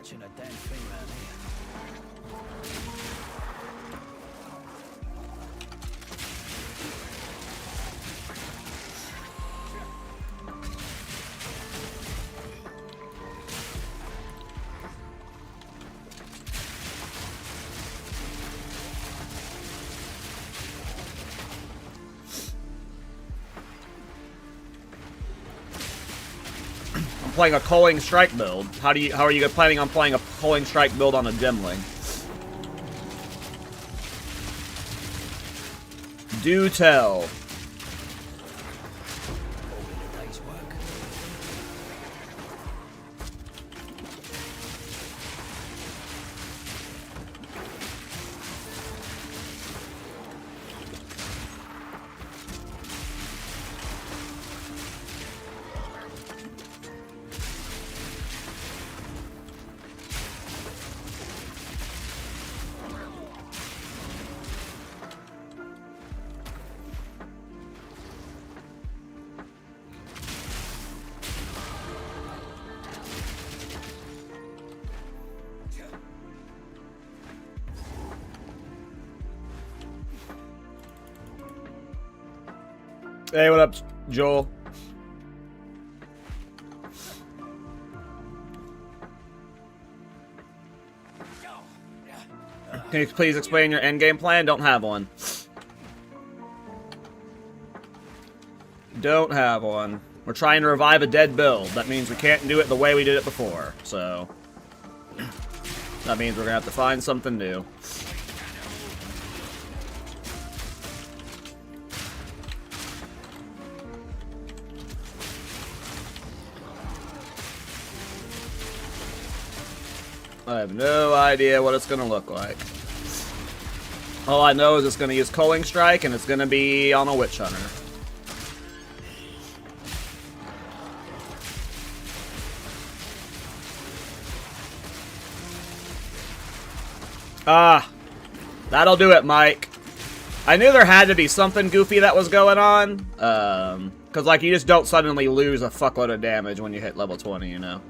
touching a damn thing around here. Playing a culling strike build. How are you planning on playing a culling strike build on a dimling? Do tell. Hey, what up, Joel? Can you please explain your endgame plan? Don't have one. Don't have one. We're trying to revive a dead build. That means we can't do it the way we did it before. So that means we're gonna have to find something new. I have no idea what it's going to look like. All I know is it's going to use Culling Strike, and it's going to be on a Witch Hunter. Ah, that'll do it, Mike. I knew there had to be something goofy that was going on. Because, like, you just don't suddenly lose a fuckload of damage when you hit level 20, you know?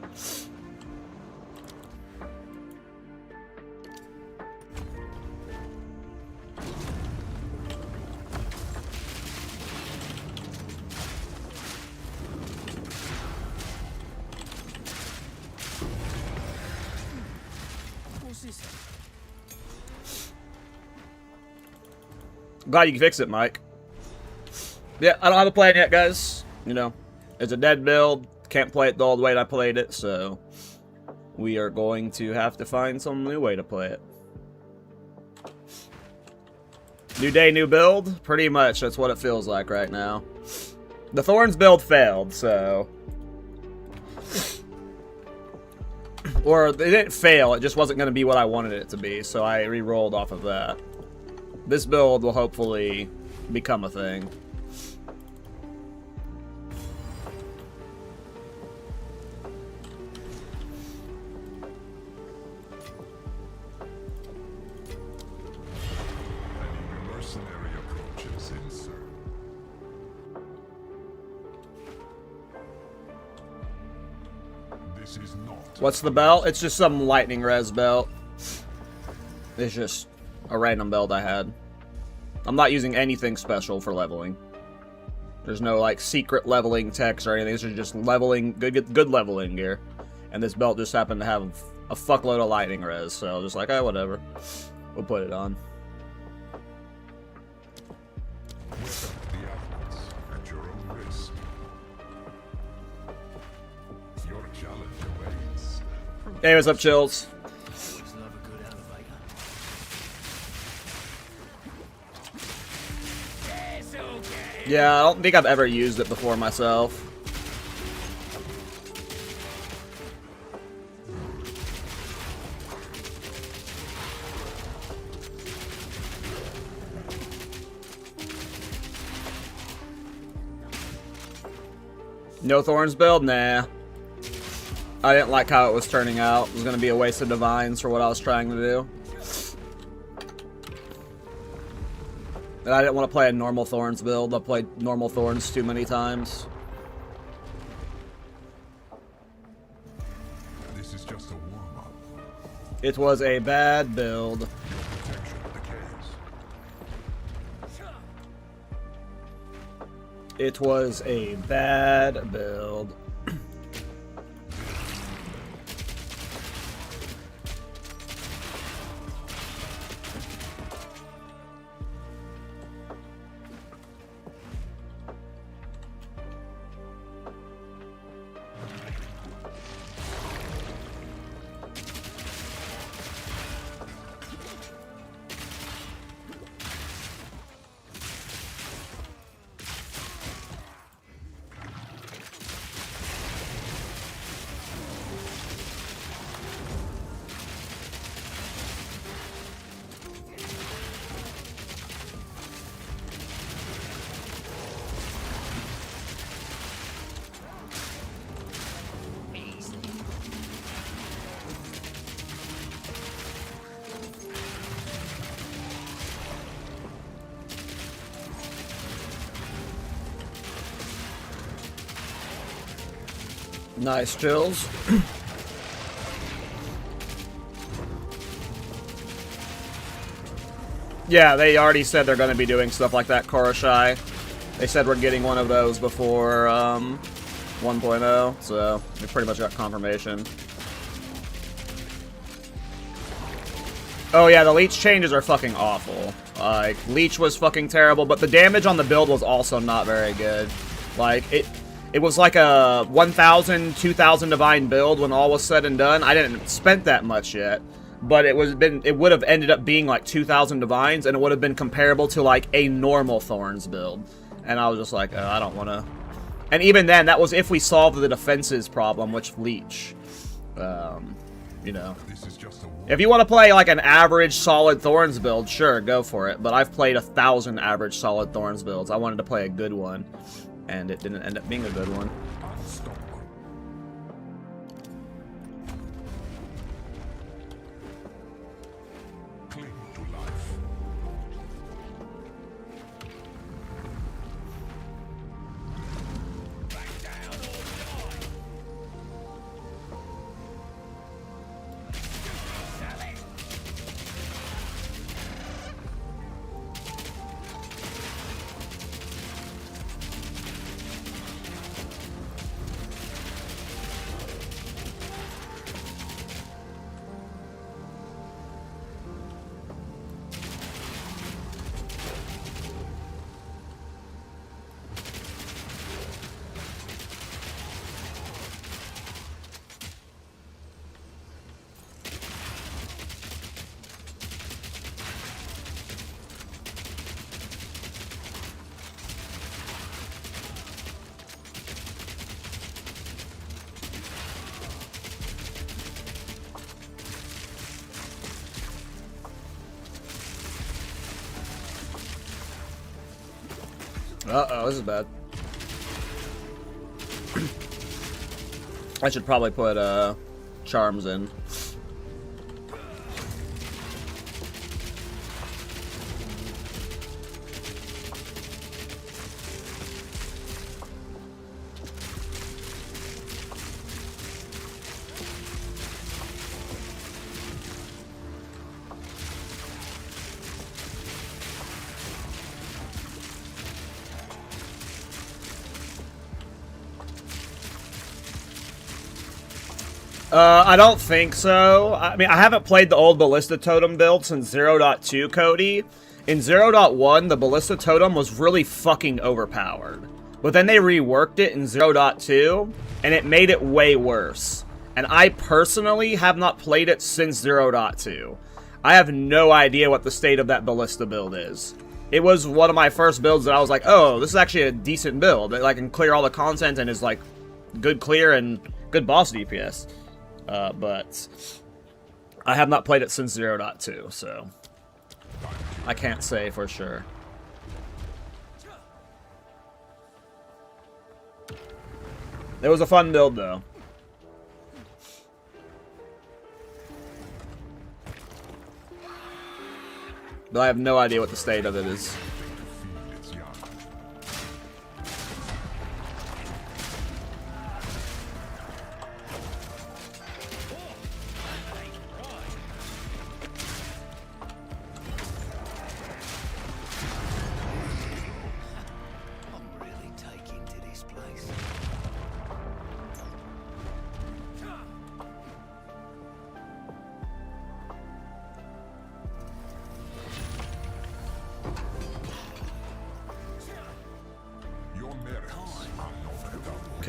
Glad you can fix it, Mike. Yeah, I don't have a plan yet, guys. You know, it's a dead build. Can't play it the old way I played it, so we are going to have to find some new way to play it. New day, new build? Pretty much, that's what it feels like right now. The Thorns build failed, so... Or, it didn't fail, it just wasn't going to be what I wanted it to be, so I re-rolled off of that. This build will hopefully become a thing. Mercenary approaches insert. This is not. What's the belt? It's just some lightning res belt. It's just a random belt I had. I'm not using anything special for leveling. There's no like secret leveling text or anything. This is just leveling, good leveling gear. And this belt just happened to have a fuckload of lightning res, so just like, oh, whatever. We'll put it on. The elements at your own risk. Your challenge awaits. Hey, what's up, Chills? Yeah, I don't think I've ever used it before myself. No Thorns build? Nah. I didn't like how it was turning out. It was going to be a waste of divines for what I was trying to do. And I didn't want to play a normal Thorns build. I played normal Thorns too many times. This is just a warm-up. It was a bad build. Protection decays. It was a bad build. Nice chills. Yeah, they already said they're going to be doing stuff like that, Koroshai. They said we're getting one of those before 1.0, so we pretty much got confirmation. Oh yeah, the Leech changes are fucking awful. Like, Leech was fucking terrible, but the damage on the build was also not very good. Like, it was like a 1,000, 2,000 divine build when all was said and done. I didn't spent that much yet, but it would have ended up being like 2,000 divines, and it would have been comparable to like a normal Thorns build. And I was just like, I don't want to. And even then, that was if we solved the defenses problem, which Leech. You know, This is just a if you want to play like an average solid Thorns build, sure, go for it. But I've played 1,000 average solid Thorns builds. I wanted to play a good one, and it didn't end up being a good one. unstoppable. Cling to life. Uh-oh, this is bad. I should probably put charms in. I don't think so. I mean, I haven't played the old Ballista Totem build since 0.2, Cody. In 0.1, the Ballista Totem was really fucking overpowered. But then they reworked it in 0.2, and it made it way worse. And I personally have not played it since 0.2. I have no idea what the state of that Ballista build is. It was one of my first builds that I was like, oh, this is actually a decent build. It can clear all the content and is like good clear and good boss DPS. But I have not played it since 0.2, so I can't say for sure. It was a fun build, though. But I have no idea what the state of it is. It's young.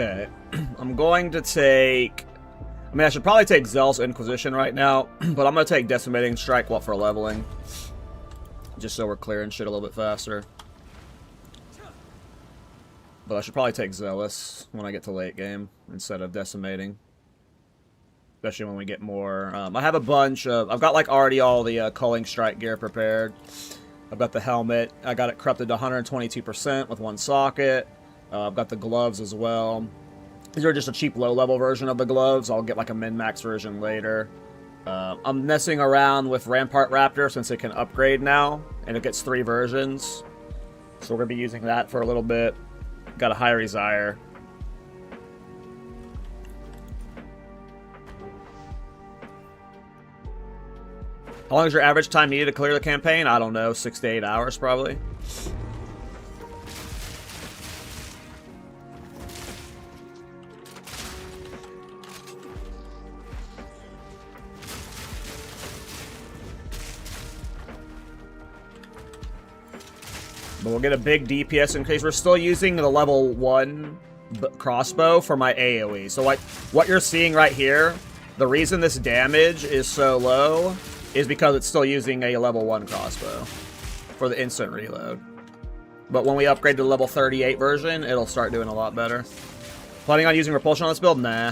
Okay. I'm going to take... I mean, I should probably take Zealous Inquisition right now, but I'm going to take Decimating Strike for leveling. Just so we're clearing shit a little bit faster. But I should probably take Zealous when I get to late game instead of Decimating. Especially when we get more... I have a bunch of... I've got, like, already all the culling strike gear prepared. I've got the helmet. I got it corrupted to 122% with one socket. I've got the gloves as well. These are just a cheap low-level version of the gloves. I'll get, like, a min-max version later. I'm messing around with Rampart Raptor since it can upgrade now. And it gets 3 versions. So we're going to be using that for a little bit. Got a high Desire. How long is your average time needed to clear the campaign? I don't know, 6 to 8 hours probably. But we'll get a big DPS increase. We're still using the level 1 crossbow for my AoE. So like what you're seeing right here, the reason this damage is so low is because it's still using a level 1 crossbow for the instant reload. But when we upgrade to the level 38 version, it'll start doing a lot better. Planning on using Repulsion on this build? Nah.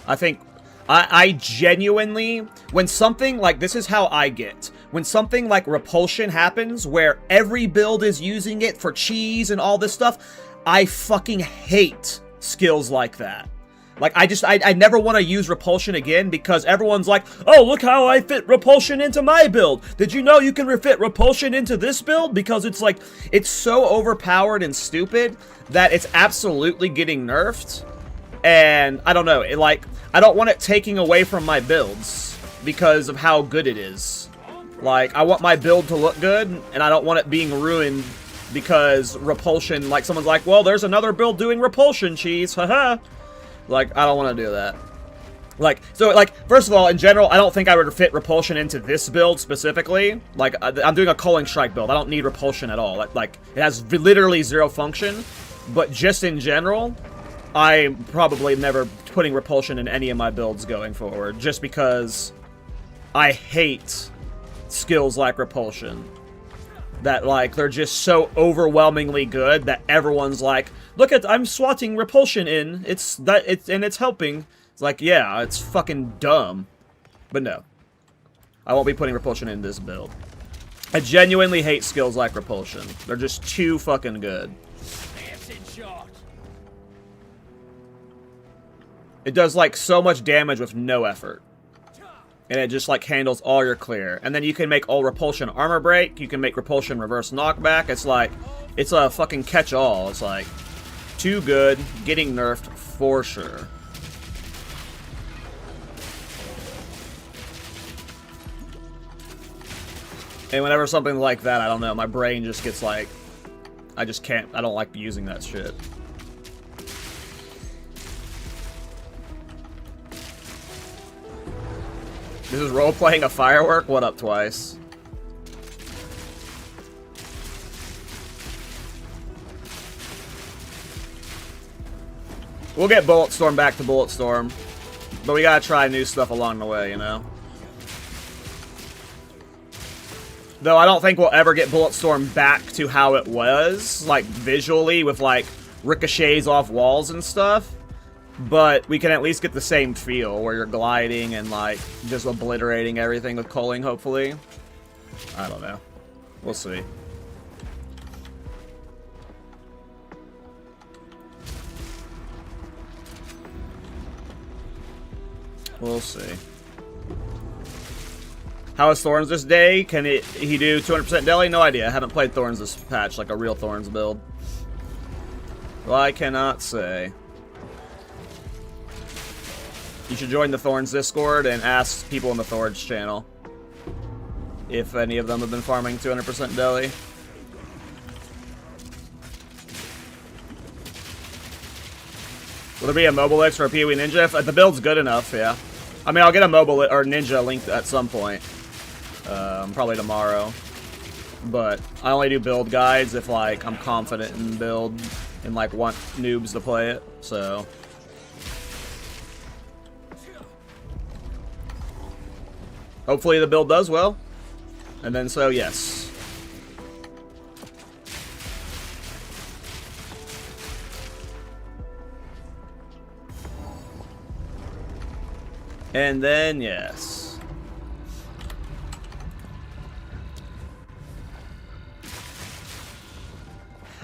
I think... I genuinely... When something like... This is how I get. When something like Repulsion happens, where every build is using it for cheese and all this stuff, I fucking hate skills like that. Like, I never want to use Repulsion again because everyone's like, oh, look how I fit Repulsion into my build. Did you know you can fit Repulsion into this build? Because it's like, it's so overpowered and stupid that it's absolutely getting nerfed. And I don't know, I don't want it taking away from my builds because of how good it is. Like, I want my build to look good and I don't want it being ruined because Repulsion, like someone's like, well, there's another build doing Repulsion cheese, haha. Like, I don't want to do that. Like, so, like, first of all, in general, I don't think I would fit Repulsion into this build specifically. Like, I'm doing a culling strike build. I don't need Repulsion at all. Like, it has literally 0 function. But just in general, I'm probably never putting Repulsion in any of my builds going forward. Just because I hate skills like Repulsion. That, like, they're just so overwhelmingly good that everyone's like, look at, I'm swatting Repulsion in, and it's helping. It's like, yeah, it's fucking dumb. But no. I won't be putting Repulsion in this build. I genuinely hate skills like Repulsion. They're just too fucking good. It does, like, so much damage with no effort. And it just, like, handles all your clear. And then you can make all Repulsion armor break. You can make Repulsion reverse knockback. It's like, it's a fucking catch-all. It's like, too good, getting nerfed for sure. And whenever something like that, I don't know, my brain just gets like, I just can't, I don't like using that shit. This is role-playing a firework? What up, Twice? We'll get Bulletstorm back to Bulletstorm. But we gotta try new stuff along the way, you know? Though I don't think we'll ever get Bulletstorm back to how it was, like, visually, with, like, ricochets off walls and stuff. But we can at least get the same feel, where you're gliding and, like, just obliterating everything with culling, hopefully. I don't know. We'll see. We'll see. How is Thorns this day? Can he do 200% deli? No idea. I haven't played Thorns this patch, like a real Thorns build. Well, I cannot say. You should join the Thorns Discord and ask people in the Thorns channel if any of them have been farming 200% deli. Will there be a mobile X for a PoE Ninja? If the build's good enough, yeah. I mean, I'll get a mobile or Ninja linked at some point. Probably tomorrow. But I only do build guides if, like, I'm confident in build. and like want noobs to play it, so. Hopefully the build does well. And then so, yes. And then, yes.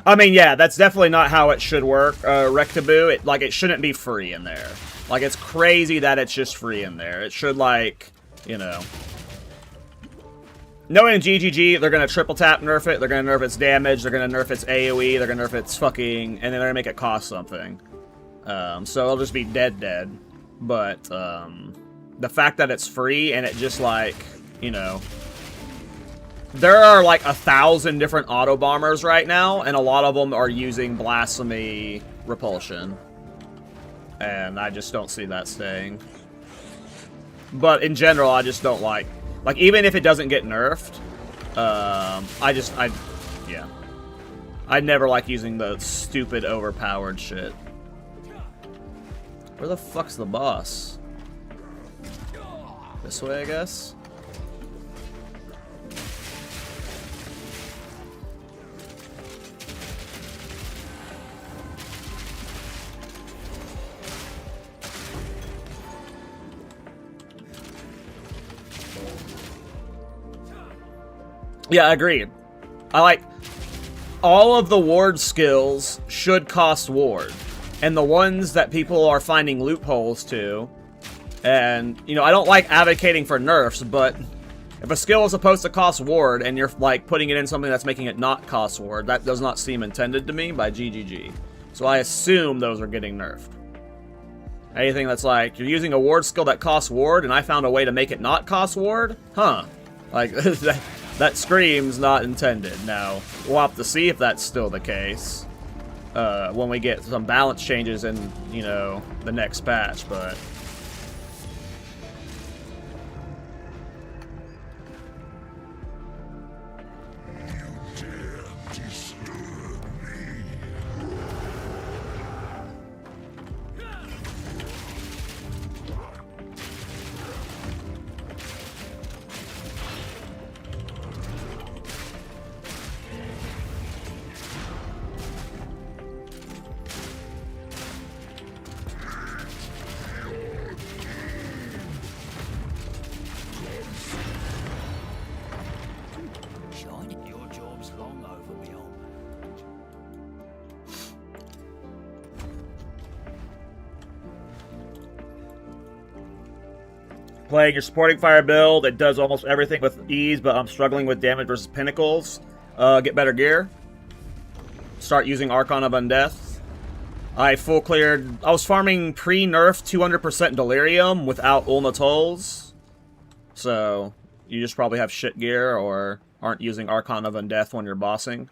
I mean, yeah, that's definitely not how it should work, Rectaboo. It shouldn't be free in there. Like, it's crazy that it's just free in there. It should, like, you know. Knowing GGG, they're going to triple tap nerf it. They're going to nerf its damage. They're going to nerf its AoE. They're going to nerf its fucking... And then they're going to make it cost something. So it'll just be dead. But, the fact that it's free and it just, like, you know... There are, like, 1,000 different auto-bombers right now, and a lot of them are using Blasphemy Repulsion. And I just don't see that staying. But in general, I just don't like... Like, even if it doesn't get nerfed, yeah. I never like using the stupid overpowered shit. Where the fuck's the boss? This way, I guess? Yeah, I agree. I like... All of the ward skills should cost ward. And the ones that people are finding loopholes to... And, you know, I don't like advocating for nerfs, but... If a skill is supposed to cost ward, and you're, like, putting it in something that's making it not cost ward, that does not seem intended to me by GGG. So I assume those are getting nerfed. Anything that's like, you're using a ward skill that costs ward, and I found a way to make it not cost ward? Huh. Like, that screams not intended. Now, we'll have to see if that's still the case when we get some balance changes in, you know, the next patch, but... Playing your supporting fire build, it does almost everything with ease, but I'm struggling with damage versus pinnacles. Get better gear. Start using Archon of Undeath. I full cleared... I was farming pre-nerf 200% Delirium without Ulna Tolls. So, you just probably have shit gear or aren't using Archon of Undeath when you're bossing.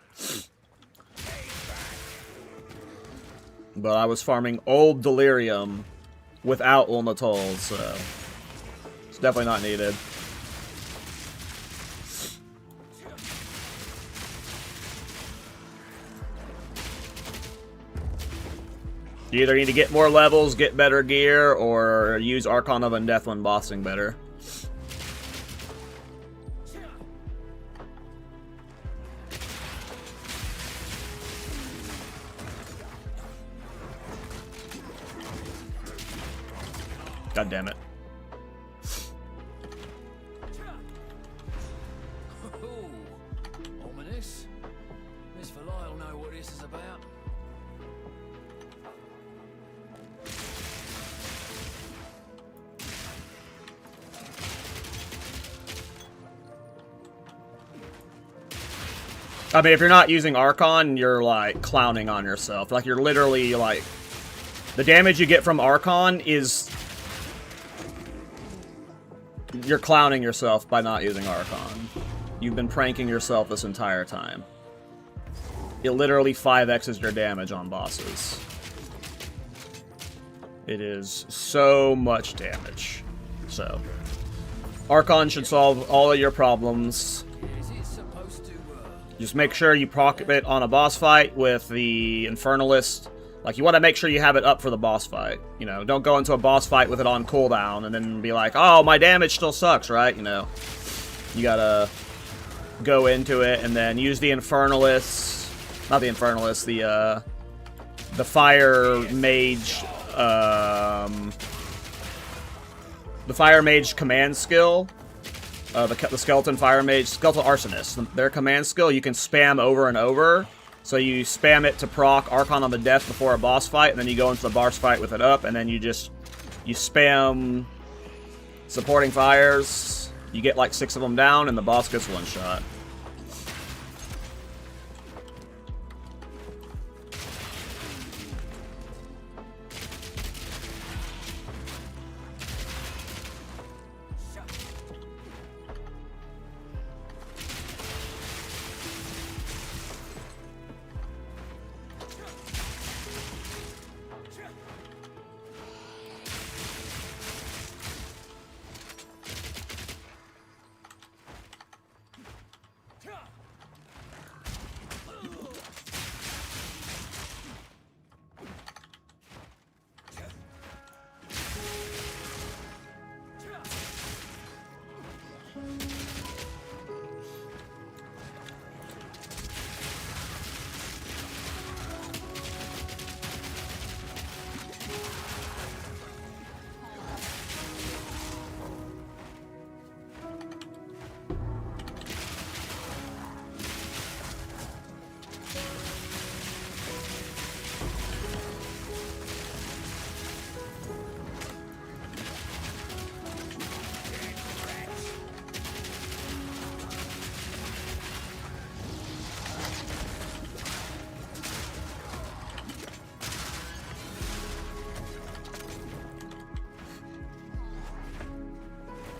But I was farming old Delirium without Ulna Tolls, so... It's definitely not needed. You either need to get more levels, get better gear, or use Archon of Undeath when bossing better. God damn it. I mean, if you're not using Archon, you're, like, clowning on yourself. Like, you're literally, like... The damage you get from Archon is... You're clowning yourself by not using Archon. You've been pranking yourself this entire time. It literally 5x's your damage on bosses. It is so much damage. So... Archon should solve all of your problems. Just make sure you proc it on a boss fight with the Infernalist. Like, you want to make sure you have it up for the boss fight. You know, don't go into a boss fight with it on cooldown and then be like, oh, my damage still sucks, right? You know, you gotta go into it and then use the Infernalist. Not the Infernalist, the Fire Mage, the Fire Mage command skill. The Skeleton Fire Mage, Skeletal Arsonist. Their command skill you can spam over and over. So you spam it to proc Archon on the death before a boss fight, and then you go into the boss fight with it up, and then you spam supporting fires. You get like 6 of them down, and the boss gets one shot.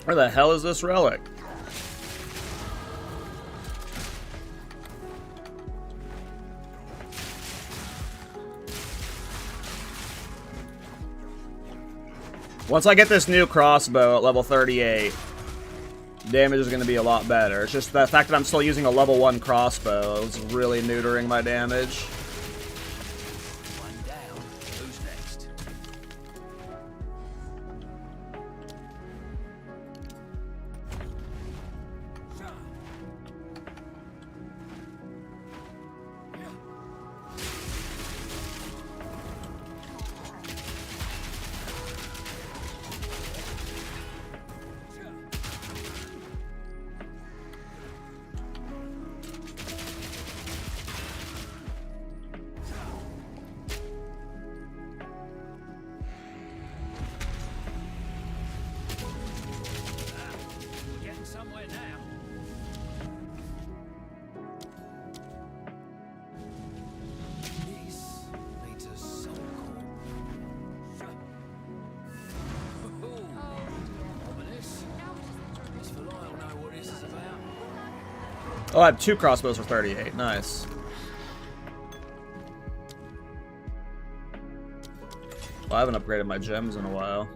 Where the hell is this relic? Once I get this new crossbow at level 38, damage is going to be a lot better. It's just the fact that I'm still using a level 1 crossbow is really neutering my damage. One down. Who's next? We're getting somewhere now. This needs a soul core. Ominous. This fella will know what this is about. Oh, I have 2 crossbows for 38. Nice. Well, I haven't upgraded my gems in a while.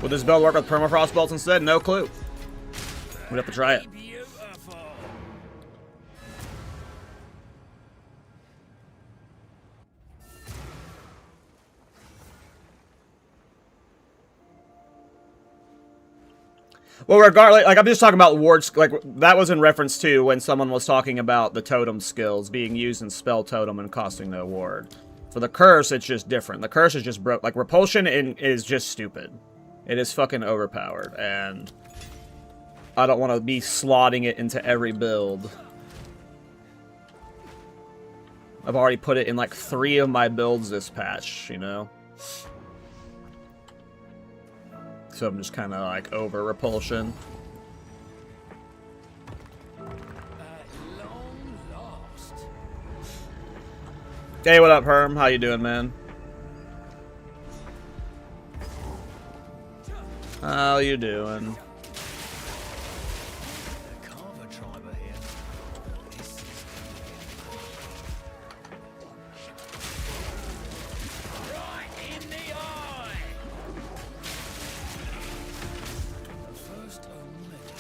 Would this build work with permafrost bolts instead? No clue. We'd have to try it. Beautiful. Well, regardless, like, I'm just talking about wards. Like, that was in reference to when someone was talking about the totem skills being used in spell totem and costing no ward. For the curse, it's just different. The curse is just broke. Like, repulsion is just stupid. It is fucking overpowered, and I don't want to be slotting it into every build. I've already put it in like 3 of my builds this patch, you know? So I'm just kind of like over repulsion. Hey, what up, Herm? How you doing, man? How you doing? Carver tribe are here. This is right in the eye. The first omega.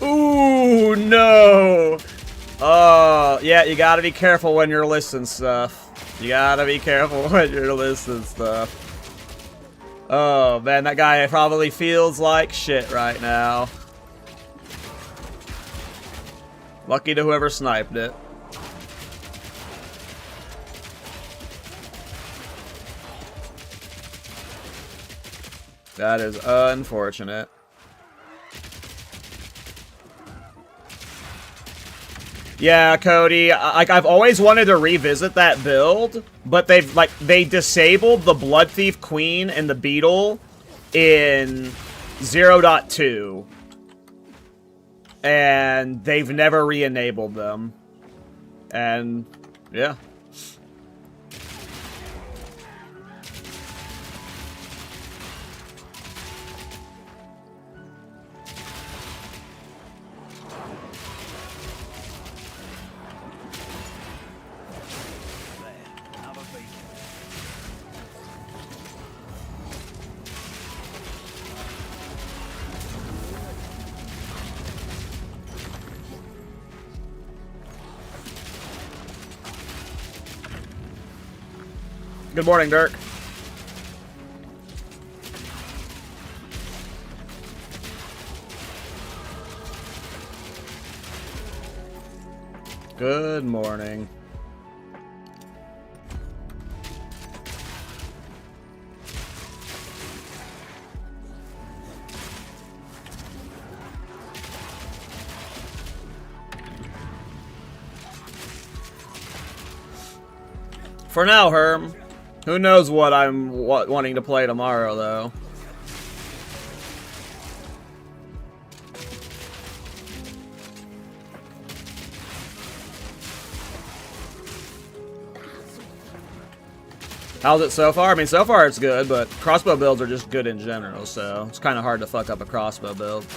Ooh, no! Yeah, you gotta be careful when you're listing stuff. You gotta be careful when you're listing stuff. Oh, man, that guy probably feels like shit right now. Lucky to whoever sniped it. That is unfortunate. Yeah, Cody, I've always wanted to revisit that build, but they disabled the Blood Thief Queen and the Beetle in 0.2. And they've never re-enabled them. And, yeah. Good morning, Dirk. Good morning. For now, Herm. Who knows what I'm wanting to play tomorrow, though. How's it so far? I mean, so far it's good, but crossbow builds are just good in general, so it's kind of hard to fuck up a crossbow build.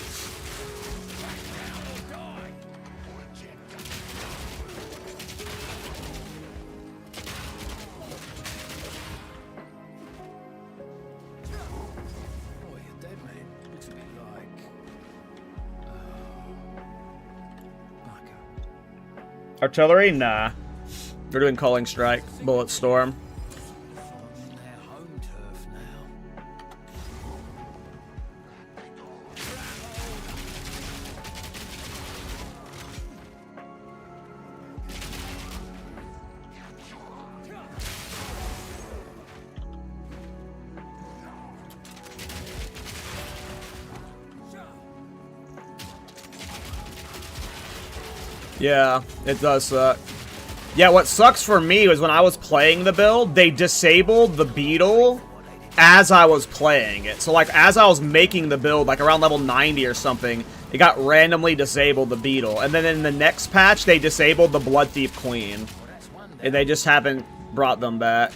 Artillery? Nah. They're doing culling strike, bullet storm. On their home turf now. Yeah, it does suck. Yeah, what sucks for me was when I was playing the build, they disabled the beetle as I was playing it. So, like, as I was making the build, like around level 90 or something, it got randomly disabled the beetle. And then in the next patch, they disabled the Blood Thief Queen. And they just haven't brought them back.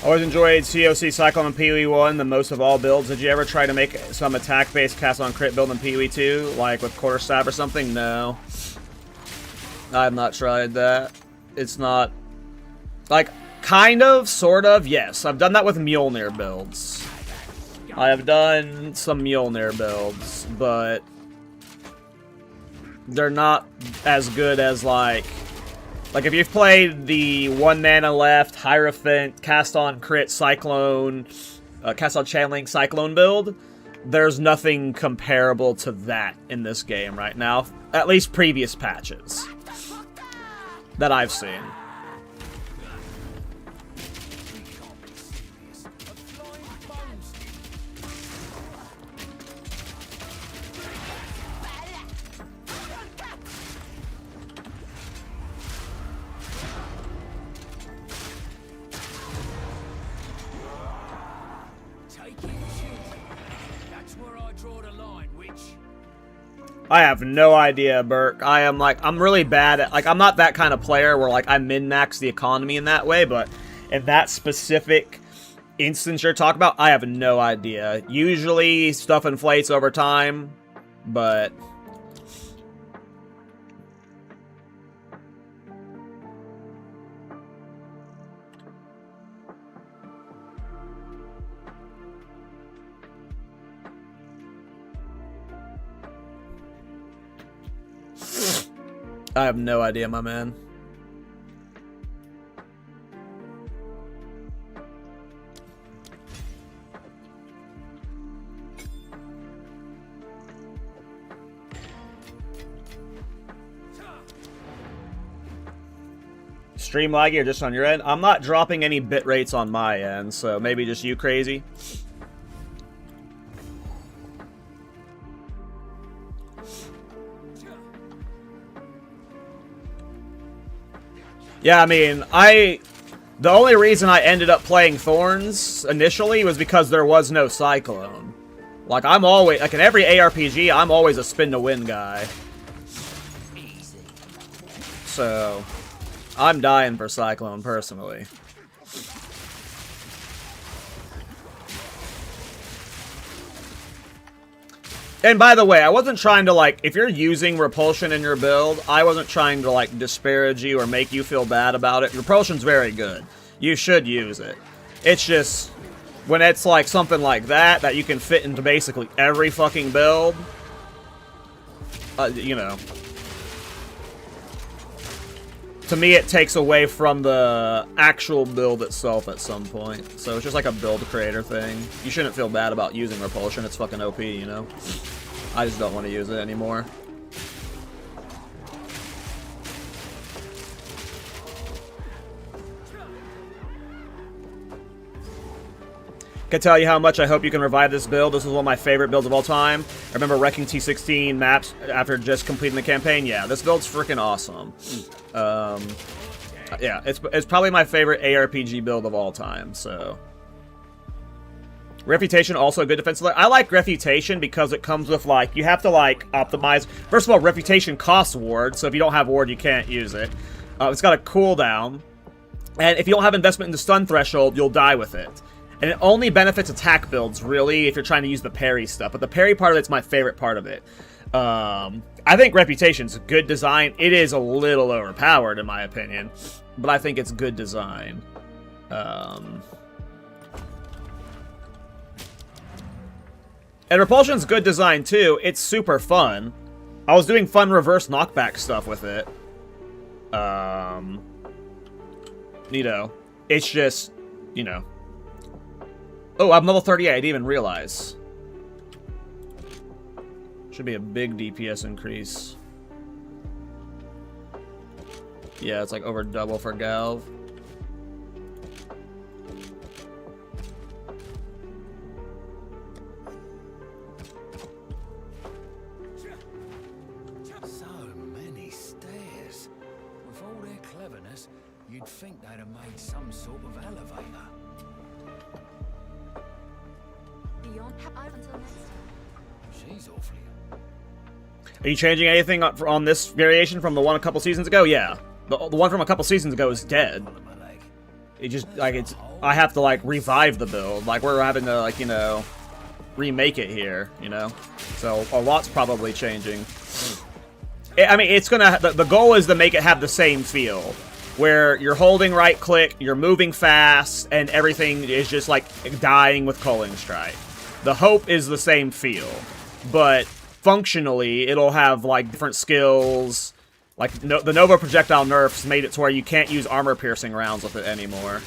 Always enjoyed COC Cyclone and PoE 1 the most of all builds. Did you ever try to make some attack-based cast on crit build in PoE 2, like with Quarterstaff or something? No. I have not tried that. It's not... Like, kind of, sort of, yes. I've done that with Mjolnir builds. I have done some Mjolnir builds, but... they're not as good as, like... Like, if you've played the 1 mana left, Hierophant, cast on crit, Cyclone, cast on channeling, Cyclone build, there's nothing comparable to that in this game right now. At least previous patches that I've seen. I have no idea, Burke. I'm really bad at, like, I'm not that kind of player where, like, I min-max the economy in that way, but in that specific instance you're talking about, I have no idea. Usually, stuff inflates over time, but... I have no idea, my man. Stream laggy or just on your end? I'm not dropping any bit rates on my end, so maybe just you crazy. Yeah, I mean, the only reason I ended up playing Thorns initially was because there was no Cyclone. Like, I'm always, like in every ARPG, I'm always a spin to win guy. So, I'm dying for Cyclone personally. And by the way, I wasn't trying to, like, if you're using Repulsion in your build, I wasn't trying to, like, disparage you or make you feel bad about it. Repulsion's very good. You should use it. It's just, when it's, like, something like that you can fit into basically every fucking build, you know. To me, it takes away from the actual build itself at some point. So it's just like a build creator thing. You shouldn't feel bad about using Repulsion. It's fucking OP, you know? I just don't want to use it anymore. Can tell you how much I hope you can revive this build. This is one of my favorite builds of all time. I remember wrecking T16 maps after just completing the campaign. Yeah, this build's freaking awesome. Yeah, it's probably my favorite ARPG build of all time, so... Reputation, also a good defense. I like Reputation because it comes with, like, you have to, like, optimize. First of all, Reputation costs Ward, so if you don't have Ward, you can't use it. It's got a cooldown. And if you don't have investment in the stun threshold, you'll die with it. And it only benefits attack builds, really, if you're trying to use the parry stuff. But the parry part of it's my favorite part of it. I think Reputation's a good design. It is a little overpowered, in my opinion. But I think it's good design. And Repulsion's good design, too. It's super fun. I was doing fun reverse knockback stuff with it. You know, it's just, you know. Oh, I'm level 38. I didn't even realize. Should be a big DPS increase. Yeah, it's like over double for Galv. So many stairs. With all their cleverness, you'd think they'd have made some sort of elevator. Beyond until next time. She's awfully. Are you changing anything on this variation from the one a couple seasons ago? Yeah. The one from a couple seasons ago is dead. it just like I have to like revive the build. Like we're having to like, you know, remake it here, you know. So a lot's probably changing. I mean, it's gonna. The goal is to make it have the same feel, where you're holding right click, you're moving fast, and everything is just like dying with culling strike. The hope is the same feel, but functionally it'll have like different skills. Like the Nova projectile nerfs made it to where you can't use armor piercing rounds with it anymore.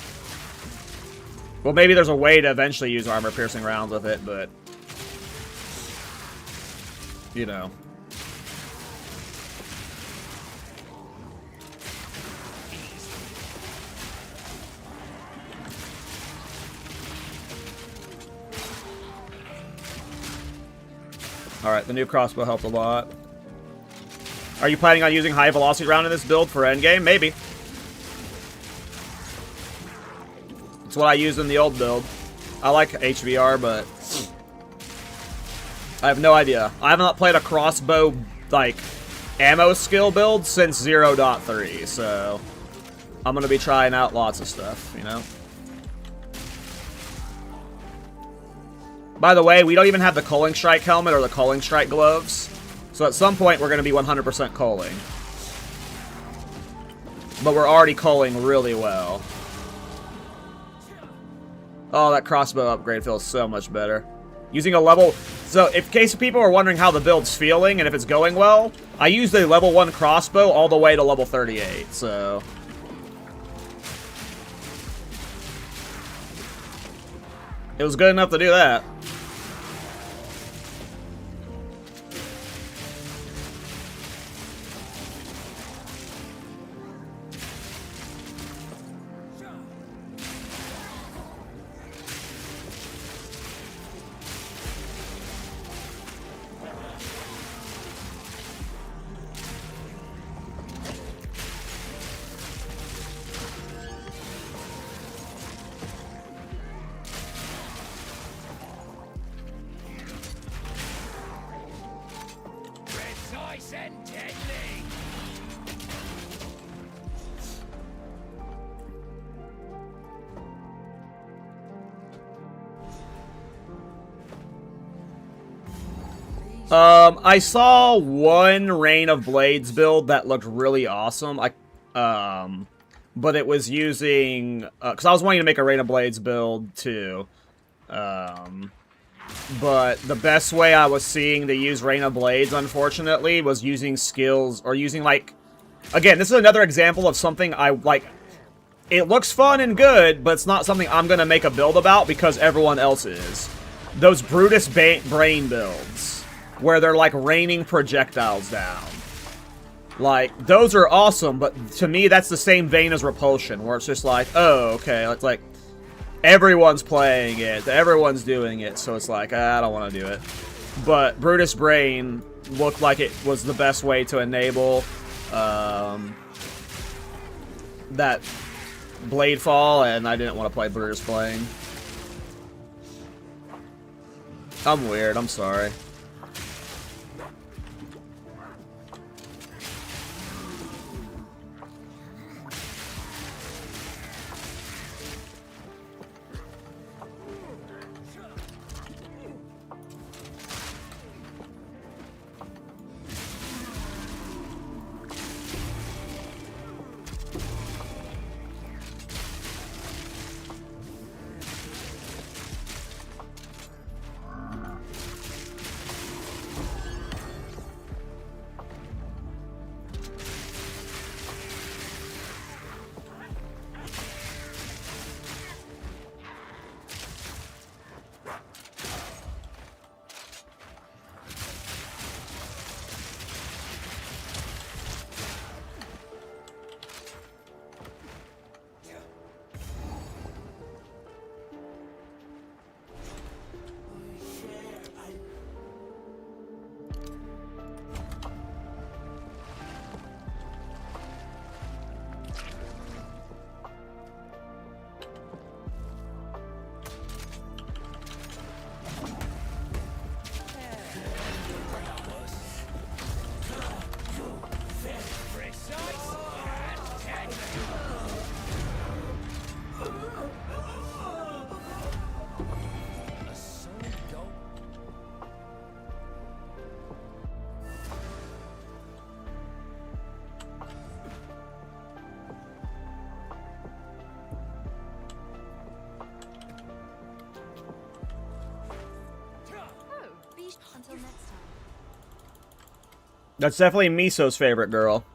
Well, maybe there's a way to eventually use armor piercing rounds with it, but you know. Alright, the new crossbow helped a lot. Are you planning on using high velocity round in this build for endgame? Maybe. It's what I used in the old build. I like HVR, but I have no idea. I have not played a crossbow, like, ammo skill build since 0.3, so I'm gonna be trying out lots of stuff, you know? By the way, we don't even have the culling strike helmet or the culling strike gloves. So at some point, we're going to be 100% culling. But we're already culling really well. Oh, that crossbow upgrade feels so much better. Using a level... So, in case people are wondering how the build's feeling and if it's going well, I used a level 1 crossbow all the way to level 38, so... It was good enough to do that. I saw one Rain of Blades build that looked really awesome. But it was using, because I was wanting to make a Rain of Blades build too. But the best way I was seeing to use Rain of Blades, unfortunately, was using skills, or using, like, again, this is another example of something I, like, it looks fun and good, but it's not something I'm going to make a build about because everyone else is. Those Brutus Brain builds, where they're, like, raining projectiles down. Like, those are awesome, but to me, that's the same vein as Repulsion, where it's just like, oh, okay, it's like, everyone's playing it, everyone's doing it, so it's like, I don't want to do it. But Brutus Brain looked like it was the best way to enable that Blade Fall, and I didn't want to play Brutus Brain. I'm weird, I'm sorry. That's definitely Miso's favorite girl.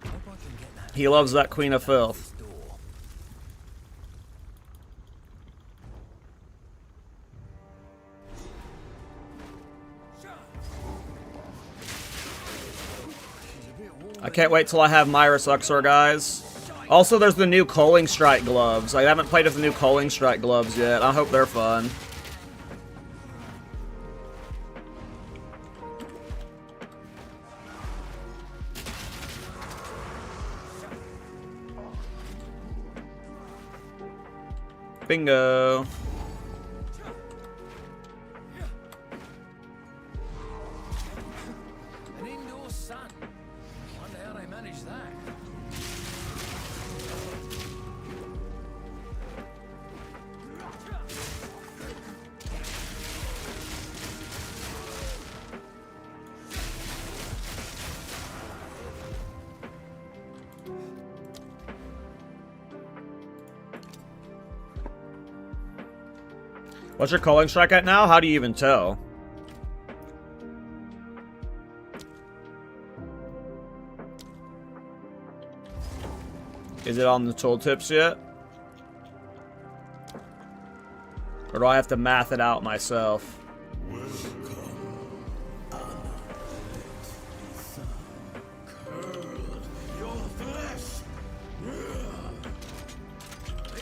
Hope I can get that He loves that Queen of Filth. door. I can't wait till I have Myris Uxor, guys. Also, there's the new Culling Strike gloves. I haven't played with the new Culling Strike gloves yet. I hope they're fun. Bingo. An indoor sun. Wonder how they manage that. What's your Culling Strike at now? How do you even tell? Is it on the tooltips yet? Or do I have to math it out myself?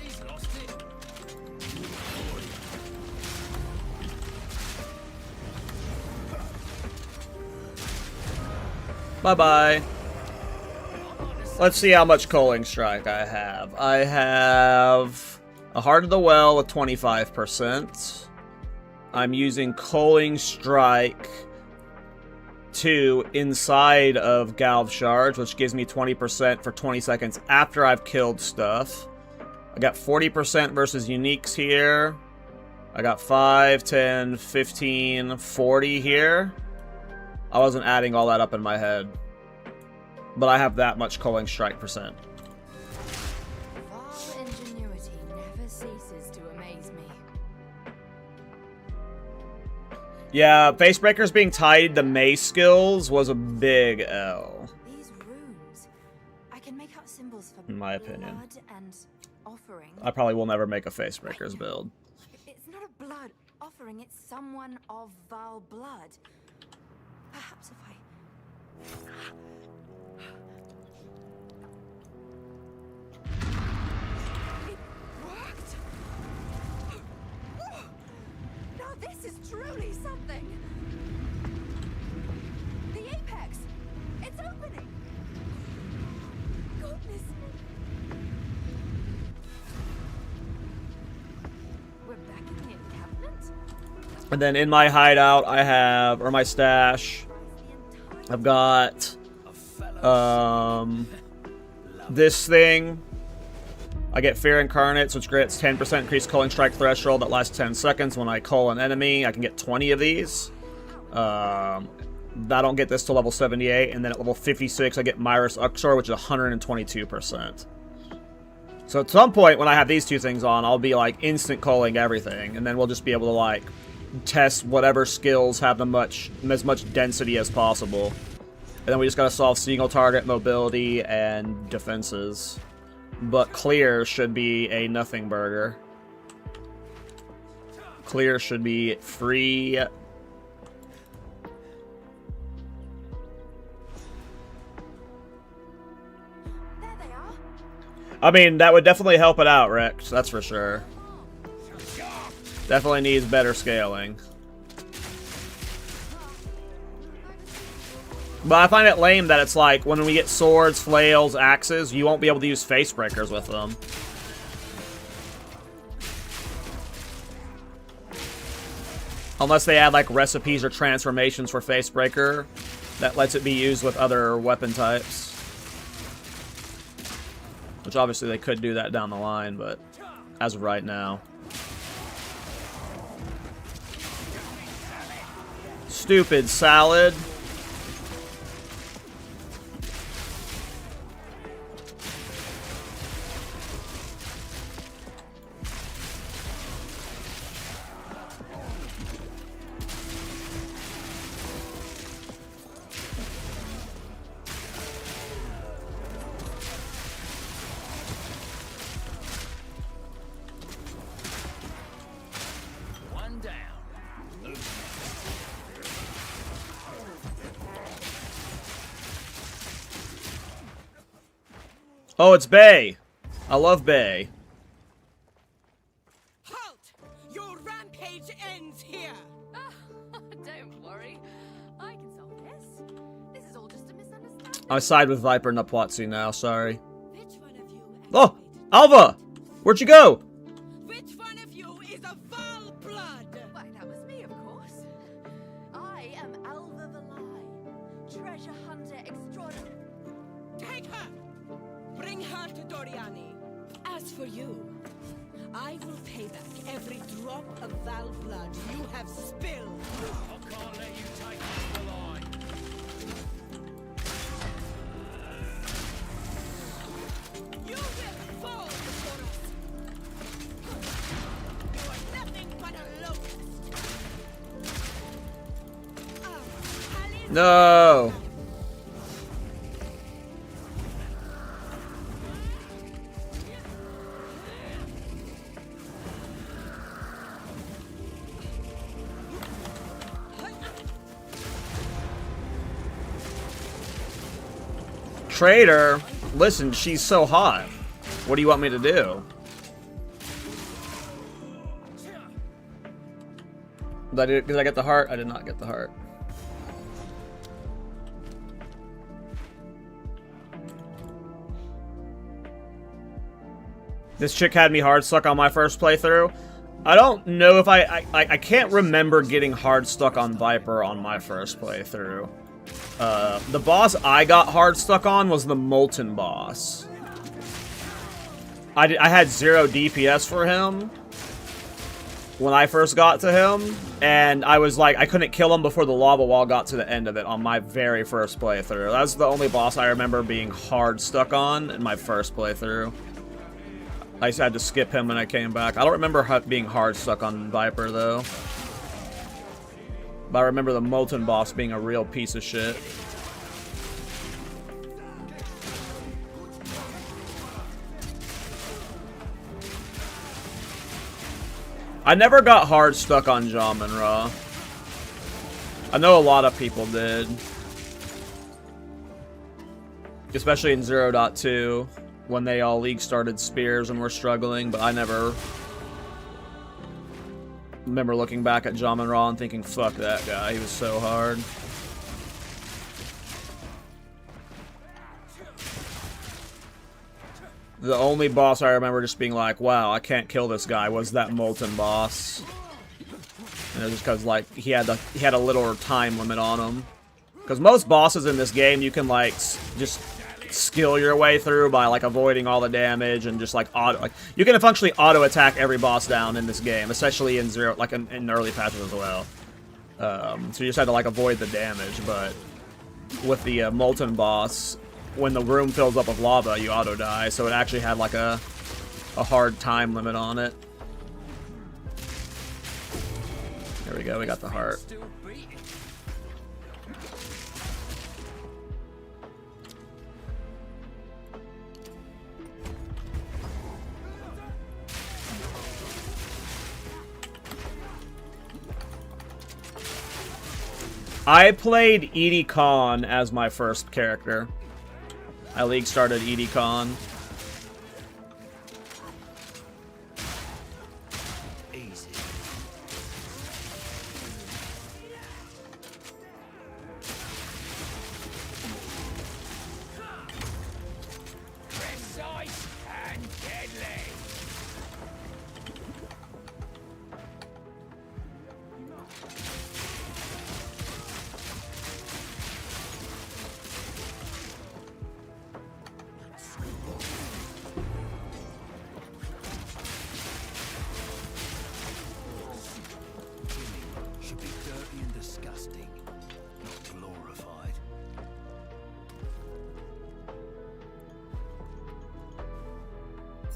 He's lost it. Bye-bye. Let's see how much Culling Strike I have. I have a Heart of the Well with 25%. I'm using Culling Strike 2 inside of Galv Charge, which gives me 20% for 20 seconds after I've killed stuff. I got 40% versus uniques here. I got 5, 10, 15, 40 here. I wasn't adding all that up in my head. But I have that much Culling Strike percent. Vile ingenuity never ceases to amaze me. Yeah, Facebreakers being tied to Mace skills was a big L. These runes, I can make out symbols for In my opinion. blood and offering. I probably will never make a Facebreakers build. It's not a blood offering, it's someone of vile blood. Perhaps if I... It worked! Now this is truly something! The apex! It's opening! Goodness! We're back in the encampment? And then in my hideout, I have, or my stash, I've got this thing. I get Fear Incarnates, which grants 10% increased Culling Strike threshold that lasts 10 seconds. When I cull an enemy, I can get 20 of these. I don't get this till level 78, and then at level 56, I get Myris Uxor, which is 122%. So at some point, when I have these two things on, I'll be like instant culling everything, and then we'll just be able to like test whatever skills have as much density as possible. And then we just gotta solve single target, mobility, and defenses. But clear should be a nothing burger. Clear should be free. There they are. I mean, that would definitely help it out, Rex. That's for sure. Definitely needs better scaling. But I find it lame that it's like, when we get swords, flails, axes, you won't be able to use Facebreakers with them. Unless they add like recipes or transformations for Facebreaker that lets it be used with other weapon types. Which obviously they could do that down the line, but as of right now. Stupid salad. Oh, it's Bay. I love Bay. Halt! Your rampage ends here. Don't worry. I can solve this. This is all just a misunderstanding. I side with Viper Napwatsi now, sorry. Which one of you? Oh! Alva! Where'd you go? Which one of you is a Val blood? Why, that was me, of course. I am Alva Valai, treasure hunter extraordinary. Take her. Bring her to Doriani. As for you, I will pay back every drop of Val blood you have spilled. I can't let you take us the line. You will fall before us. You are nothing but a locust. Alice. No! Traitor, listen, she's so hot. What do you want me to do? Did I get the heart? I did not get the heart. This chick had me hard stuck on my first playthrough. I don't know if I can't remember getting hard stuck on Viper on my first playthrough. The boss I got hard stuck on was the Molten boss. I had 0 DPS for him when I first got to him, and I was like, I couldn't kill him before the lava wall got to the end of it on my very first playthrough. That's the only boss I remember being hard stuck on in my first playthrough. I just had to skip him when I came back. I don't remember being hard stuck on Viper, though. But I remember the Molten boss being a real piece of shit. I never got hard stuck on Jamin Ra. I know a lot of people did. Especially in 0.2, when they all League started spears and were struggling, but I never remember looking back at Jamin Ra and thinking, fuck that guy, he was so hard. The only boss I remember just being like, wow, I can't kill this guy, was that Molten boss. And it was just because, like, he had a little time limit on him. Because most bosses in this game, you can, like, just skill your way through by, like, avoiding all the damage and just, like, you can functionally auto-attack every boss down in this game, especially in in early patches as well. So you just had to, like, avoid the damage, but with the Molten boss, when the room fills up with lava, you auto-die, so it actually had, like, a hard time limit on it. There we go, we got the heart. I played Edie Khan as my first character. I League started Edie Khan. Easy. Precise and deadly. Should be dirty and disgusting, not glorified.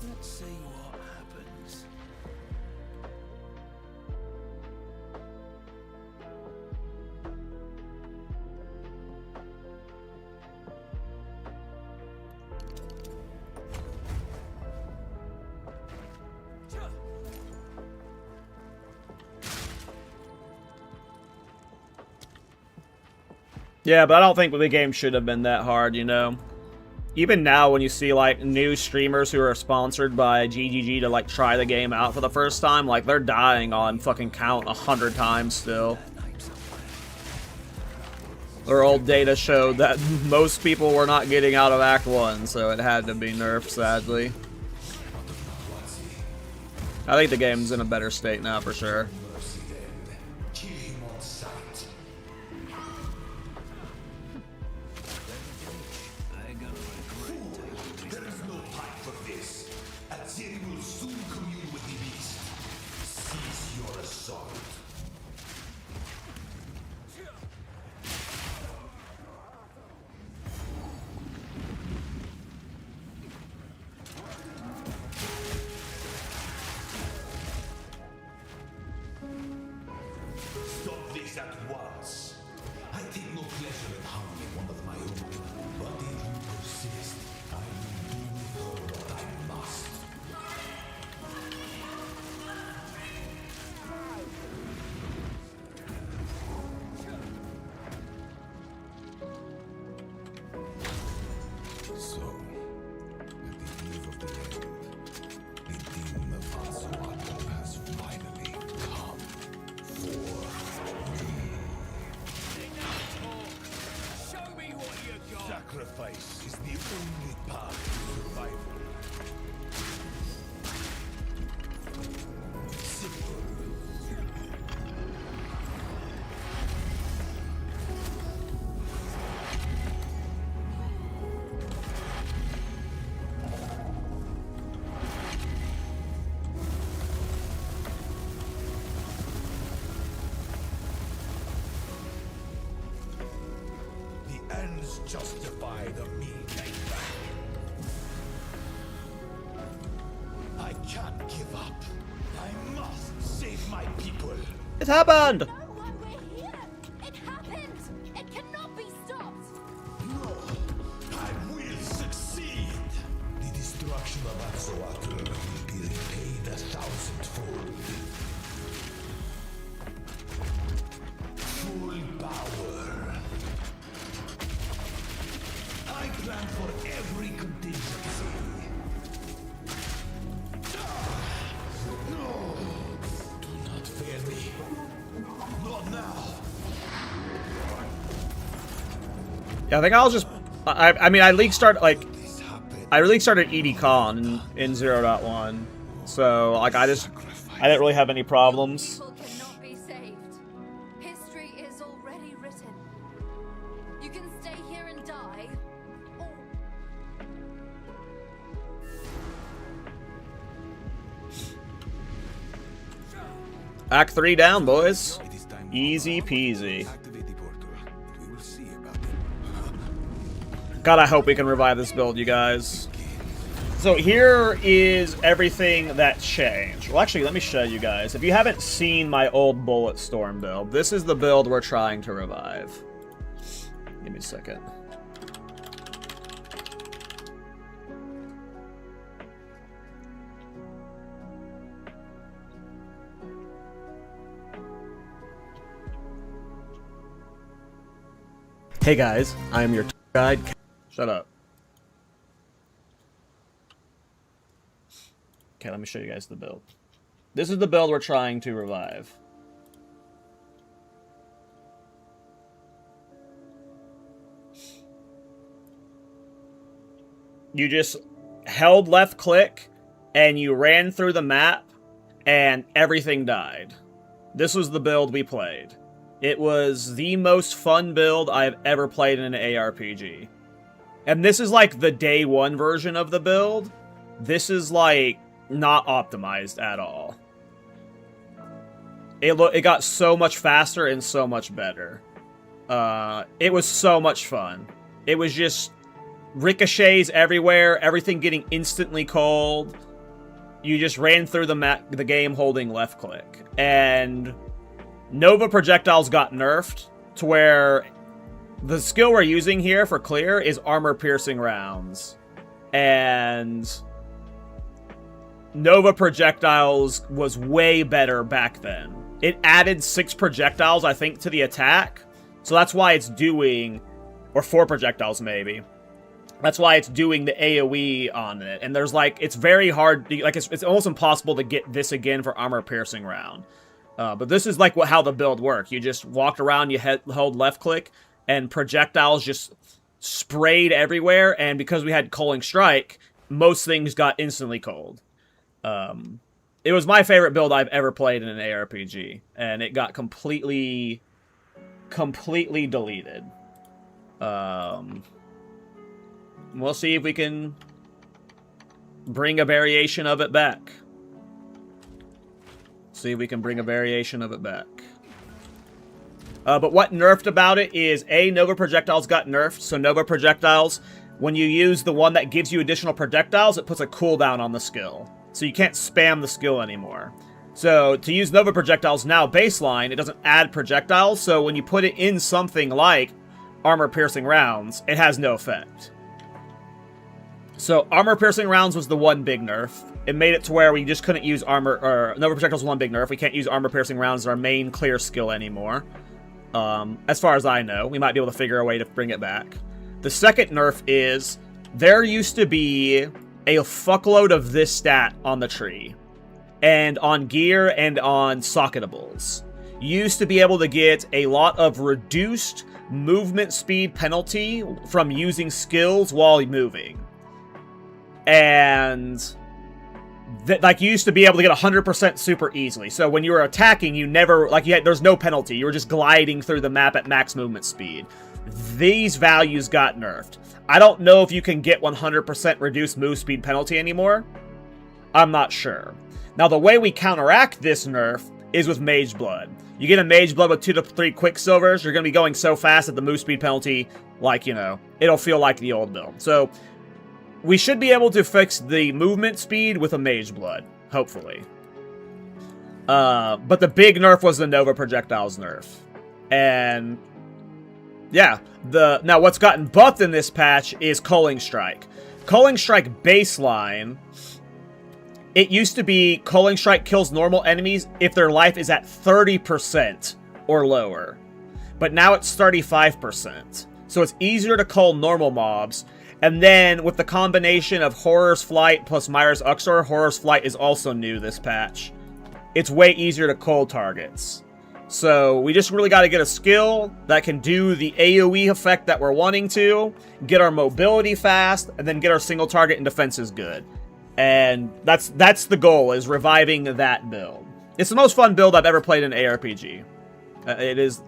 Let's see what happens. Yeah, but I don't think the game should have been that hard, you know? Even now, when you see, like, new streamers who are sponsored by GGG to, like, try the game out for the first time, like, they're dying on fucking count 100 times still. Their old data showed that most people were not getting out of Act 1, so it had to be nerfed, sadly. I think the game's in a better state now, for sure. Sacrifice is the only path to survival. The ends justify the means. I can't give up. I must save my people. It happened! No one, we're here! It happened! It cannot be stopped! No, I will succeed. The destruction of Axolotl will be repaid 1,000-fold. Full power. I plan for every contingency. No! Do not fail me. Not now. Yeah, I think I'll just... I mean, I league started, like... This happened. I league started EDCon in 0.1. So, like, I didn't really have any problems. People cannot be saved. History is already written. You can stay here and die, or Act 3 down, boys. It is time. Easy peasy. Activate the portal. We will see about it. God, I hope we can revive this build, you guys. So here is everything that changed. Well, actually, let me show you guys. If you haven't seen my old Bulletstorm build, this is the build we're trying to revive. Give me a second. Hey guys, I am your guide. Shut up. Okay, let me show you guys the build. This is the build we're trying to revive. You just held left click and you ran through the map and everything died. This was the build we played. It was the most fun build I've ever played in an ARPG. And this is like the day one version of the build. This is like not optimized at all. It got so much faster and so much better. It was so much fun. It was just ricochets everywhere, everything getting instantly cold. You just ran through the game holding left click. And Nova projectiles got nerfed to where the skill we're using here for clear is armor piercing rounds. And Nova projectiles was way better back then. It added 6 projectiles, I think, to the attack. So that's why it's doing, or 4 projectiles maybe. That's why it's doing the AoE on it. And there's like, it's very hard, like it's almost impossible to get this again for armor piercing round. But this is like how the build worked. You just walked around, you hold left click, and projectiles just sprayed everywhere. And because we had culling strike, most things got instantly cold. It was my favorite build I've ever played in an ARPG. And it got completely deleted. We'll see if we can bring a variation of it back. See if we can bring a variation of it back. But what nerfed about it is, A, Nova Projectiles got nerfed. So Nova Projectiles, when you use the one that gives you additional projectiles, it puts a cooldown on the skill. So you can't spam the skill anymore. So to use Nova Projectiles now baseline, it doesn't add projectiles. So when you put it in something like armor-piercing rounds, it has no effect. So armor-piercing rounds was the one big nerf. It made it to where we just couldn't use armor, or Nova Projectiles was one big nerf. We can't use armor-piercing rounds as our main clear skill anymore. As far as I know. We might be able to figure a way to bring it back. The second nerf is, there used to be a fuckload of this stat on the tree. And on gear and on socketables. You used to be able to get a lot of reduced movement speed penalty from using skills while moving. And like, you used to be able to get 100% super easily. So when you were attacking, you never, like, there's no penalty. You were just gliding through the map at max movement speed. These values got nerfed. I don't know if you can get 100% reduced move speed penalty anymore. I'm not sure. Now, the way we counteract this nerf is with Mage Blood. You get a Mage Blood with 2 to 3 Quicksilvers, you're going to be going so fast that the move speed penalty, like, you know, it'll feel like the old build. So we should be able to fix the movement speed with a Mage Blood, hopefully. But the big nerf was the Nova Projectiles nerf. And yeah, now what's gotten buffed in this patch is Culling Strike. Culling Strike baseline, it used to be Culling Strike kills normal enemies if their life is at 30% or lower. But now it's 35%. So it's easier to cull normal mobs. And then, with the combination of Horror's Flight plus Myra's Uxor, Horror's Flight is also new this patch. It's way easier to cull targets. So, we just really got to get a skill that can do the AoE effect that we're wanting to, get our mobility fast, and then get our single target and defenses good. And that's the goal, is reviving that build. It's the most fun build I've ever played in ARPG. It is,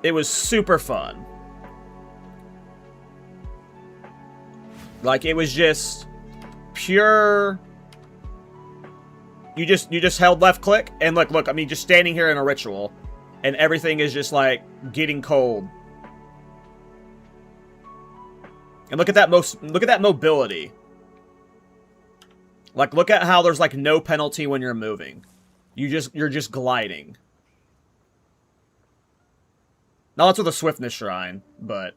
it was super fun. Like, it was just pure. You just held left click and look, I mean, just standing here in a ritual and everything is just like getting cold. And look at that mobility. Like, look at how there's like no penalty when you're moving. You're just gliding. Now that's with a Swiftness Shrine, but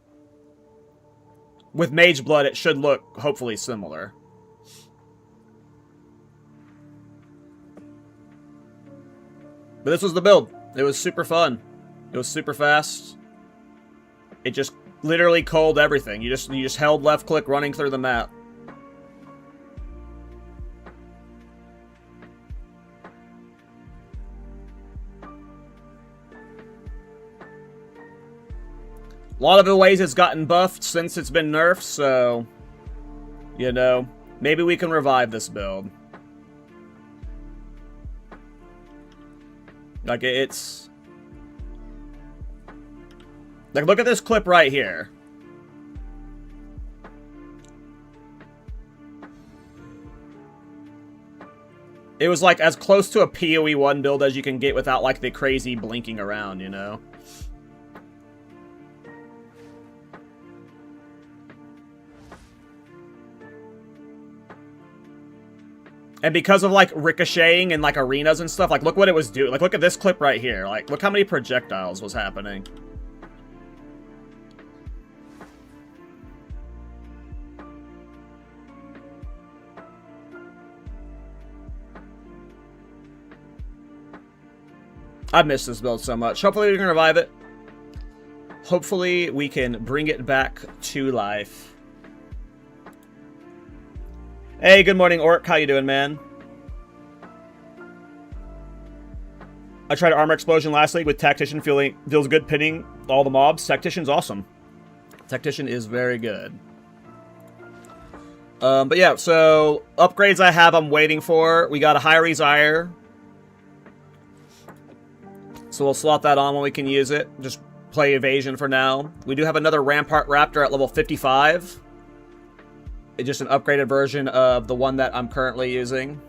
with Mage Blood, it should look, hopefully, similar. But this was the build. It was super fun. It was super fast. It just literally culled everything. You just held left click running through the map. A lot of the ways it's gotten buffed since it's been nerfed, so, you know, maybe we can revive this build. Like, it's... Like, look at this clip right here. It was, like, as close to a PoE 1 build as you can get without, like, the crazy blinking around, you know? And because of, like, ricocheting and, like, arenas and stuff, like, look what it was doing. Like, look at this clip right here. Like, look how many projectiles was happening. I miss this build so much. Hopefully we can revive it. hopefully we can bring it back to life. Hey, good morning, Orc. How you doing, man? I tried Armor Explosion last league with Tactician. Feels good pinning all the mobs. Tactician's awesome. Tactician is very good. But yeah, so upgrades I have I'm waiting for. We got a High Resire. So we'll slot that on when we can use it. Just play Evasion for now. We do have another Rampart Raptor at level 55. It's just an upgraded version of the one that I'm currently using.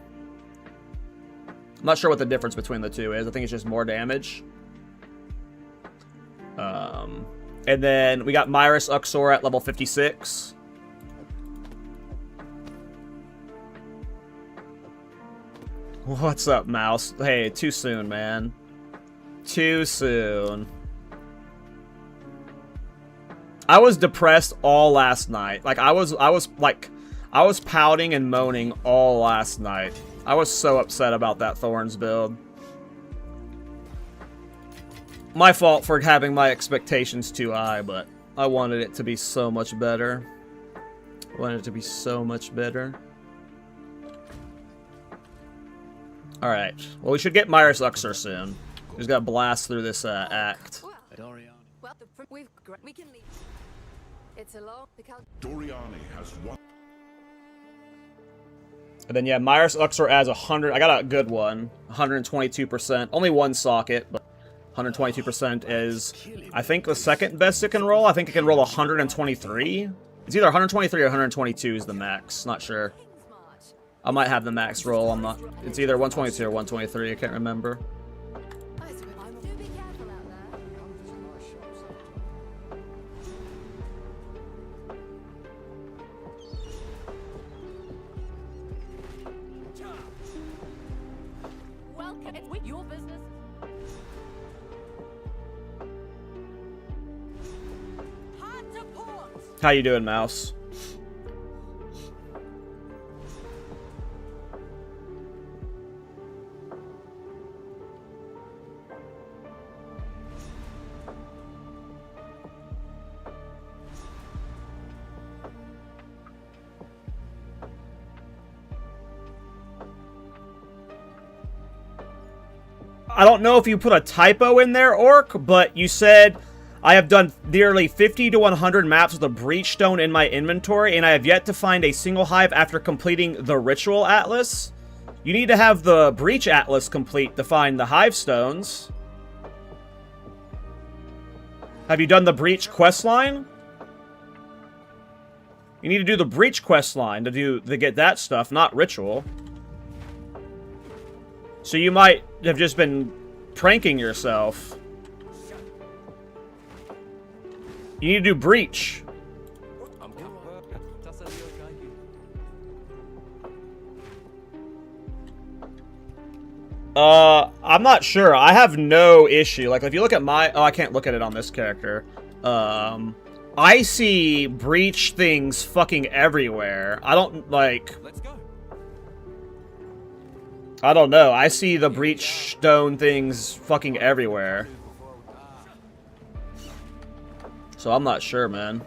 I'm not sure what the difference between the two is. I think it's just more damage. And then we got Myris Uxor at level 56. What's up, Mouse? Hey, too soon, man. Too soon. I was depressed all last night. Like I was pouting and moaning all last night. I was so upset about that Thorns build. My fault for having my expectations too high, but I wanted it to be so much better. I wanted it to be so much better. Alright. Well, we should get Myris Uxor soon. We just gotta blast through this act. Well, we can leave. It's a long. Doriani has one. And then, yeah, Myris Uxor adds 100. I got a good one. 122%. Only one socket, but 122% is, I think, the second best it can roll. I think it can roll 123. It's either 123 or 122 is the max. Not sure. I might have the max roll. I'm not. It's either 122 or 123. I can't remember. How you doing, Mouse? I don't know if you put a typo in there, Orc, but you said I have done nearly 50 to 100 maps with a Breach Stone in my inventory, and I have yet to find a single hive after completing the Ritual Atlas. You need to have the Breach Atlas complete to find the Hive Stones. Have you done the Breach questline? You need to do the Breach questline to get that stuff, not Ritual. So you might have just been pranking yourself. You need to do Breach. I'm not sure. I have no issue. Like, if you look at my... Oh, I can't look at it on this character. I see Breach things fucking everywhere. I don't, like... I don't know. I see the Breach Stone things fucking everywhere. So I'm not sure, man.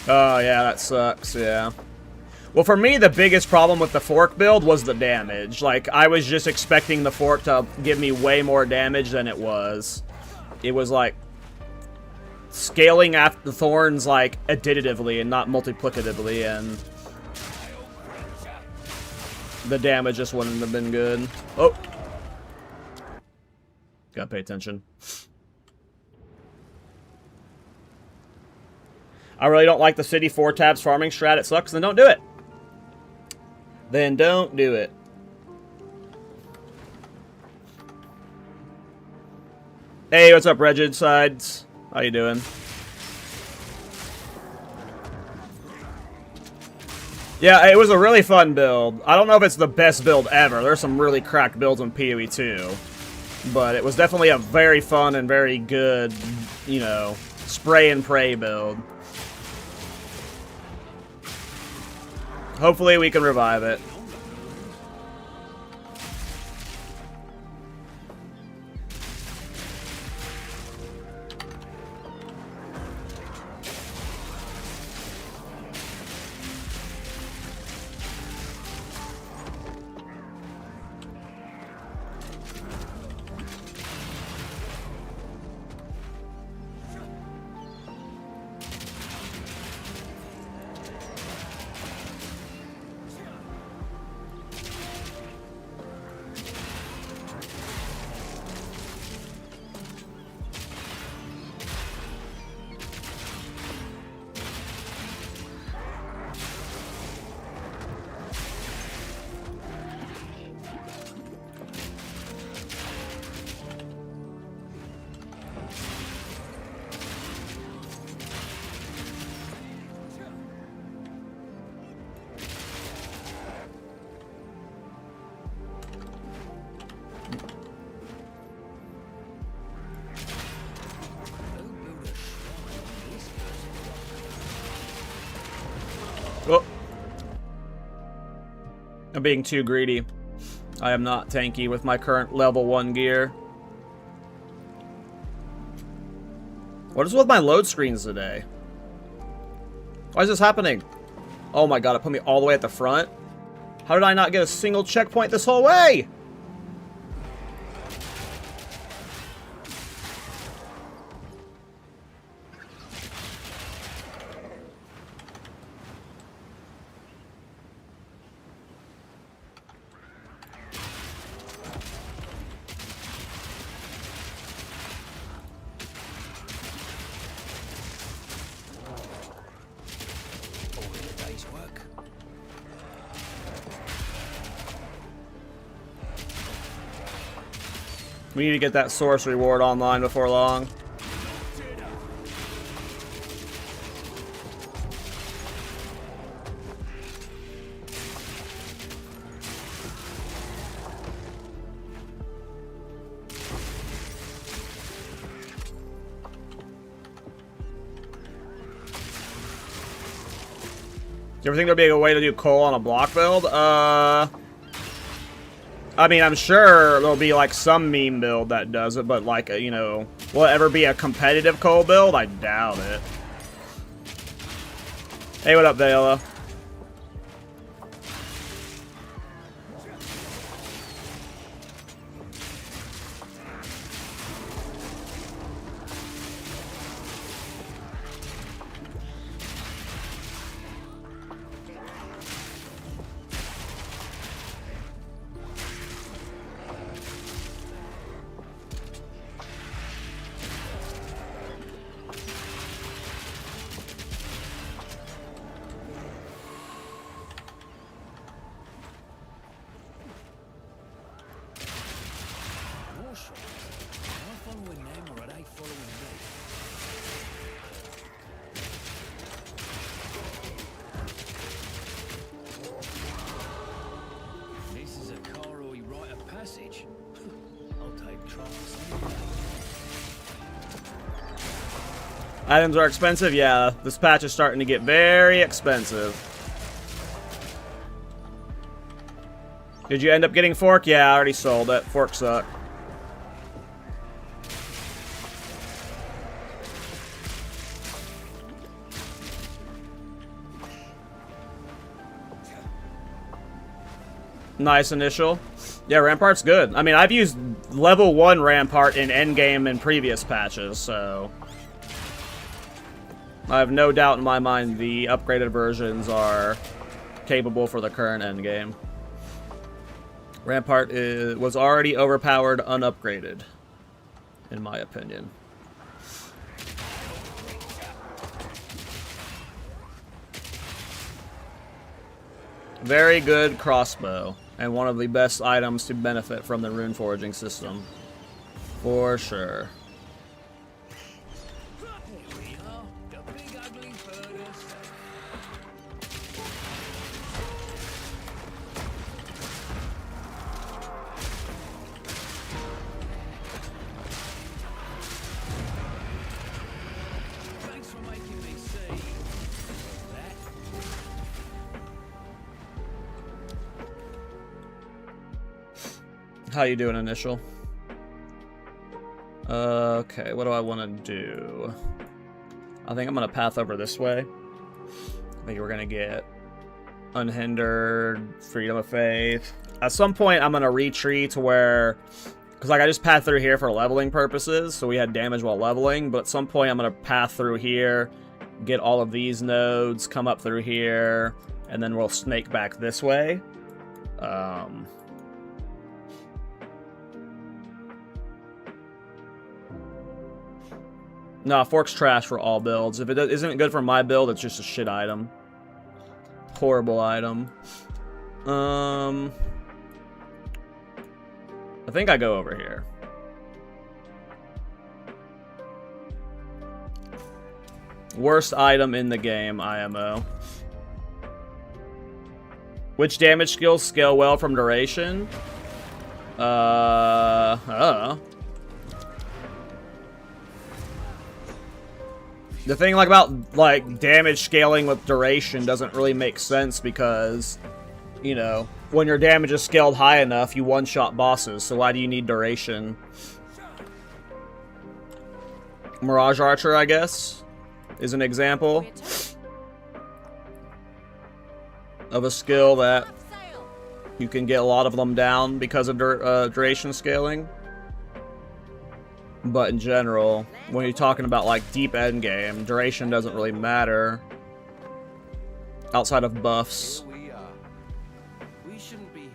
Oh, yeah, that sucks, yeah. Well, for me, the biggest problem with the fork build was the damage. Like, I was just expecting the fork to give me way more damage than it was. It was, like, scaling after the thorns, like, additively and not multiplicatively, and the damage just wouldn't have been good. Oh! Gotta pay attention. I really don't like the city 4 tabs farming strat. It sucks, then don't do it. Then don't do it. Hey, what's up, Regid Sides? How you doing? Yeah, it was a really fun build. I don't know if it's the best build ever. There's some really cracked builds in PoE 2. But it was definitely a very fun and very good, you know, spray and pray build. Hopefully we can revive it. Oh. I'm being too greedy. I am not tanky with my current level 1 gear. What is with my load screens today? Why is this happening? Oh my god, it put me all the way at the front. How did I not get a single checkpoint this whole way? We need to get that source reward online before long. Do you ever think there'd be a way to do coal on a block build? I mean, I'm sure there'll be, like, some meme build that does it, but, like, you know, will it ever be a competitive coal build? I doubt it. Hey, what up, Vela? Items are expensive? Yeah, this patch is starting to get very expensive. Did you end up getting Fork? Yeah, I already sold it. Fork suck. Nice initial. Yeah, Rampart's good. I mean, I've used level 1 Rampart in Endgame and previous patches, so I have no doubt in my mind the upgraded versions are capable for the current endgame. Rampart was already overpowered unupgraded, in my opinion. Very good crossbow, and one of the best items to benefit from the rune forging system. For sure. How you doing, Initial? Okay, what do I want to do? I think I'm going to path over this way. I think we're going to get Unhindered, Freedom of Faith. At some point, I'm going to retreat to where... Because like I just path through here for leveling purposes, so we had damage while leveling, but at some point I'm going to path through here, get all of these nodes, come up through here, and then we'll snake back this way. Nah, Fork's trash for all builds. If it isn't good for my build, it's just a shit item. Horrible item. I think I go over here. Worst item in the game, IMO. Which damage skills scale well from duration? The thing about damage scaling with duration doesn't really make sense because, you know, when your damage is scaled high enough, you one-shot bosses, so why do you need duration? Mirage Archer, I guess, is an example of a skill that you can get a lot of them down because of duration scaling. But in general, when you're talking about like deep endgame, duration doesn't really matter outside of buffs. We shouldn't be here.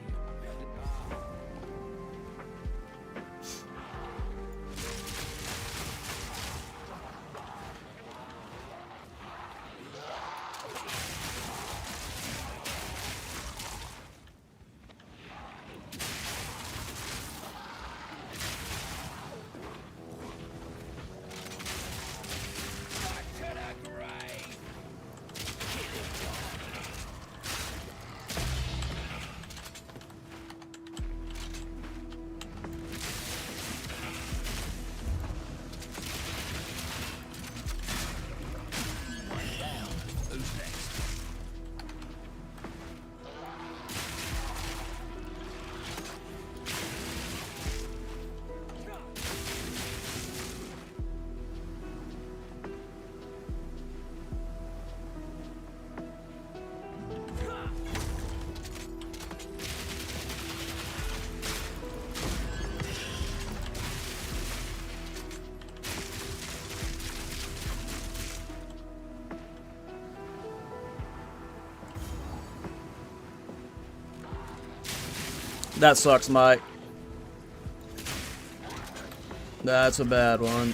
That sucks, Mike. That's a bad one.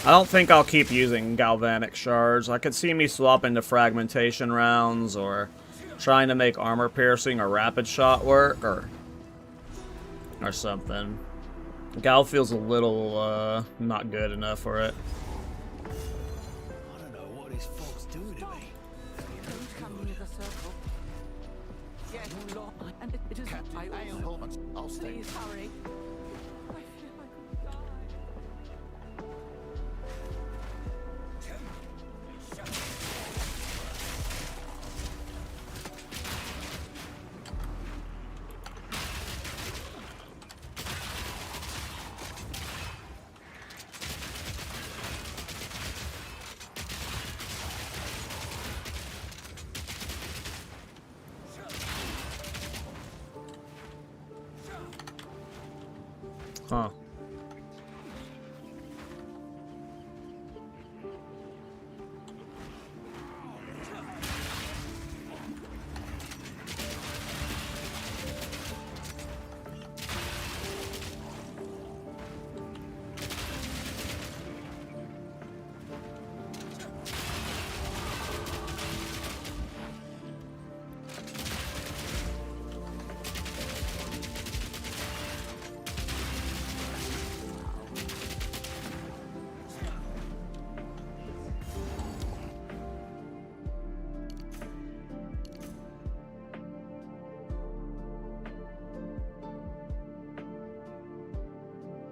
I don't think I'll keep using galvanic shards. I could see me swapping to fragmentation rounds or trying to make armor piercing or rapid shot work or something. Gal feels a little not good enough for it. I don't know what this fog's doing to me. I'll stay. Please hurry. I feel like I could die. Huh.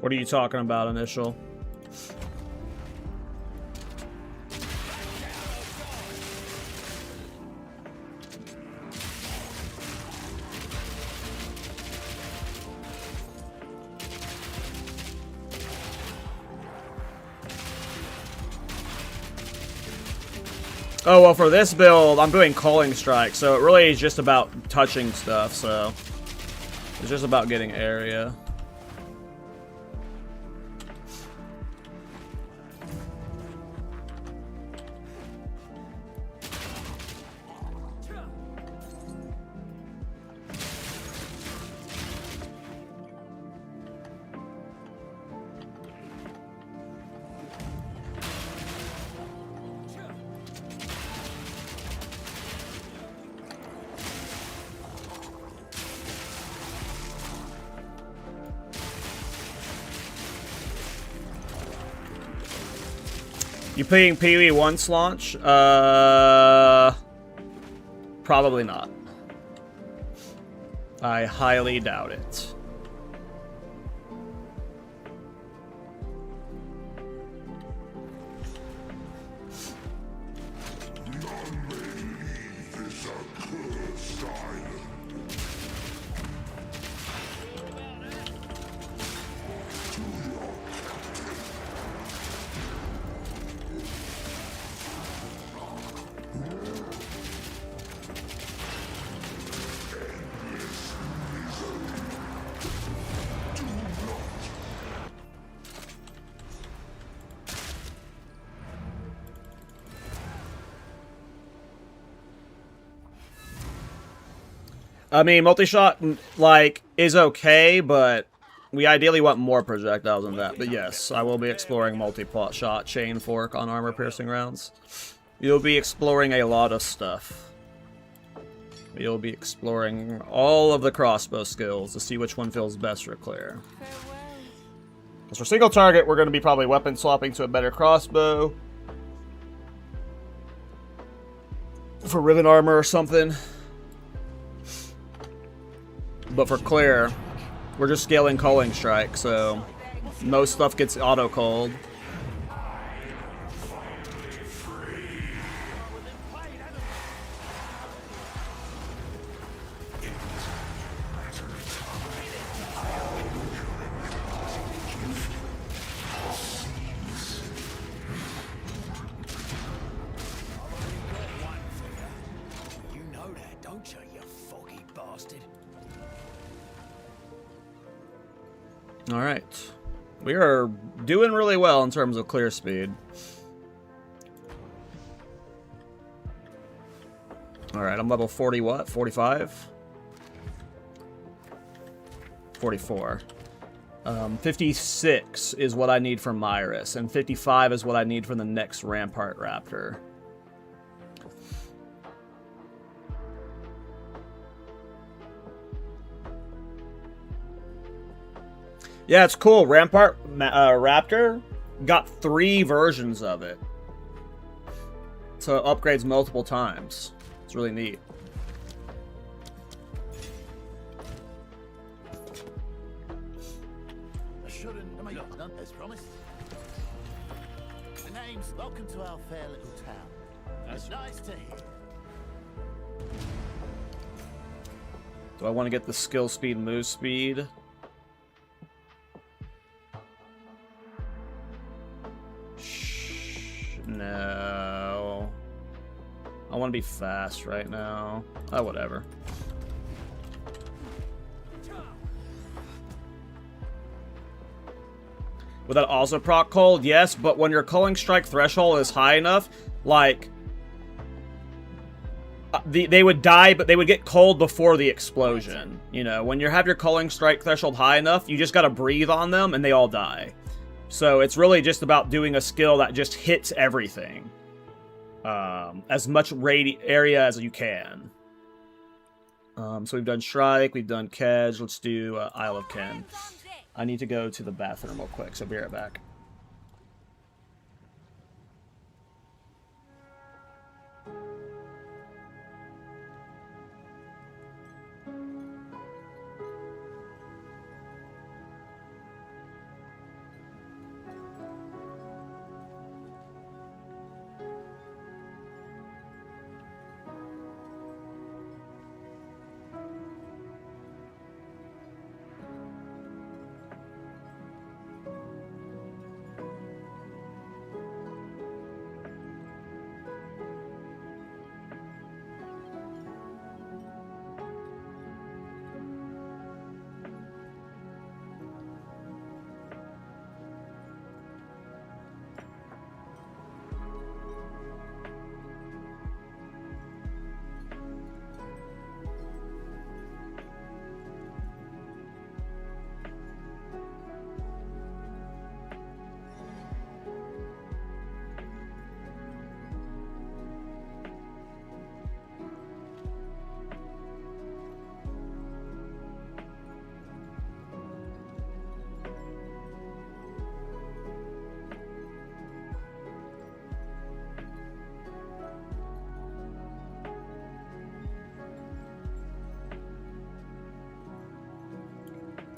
What are you talking about, Initial? Oh, well, for this build, I'm doing Culling Strike, so it really is just about touching stuff, so it's just about getting area. You playing PoE once launch? Probably not. I highly doubt it. I mean, multi-shot, like, is okay, but we ideally want more projectiles than that. But yes, I will be exploring multi-plot shot, chain fork on armor-piercing rounds. You'll be exploring a lot of stuff. You'll be exploring all of the crossbow skills to see which one feels best for Claire. Because for single target, we're going to be probably weapon swapping to a better crossbow. For riven armor or something. But for Claire, we're just scaling Culling Strike, so most stuff gets auto-culled. You know that, don't you, you foggy bastard? Alright. We are doing really well in terms of clear speed. Alright, I'm level 40 what? 45? 44. 56 is what I need for Myris, and 55 is what I need for the next Rampart Raptor. Yeah, it's cool. Rampart Raptor got 3 versions of it. So it upgrades multiple times. It's really neat. I shouldn't have made none as promised. The name's welcome to our fair little town. It's nice to hear. Do I want to get the skill speed, move speed? No. I want to be fast right now. Oh, whatever. Would that also proc cold? Yes, but when your culling strike threshold is high enough, like, they would die, but they would get cold before the explosion. You know, when you have your culling strike threshold high enough, you just gotta breathe on them and they all die. So it's really just about doing a skill that just hits everything. As much area as you can. So we've done Shrike, we've done Kedge, let's do Isle of Ken. I need to go to the bathroom real quick, so be right back.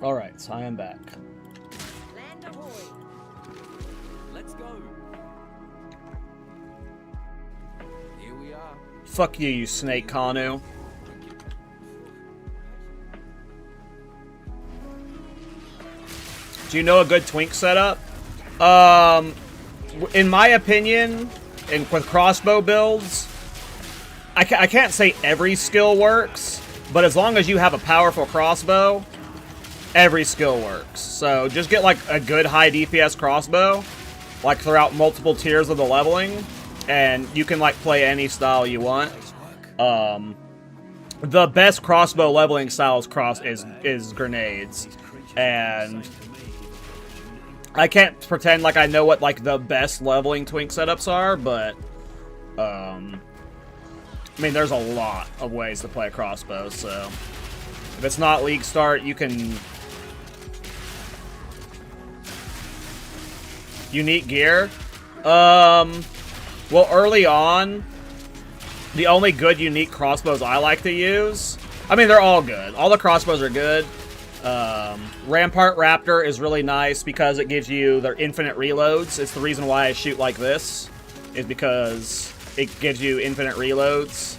Alright, so I am back. Land ahoy. Let's go. Here we are. Fuck you, you snake Kanu. Do you know a good twink setup? In my opinion, with crossbow builds, I can't say every skill works, but as long as you have a powerful crossbow, every skill works. So just get like a good high DPS crossbow, like throughout multiple tiers of the leveling, and you can like play any style you want. The best crossbow leveling style is grenades, and I can't pretend like I know what like the best leveling twink setups are, but I mean there's a lot of ways to play a crossbow, so if it's not League Start, you can unique gear. Well, early on, the only good unique crossbows I like to use, I mean they're all good. All the crossbows are good. Rampart Raptor is really nice because it gives you their infinite reloads. It's the reason why I shoot like this, is because it gives you infinite reloads.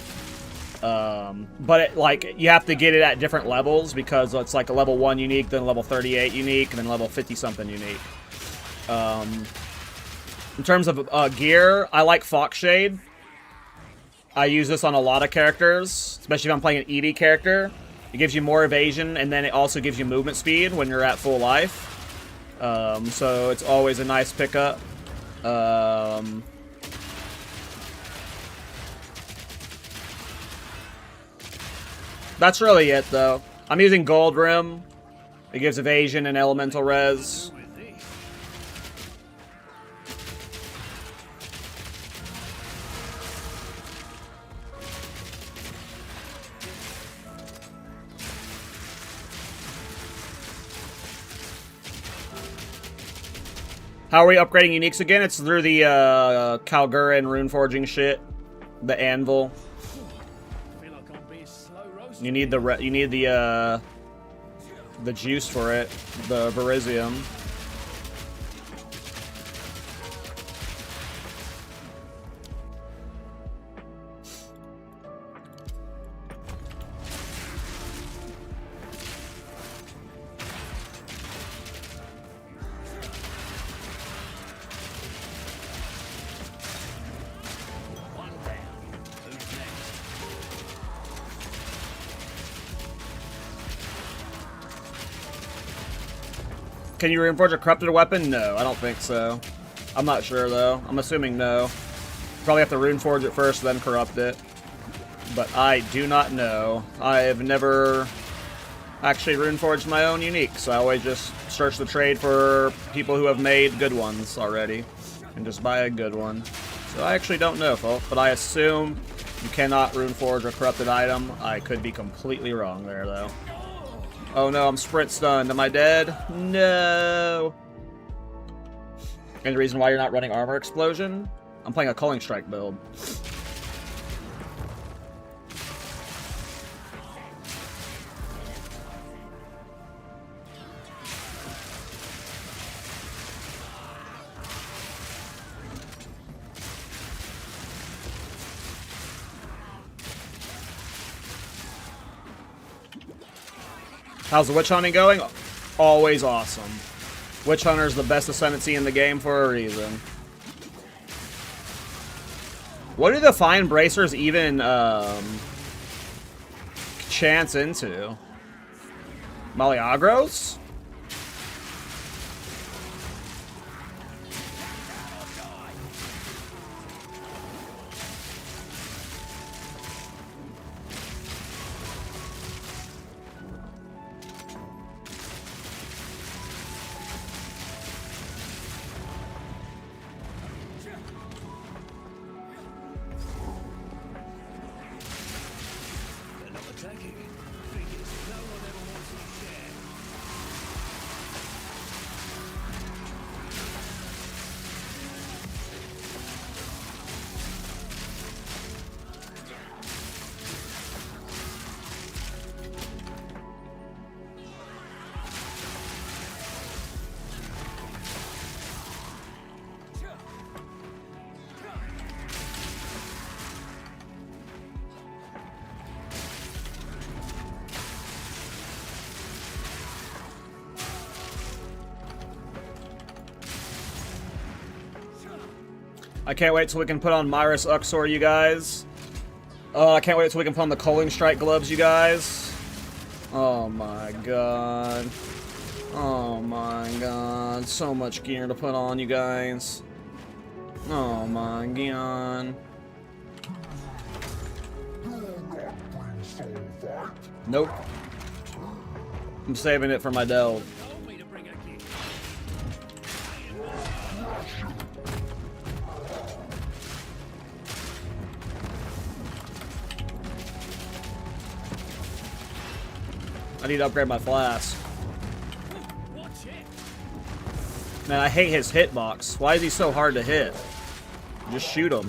But it, like, you have to get it at different levels because it's like a level 1 unique, then level 38 unique, and then level 50 something unique. In terms of gear, I like Foxshade. I use this on a lot of characters, especially if I'm playing an ED character. It gives you more evasion, and then it also gives you movement speed when you're at full life. So it's always a nice pickup. That's really it, though. I'm using Gold Rim. It gives evasion and elemental res. How are we upgrading uniques again? It's through the Kalgura and rune forging shit. The anvil. You need the juice for it, the Verisium. Can you reinforge a corrupted weapon? No, I don't think so. I'm not sure, though. I'm assuming no. Probably have to runeforge it first, then corrupt it. But I do not know. I have never actually runeforged my own unique, so I always just search the trade for people who have made good ones already, and just buy a good one. So I actually don't know, folks, but I assume you cannot runeforge a corrupted item. I could be completely wrong there, though. Oh no, I'm sprint stunned. Am I dead? No. And the reason why you're not running armor explosion? I'm playing a culling strike build. How's the witch hunting going? Always awesome. Witch Hunter's the best ascendancy in the game for a reason. What do the Fine Bracers even chance into? Maliagros? I can't wait till we can put on Myris Uxor, you guys. I can't wait till we can put on the Culling Strike gloves, you guys. Oh my god. Oh my god. So much gear to put on, you guys. Oh my god. Nope. I'm saving it for my delve. I need to upgrade my flask. Man, I hate his hitbox. Why is he so hard to hit? Just shoot him.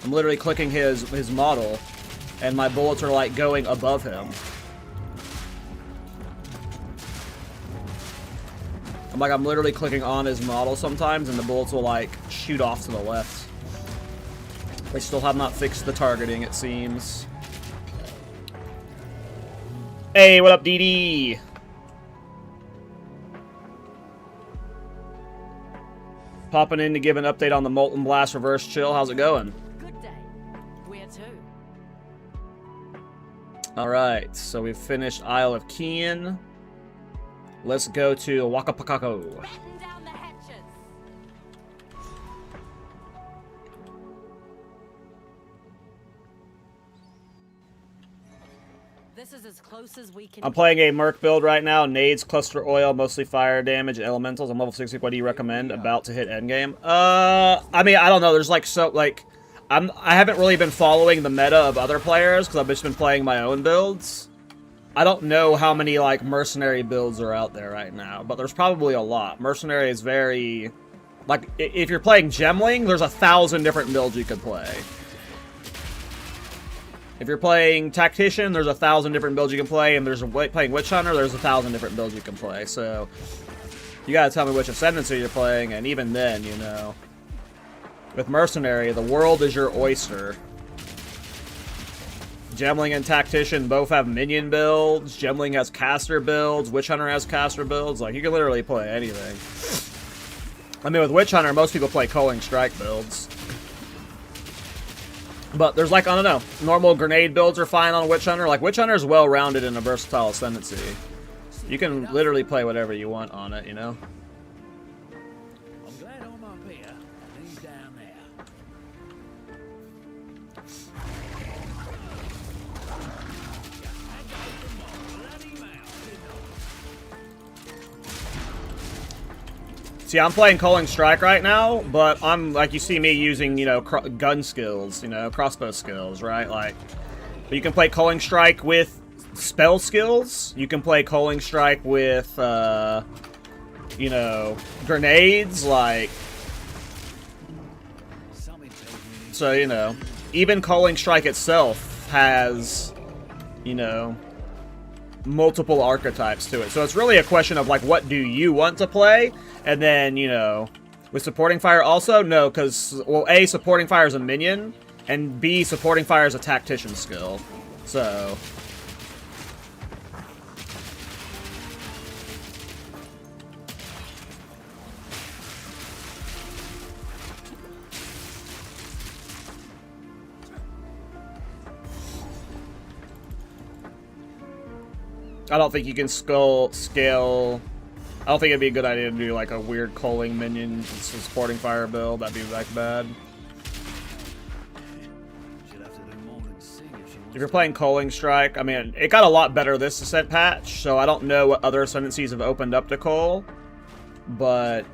I'm literally clicking his model, and my bullets are like going above him. I'm literally clicking on his model sometimes, and the bullets will like shoot off to the left. They still have not fixed the targeting, it seems. Hey, what up, DD? Popping in to give an update on the Molten Blast Reverse Chill. How's it going? Good day. Where to? Alright, so we've finished Isle of Kian. Let's go to Wakapakako. Batten down the hatches. This is as close as we can. I'm playing a Merc build right now. Nades, cluster oil, mostly fire damage, elementals. I'm level 60. What do you recommend? About to hit endgame. I mean, I don't know. There's like I haven't really been following the meta of other players because I've just been playing my own builds. I don't know how many like mercenary builds are out there right now, but there's probably a lot. Mercenary is very like if you're playing Gemling, there's 1,000 different builds you could play. If you're playing Tactician, there's 1,000 different builds you can play, and playing Witch Hunter, there's 1,000 different builds you can play. So you gotta tell me which Ascendancy you're playing, and even then, you know, with Mercenary, the world is your oyster. Gemling and Tactician both have minion builds. Gemling has caster builds. Witch Hunter has caster builds. Like, you can literally play anything. I mean, with Witch Hunter, most people play Culling Strike builds. But there's like, I don't know, normal grenade builds are fine on Witch Hunter. Like, Witch Hunter is well-rounded in a versatile ascendancy. You can literally play whatever you want on it, you know? I'm glad I'm up here and he's down there. See, I'm playing Culling Strike right now, but I'm, like, you see me using, you know, gun skills, you know, crossbow skills, right? Like, you can play Culling Strike with spell skills. You can play Culling Strike with, you know, grenades, like... So, you know, even Culling Strike itself has, you know, multiple archetypes to it. So it's really a question of, like, what do you want to play? And then, you know, with Supporting Fire also, no, because, well, A, Supporting Fire is a minion, and B, Supporting Fire is a Tactician skill. So... I don't think you can scale... I don't think it'd be a good idea to do like a weird culling minion supporting fire build. That'd be like bad. If you're playing Culling Strike, I mean, it got a lot better this Ascent patch, so I don't know what other Ascendancies have opened up to Cull. But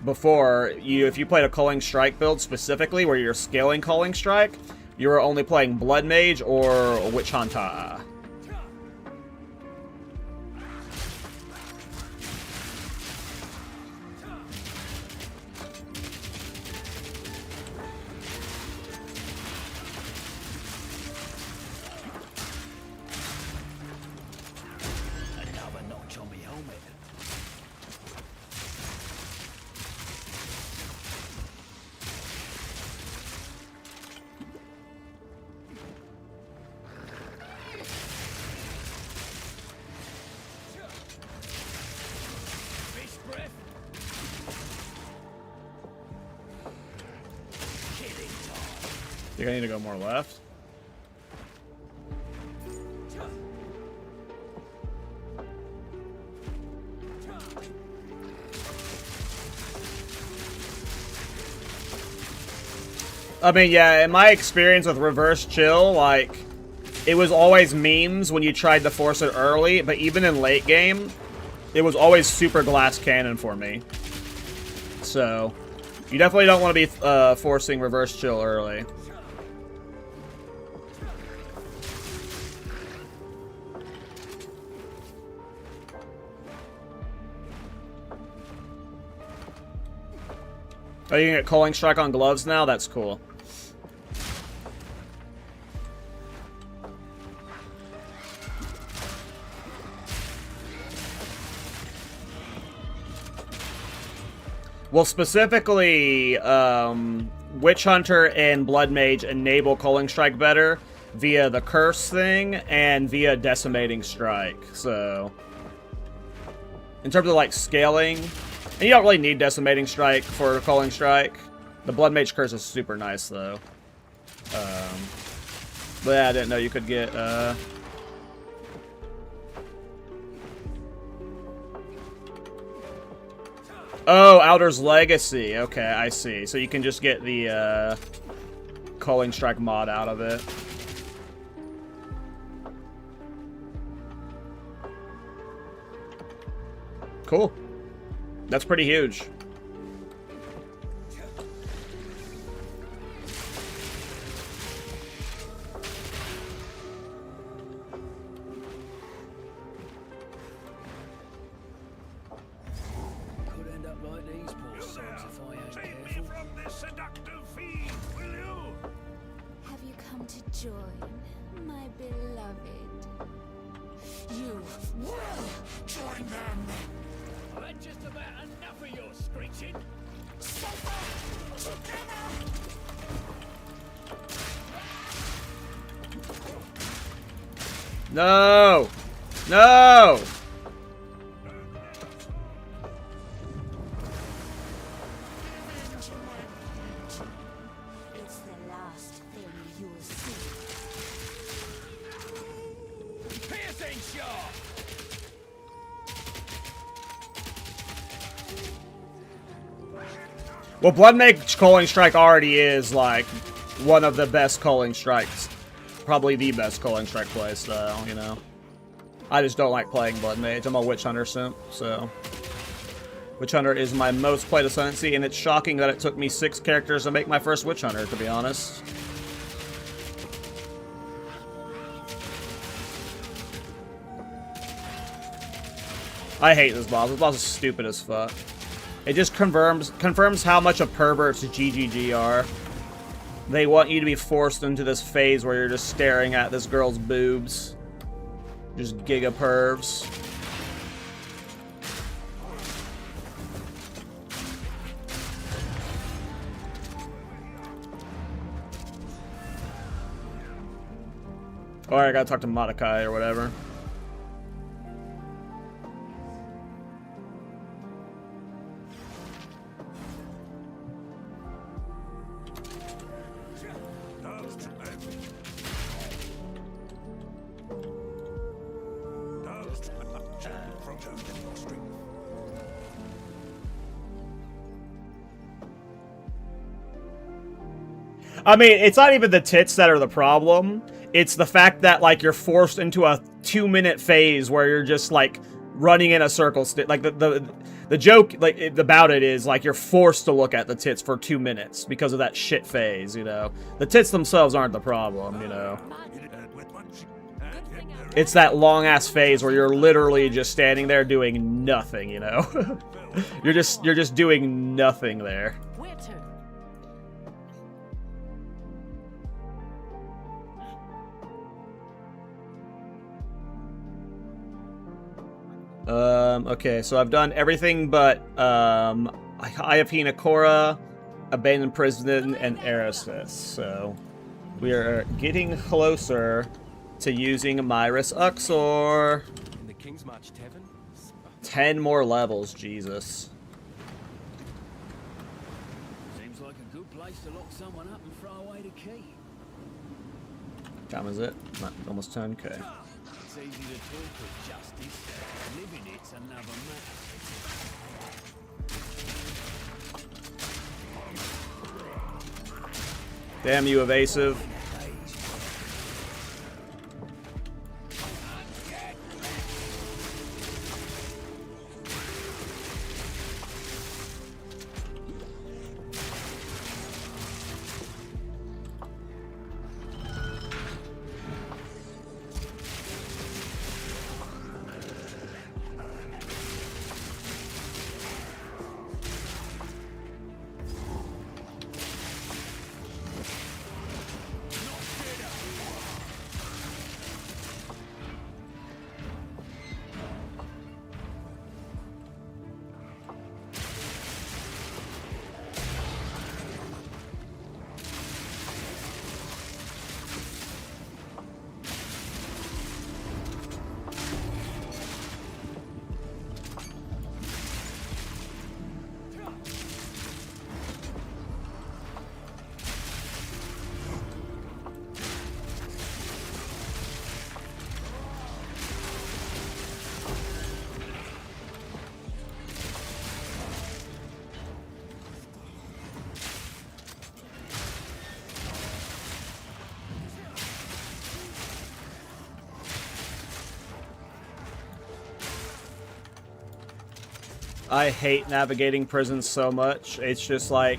before, if you played a Culling Strike build specifically, where you're scaling Culling Strike, you were only playing Blood Mage or Witch Hunter. Think I need to go more left? I mean, yeah, in my experience with reverse chill, like, it was always memes when you tried to force it early, but even in late game, it was always super glass cannon for me. So, you definitely don't want to be forcing reverse chill early. Oh, you can get culling strike on gloves now? That's cool. Well, specifically, Witch Hunter and Blood Mage enable Culling Strike better via the Curse thing and via Decimating Strike. So, in terms of, like, scaling, and you don't really need Decimating Strike for Culling Strike. The Blood Mage Curse is super nice, though. But yeah, I didn't know you could get, Oh, Outer's Legacy. Okay, I see. So you can just get the Culling Strike mod out of it. Cool. That's pretty huge. Join my beloved. You will join them. Well, that's just about enough of your screeching. No! No! It's the last thing you'll see. Piercing shot! Well, Blood Mage Culling Strike already is, like, one of the best Culling Strikes. Probably the best Culling Strike playstyle, you know? I just don't like playing Blood Mage. I'm a Witch Hunter simp, so... Witch Hunter is my most played ascendancy, and it's shocking that it took me 6 characters to make my first Witch Hunter, to be honest. I hate this boss. This boss is stupid as fuck. It just confirms how much of perverts GGG are. They want you to be forced into this phase where you're just staring at this girl's boobs. Just giga pervs. Alright, I gotta talk to Mordecai or whatever. I mean, it's not even the tits that are the problem. It's the fact that, like, you're forced into a 2-minute phase where you're just, like, running in a circle. Like, the joke, like, about it is, like, you're forced to look at the tits for 2 minutes because of that shit phase, you know? The tits themselves aren't the problem, you know? It's that long-ass phase where you're literally just standing there doing nothing, you know? You're just doing nothing there. Okay, so I've done everything but, Eye of Hinakora, Abandoned Prison, and Erasmus, so we are getting closer to using Myris Uxor. In the King's March Tavern? 10 more levels, Jesus. Seems like a good place to lock someone up and throw away the key. Time is it? Not almost 10. Okay. It's easy to talk of justice. Living it's another matter. Damn you, evasive. I hate navigating prisons so much. It's just like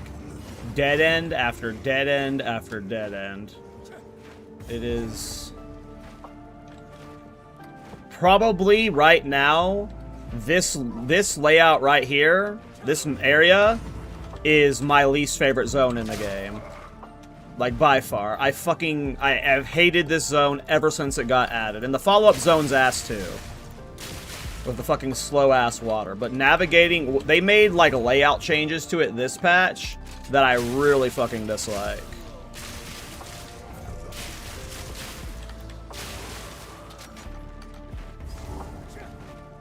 dead end after dead end after dead end. It is probably right now this layout right here, this area is my least favorite zone in the game. Like by far. I have hated this zone ever since it got added. And the follow-up zone's ass too. With the fucking slow-ass water. But navigating... They made, like, layout changes to it this patch that I really fucking dislike.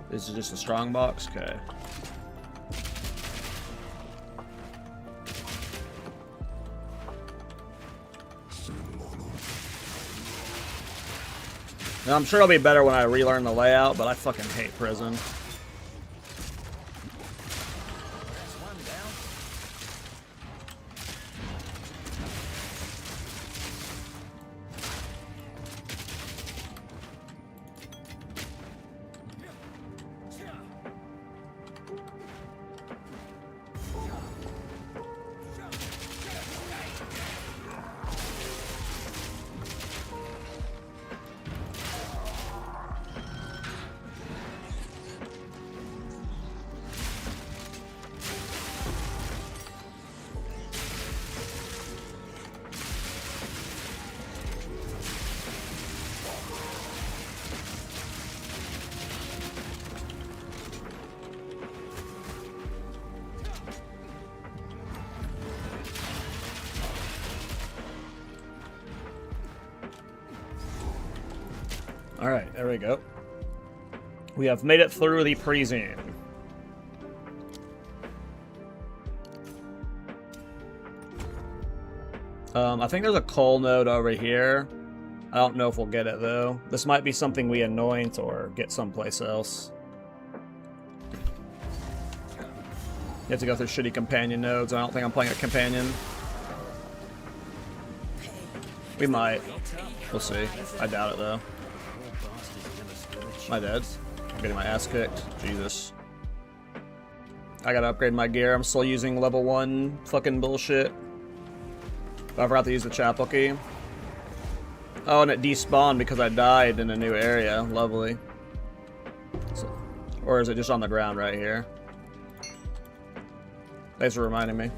This is just a strong box? Okay. Now, I'm sure it'll be better when I relearn the layout, but I fucking hate prison. Alright, there we go. We have made it through the prison. I think there's a coal node over here. I don't know if we'll get it, though. This might be something we anoint or get someplace else. You have to go through shitty companion nodes. I don't think I'm playing a companion. We might. We'll see. I doubt it, though. Am I dead? I'm getting my ass kicked. Jesus. I gotta upgrade my gear. I'm still using level 1 fucking bullshit. I forgot to use the chapel key. Oh, and it despawned because I died in a new area. Lovely. So, or is it just on the ground right here? Thanks for reminding me.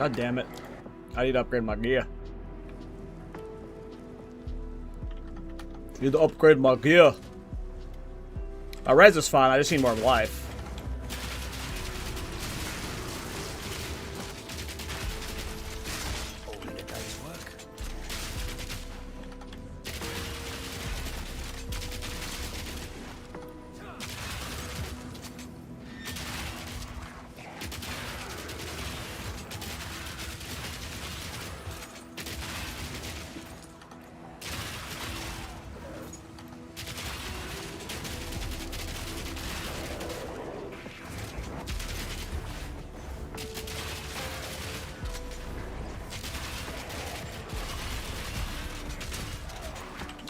God damn it. I need to upgrade my gear. Need to upgrade my gear. My res is fine, I just need more life. All in a day's work.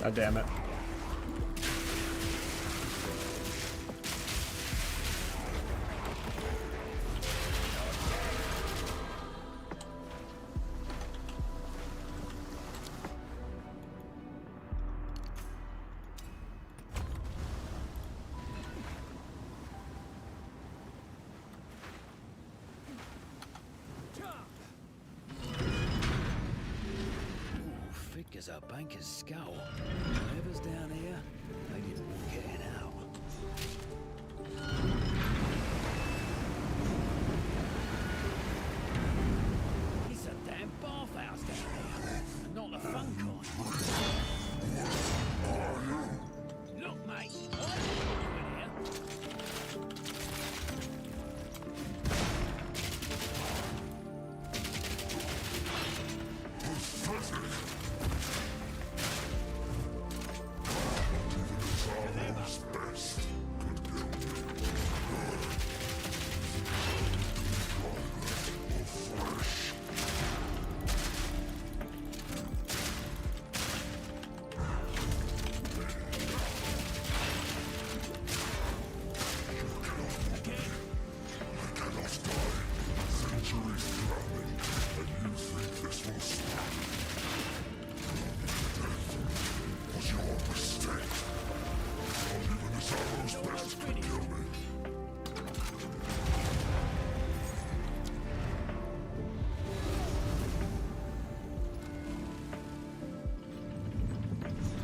God damn it. Thick as a banker's skull. Whoever's down here, they didn't want getting out. It's a damn bathhouse down here, and not the fun kind. Look, mate, I in here.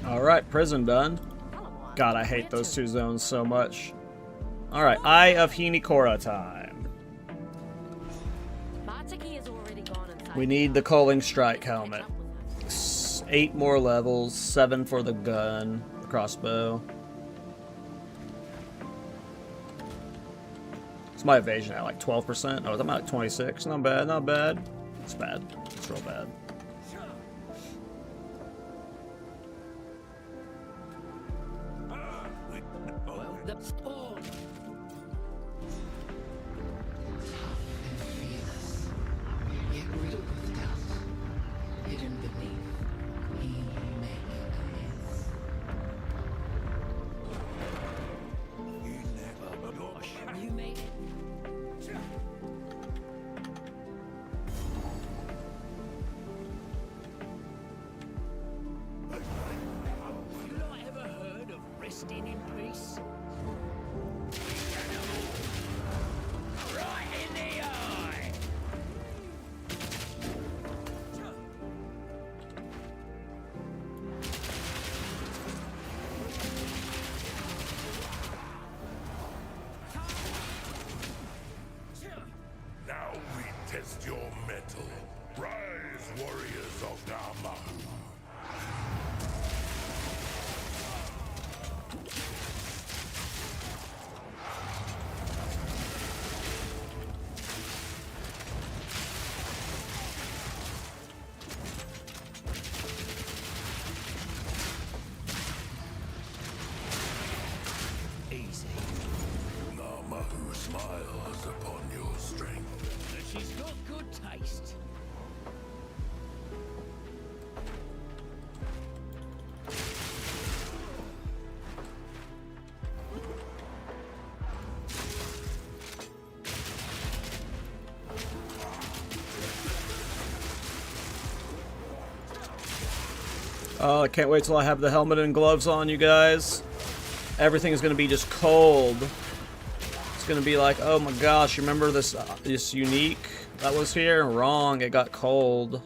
Alright, prison done. God, I hate those two zones so much. Alright, Eye of Hinikora time. We need the culling strike helmet. 8 more levels, 7 for the gun, crossbow. It's my evasion at like 12%. Oh, I'm at like 26. Not bad, not bad. It's bad. It's real bad. Well, the spawn. Get rid of the dust hidden beneath. He make amends. You never gosh. You made it. You not ever heard of resting in peace? Right in the eye. Now we test your mettle. Rise, warriors of Namahu. Easy. Namahu smiles upon your strength. But she's got good taste. Oh, I can't wait till I have the helmet and gloves on, you guys. Everything is going to be just cold. It's gonna be like, oh my gosh, remember this this unique that was here? Wrong, it got cold.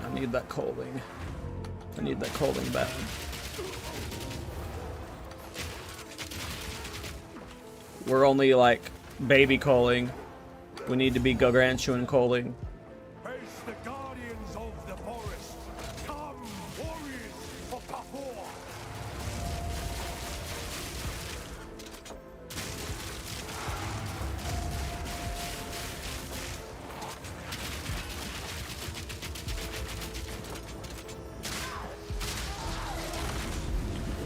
I need that colding. I need that colding bad. We're only like baby culling. We need to be gargantuan culling. Face the guardians of the forest. Come, warriors of Pafor.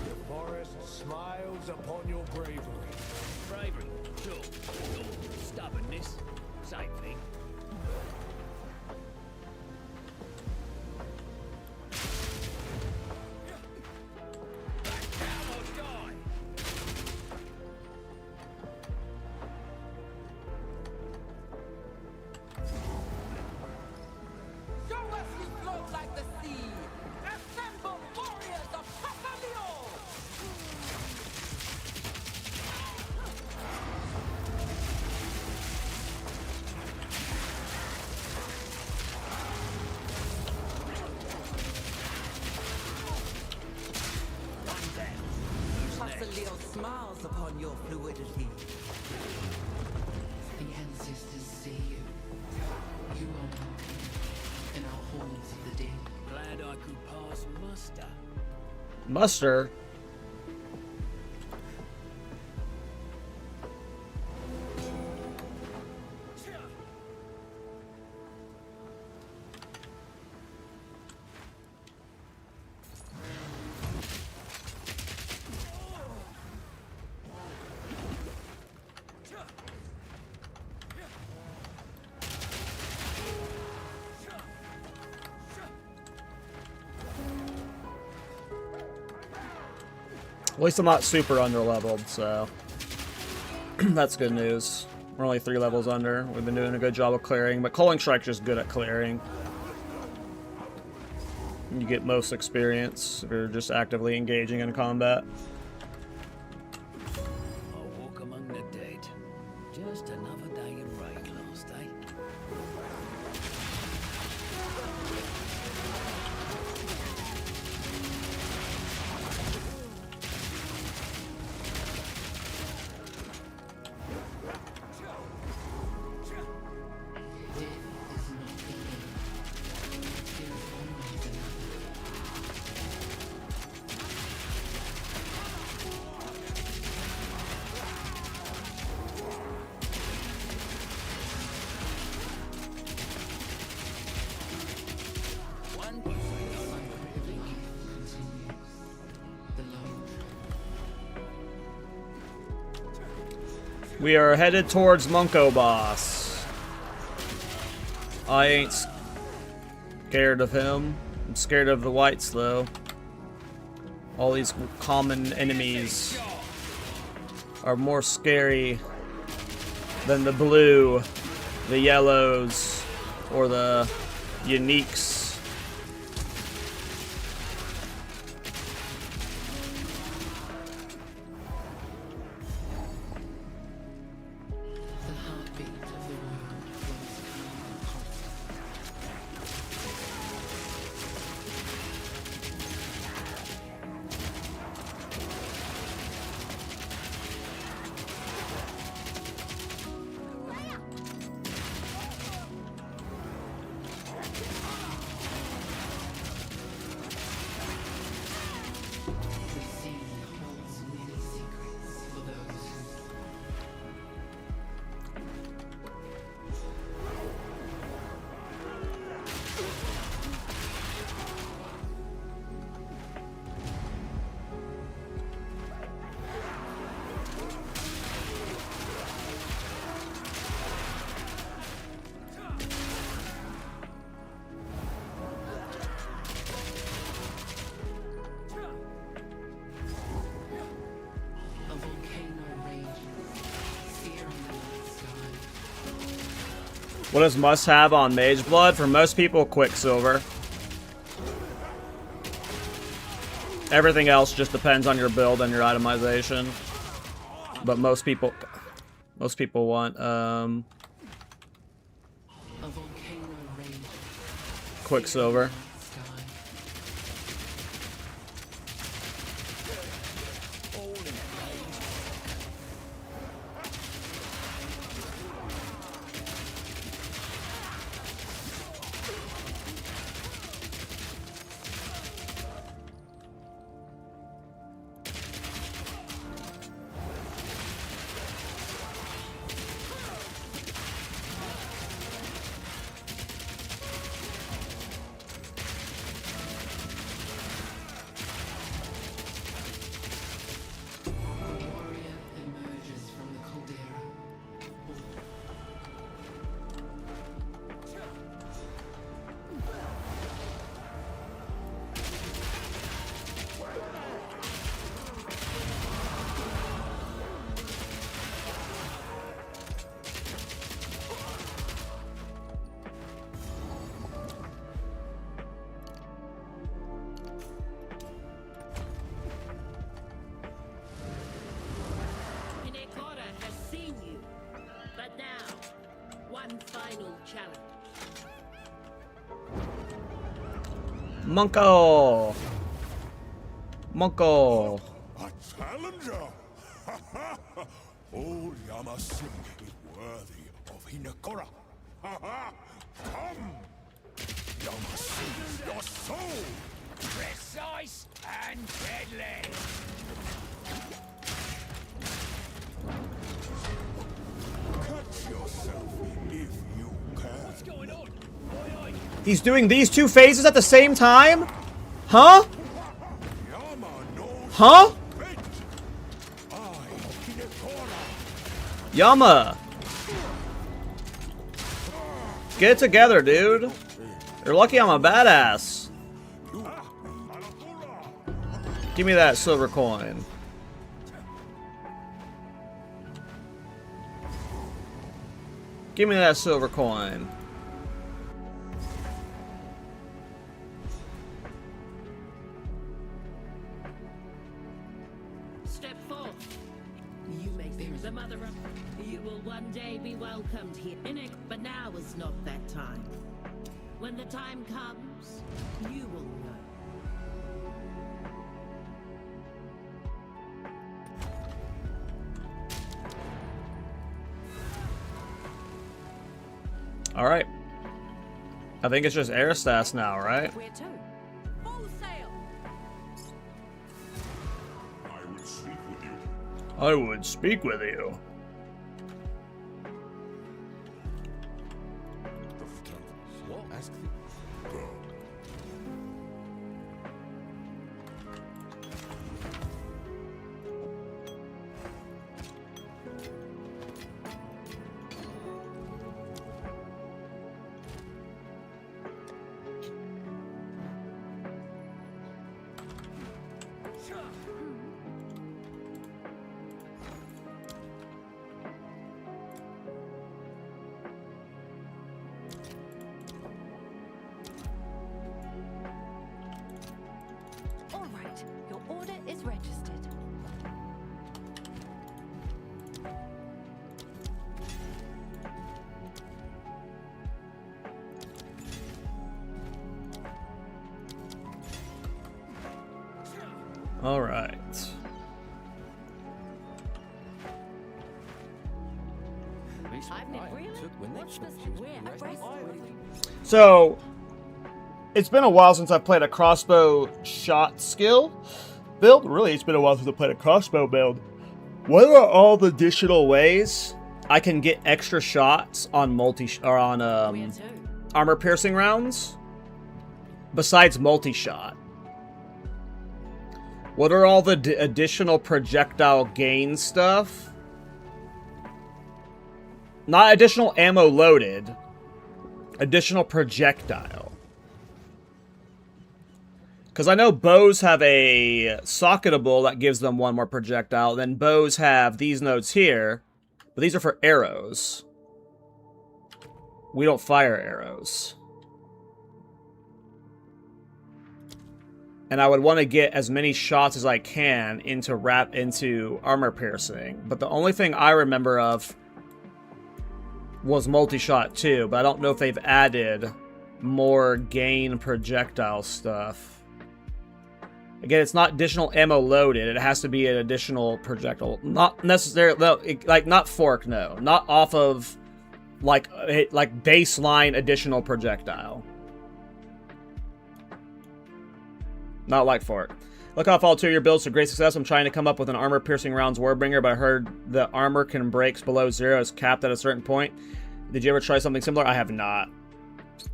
The forest smiles upon your bravery. Bravery, sure. Stubbornness, same thing. Back down or die! Show us you flow like the sea. Assemble warriors of Papaleo. Papaleo smiles upon your fluidity. The ancestors see you. You are welcome in our halls of the dead. Glad I could pass muster. Muster. At least I'm not super under-leveled, so that's good news. We're only 3 levels under. We've been doing a good job of clearing, but Culling Strike's just good at clearing. You get most experience if you're just actively engaging in combat. I'll walk among the dead. Just another day in raid last day. Death is not the end. There is always another. One Cycle of life continues. The long We are headed towards Munko Boss. I ain't scared of him. I'm scared of the whites, though. All these common enemies are more scary than the blue, the yellows, or the uniques. The heartbeat of the world flows calm and constant. The sea holds many secrets for those who a volcano rages, fear in the night sky. What is must-have on Mage Blood? For most people, Quicksilver. Everything else just depends on your build and your itemization. But most people want A volcano rage. Quicksilver. Sky. Warrior emerges from the caldera. Hinekora has seen you. But now, one final challenge. Monko. Monko. A challenger? Old Yamasim is worthy of Hinekora. Come! Yamasim, your soul! Precise and deadly. Catch yourself if you can. He's doing these two phases at the same time? Huh? Yama knows Huh? best. I, Hinekora, Yama. Get it together, dude. You're lucky I'm a badass. Give me that silver coin. Give me that silver coin. Step forth. You may be the mother of. You will one day be welcomed here. But now is not that time. When the time comes, you will know. Alright. I think it's just air stats now, right? Where to? Full sail. I will speak with you. I would speak with you. What? Ask the... Go. All right, your order is registered. Alright. So, it's been a while since I've played a crossbow shot skill build. Really, it's been a while since I played a crossbow build. What are all the additional ways I can get extra shots on armor piercing rounds besides multi-shot? What are all the additional projectile gain stuff? Not additional ammo loaded. Additional projectile. Because I know bows have a socketable that gives them one more projectile. Then bows have these nodes here. But these are for arrows. We don't fire arrows. And I would want to get as many shots as I can into armor piercing. But the only thing I remember of was multi-shot too, but I don't know if they've added more gain projectile stuff. Again, it's not additional ammo loaded. It has to be an additional projectile. Not necessarily, like, not fork, no. Not off of, like baseline additional projectile. Not like fork. Look how I followed 2 of your builds to great success. I'm trying to come up with an armor-piercing rounds Warbringer, but I heard the armor can break below 0. It's capped at a certain point. Did you ever try something similar? I have not.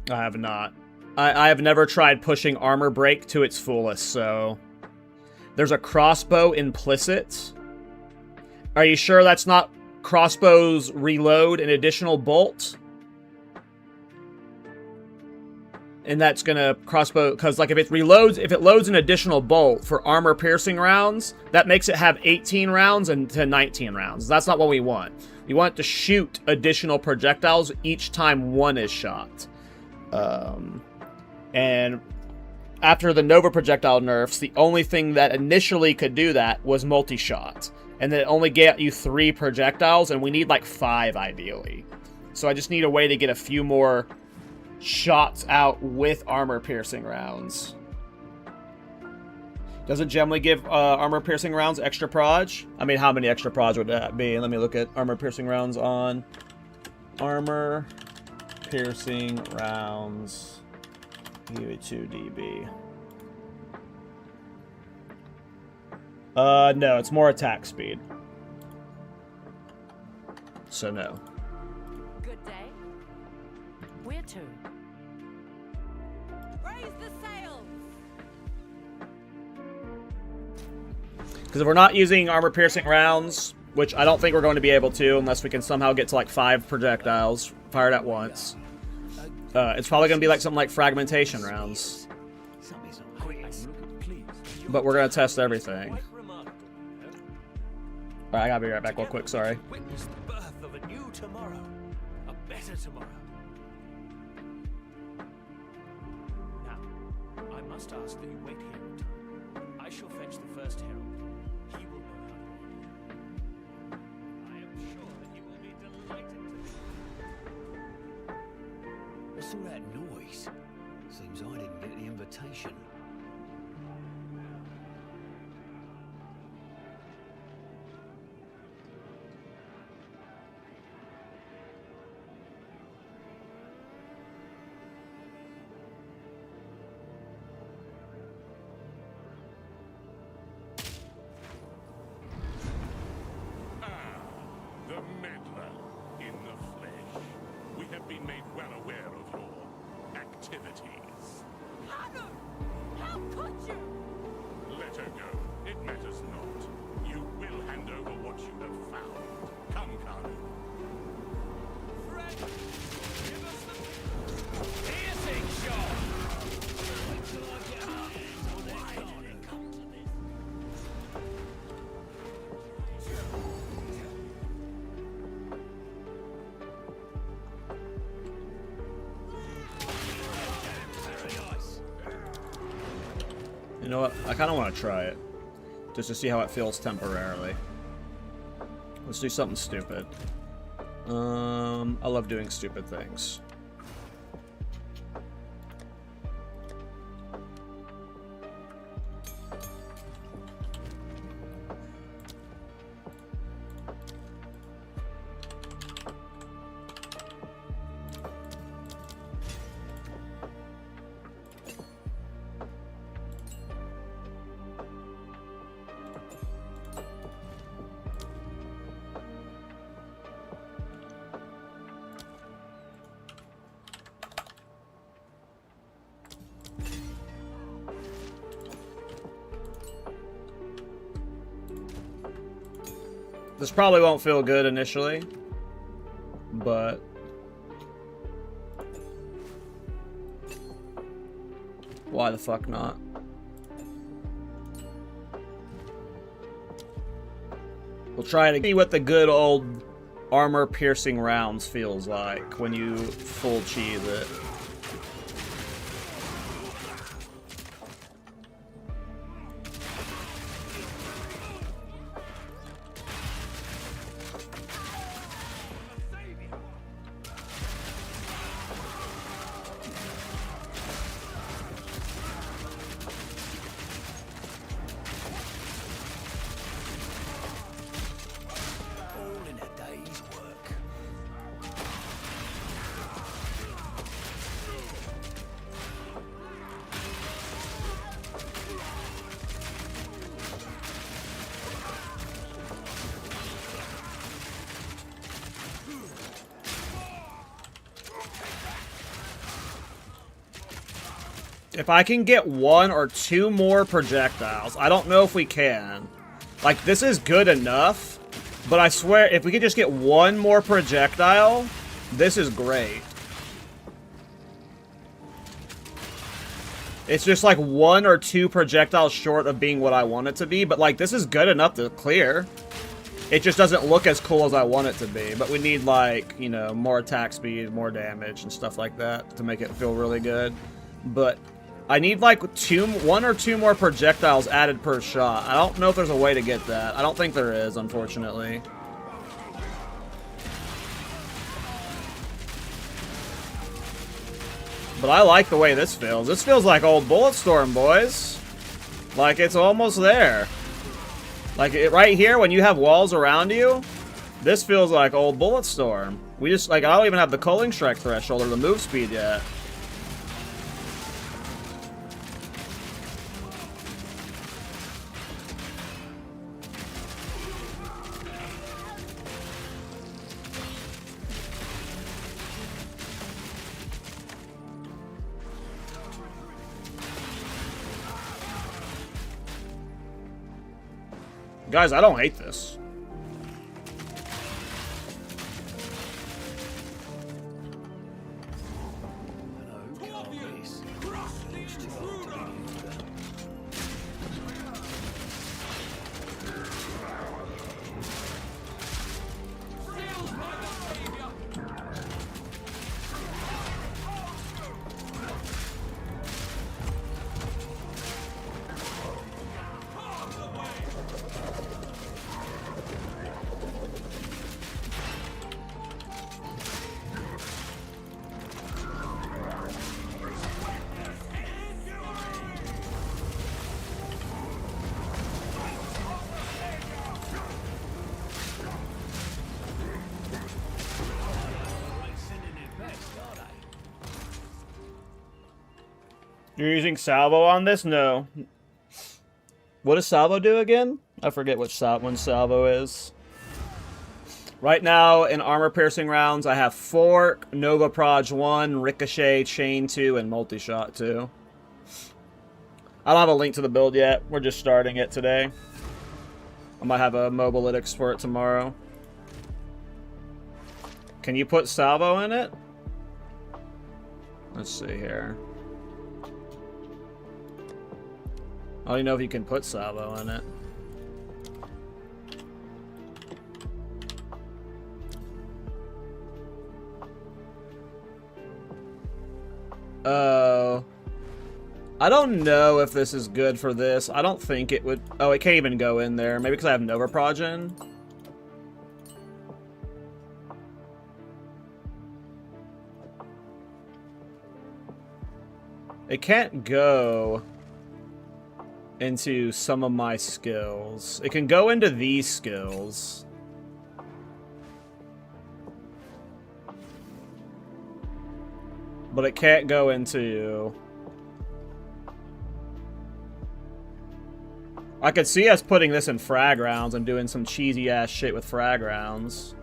I have not. I have never tried pushing armor break to its fullest, so... There's a crossbow implicit. Are you sure that's not crossbows reload an additional bolt? And that's gonna crossbow, because like if it loads an additional bolt for armor piercing rounds, that makes it have 18 rounds and to 19 rounds. That's not what we want. We want to shoot additional projectiles each time one is shot. And after the Nova projectile nerfs, the only thing that initially could do that was multi-shot. And then it only get you 3 projectiles, and we need like 5 ideally. So I just need a way to get a few more shots out with armor-piercing rounds. Does it generally give armor-piercing rounds extra proj? I mean, how many extra proj would that be? Let me look at armor-piercing rounds on armor-piercing rounds. Give it 2 dB. No, it's more attack speed. So no. Good day. Where to? Raise the sails! Because if we're not using armor-piercing rounds, which I don't think we're going to be able to unless we can somehow get to like 5 projectiles fired at once, it's probably going to be like something like fragmentation rounds. But we're going to test everything. Alright, I gotta be right back real quick, sorry. Witness the birth of a new tomorrow. A better tomorrow. Now, I must ask that you wait here in time. I shall fetch the first herald. He will know how to read. I am sure that he will be delighted to. What's all that noise? Seems I didn't get the invitation. The meddler in the flesh. We have been made well aware of your activities. Hannah! How could you? Let her go. It matters not. You will hand over what you have found. Come, Karu. Friend, give us the piercing shot. Wait till I get my hands on that corner. Come to this. You know what? I kind of want to try it. Just to see how it feels temporarily. Let's do something stupid. I love doing stupid things. This probably won't feel good initially, but why the fuck not? We'll try to see what the good old armor-piercing rounds feels like when you full cheese it. If I can get 1 or 2 more projectiles, I don't know if we can. Like, this is good enough, but I swear, if we could just get 1 more projectile, this is great. It's just like 1 or 2 projectiles short of being what I want it to be, but like, this is good enough to clear. It just doesn't look as cool as I want it to be, but we need like, you know, more attack speed, more damage, and stuff like that to make it feel really good. But I need like 1 or 2 more projectiles added per shot. I don't know if there's a way to get that. I don't think there is, unfortunately. But I like the way this feels. This feels like old Bulletstorm, boys. Like, it's almost there. Like, right here, when you have walls around you, this feels like old Bulletstorm. We just, like, I don't even have the culling strike threshold or the move speed yet. Guys, I don't hate this. You're using salvo on this? No. What does salvo do again? I forget which one salvo is. Right now, in armor-piercing rounds, I have Fork, Nova Proj 1, Ricochet, Chain 2, and Multi-Shot 2. I don't have a link to the build yet. We're just starting it today. I might have a Mobalytics for it tomorrow. Can you put salvo in it? Let's see here. I don't even know if you can put salvo in it. Oh. I don't know if this is good for this. I don't think it would... Oh, it can't even go in there. Maybe because I have Nova Proj in. It can't go into some of my skills. It can go into these skills. But it can't go into... I could see us putting this in frag rounds and doing some cheesy ass shit with frag rounds.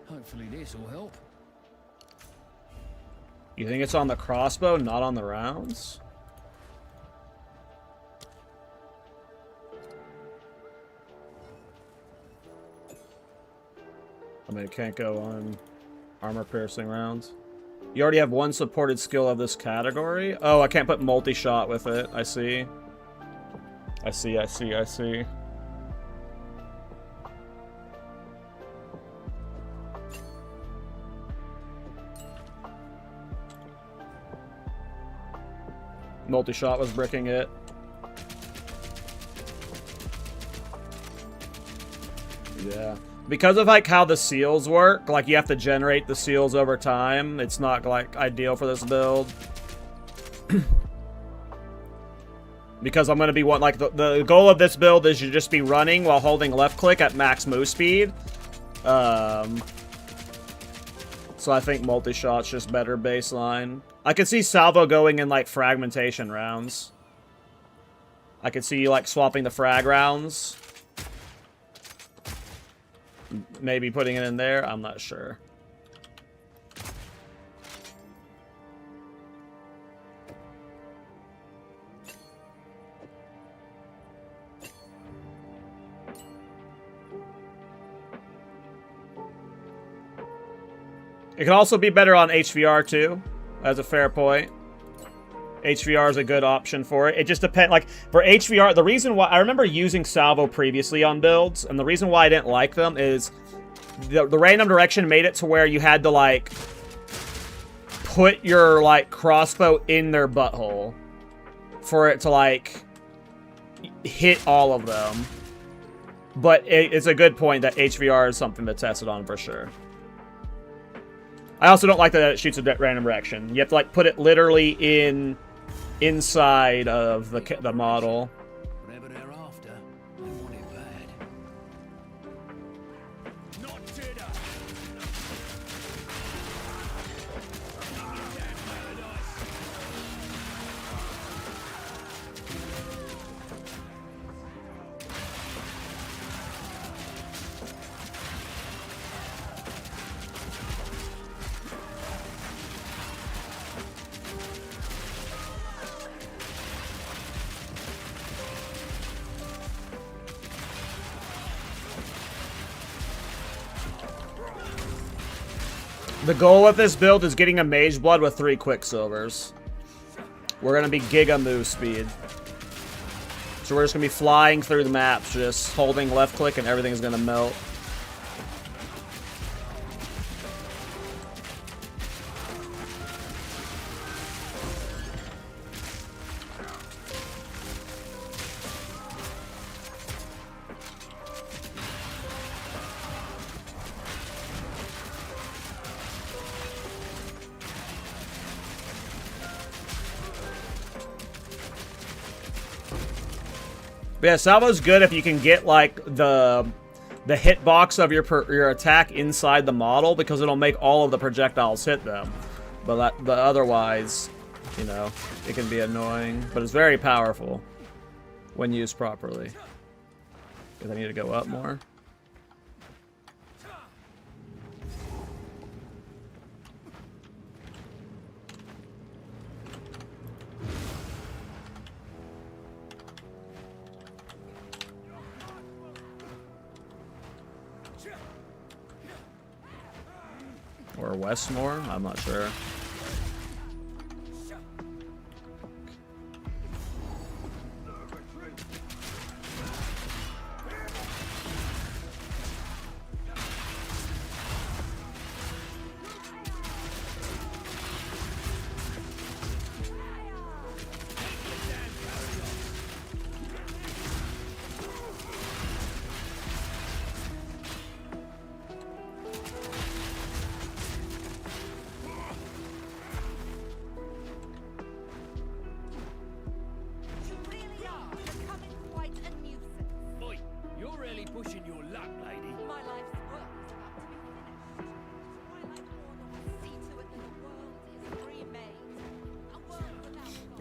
Hopefully this will help. You think it's on the crossbow, not on the rounds? I mean, it can't go on armor-piercing rounds. You already have one supported skill of this category? Oh, I can't put multi-shot with it. I see. I see. Multi-shot was bricking it. Yeah. Because of like how the seals work, like you have to generate the seals over time, it's not like ideal for this build. Because I'm gonna be like the goal of this build is you just be running while holding left click at max move speed. So I think multi-shot's just better baseline. I could see salvo going in like fragmentation rounds. I could see you like swapping the frag rounds maybe putting it in there. I'm not sure. It can also be better on HVR too. That's a fair point. HVR is a good option for it. It just depends. Like, for HVR, the reason why... I remember using Salvo previously on builds, and the reason why I didn't like them is the random direction made it to where you had to, like, put your, like, crossbow in their butthole for it to, like, hit all of them. But it's a good point that HVR is something to test it on for sure. I also don't like that it shoots a random direction. You have to, like, put it literally inside of the model. Whatever they're after, they want it bad. Not dinner. The goal of this build is getting a Mage Blood with 3 Quicksilvers. We're going to be Giga Move speed. So we're just going to be flying through the maps, just holding left click and everything's going to melt. But yeah, Salvo's good if you can get, like, the hitbox of your attack inside the model, because it'll make all of the projectiles hit them. But otherwise, you know, it can be annoying. But it's very powerful when used properly. Because I need to go up more. Or Westmore? I'm not sure.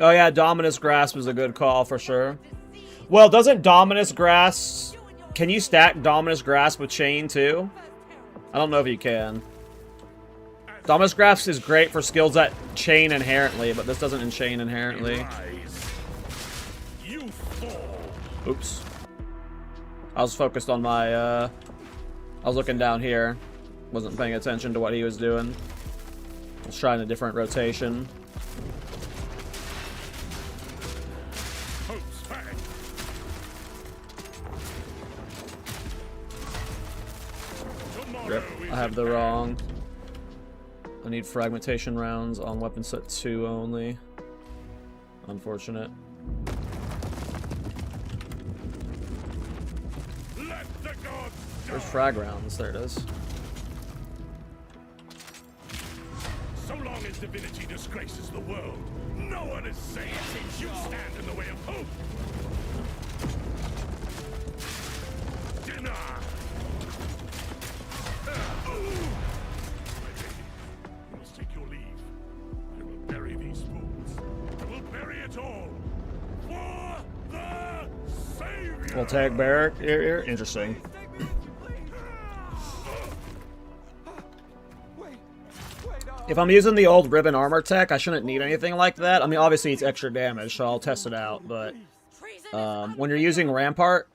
Oh yeah, Dominus Grasp is a good call for sure. Well, doesn't Dominus Grasp... Can you stack Dominus Grasp with Chain too? I don't know if you can. Dominus Grasp is great for skills that chain inherently, but this doesn't enchain inherently. Oops. I was focused on my... I was looking down here. Wasn't paying attention to what he was doing. I was trying a different rotation. Rip. I have the wrong. I need fragmentation rounds on weapon set 2 only. Unfortunate. Where's frag rounds? There it is. So long as divinity disgraces the world, no one is safe. You stand in the way of hope. Deny. You must take your leave. I will bury these fools. I will bury it all. For the Savior. We'll tag Barrack here. Interesting. If I'm using the old ribbon armor tech, I shouldn't need anything like that. I mean, obviously it's extra damage, so I'll test it out. But when you're using Rampart,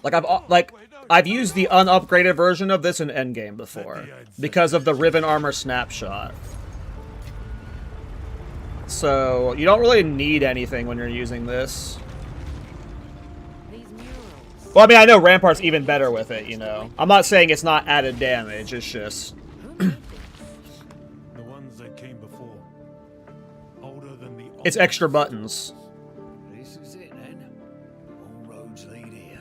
I've used the unupgraded version of this in Endgame before because of the ribbon armor snapshot. So you don't really need anything when you're using this. Well, I mean, I know Rampart's even better with it, you know. I'm not saying it's not added damage, it's just... The ones that came before. Older than the It's extra buttons. This is it then. All roads lead here.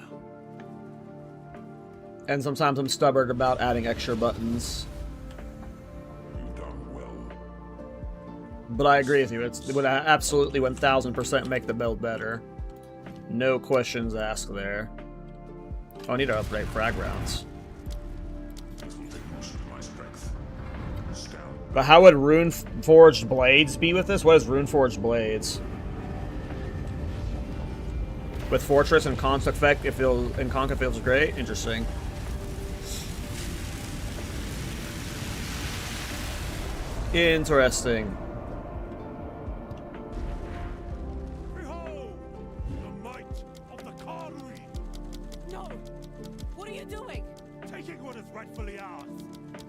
And sometimes I'm stubborn about adding extra buttons. You've done well. But I agree with you, it would absolutely 1000% make the build better. No questions asked there. Oh, I need to upgrade frag rounds. But how would Rune Forged Blades be with this? What is Rune Forged Blades? With Fortress and Conch effect, it feels great. Interesting. Interesting. Behold, the might of the Karui, No! What are you doing? taking what is rightfully ours.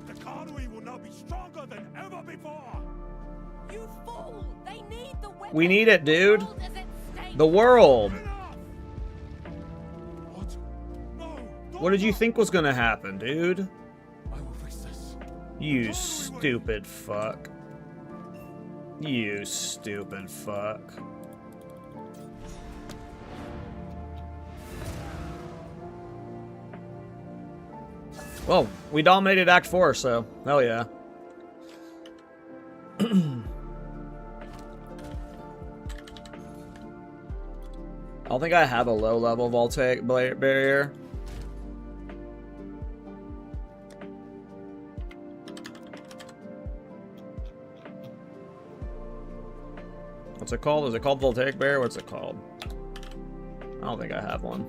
The Karui will now be stronger than ever before. You fool! They need the weapon! We need it, dude. The world is at stake. The world. Enough! What? No! What did you think was gonna happen, dude? I will face this. You stupid fuck. You stupid fuck. Well, we dominated Act 4, so hell yeah. I don't think I have a low level voltaic barrier. What's it called? Is it called voltaic barrier? What's it called? I don't think I have one.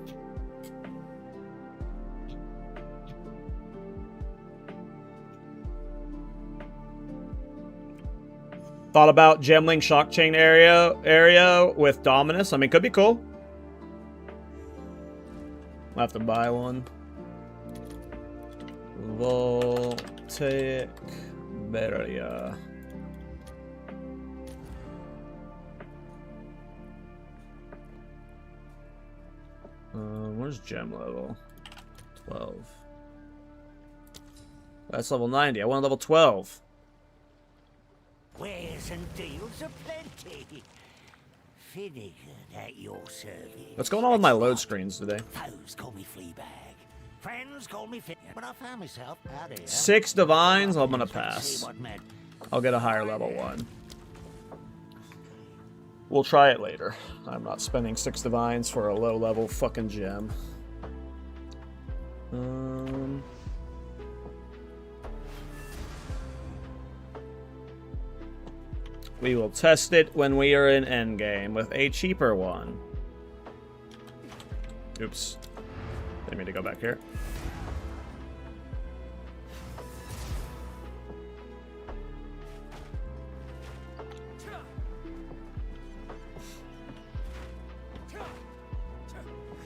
Thought about Gemling shock chain area with Dominus. I mean, could be cool. I'll have to buy one. Voltaic barrier. Where's gem level? 12. That's level 90. I want level 12. Wares and deals aplenty. Finnegan at your service. What's going on with my load screens today? Foes call me Fleabag. Friends call me Finnegan. When I found myself out here... 6 divines? I'm gonna See pass. what meant. I'll get a higher level one. We'll try it later. I'm not spending 6 divines for a low level fucking gem. We will test it when we are in Endgame with a cheaper one. Oops. Didn't mean to go back here.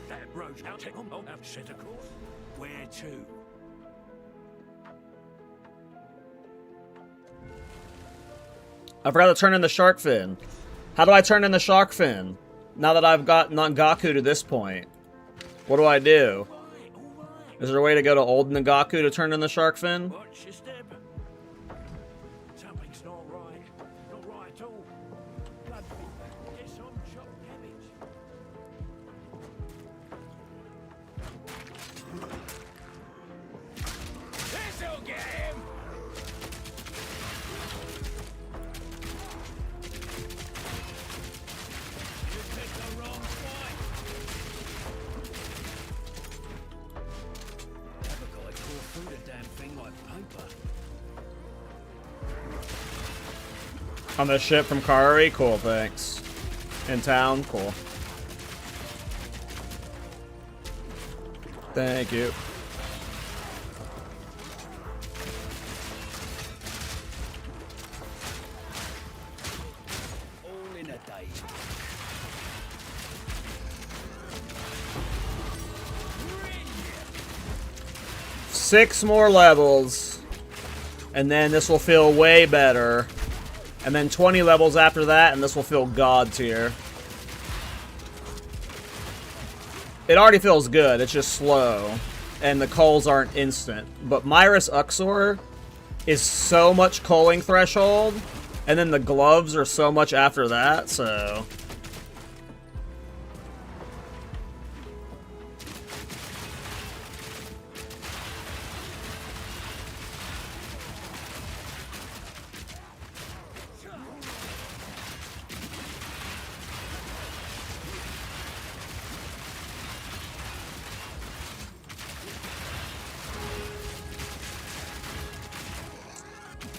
That road's now taken on that set across. Where to? I forgot to turn in the shark fin. How do I turn in the shark fin? Now that I've got Nangaku to this point. What do I do? Is there a way to go to old Nangaku to turn in the shark fin? Watch your step. Something's not right. Not right at all. Blood get some chopped cabbage. This'll get him! You picked the wrong fight. Never got to tore through the damn thing like paper. On the ship from Kari? Cool, thanks. In town? Cool. Thank you. Six more levels, and then this will feel way better. And then 20 levels after that, and this will feel god tier. It already feels good, it's just slow. And the culls aren't instant. But Myris Uxor is so much culling threshold, and then the gloves are so much after that, so...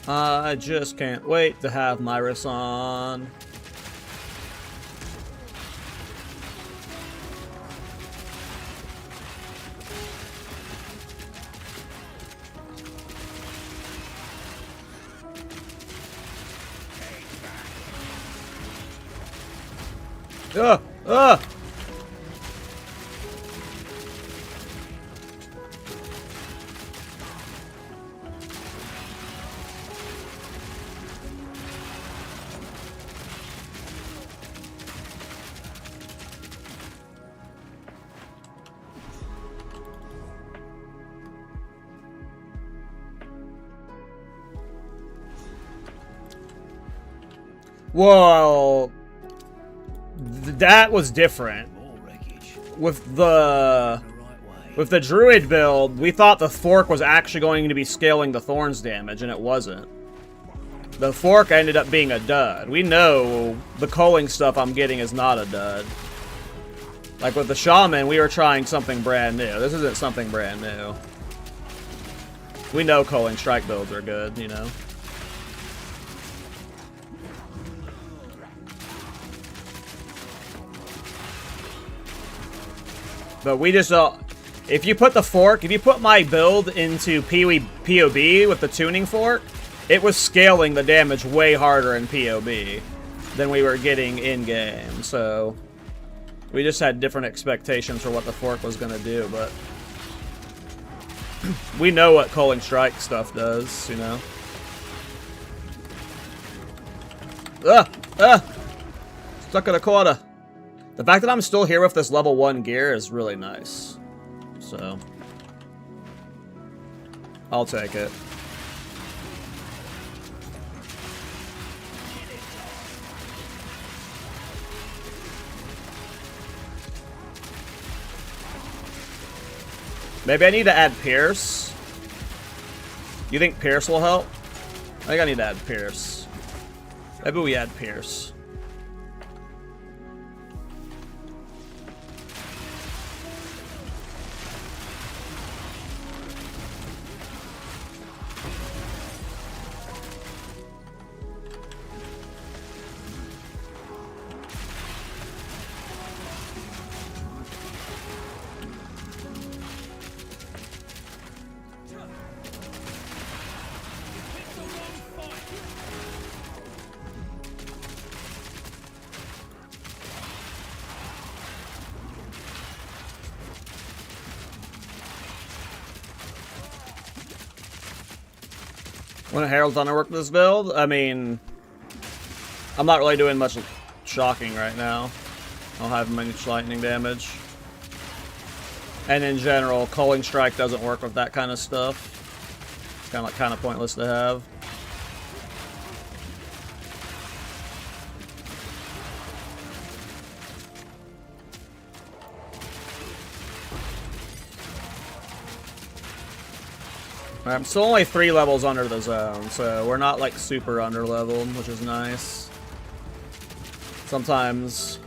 I just can't wait to have Myris on. Ugh! Well, that was different. With the druid build, we thought the fork was actually going to be scaling the thorns damage, and it wasn't. The fork ended up being a dud. We know the culling stuff I'm getting is not a dud. Like with the shaman, we were trying something brand new. This isn't something brand new. We know culling strike builds are good, you know. But we just, if you put the fork, if you put my build into POB with the tuning fork, it was scaling the damage way harder in POB than we were getting in-game. So, we just had different expectations for what the fork was going to do, but we know what culling strike stuff does, you know. Stuck at a quarter. The fact that I'm still here with this level 1 gear is really nice. So, I'll take it. Maybe I need to add Pierce. You think Pierce will help? I think I need to add Pierce. Maybe we add Pierce. When Herald's on, I work this build. I mean, I'm not really doing much shocking right now. I don't have much lightning damage. And in general, culling strike doesn't work with that kind of stuff. It's kind of pointless to have. I'm still only 3 levels under the zone, so we're not like super under leveled, which is nice. Sometimes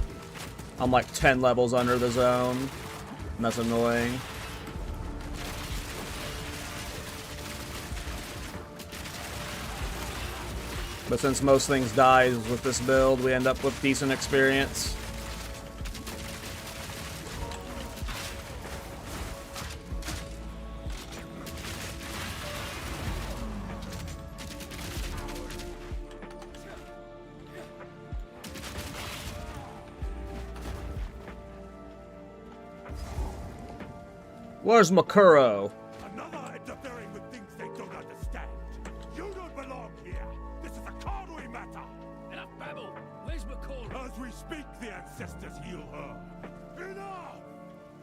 I'm like 10 levels under the zone, and that's annoying. But since most things die with this build, we end up with decent experience. Where's Makuro? Another interfering with things they don't understand. You don't belong here. This is a Conway matter. Enough babble. Where's McCall? As we speak, the ancestors heal her. Enough!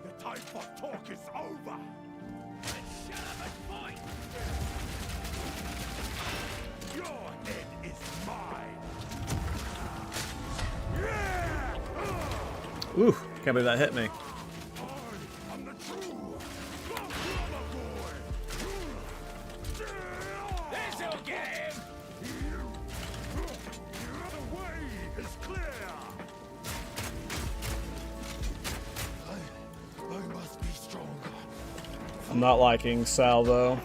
The time for talk is over. Then shut up and fight! Your head is mine. Yeah! Ooh, can't believe that hit me. I'm the true brother boy. This'll get him! The way is clear. I must be stronger. I'm not liking Salvo.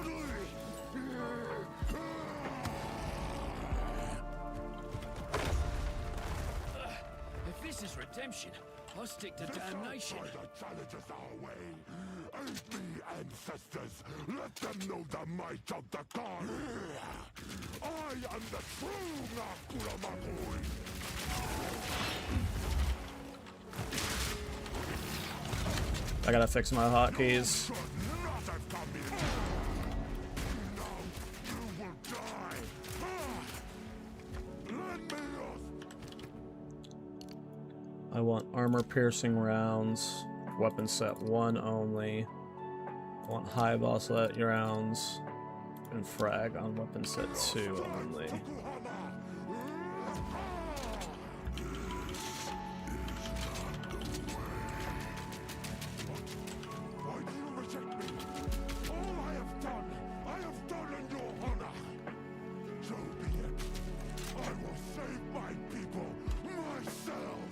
If this is redemption, I'll stick to damnation. The challenges our way. Aid me, ancestors. Let them know the might of the god. I am the true Nakuramakui. I gotta fix my hotkeys. Should not have come in. Now you will die. Lend me your I want armor-piercing rounds. Weapon set 1 only. I want high boss rounds. And frag on weapon set 2 only. Why do you reject me? All I have done in your honor. So be it. I will save my people myself.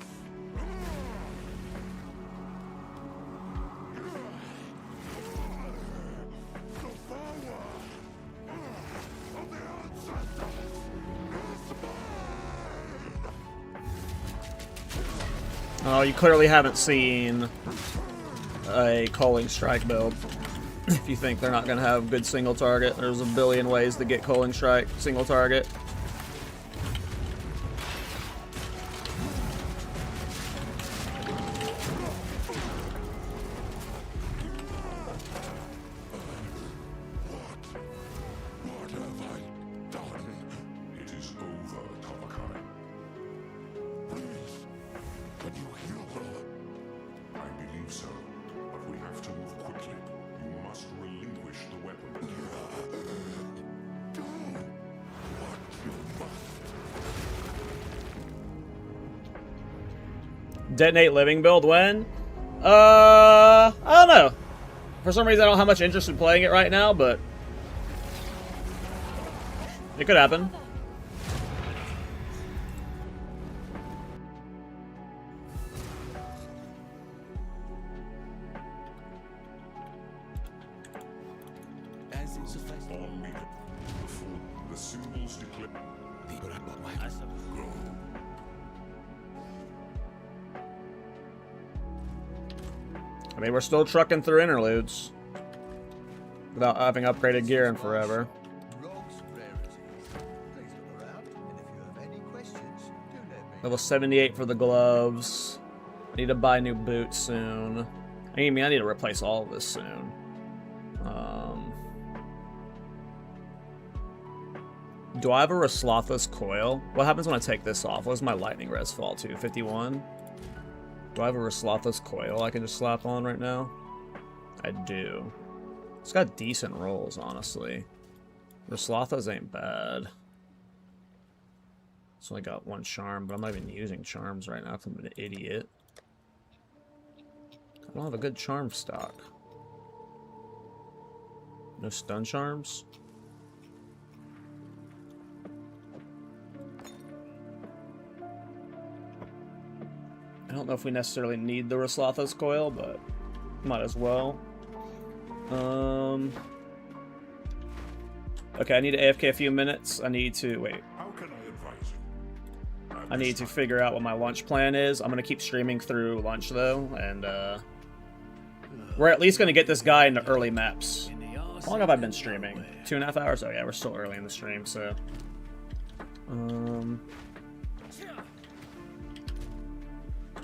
The power of the ancestors is mine. Oh, you clearly haven't seen a culling strike build. If you think they're not going to have good single target, there's a billion ways to get culling strike single target. What have I done? It is over, Tavakai. Please, can you heal her? I believe so, but we have to move quickly. You must relinquish the weapon. Do what you must. Detonate living build when? I don't know. For some reason I don't have much interest in playing it right now, but it could happen. As it's a festival. On me. The symbols declare. I mean, we're still trucking through interludes without having upgraded gear in forever. Level 78 for the gloves. I need to buy new boots soon. I mean, I need to replace all of this soon. Do I have a Raslotha's coil? What happens when I take this off? What does my lightning res fall to? 51? Do I have a Raslotha's coil I can just slap on right now? I do. It's got decent rolls, honestly. Raslotha's ain't bad. It's only got 1 charm, but I'm not even using charms right now because I'm an idiot. I don't have a good charm stock. No stun charms? I don't know if we necessarily need the Raslotha's coil, but might as well. Okay, I need to AFK a few minutes. I need to wait. How can I advise you? I need to figure out what my lunch plan is. I'm gonna keep streaming through lunch though, and we're at least gonna get this guy into early maps. How long have I been streaming? 2.5 hours? Oh yeah, we're still early in the stream, so.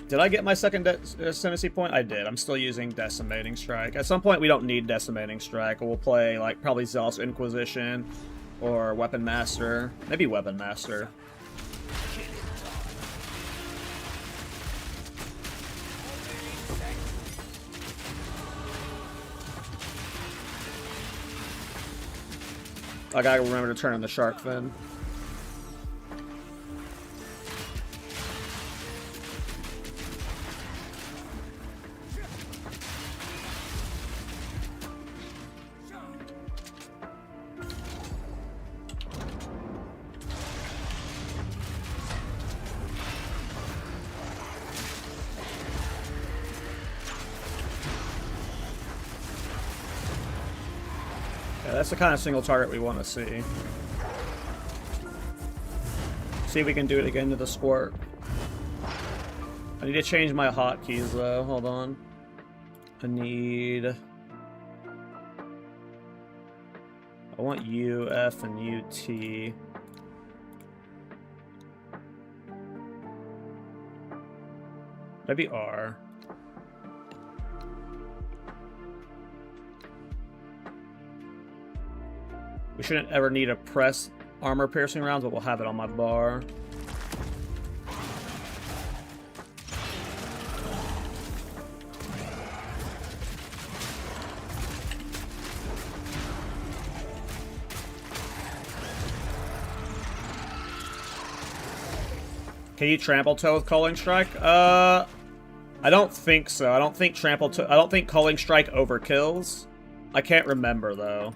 Did I get my second ascendancy point? I did. I'm still using Decimating Strike. At some point, we don't need Decimating Strike. We'll play, like, probably Zealous Inquisition or Weapon Master. Maybe Weapon Master. I gotta remember to turn on the Shark Fin. That's the kind of single target we want to see. See if we can do it again to the squirt. I need to change my hotkeys though. Hold on. I want U, F, and UT. Maybe R. We shouldn't ever need to press armor-piercing rounds, but we'll have it on my bar. Can you trample toe with Culling Strike? I don't think so. I don't think Culling Strike overkills. I can't remember though.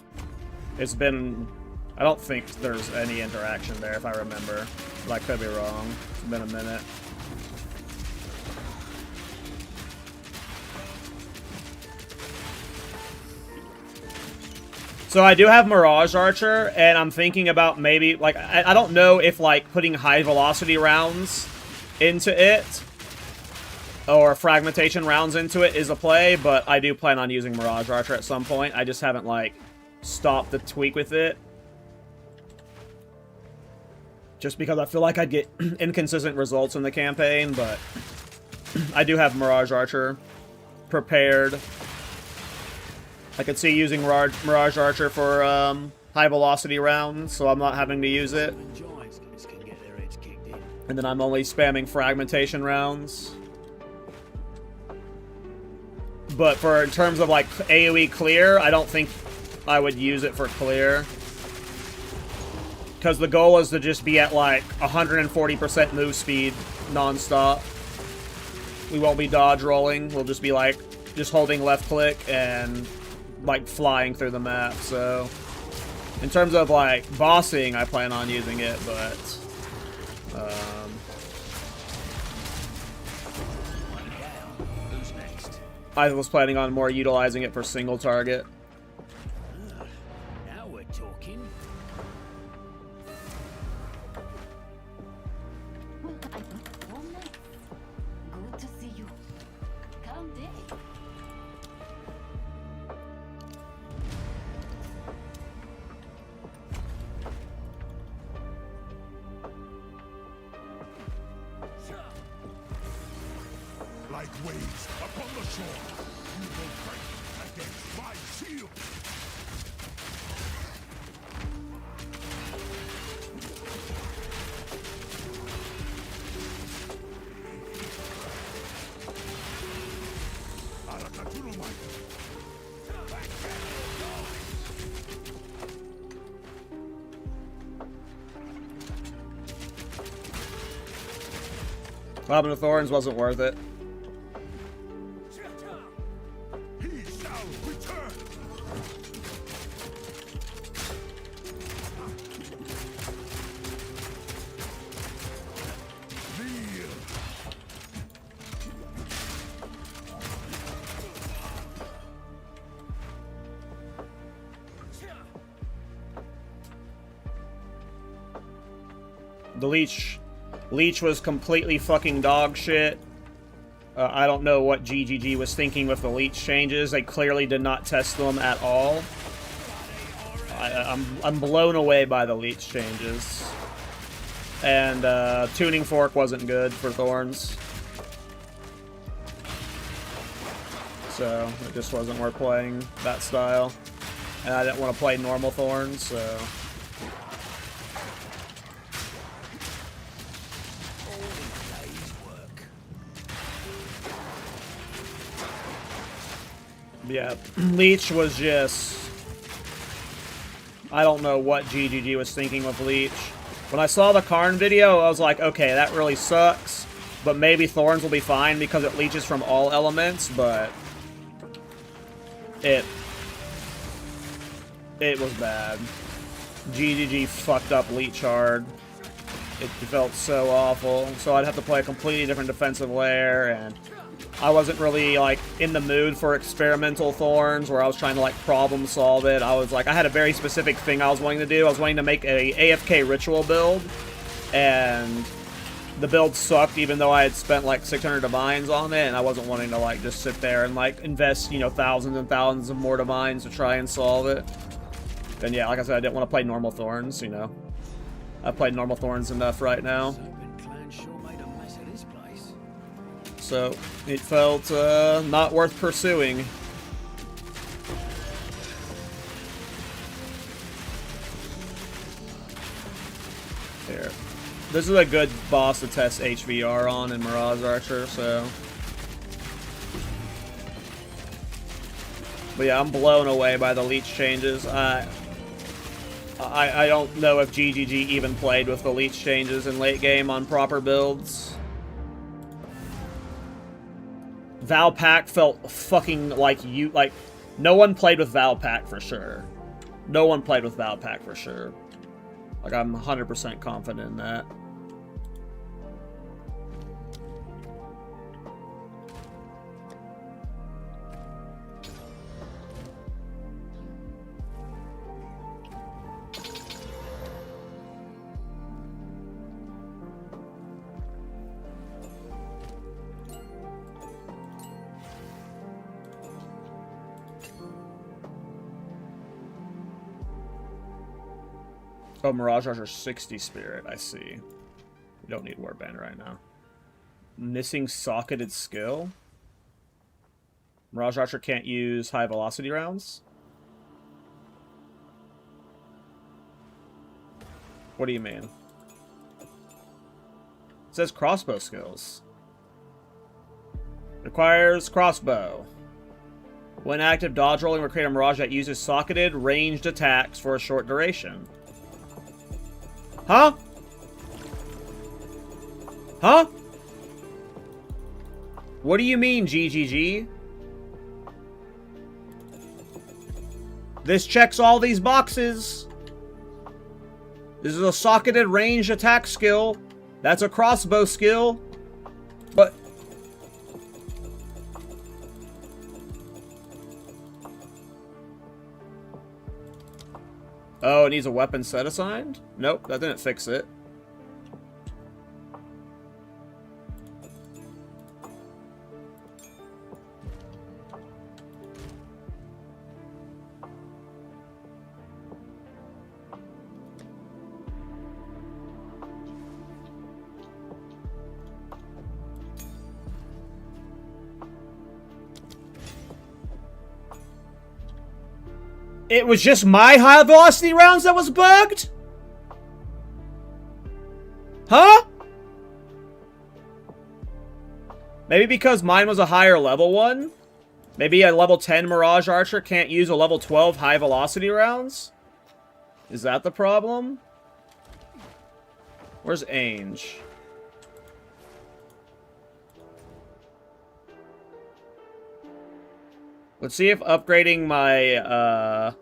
It's been... I don't think there's any interaction there, if I remember. But I could be wrong. It's been a minute. So I do have Mirage Archer, and I'm thinking about maybe... Like, I don't know if, like, putting high velocity rounds into it, or fragmentation rounds into it is a play, but I do plan on using Mirage Archer at some point. I just haven't, like... stop the tweak with it. Just because I feel like I'd get inconsistent results in the campaign, but I do have Mirage Archer prepared. I could see using Mirage Archer for high velocity rounds, so I'm not having to use it. And then I'm only spamming fragmentation rounds. But for in terms of like AoE clear, I don't think I would use it for clear. Because the goal is to just be at like 140% move speed non-stop. We won't be dodge rolling. We'll just be like, just holding left click and like flying through the map. So in terms of like bossing, I plan on using it, but I was planning on more utilizing it for single target. Like waves upon the shore, you will fight against my shield. Clubbing the Thorns wasn't worth it. The Leech was completely fucking dog shit. I don't know what GGG was thinking with the Leech changes. They clearly did not test them at all. I'm blown away by the Leech changes. And Tuning Fork wasn't good for Thorns. so it just wasn't worth playing that style. And I didn't want to play normal thorns, so... Yeah, Leech was just... I don't know what GGG was thinking with Leech. When I saw the Karn video, I was like, okay, that really sucks. But maybe Thorns will be fine because it leeches from all elements, but... It was bad. GGG fucked up Leech hard. It felt so awful. So I'd have to play a completely different defensive layer, and... I wasn't really, like, in the mood for experimental Thorns, where I was trying to, like, problem solve it. I was, like, I had a very specific thing I was wanting to do. I was wanting to make a AFK ritual build, and the build sucked, even though I had spent, like, 600 divines on it, and I wasn't wanting to, like, just sit there and, like, invest, you know, thousands and thousands of more divines to try and solve it. And, yeah, like I said, I didn't want to play normal Thorns, you know. I've played normal Thorns enough right now. So, it felt not worth pursuing. Here. This is a good boss to test HVR on in Mirage Archer, so... But yeah, I'm blown away by the Leech changes. I don't know if GGG even played with the Leech changes in late game on proper builds. Valpack felt fucking like you, like, no one played with Valpack for sure. No one played with Valpack for sure. Like, I'm 100% confident in that. Oh, Mirage Archer 60 Spirit, I see. We don't need Warband right now. Missing socketed skill? Mirage Archer can't use high velocity rounds? What do you mean? It says crossbow skills. Requires crossbow. When active, dodge rolling will create a Mirage that uses socketed ranged attacks for a short duration. Huh? Huh? What do you mean, GGG? This checks all these boxes. This is a socketed ranged attack skill. That's a crossbow skill. But... Oh, it needs a weapon set assigned? Nope, that didn't fix it. It was just my high velocity rounds that was bugged? Huh? Maybe because mine was a higher level one? Maybe a level 10 Mirage Archer can't use a level 12 high velocity rounds? Is that the problem? Where's Ainge? Let's see if upgrading my,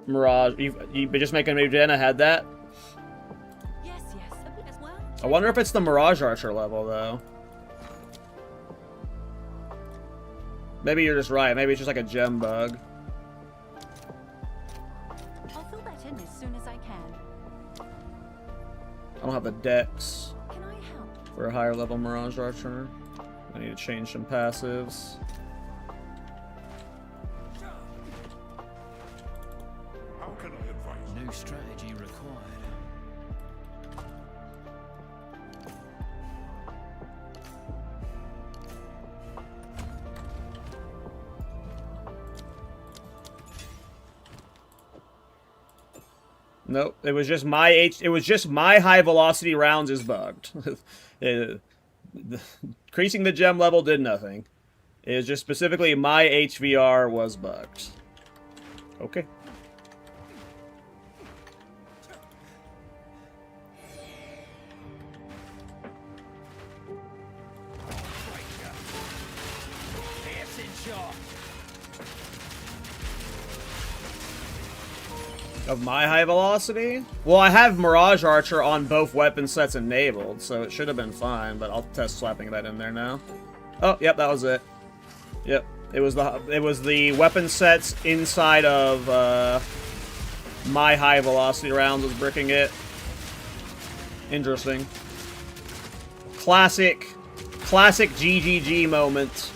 Mirage... You just making me Jenna had that? Yes, as well. I wonder if it's the Mirage Archer level, though. Maybe you're just right. Maybe it's just like a gem bug. I'll fill that in as soon as I can. I don't have the dex Can I help? for a higher level Mirage Archer. I need to change some passives. How can I advise? New strategy required. Nope. It was just my high velocity rounds is bugged. Increasing the gem level did nothing. It was just specifically my HVR was bugged. Okay. Of my high velocity? Well, I have Mirage Archer on both weapon sets enabled, so it should have been fine, but I'll test slapping that in there now. Oh, yep, that was it. Yep. It was the weapon sets inside of my high velocity rounds was bricking it. Interesting. Classic GGG moment.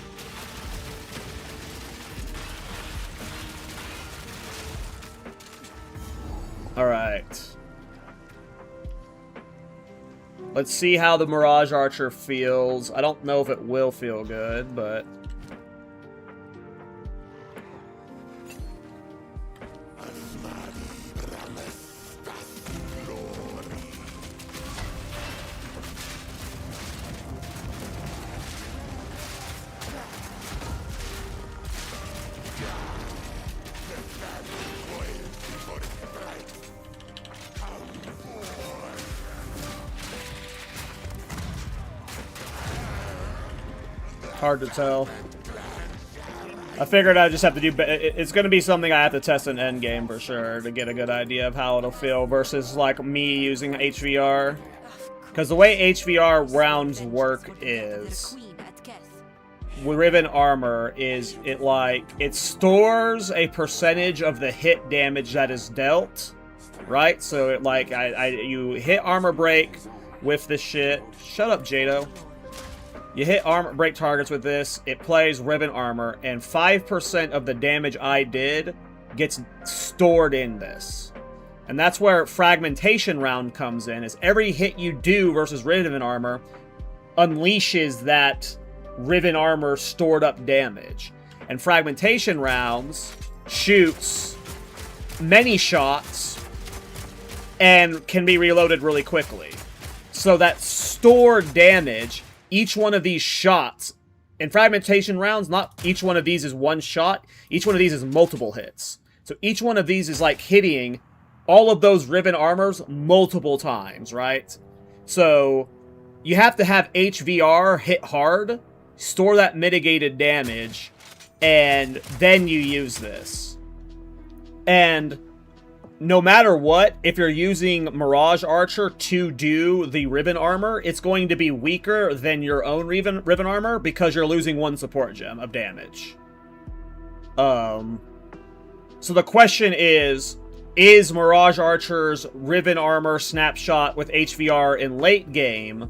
Alright. Let's see how the Mirage Archer feels. I don't know if it will feel good, but... Hard to tell. I figured I'd just have to do... It's going to be something I have to test in Endgame for sure to get a good idea of how it'll feel versus, like, me using HVR. Because the way HVR rounds work is... with Riven Armor is it stores a percentage of the hit damage that is dealt, right? So, you hit armor break with this shit. Shut up, Jado. You hit armor break targets with this, it plays Riven Armor, and 5% of the damage I did gets stored in this. And that's where Fragmentation Round comes in, is every hit you do versus Riven Armor unleashes that Riven Armor stored up damage. And Fragmentation Rounds shoots many shots and can be reloaded really quickly. So that stored damage... Each one of these shots, in Fragmentation Rounds, not each one of these is one shot, each one of these is multiple hits. So each one of these is like hitting all of those Riven Armors multiple times, right? So you have to have HVR hit hard, store that mitigated damage, and then you use this. And no matter what, if you're using Mirage Archer to do the Riven Armor, it's going to be weaker than your own Riven Armor because you're losing one support gem of damage. So the question is Mirage Archer's Riven Armor snapshot with HVR in late game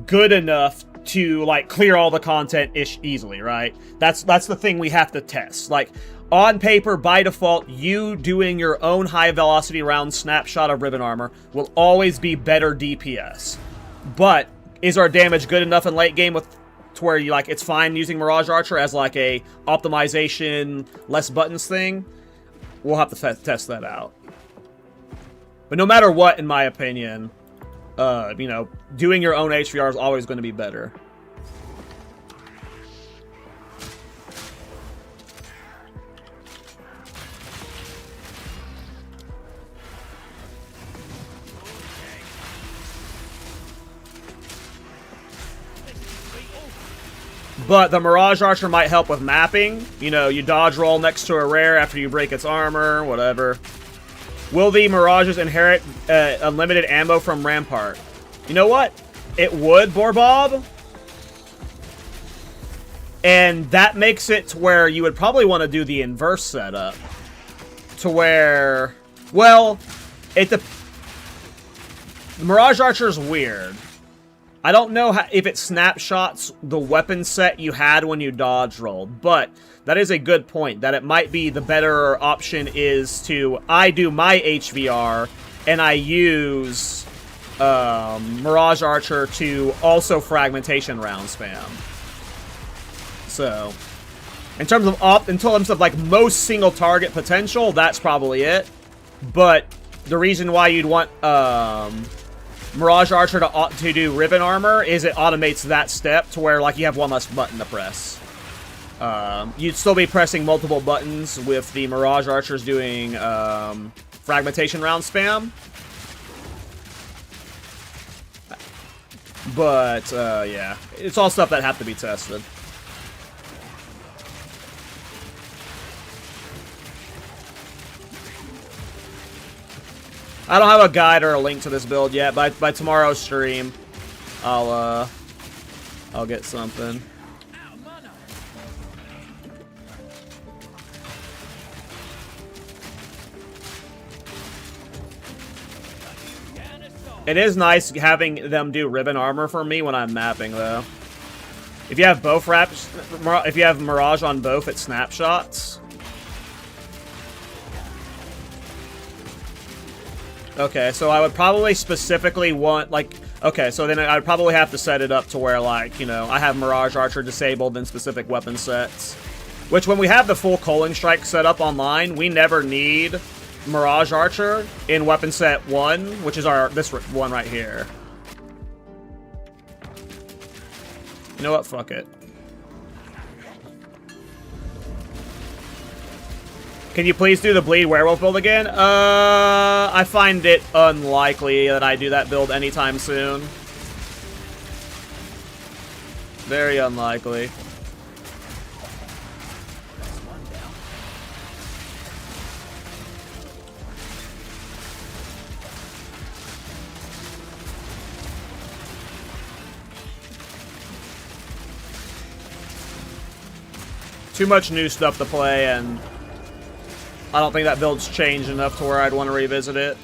good enough to, like, clear all the content easily, right? That's the thing we have to test. Like, on paper, by default, you doing your own high-velocity round snapshot of Riven Armor will always be better DPS. But is our damage good enough in late game to where you it's fine using Mirage Archer as like a optimization, less buttons thing? We'll have to test that out. But no matter what, in my opinion, doing your own HVR is always going to be better. But the Mirage Archer might help with mapping. You dodge roll next to a rare after you break its armor, whatever. Will the Mirages inherit unlimited ammo from Rampart? You know what? It would, Borbob. And that makes it to where you would probably want to do the inverse setup. To where... Well, the Mirage Archer is weird. I don't know if it snapshots the weapon set you had when you dodge rolled, but that is a good point, that it might be the better option is I do my HVR, and I use Mirage Archer to also Fragmentation Round spam. So, in terms of like most single target potential, that's probably it. But the reason why you'd want Mirage Archer to do ribbon armor is it automates that step to where like you have one less button to press. You'd still be pressing multiple buttons with the Mirage Archers doing fragmentation round spam. But, yeah. It's all stuff that have to be tested. I don't have a guide or a link to this build yet. By tomorrow's stream, I'll get something. It is nice having them do ribbon armor for me when I'm mapping, though. If you have both if you have Mirage on both, it snapshots. Okay, so I would probably specifically want, like, okay, so then I'd probably have to set it up to where, like, you know, I have Mirage Archer disabled in specific weapon sets. Which, when we have the full culling strike set up online, we never need Mirage Archer in weapon set 1, which is this one right here. You know what? Fuck it. Can you please do the Bleed Werewolf build again? I find it unlikely that I do that build anytime soon. Very unlikely. Too much new stuff to play, and I don't think that build's changed enough to where I'd want to revisit it.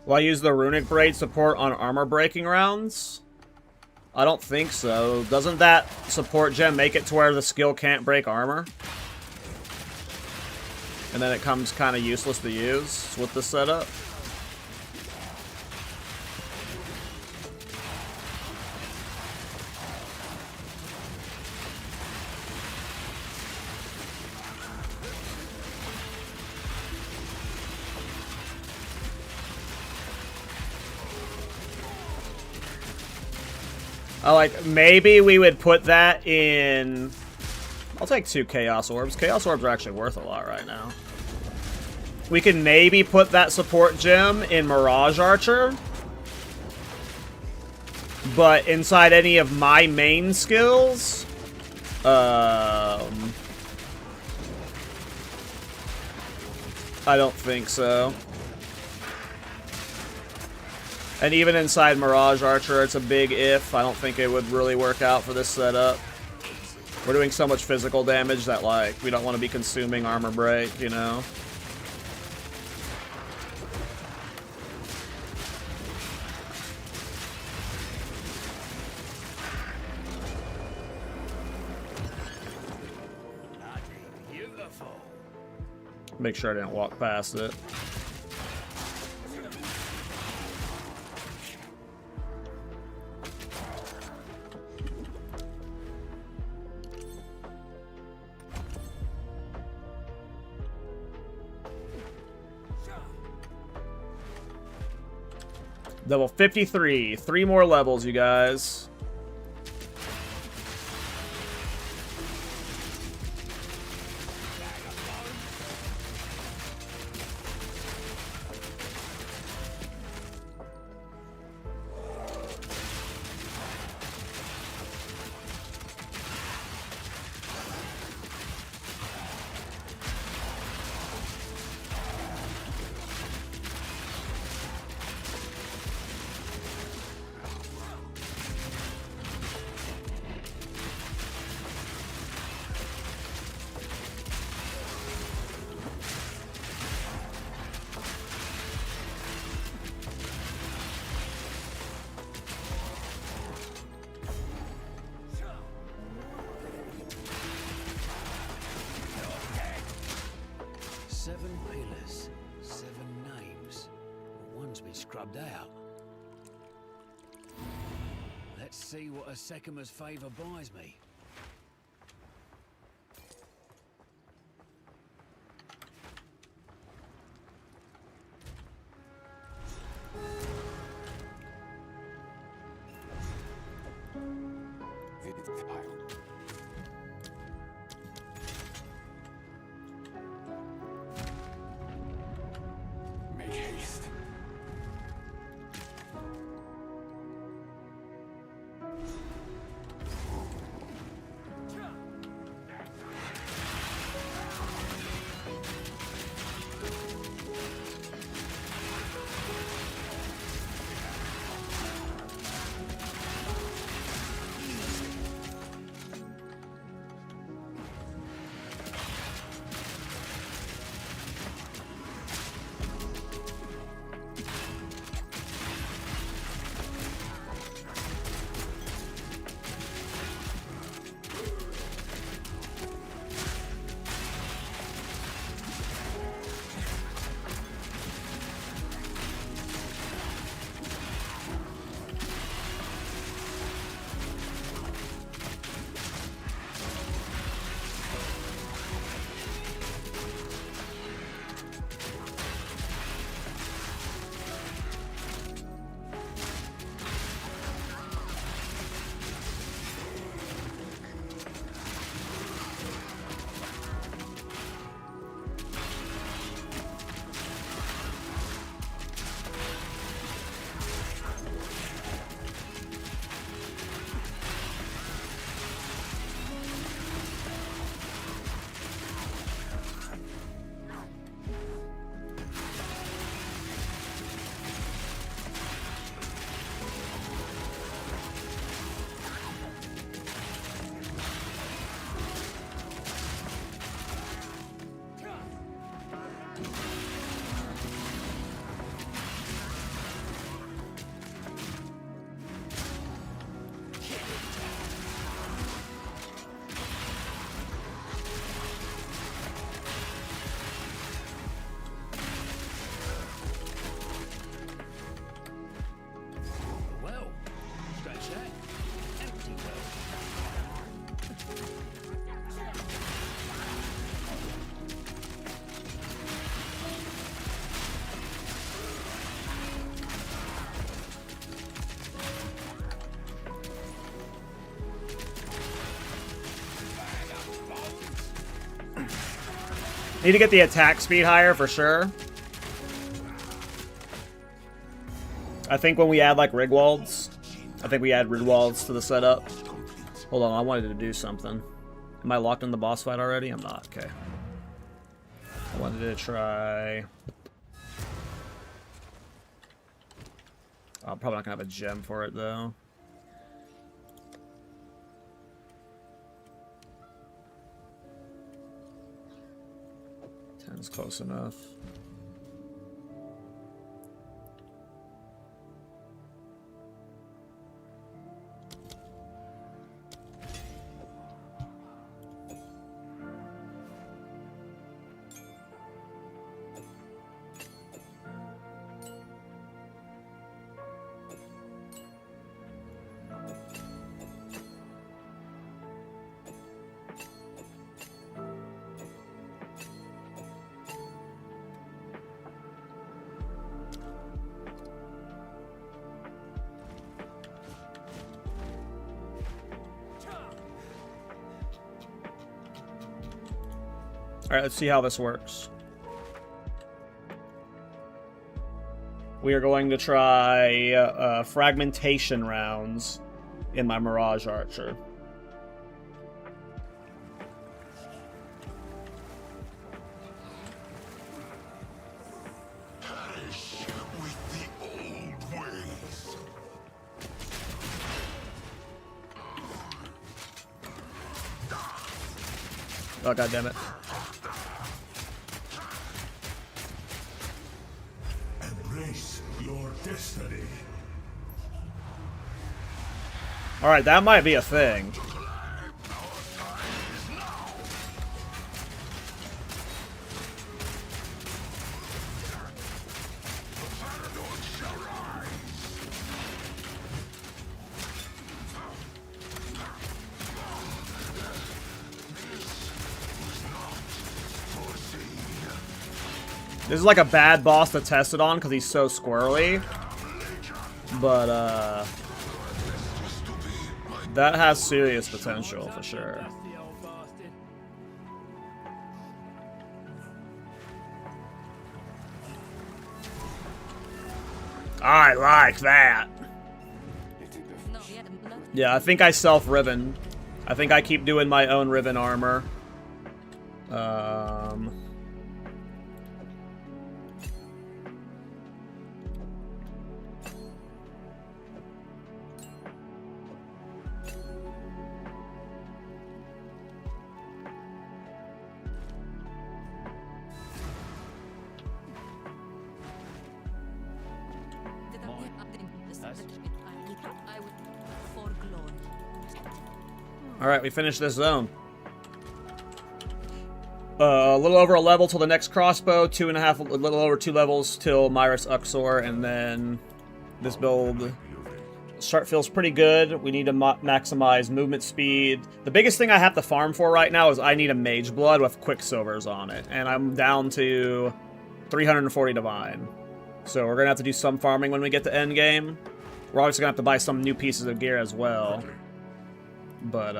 Will I use the Runic Braid support on armor breaking rounds? I don't think so. Doesn't that support gem make it to where the skill can't break armor? And then it comes kind of useless to use with the setup? Like, maybe we would put that in... I'll take 2 Chaos Orbs. Chaos Orbs are actually worth a lot right now. We can maybe put that support gem in Mirage Archer. But inside any of my main skills... I don't think so. And even inside Mirage Archer, it's a big if. I don't think it would really work out for this setup. We're doing so much physical damage that, like, we don't want to be consuming armor break, you know? Make sure I didn't walk past it. Level 53. 3 more levels, you guys. tongue's been scrubbed out. Let's see what a Sekima's favour buys me. Make haste. Need to get the attack speed higher for sure. I think when we add like Rigwalds, I think we add Rigwalds to the setup. Hold on, I wanted to do something. Am I locked in the boss fight already? I'm not. Okay. I wanted to try. I'm probably not gonna have a gem for it though. 10's close enough. Alright, let's see how this works. We are going to try fragmentation rounds in my Mirage Archer. Perish with the old ways. Oh, goddammit. Embrace your destiny. Alright, that might be a thing. This is like a bad boss to test it on because he's so squirrely. But, that has serious potential for sure. I like that. Yeah, I think I self-riven. I think I keep doing my own riven armor. Alright, we finished this zone. A little over a level till the next crossbow, 2.5, a little over 2 levels till Myris Uxor, and then this build start feels pretty good. We need to maximize movement speed. The biggest thing I have to farm for right now is I need a Mage Blood with Quicksilvers on it, and I'm down to 340 Divine. So we're gonna have to do some farming when we get to Endgame. We're obviously gonna have to buy some new pieces of gear as well. But,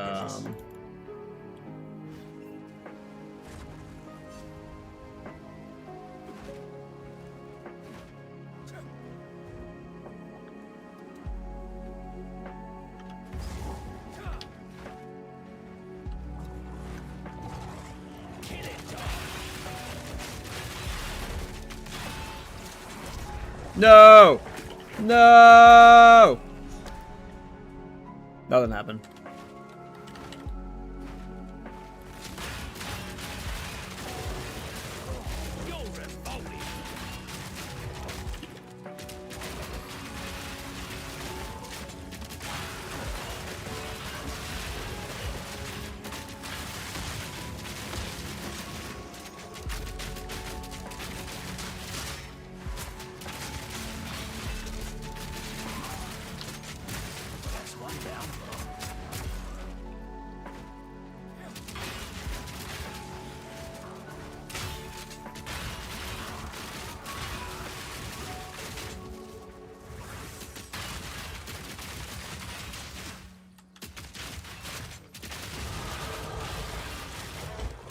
no! No! Nothing happened.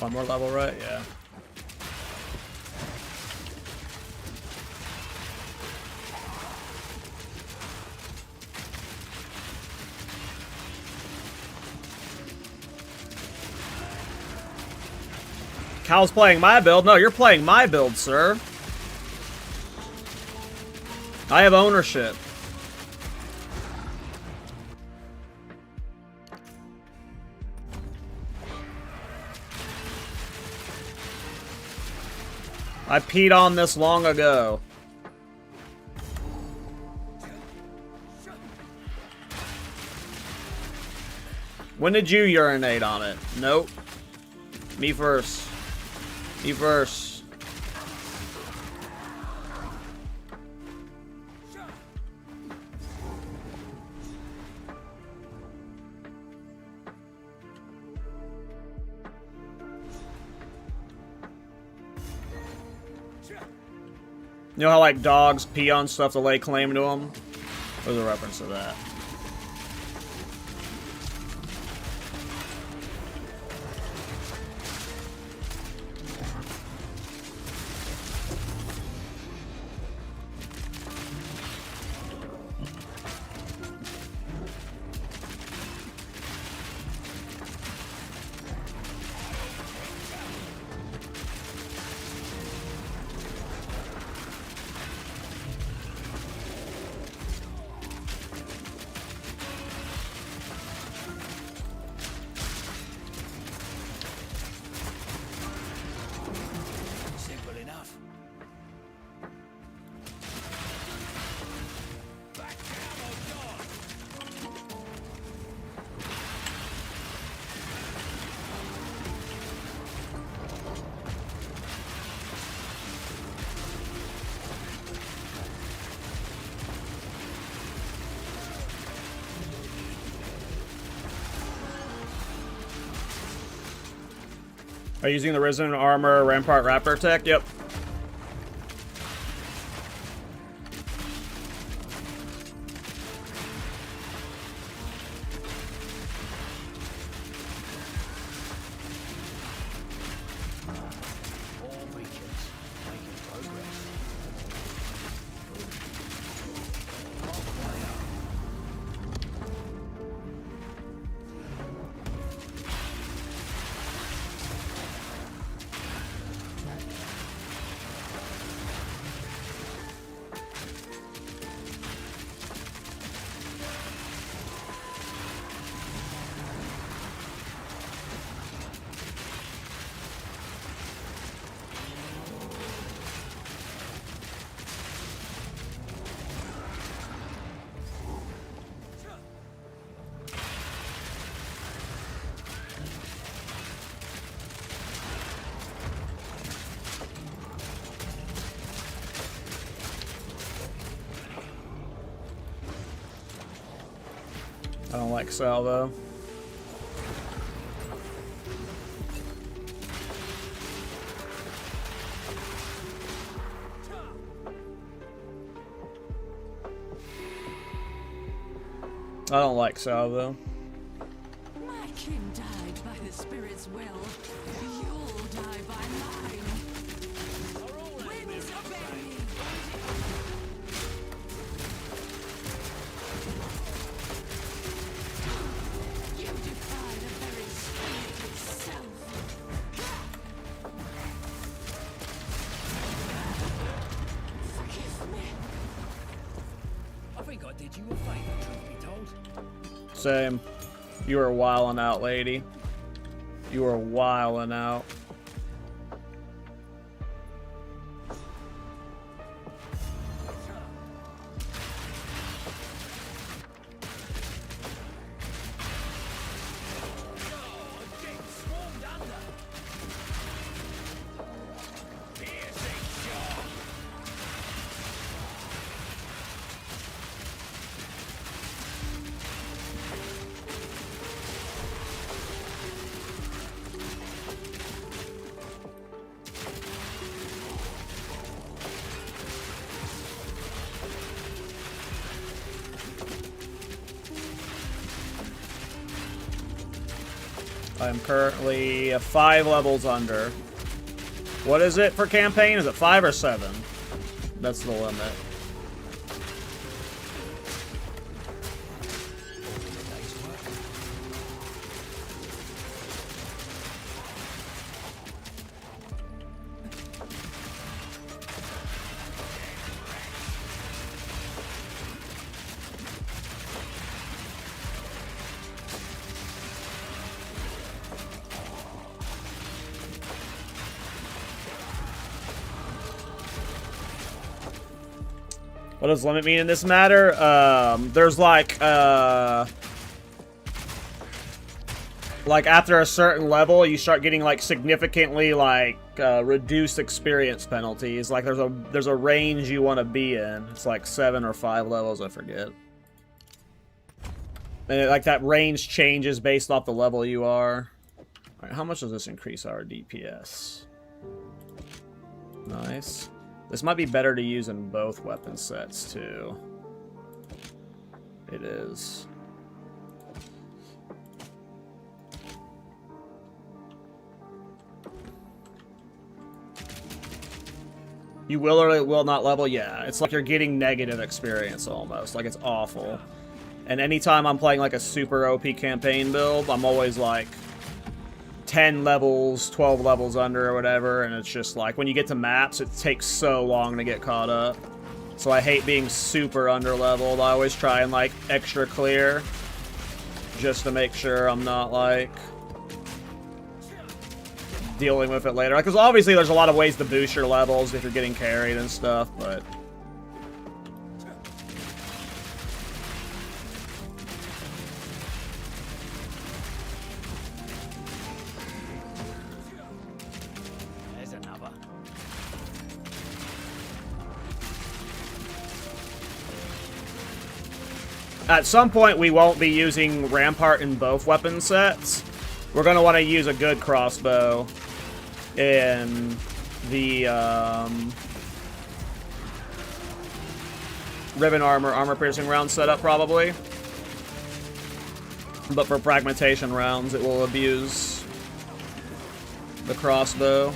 One more level, right? Yeah. Cal's playing my build? No, you're playing my build, sir. I have ownership. I peed on this long ago. When did you urinate on it? Nope. Me first. Me first. You know how, like, dogs pee on stuff to lay claim to them? There's a reference to that. Are you using the Risen Armor Rampart Raptor tech? Yep. I don't like salvo. I don't like salvo. My king died by the spirit's will. You'll die by mine. Winds obey me. You defy the very spirit itself. Forgive me. I think I did you a favour, truth be told. Same. You were wildin' out, lady. You were wildin' out. I'm currently 5 levels under. What is it for campaign? Is it 5 or 7? That's the limit. What does limit mean in this matter? There's like after a certain level, you start getting like significantly like reduced experience penalties. Like there's a range you want to be in. It's like 7 or 5 levels, I forget. And like that range changes based off the level you are. All right, how much does this increase our DPS? Nice. This might be better to use in both weapon sets, too. It is. You will or will not level? Yeah. It's like you're getting negative experience almost. Like, it's awful. And anytime I'm playing, like, a super OP campaign build, I'm always, like, 10 levels, 12 levels under or whatever, and it's just like, when you get to maps, it takes so long to get caught up. So I hate being super under-leveled. I always try and, like, extra clear, just to make sure I'm not, like, dealing with it later. Because obviously there's a lot of ways to boost your levels if you're getting carried and stuff, but... At some point, we won't be using Rampart in both weapon sets. We're going to want to use a good crossbow in the ribbon armor-piercing round setup, probably. But for fragmentation rounds, it will abuse the crossbow.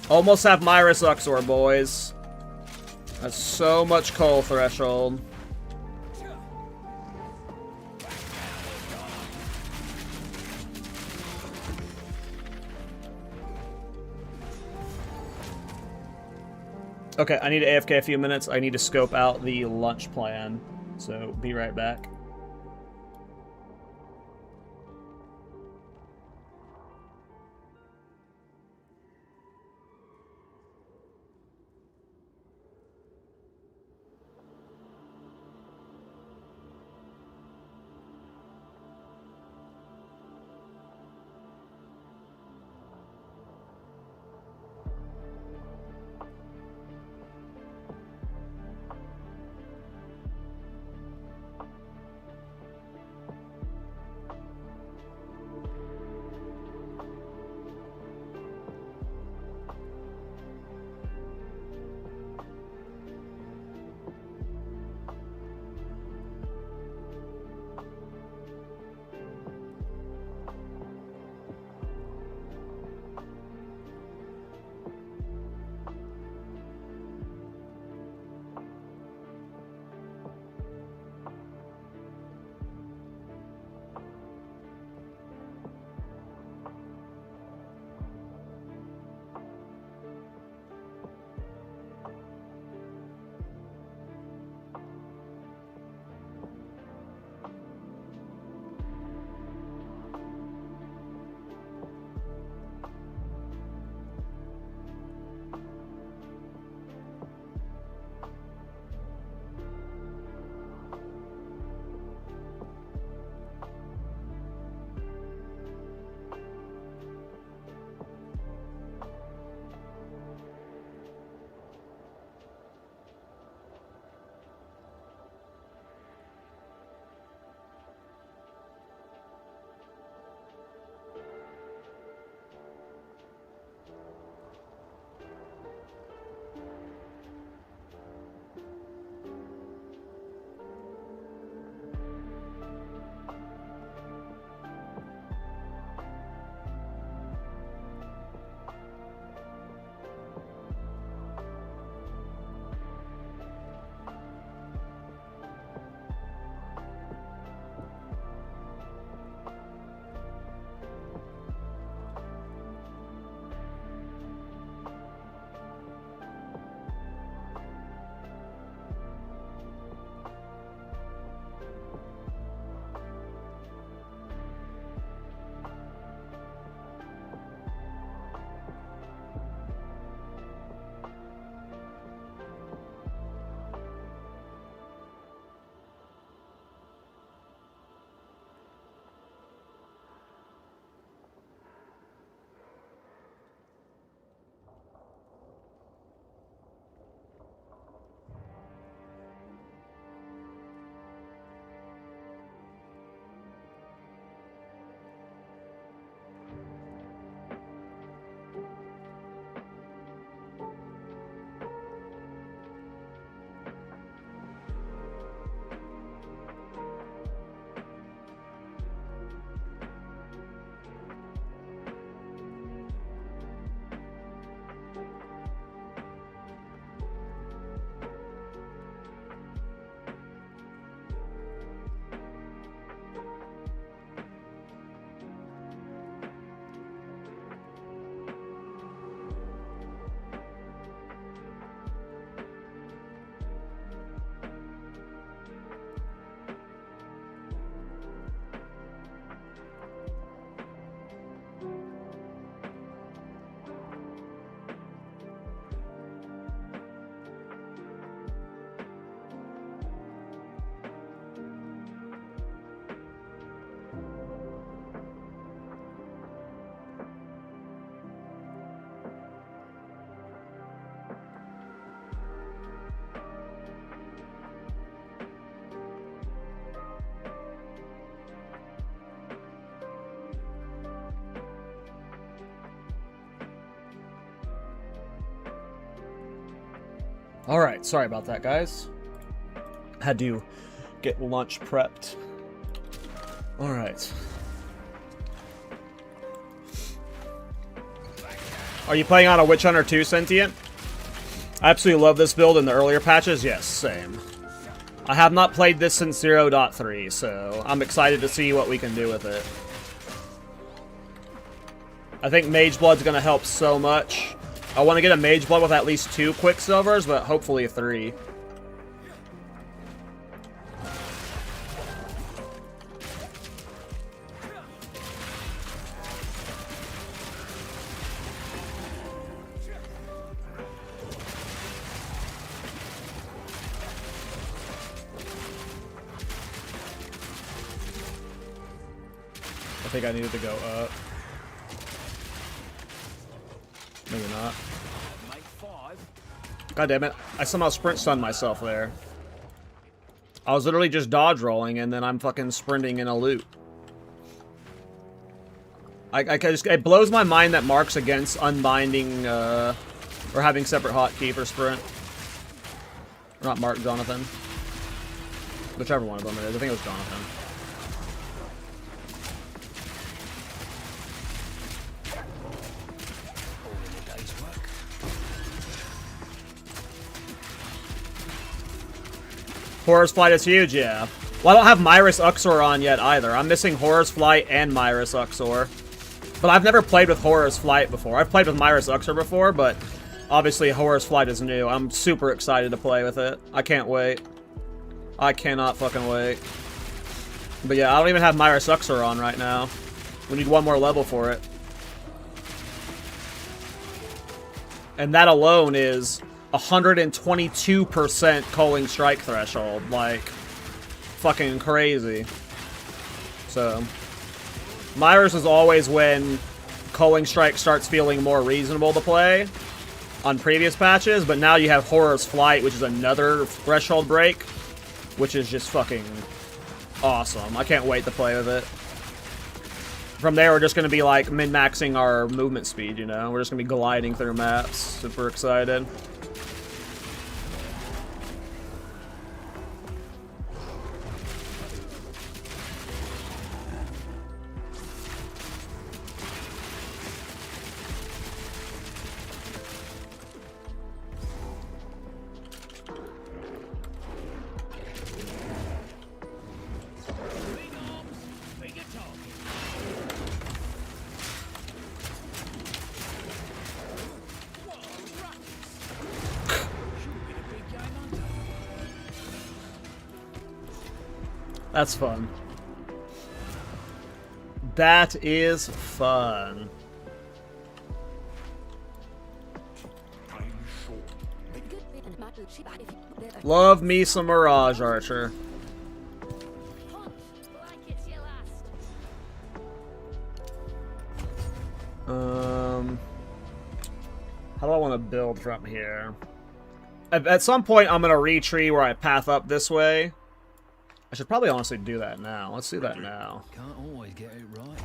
Almost have Myris Uxor, boys. That's so much coal threshold. Okay, I need to AFK a few minutes. I need to scope out the lunch plan. So, be right back. Alright, sorry about that, guys. Had to get lunch prepped. Alright. Are you playing on a Witch Hunter 2, Sentient? I absolutely love this build in the earlier patches. Yes, same. I have not played this since 0.3, so I'm excited to see what we can do with it. I think Mage Blood's going to help so much. I want to get a Mage Blood with at least 2 Quicksilvers, but hopefully 3. I think I needed to go up. Maybe not. God damn it. I somehow sprint stunned myself there. I was literally just dodge rolling and then I'm fucking sprinting in a loop. It blows my mind that Mark's against unbinding or having separate hotkey for sprint. Or not Mark, Jonathan. Whichever one of them it is. I think it was Jonathan. Horror's Flight is huge, yeah. Well, I don't have Myris Uxor on yet either. I'm missing Horror's Flight and Myris Uxor. But I've never played with Horror's Flight before. I've played with Myris Uxor before, but obviously Horror's Flight is new. I'm super excited to play with it. I can't wait. I cannot fucking wait. But yeah, I don't even have Myris Uxor on right now. We need one more level for it. And that alone is 122% culling strike threshold. Like, fucking crazy. So, Myris is always when culling strike starts feeling more reasonable to play on previous patches, but now you have Horror's Flight, which is another threshold break, which is just fucking awesome. I can't wait to play with it. From there, we're just going to be, like, min-maxing our movement speed, you know? We're just going to be gliding through maps. Super excited. That's fun. That is fun. Love me some Mirage Archer. How do I want to build from here? At some point, I'm going to retree where I path up this way. I should probably honestly do that now. Let's do that now. Can't always get it right.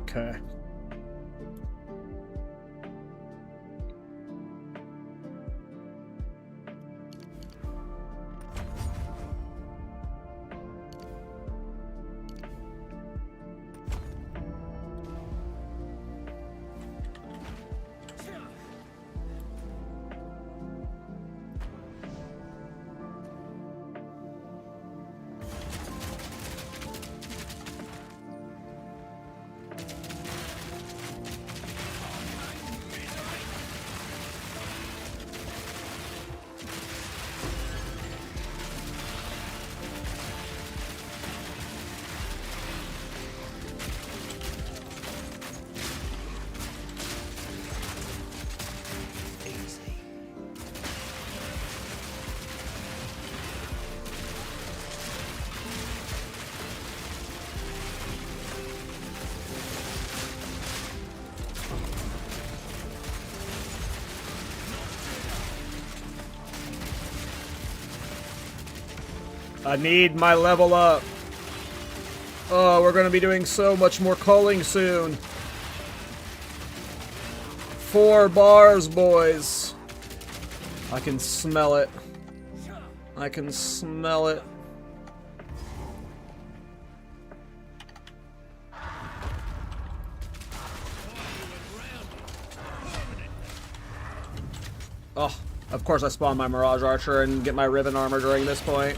Okay. I need my level up. Oh, we're gonna be doing so much more culling soon. 4 bars, boys. I can smell it. I can smell it. Oh, of course I spawn my Mirage Archer and get my Riven Armor during this point.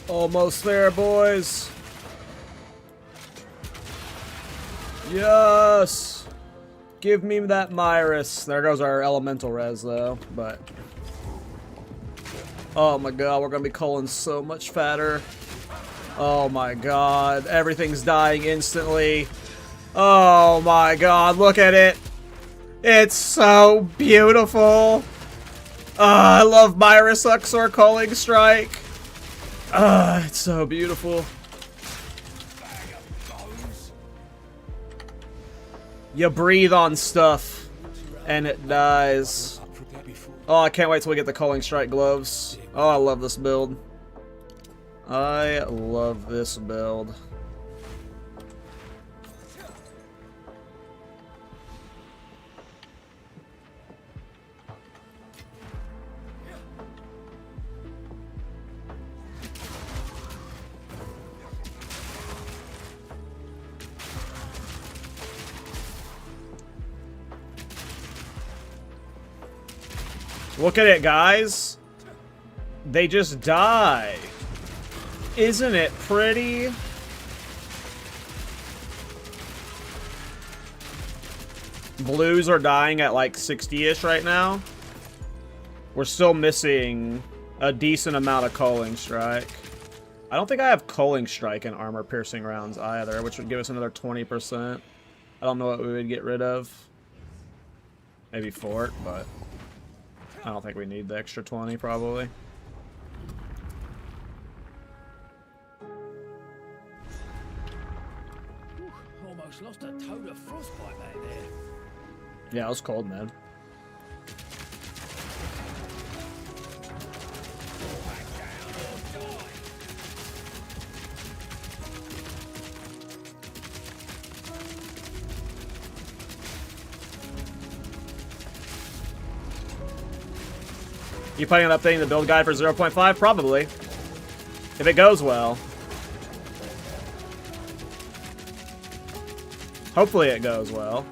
Almost there, boys. Yes! Give me that Myrus. There goes our elemental res, though, but... Oh my god, we're gonna be culling so much fatter. Oh my god, everything's dying instantly. Oh my god, look at it. It's so beautiful. I love Myrus Uxor Culling Strike. It's so beautiful. You breathe on stuff, and it dies. Oh, I can't wait till we get the Culling Strike gloves. Oh, I love this build. I love this build. Look at it, guys. They just die. Isn't it pretty? Blues are dying at like 60-ish right now. We're still missing a decent amount of Culling Strike. I don't think I have Culling Strike in armor piercing rounds either, which would give us another 20%. I don't know what we would get rid of. Maybe Fort, but I don't think we need the extra 20 probably. Almost lost a toad of frostbite back there. Yeah, it was cold, man. You planning on updating the build guide for 0.5? Probably. If it goes well. Hopefully it goes well.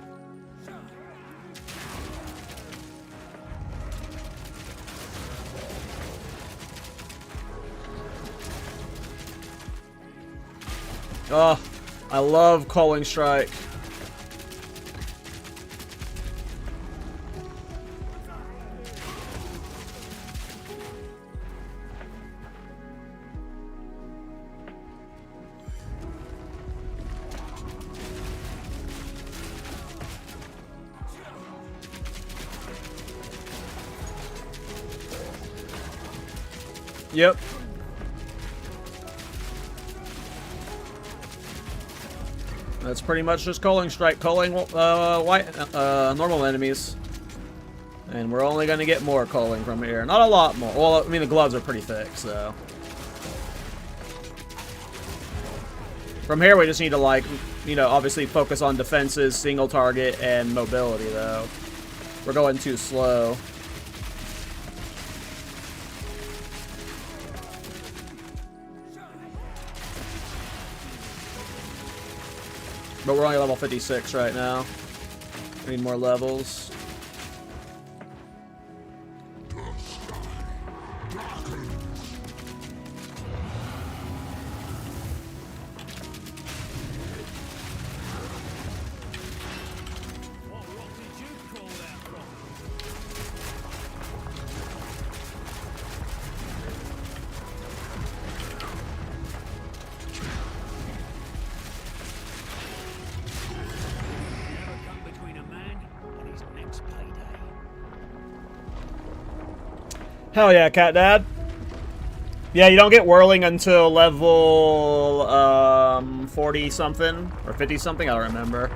Oh, I love Culling Strike. Yep. That's pretty much just Culling Strike, culling normal enemies. And we're only going to get more culling from here. Not a lot more. Well, I mean, the gloves are pretty thick, so. From here, we just need to, like, you know, obviously focus on defenses, single target, and mobility, though. We're going too slow. But we're only level 56 right now. We need more levels. Hell yeah, Cat Dad. Yeah, you don't get whirling until level 40 something or 50 something. I don't remember.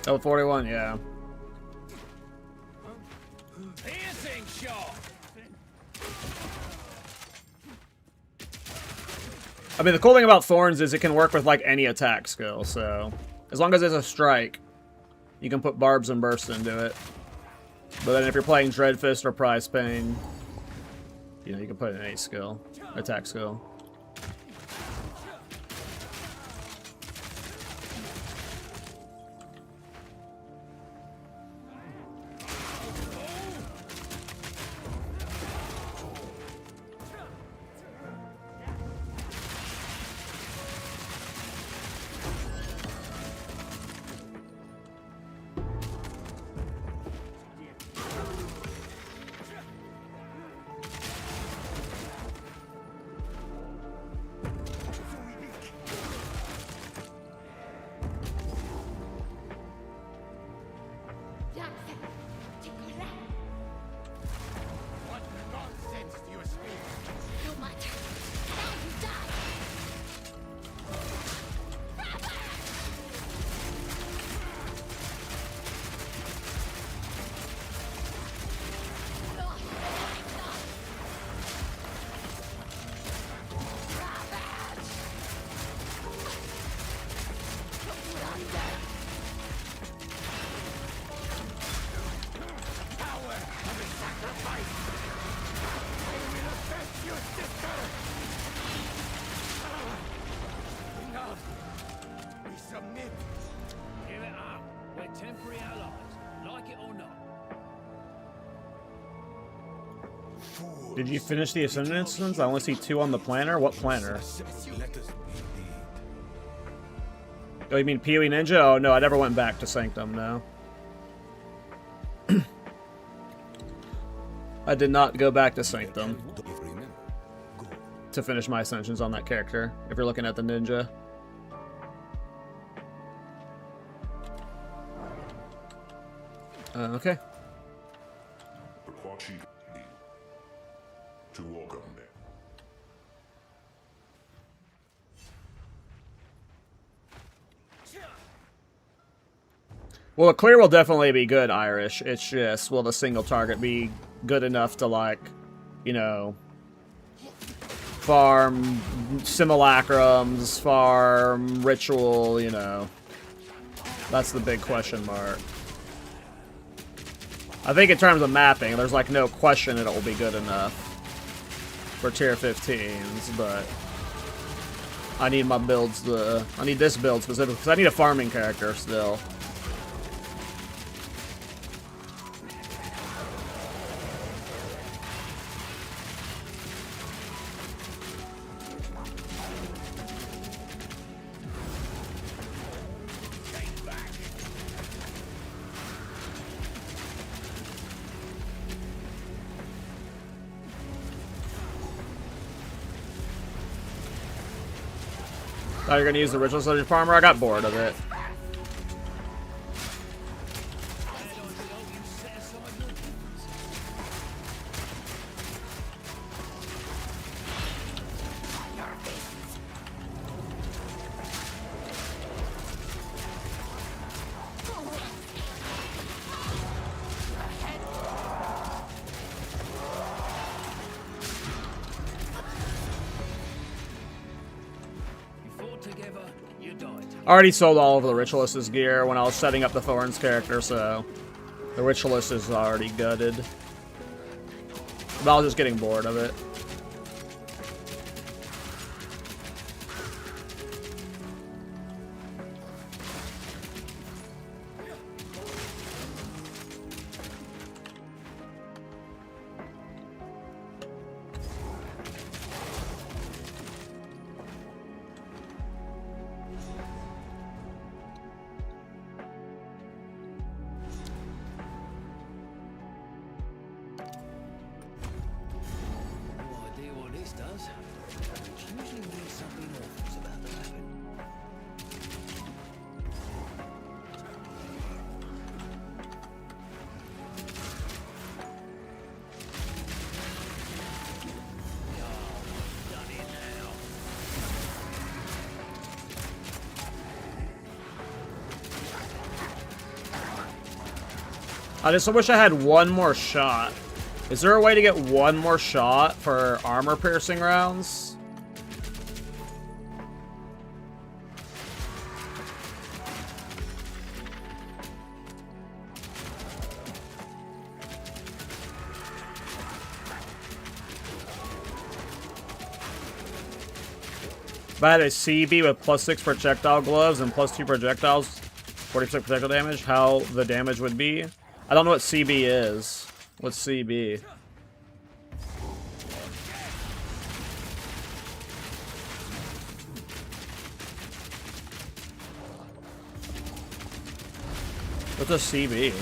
Level 41, yeah. I mean, the cool thing about Thorns is it can work with, like, any attack skill, so... As long as it's a strike, you can put Barbs and Burst into it. But then if you're playing Dreadfist or Prize Pain, you know, you can put in any skill. Attack skill. Did you finish the Ascendant instance? I only see 2 on the planner. What planner? Oh, you mean PoE Ninja? Oh, no, I never went back to Sanctum, no. I did not go back to Sanctum to finish my Ascensions on that character, if you're looking at the Ninja. Okay. Well, the clear will definitely be good, Irish. It's just, will the single target be good enough to, like, you know, farm simulacrums, farm ritual, you know. That's the big question mark. I think in terms of mapping, there's, like, no question that it will be good enough for tier 15s, but I need my builds to... I need this build specifically, because I need a farming character still. Thought you were gonna use the Ritual Soldier Farmer. I got bored of it. I already sold all of the Ritualist's gear when I was setting up the Thorns character, so the Ritualist is already gutted. But I was just getting bored of it. I just wish I had one more shot. Is there a way to get one more shot for armor-piercing rounds? If I had a CB with +6 projectile gloves and +2 projectiles, 40% projectile damage, how the damage would be? I don't know what CB is. What's CB? What's a CB?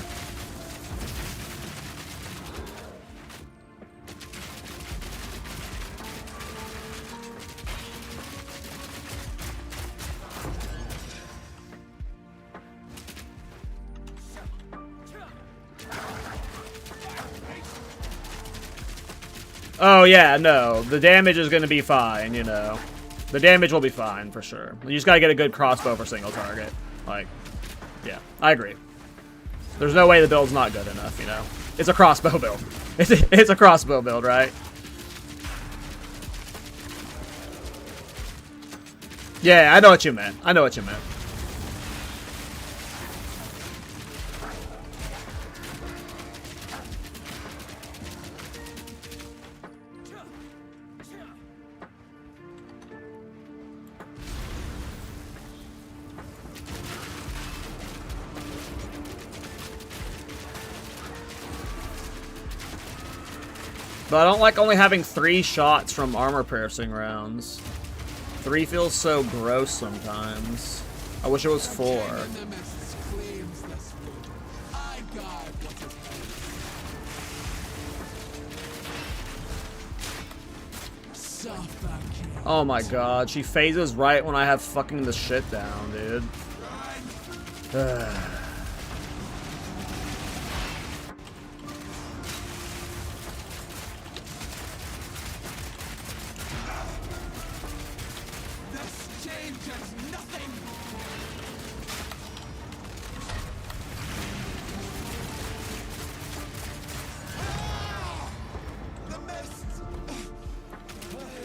Oh yeah, no. The damage is gonna be fine, you know. The damage will be fine, for sure. You just gotta get a good crossbow for single target. Like, yeah, I agree. There's no way the build's not good enough, you know. It's a crossbow build. It's a crossbow build, right? Yeah, I know what you meant. I know what you meant. But I don't like only having 3 shots from armor-piercing rounds. 3 feels so gross sometimes. I wish it was 4. Oh my god, she phases right when I have fucking the shit down, dude.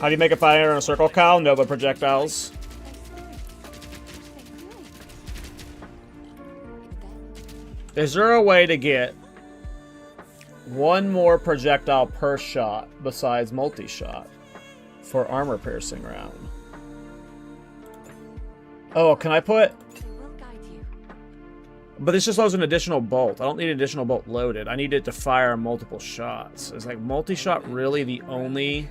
How do you make a fire in a circle, Kyle? Nova projectiles. Is there a way to get one more projectile per shot besides multi-shot for armor-piercing round? Oh, can I put... But this just loads an additional bolt. I don't need an additional bolt loaded. I need it to fire multiple shots. Is like multi-shot really the only...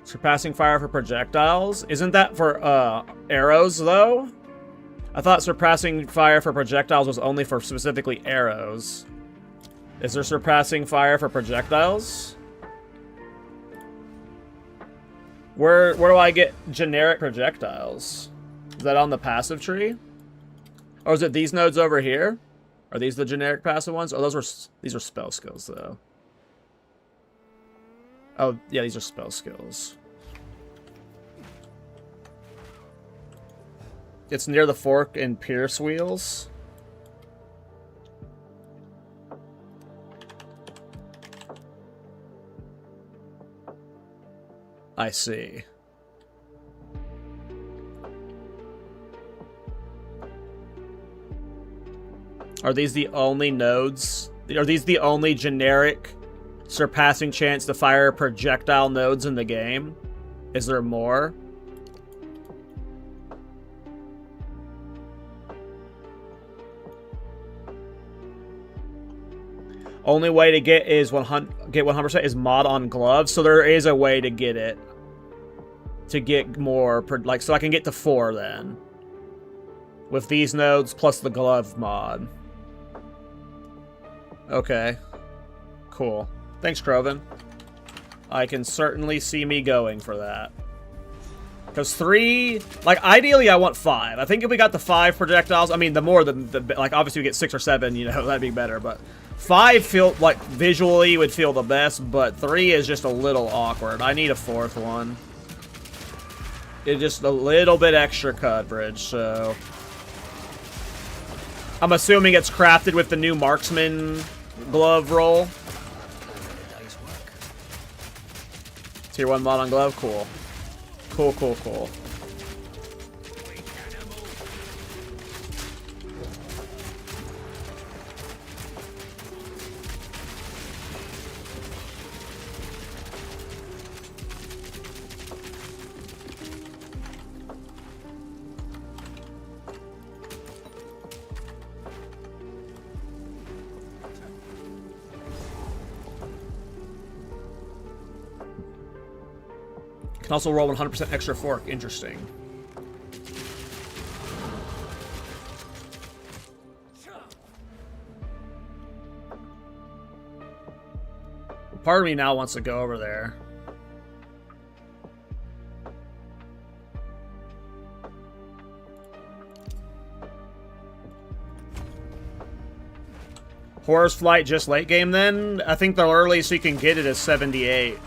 Surpassing fire for projectiles? Isn't that for arrows though? I thought surpassing fire for projectiles was only for specifically arrows. Is there surpassing fire for projectiles? Where do I get generic projectiles? Is that on the passive tree? Or is it these nodes over here? Are these the generic passive ones? Oh, these are spell skills though. Oh, yeah, these are spell skills. It's near the fork and pierce wheels. I see. Are these the only nodes? Are these the only generic surpassing chance to fire projectile nodes in the game? Is there more? Only way to get 100% is mod on gloves, so there is a way to get it. To get more, like, so I can get to 4 then. With these nodes plus the glove mod. Okay. Cool. Thanks, Kroven. I can certainly see me going for that. Because 3... Like, ideally I want 5. I think if we got the 5 projectiles... I mean, the more, the like, obviously we get 6 or 7, you know, that'd be better, but... 5 feel like, visually would feel the best, but 3 is just a little awkward. I need a 4th one. It's just a little bit extra coverage, so... I'm assuming it's crafted with the new marksman glove roll. Tier 1 mod on glove? Cool. Cool, cool, cool. Can also roll 100% extra fork. Interesting. Part of me now wants to go over there. Horror's Flight just late game then? I think the earliest you can get it is 78.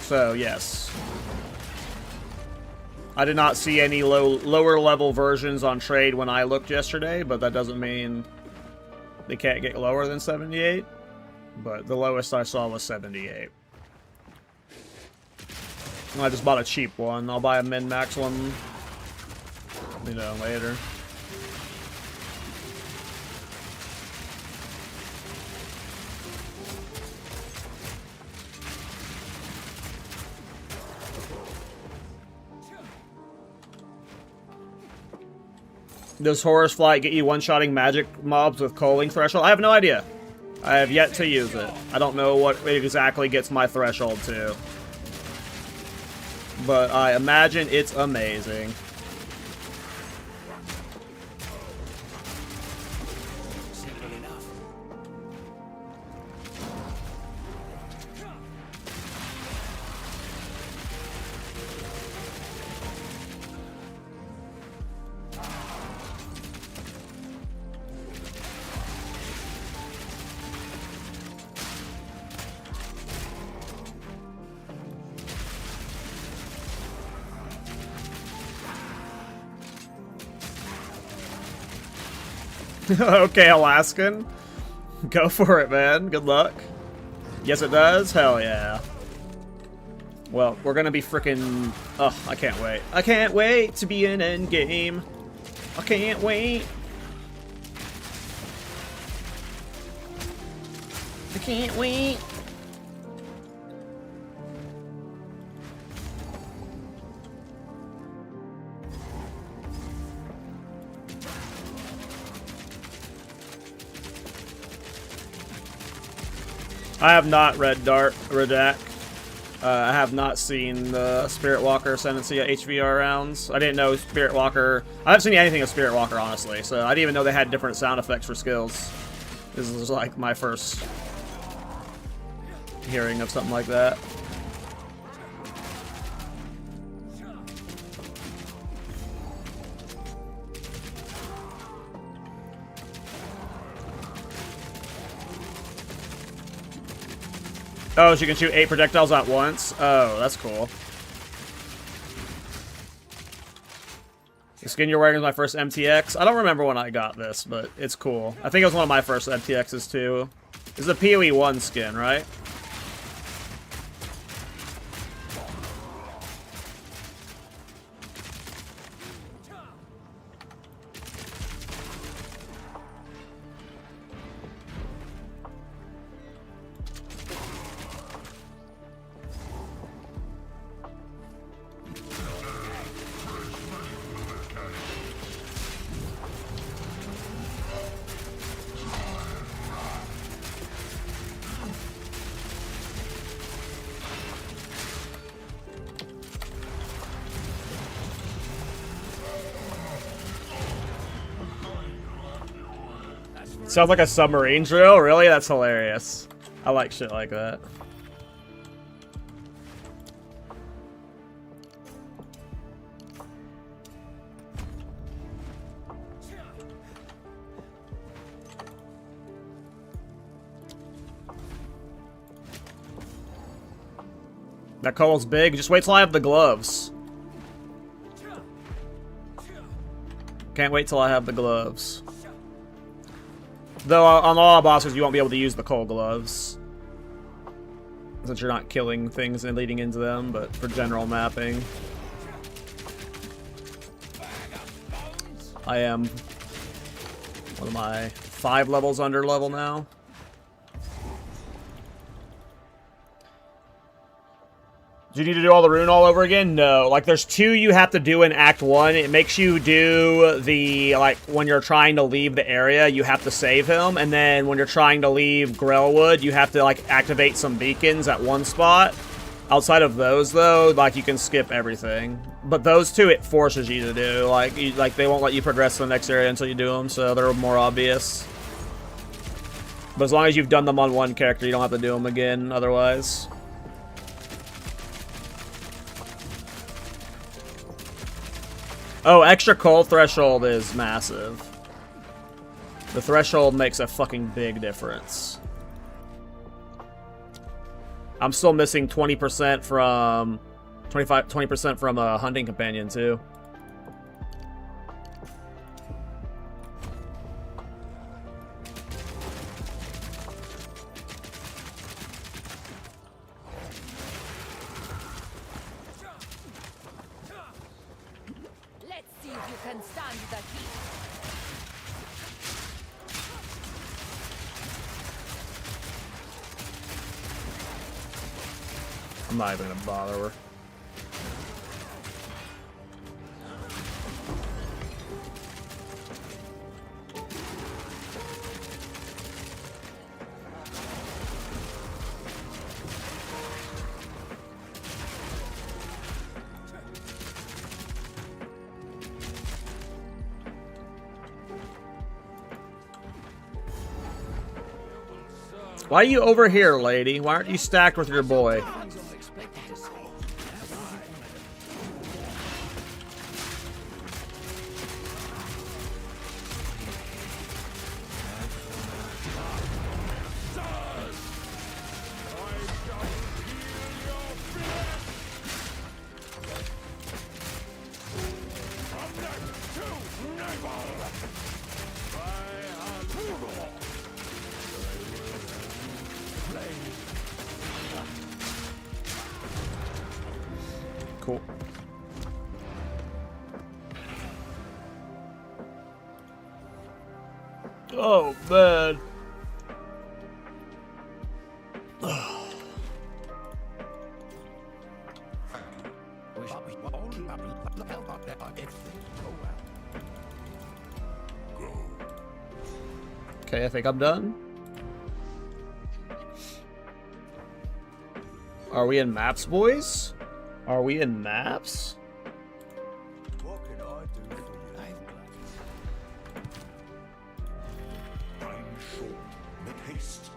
So, yes. I did not see any lower level versions on trade when I looked yesterday, but that doesn't mean they can't get lower than 78. But the lowest I saw was 78. I just bought a cheap one. I'll buy a min-max one, you know, later. Does Horror's Flight get you one-shotting magic mobs with culling threshold? I have no idea. I have yet to use it. I don't know what exactly gets my threshold to. But I imagine it's amazing. Okay, Alaskan. Go for it, man. Good luck. Yes, it does? Hell yeah. Well, we're gonna be freaking... Oh, I can't wait. I can't wait to be in Endgame. I can't wait. I can't wait. I have not read Redact. I have not seen the Spirit Walker Ascendancy HVR rounds. I didn't know Spirit Walker... I haven't seen anything of Spirit Walker, honestly, so I didn't even know they had different sound effects for skills. This is like my first hearing of something like that. Oh, she can shoot 8 projectiles at once? Oh, that's cool. The skin you're wearing is my first MTX. I don't remember when I got this, but it's cool. I think it was one of my first MTXs, too. This is a PoE 1 skin, right? Sounds like a submarine drill? Really? That's hilarious. I like shit like that. That coal's big. Just wait till I have the gloves. Can't wait till I have the gloves. Though on all bosses you won't be able to use the coal gloves, since you're not killing things and leading into them, but for general mapping. I am, what am I, 5 levels under level now? Do you need to do all the rune all over again? No. Like, there's 2 you have to do in Act 1. It makes you do the, like, when you're trying to leave the area, you have to save him. And then when you're trying to leave Grellwood, you have to, like, activate some beacons at one spot. Outside of those, though, like, you can skip everything. But those 2, it forces you to do. Like, they won't let you progress to the next area until you do them, so they're more obvious. But as long as you've done them on one character, you don't have to do them again otherwise. Oh, extra coal threshold is massive. The threshold makes a fucking big difference. I'm still missing 20% from 20% from a hunting companion too. I'm not even gonna bother her. Why are you over here, lady? Why aren't you stacked with your boy? Cool. Oh, man. Okay, I think I'm done. Are we in maps, boys? Are we in maps? What can I do for you? I'm short. Make haste.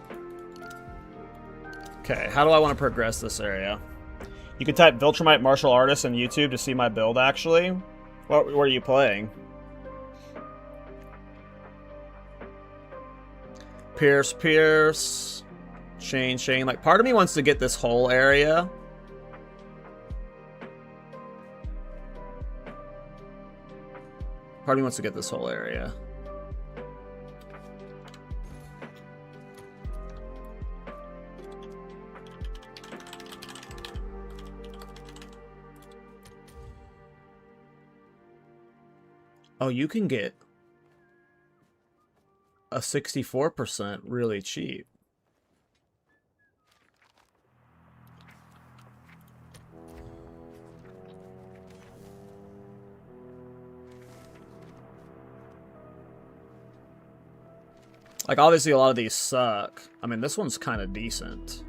Okay, how do I want to progress this area? You can type Viltrumite Martial Artist on YouTube to see my build, actually. What are you playing? Pierce. Chain. Like, part of me wants to get this whole area. Part of me wants to get this whole area. Oh, you can get a 64% really cheap. Like, obviously a lot of these suck. I mean, this one's kind of decent.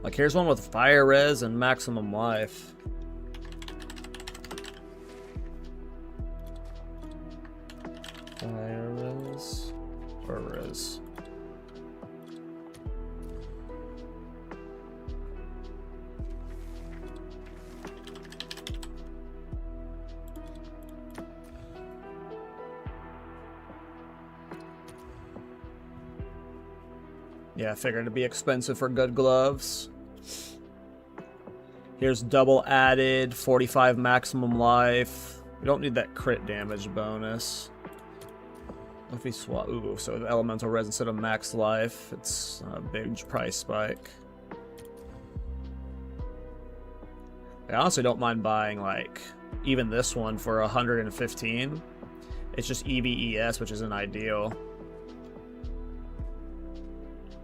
Like, here's one with fire res and maximum life. Fire res or res? Yeah, I figured it'd be expensive for good gloves. Here's double added, 45 maximum life. We don't need that crit damage bonus. If we swap, ooh, so the elemental res instead of max life, it's a big price spike. I honestly don't mind buying, like, even this one for 115. It's just EVES, which isn't ideal.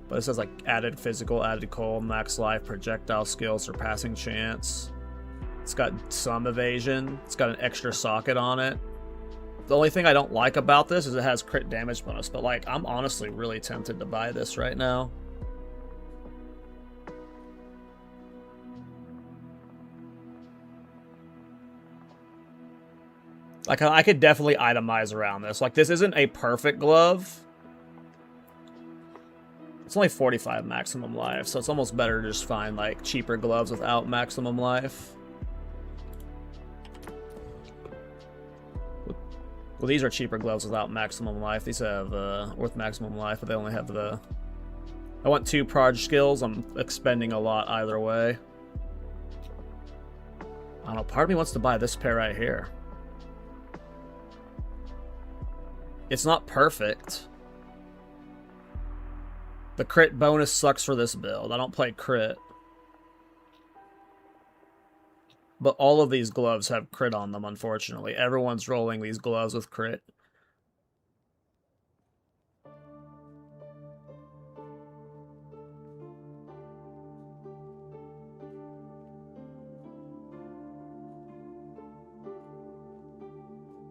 But it says, like, added physical, added coal, max life, projectile skill, surpassing chance. It's got some evasion. It's got an extra socket on it. The only thing I don't like about this is it has crit damage bonus, but, like, I'm honestly really tempted to buy this right now. Like, I could definitely itemize around this. Like, this isn't a perfect glove. It's only 45 maximum life, so it's almost better to just find, like, cheaper gloves without maximum life. Well, these are cheaper gloves without maximum life. These have with maximum life, but they only have the... I want 2 proj skills. I'm expending a lot either way. I don't know, part of me wants to buy this pair right here. It's not perfect. The crit bonus sucks for this build. I don't play crit. But all of these gloves have crit on them, unfortunately. Everyone's rolling these gloves with crit.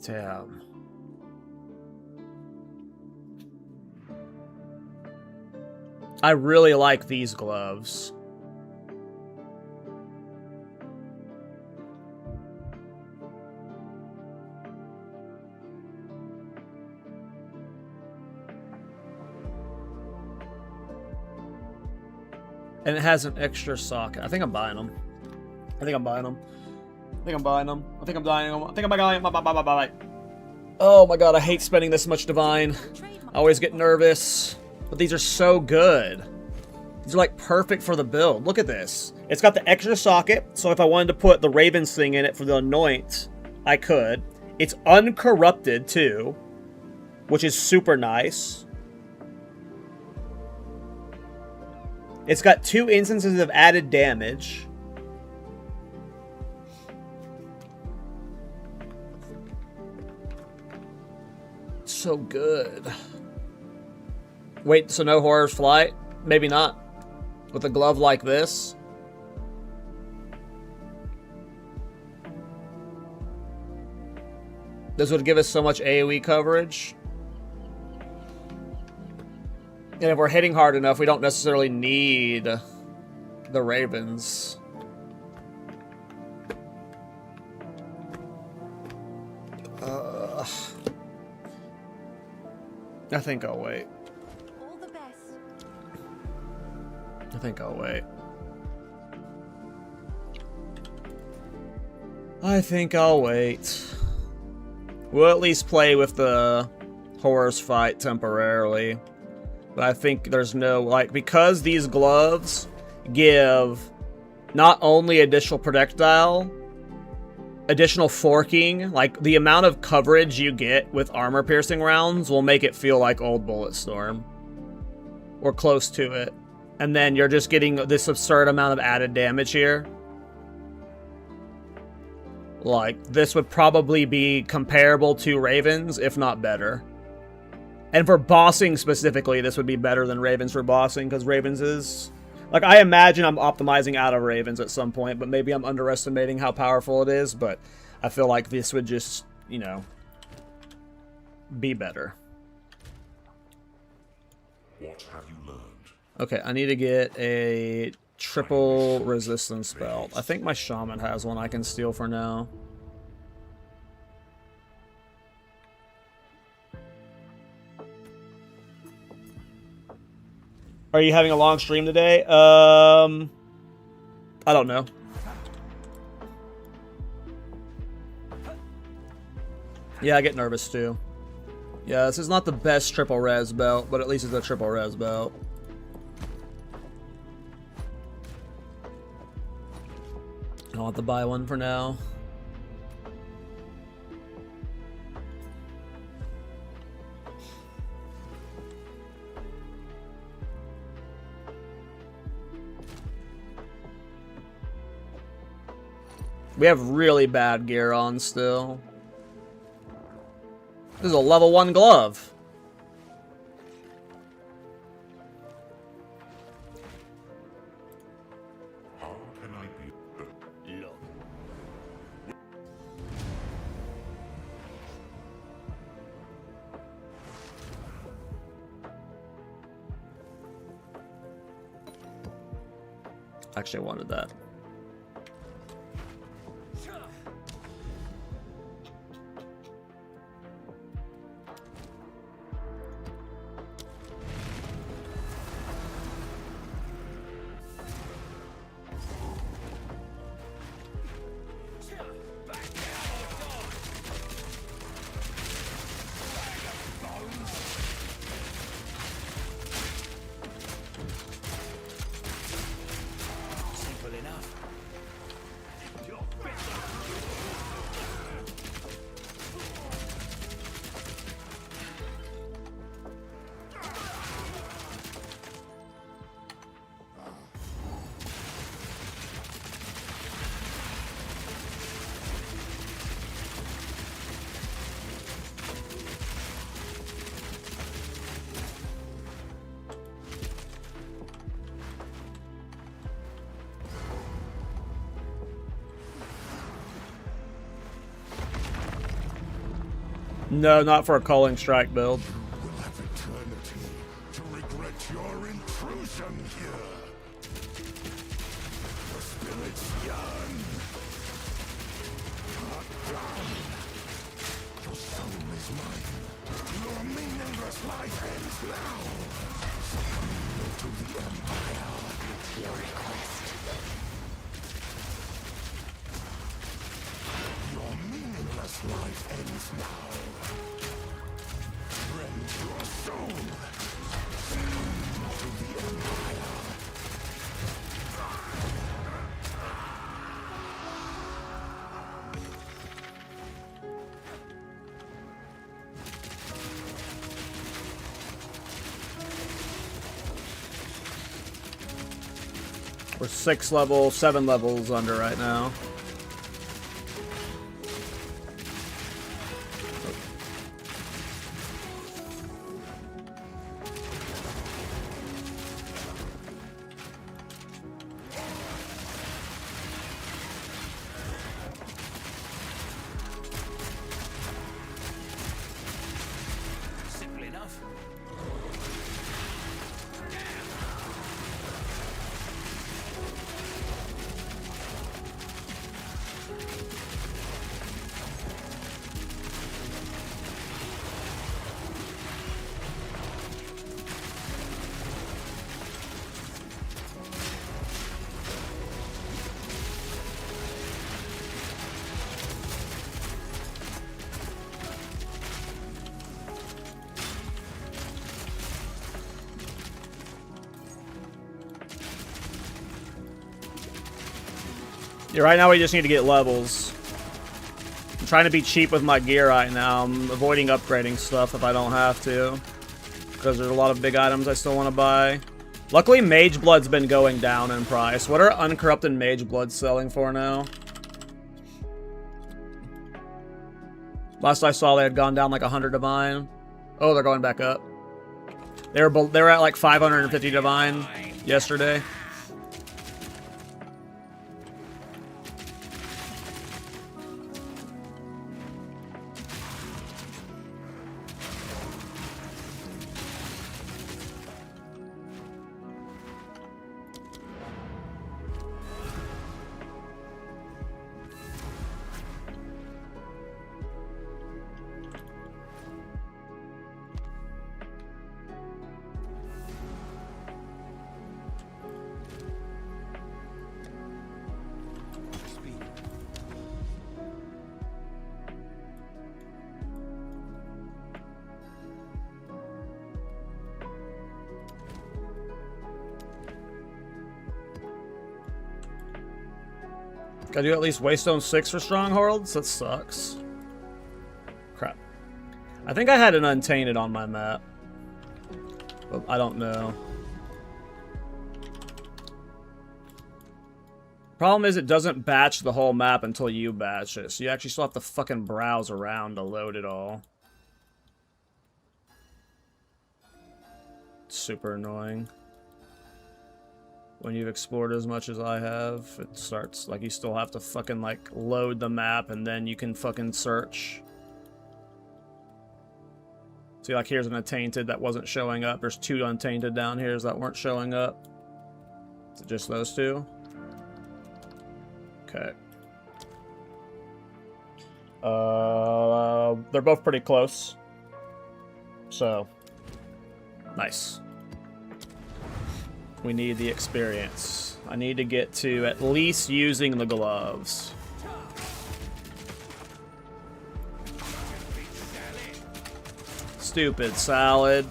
Damn. I really like these gloves. And it has an extra socket. I think I'm buying them. I think I'm buying them. I think I'm buying them. I think I'm buying them. I think I'm buying them. Bye. Oh my god, I hate spending this much divine. I always get nervous. But these are so good. These are like perfect for the build. Look at this. It's got the extra socket, so if I wanted to put the Raven's thing in it for the anoint, I could. It's uncorrupted too, which is super nice. It's got 2 instances of added damage. So good. Wait, so no Horror's Flight? Maybe not. With a glove like this? This would give us so much AoE coverage. And if we're hitting hard enough, we don't necessarily need the Ravens. I think I'll wait. All the best. I think I'll wait. I think I'll wait. We'll at least play with the Horror's Fight temporarily. But I think there's no, like, because these gloves give not only additional projectile, additional forking, like, the amount of coverage you get with armor-piercing rounds will make it feel like old Bulletstorm. Or close to it. And then you're just getting this absurd amount of added damage here. Like, this would probably be comparable to Ravens, if not better. And for bossing specifically, this would be better than Ravens for bossing, because Ravens is... Like, I imagine I'm optimizing out of Ravens at some point, but maybe I'm underestimating how powerful it is, but I feel like this would just, you know, be better. What have you learned? Okay, I need to get a triple resistance belt. I think my shaman has one I can steal for now. Are you having a long stream today? I don't know. Yeah, I get nervous too. Yeah, this is not the best triple res belt, but at least it's a triple res belt. I'll have to buy one for now. We have really bad gear on still. This is a level 1 glove. How can I be? Look. Actually, I wanted that. Simple enough. No, not for a culling strike build. Will have eternity to regret your intrusion here. The spirits yearn. Archon. Your soul is mine. Your meaningless life ends now. Surrender to the Empire. Your request. Your meaningless life ends now. Rend your soul to the Empire. We're 7 levels under right now. Simple enough. Yeah, right now we just need to get levels. I'm trying to be cheap with my gear right now. I'm avoiding upgrading stuff if I don't have to, because there's a lot of big items I still want to buy. Luckily, Mage Blood's been going down in price. What are Uncorrupted Mage Blood selling for now? Last I saw, they had gone down like 100 divine. Oh, they're going back up. They were at like 550 divine yesterday. Gotta do at least Waystone 6 for Strongholds? That sucks. Crap. I think I had an Untainted on my map. But I don't know. Problem is it doesn't batch the whole map until you batch it. So you actually still have to fucking browse around to load it all. It's super annoying. When you've explored as much as I have, it starts like you still have to fucking like load the map and then you can fucking search. See, like here's an Untainted that wasn't showing up. There's 2 Untainted down here that weren't showing up. Is it just those 2? Okay. They're both pretty close. So, nice. We need the experience. I need to get to at least using the gloves. Stupid salad.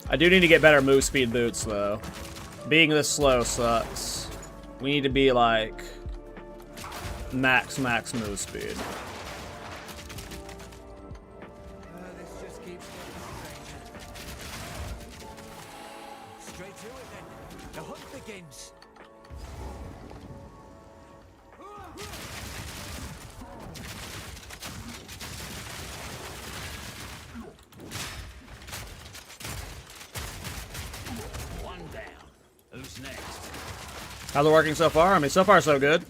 I do need to get better move speed boots, though. Being this slow sucks. We need to be, like, max move speed. This just keeps getting stranger. Straight to it, then. The hunt begins. One down. Who's next? How's it working so far? I mean, so far so good.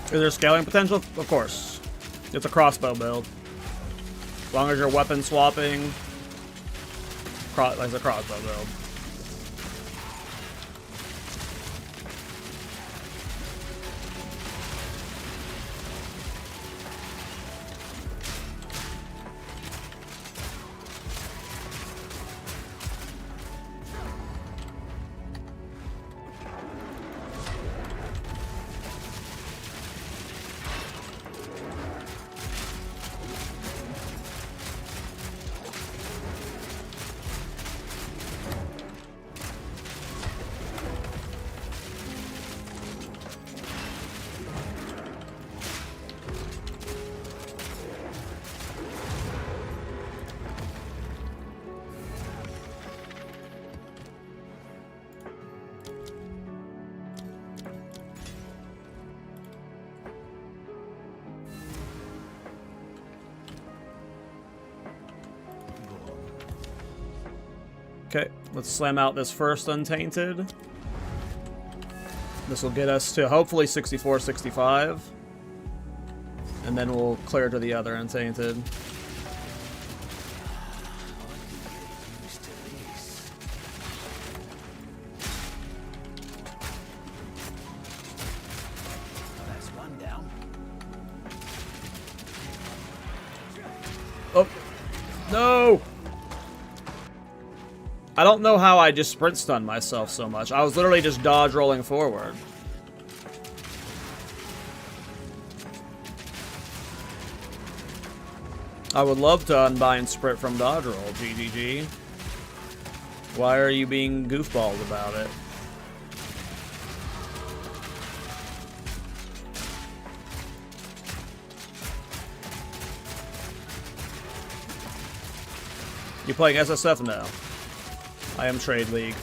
Is there scaling potential? Of course. It's a crossbow build. As long as you're weapon swapping, it's a crossbow build. Okay, let's slam out this first Untainted. This will get us to hopefully 64, 65. And then we'll clear to the other Untainted. That's one down. Oh, no! I don't know how I just sprint stunned myself so much. I was literally just dodge rolling forward. I would love to unbind sprint from dodge roll, GGG. Why are you being goofballed about it? You playing SSF now? I am Trade League.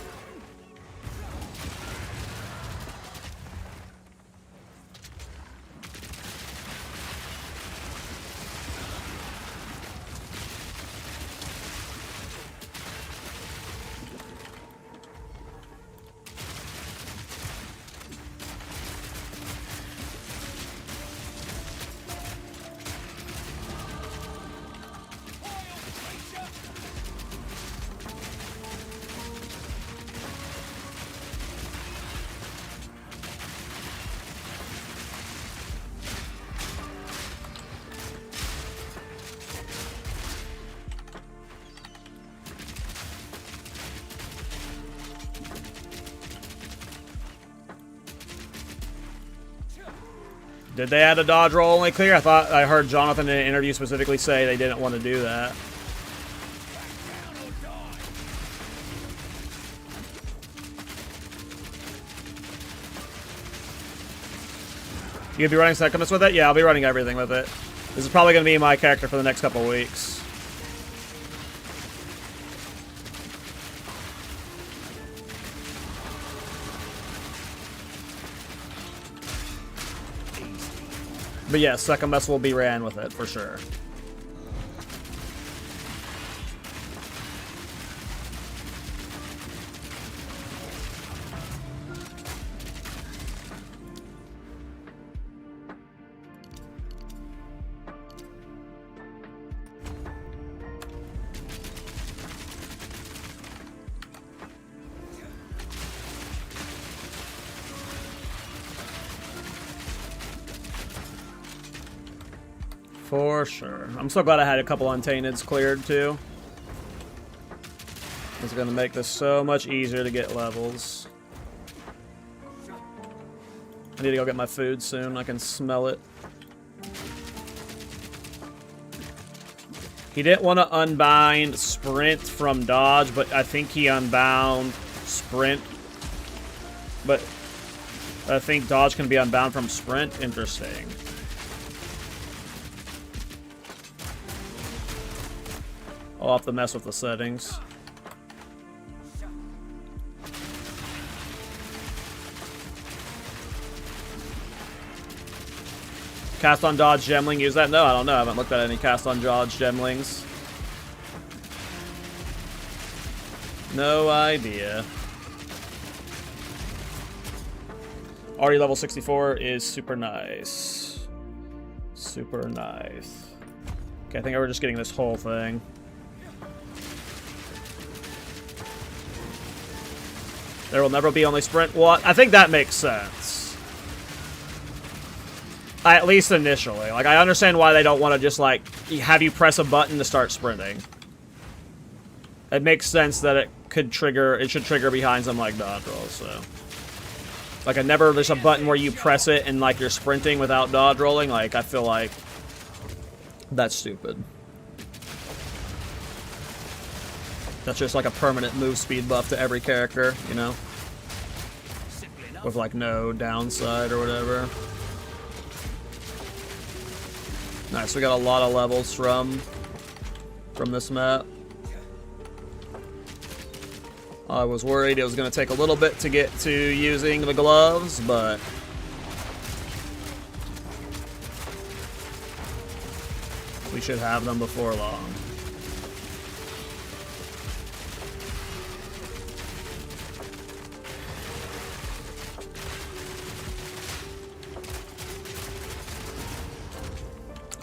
Did they add a dodge roll only clear? I thought I heard Jonathan in an interview specifically say they didn't want to do that. You gonna be running Secondus with it? Yeah, I'll be running everything with it. This is probably gonna be my character for the next couple weeks. But yeah, Secondus will be ran with it for sure. For sure. I'm so glad I had a couple Untainteds cleared too. It's gonna make this so much easier to get levels. I need to go get my food soon. I can smell it. He didn't want to unbind sprint from dodge, but I think he unbound sprint. But I think dodge can be unbound from sprint. Interesting. I'll have to mess with the settings. Cast on dodge gemling, use that? No, I don't know. I haven't looked at any cast on dodge gemlings. No idea. Already level 64 is super nice. Super nice. Okay, I think we're just getting this whole thing. There will never be only sprint. Well, I think that makes sense. At least initially. Like, I understand why they don't want to just, like, have you press a button to start sprinting. It makes sense that it should trigger behind something like dodge roll, so. Like, there's a button where you press it and, like, you're sprinting without dodge rolling. Like, I feel like that's stupid. That's just like a permanent move speed buff to every character, you know? With like no downside or whatever. Nice, we got a lot of levels from this map. I was worried it was going to take a little bit to get to using the gloves, but we should have them before long.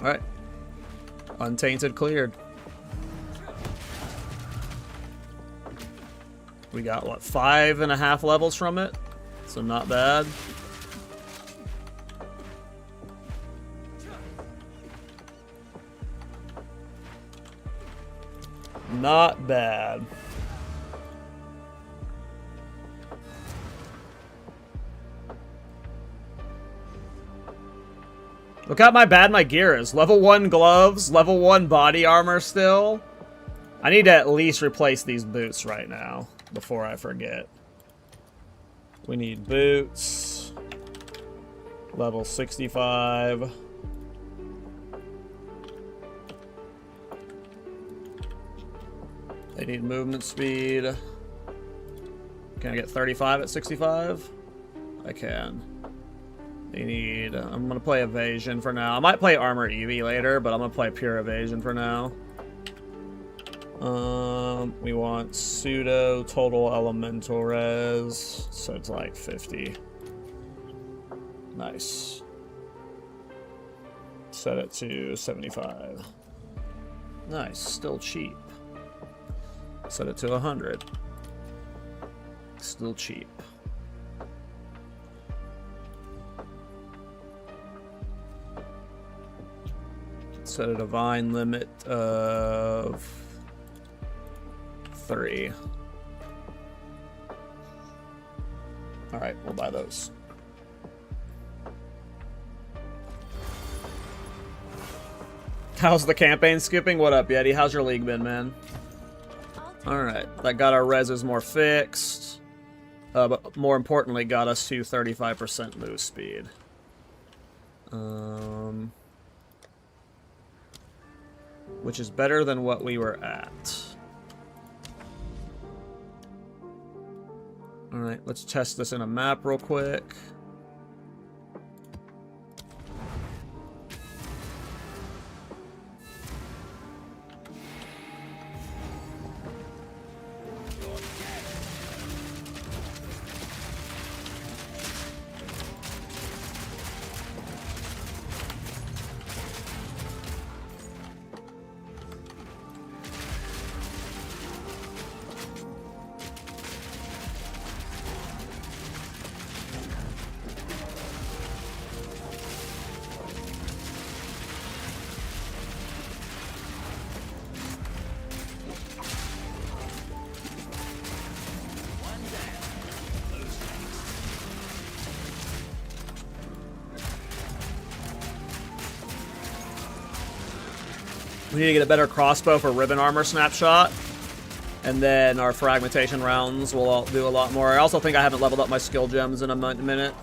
Alright. Untainted cleared. We got, what, 5.5 levels from it? So not bad. Not bad. Look how bad my gear is. Level 1 gloves, level 1 body armor still. I need to at least replace these boots right now before I forget. We need boots. Level 65. They need movement speed. Can I get 35 at 65? I can. They need... I'm going to play evasion for now. I might play armor EV later, but I'm going to play pure evasion for now. We want pseudo total elemental res, so it's like 50. Nice. Set it to 75. Nice, still cheap. Set it to 100. Still cheap. Set a divine limit of 3. Alright, we'll buy those. How's the campaign skipping? What up, Yeti? How's your league been, man? Alright, that got our reses more fixed. But more importantly, got us to 35% move speed. Which is better than what we were at. Alright, let's test this in a map real quick. We need to get a better crossbow for ribbon armor snapshot. And then our fragmentation rounds will all do a lot more. I also think I haven't leveled up my skill gems in a minute.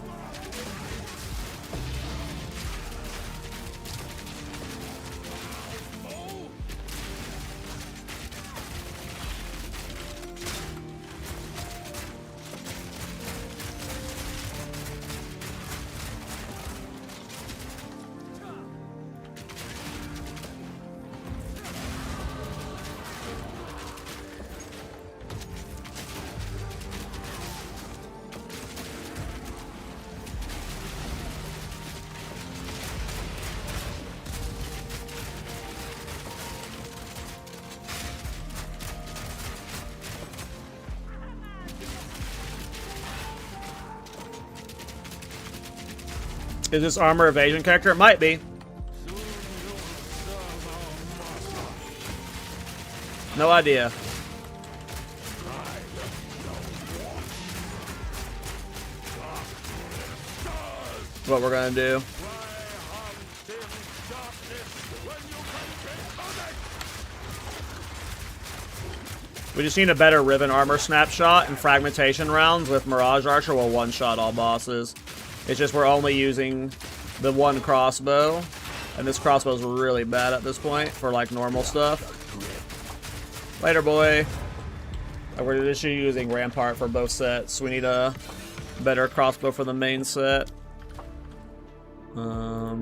Is this armor evasion character? It might be. No idea. What we're gonna do. We just need a better ribbon armor snapshot and fragmentation rounds with Mirage Archer will one-shot all bosses. It's just we're only using the one crossbow, and this crossbow is really bad at this point for like normal stuff. Later, boy. We're just using Rampart for both sets. We need a better crossbow for the main set. I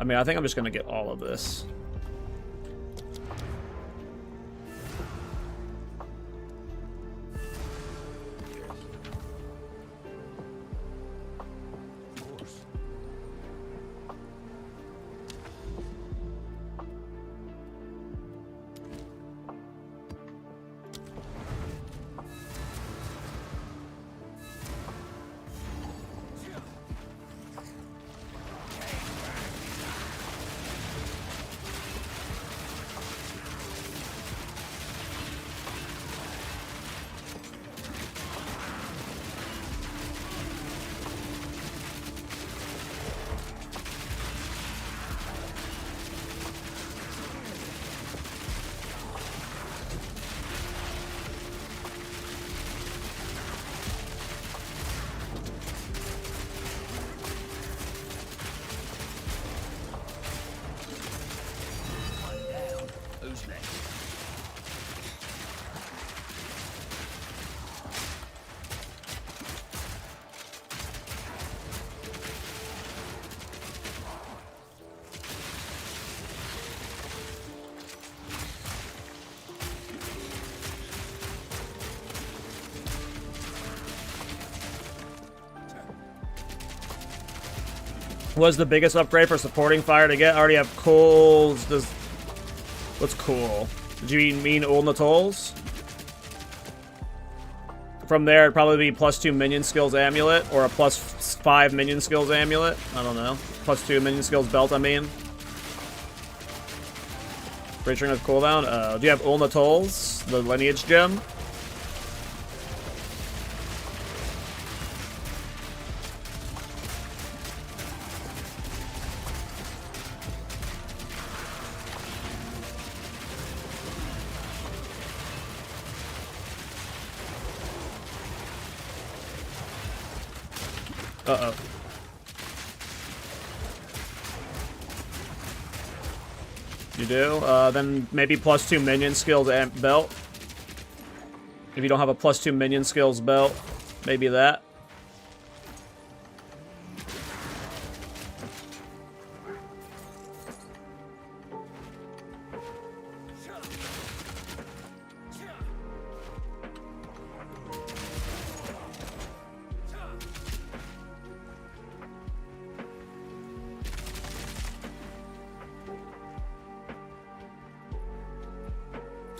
mean, I think I'm just gonna get all of this. Was the biggest upgrade for supporting fire to get? I already have coals. What's cool? Did you mean Ulna Tolls? From there, it'd probably be +2 minion skills amulet or a +5 minion skills amulet. I don't know. +2 minion skills belt, I mean. Return of cooldown. Do you have Ulna Tolls? The lineage gem? Uh-oh. You do? Then maybe +2 minion skills and belt. If you don't have a +2 minion skills belt, maybe that.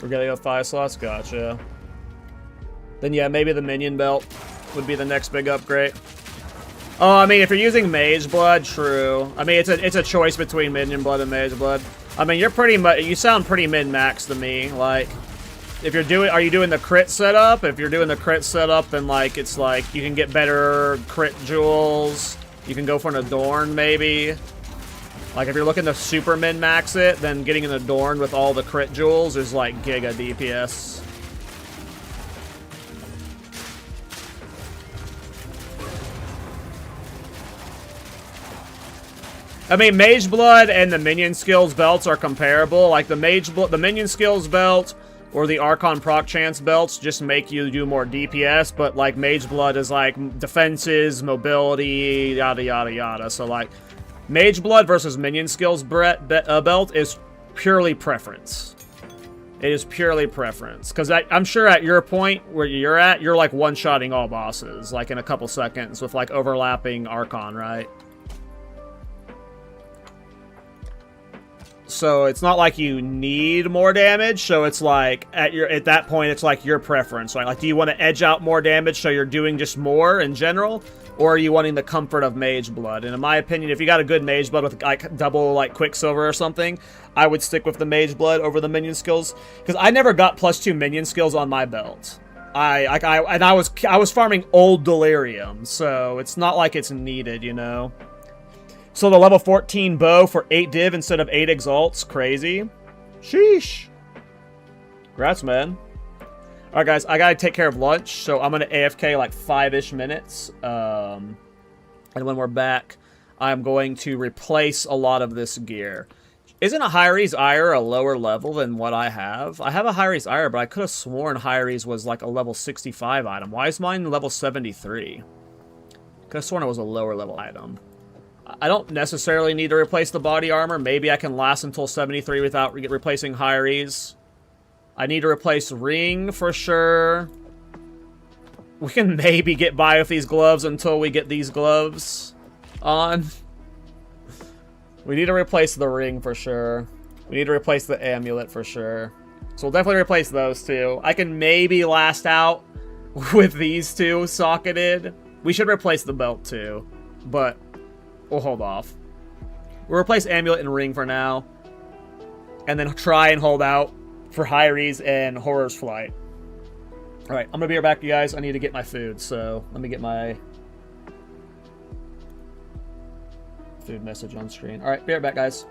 We're gonna go 5 slots, gotcha. Then yeah, maybe the minion belt would be the next big upgrade. Oh, I mean, if you're using Mage Blood, true. I mean, it's a choice between Minion Blood and Mage Blood. I mean, you're pretty much, you sound pretty min-max to me. Like, if you're doing, are you doing the crit setup? If you're doing the crit setup, then like, it's like, you can get better crit jewels. You can go for an Adorn, maybe. Like, if you're looking to super min-max it, then getting an Adorn with all the crit jewels is like giga DPS. I mean, Mage Blood and the Minion Skills belts are comparable. Like, the Minion Skills belt or the Archon Proc Chance belts just make you do more DPS, but, like, Mage Blood is, like, defenses, mobility, yada, yada, yada. So, like, Mage Blood versus Minion Skills belt is purely preference. It is purely preference. Because I'm sure at your point where you're at, you're, like, one-shotting all bosses, like, in a couple seconds with, like, overlapping Archon, right? So it's not like you need more damage, so it's like, at that point, it's like your preference, right? Like, do you want to edge out more damage so you're doing just more in general? Or are you wanting the comfort of Mage Blood? And in my opinion, if you got a good Mage Blood with, like, double, like, Quicksilver or something, I would stick with the Mage Blood over the Minion Skills. Because I never got +2 Minion Skills on my belt. I was farming Old Delirium, so it's not like it's needed, you know? So the level 14 bow for 8 div instead of 8 exalts. Crazy. Sheesh. Congrats, man. Alright, guys. I gotta take care of lunch, so I'm gonna AFK like 5-ish minutes. And when we're back, I'm going to replace a lot of this gear. Isn't a Hyres Ire a lower level than what I have? I have a Hyres Ire, but I could have sworn Hyres was like a level 65 item. Why is mine level 73? Could have sworn it was a lower level item. I don't necessarily need to replace the body armor. Maybe I can last until 73 without replacing Hyres. I need to replace Ring for sure. We can maybe get by with these gloves until we get these gloves on. We need to replace the Ring for sure. We need to replace the amulet for sure. So we'll definitely replace those two. I can maybe last out with these two socketed. We should replace the belt too, but we'll hold off. We'll replace Amulet and Ring for now. And then try and hold out for Hyres and Horror's Flight. Alright, I'm gonna be right back, you guys. I need to get my food, so let me get my food message on screen. Alright, be right back, guys.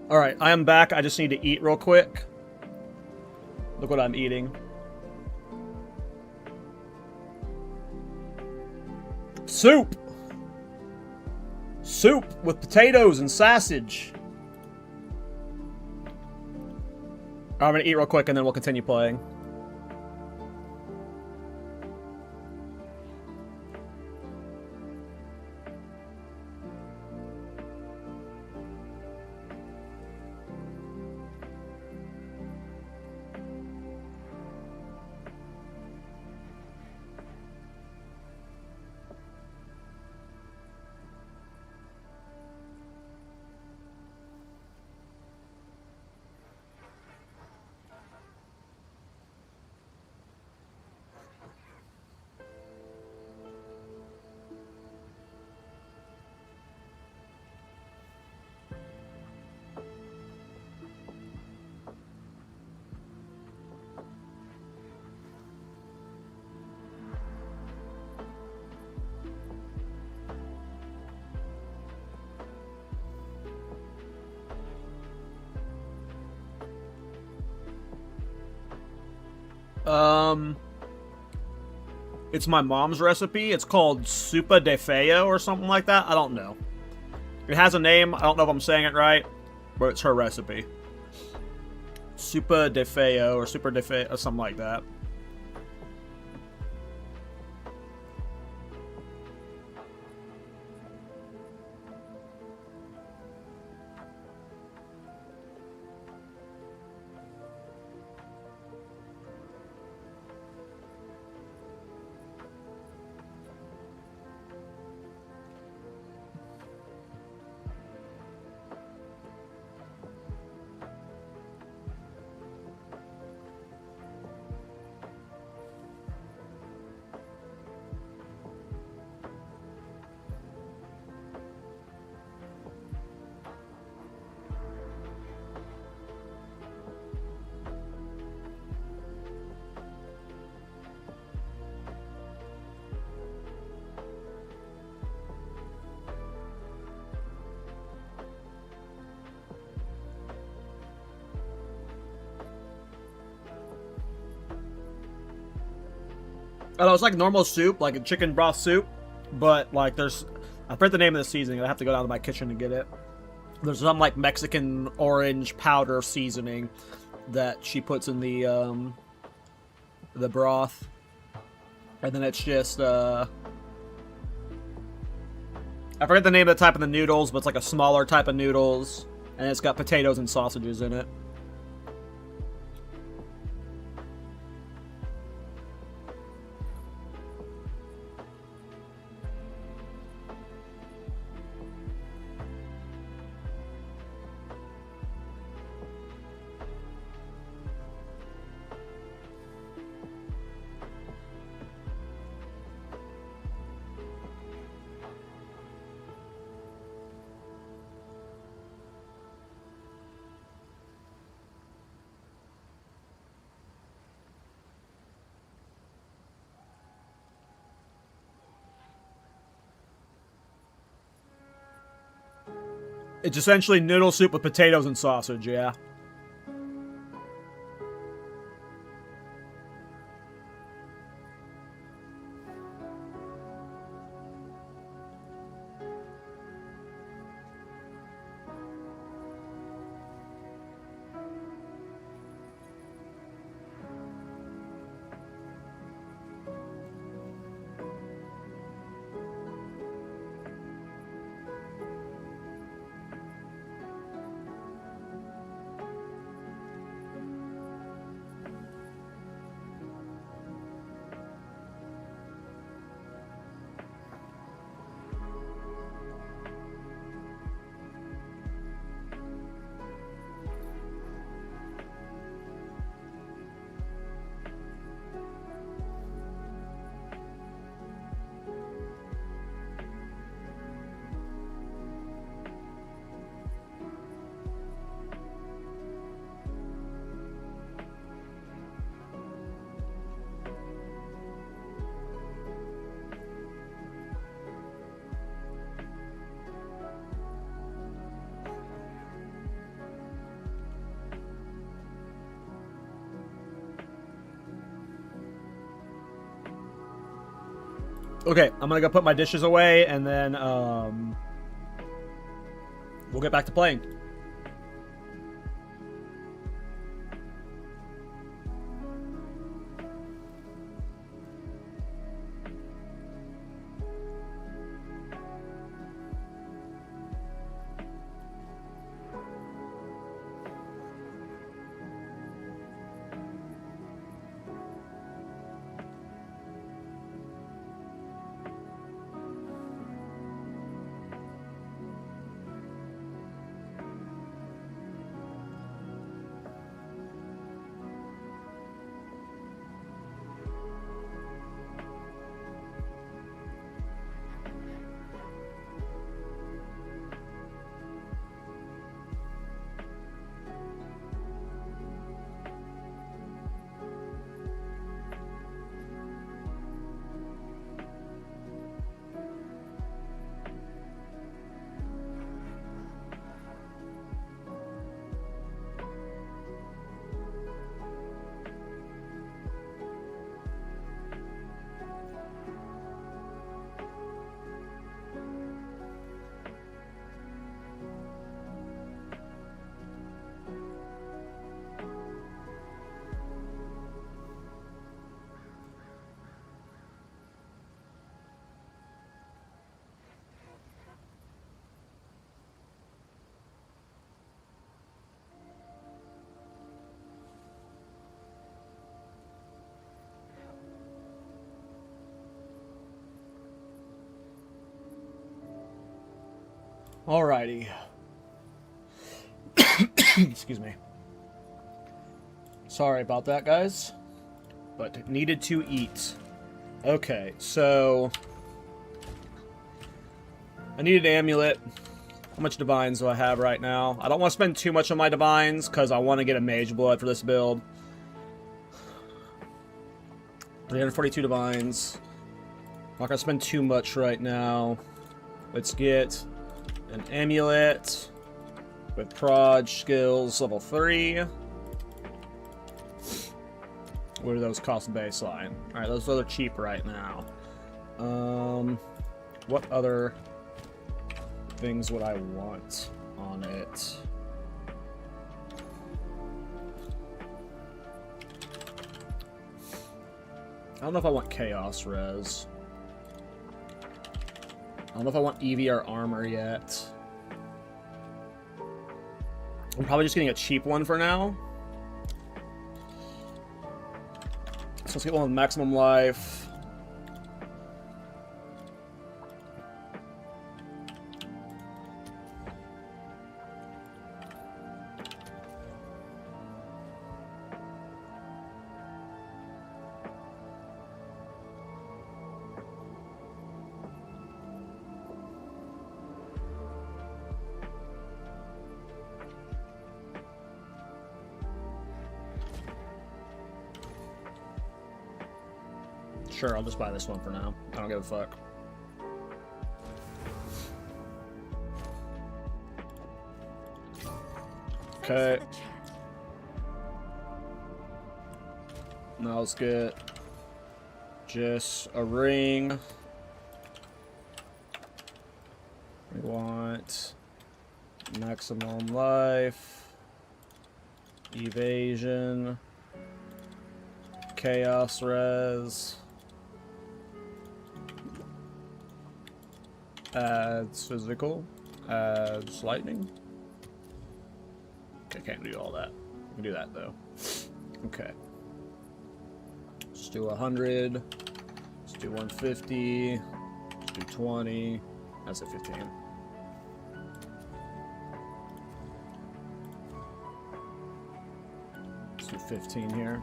Alright, I am back. I just need to eat real quick. Look what I'm eating. Soup! Soup with potatoes and sausage. I'm gonna eat real quick and then we'll continue playing. It's my mom's recipe. It's called Supa de Feo or something like that. I don't know. It has a name. I don't know if I'm saying it right, but it's her recipe. Supa de Feo or Super de Feo or something like that. I don't know, it's like normal soup, like a chicken broth soup, but like there's, I forget the name of the seasoning. I have to go down to my kitchen to get it. There's some like Mexican orange powder seasoning that she puts in the broth, and then it's just I forget the name of the type of the noodles, but it's like a smaller type of noodles, and it's got potatoes and sausages in it. It's essentially noodle soup with potatoes and sausage, yeah. Okay, I'm gonna go put my dishes away, and then we'll get back to playing. Alrighty. Excuse me. Sorry about that, guys. But needed to eat. Okay, so I needed an amulet. How much divines do I have right now? I don't want to spend too much on my divines because I want to get a mage blood for this build. 342 divines. Not gonna spend too much right now. Let's get an amulet with proj skills level 3. What do those cost baseline? Alright, those are cheap right now. What other things would I want on it? I don't know if I want chaos res. I don't know if I want EV or armor yet. I'm probably just getting a cheap one for now. So let's get one with maximum life. Sure, I'll just buy this one for now. I don't give a fuck. Okay. Now let's get just a ring. We want maximum life, evasion, chaos res. Adds physical. Adds lightning. Okay, can't do all that. We can do that though. Okay. Let's do 100. Let's do 150. Let's do 20. That's a 15. Let's do 15 here.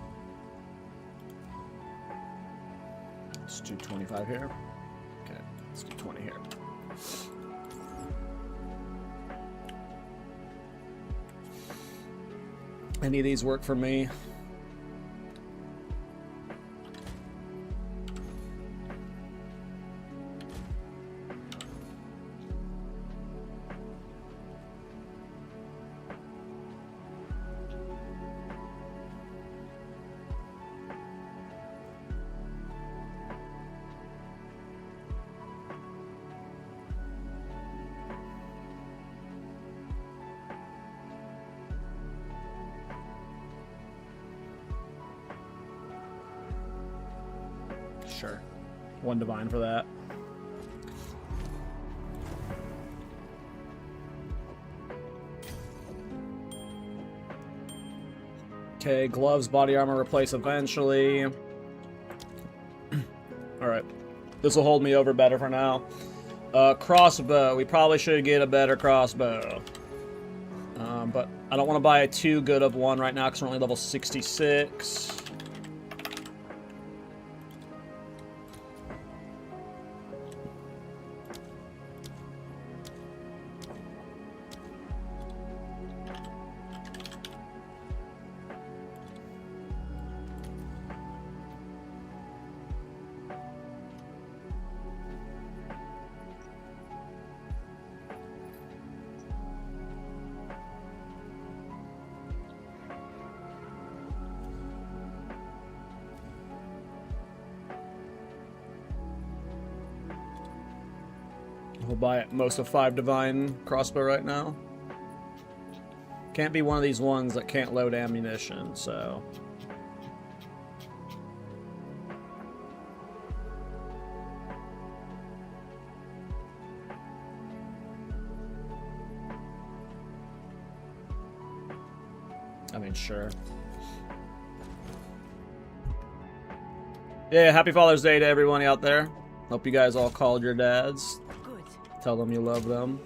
Let's do 25 here. Okay, let's do 20 here. Any of these work for me? Sure. 1 divine for that. Okay, gloves, body armor replace eventually. Alright. This will hold me over better for now. Crossbow. We probably should get a better crossbow. But I don't want to buy a too good of one right now because we're only level 66. We'll buy most of 5 divine crossbow right now. Can't be one of these ones that can't load ammunition, so... I mean, sure. Yeah, happy Father's Day to everyone out there. Hope you guys all called your dads. Good. Tell them you love them.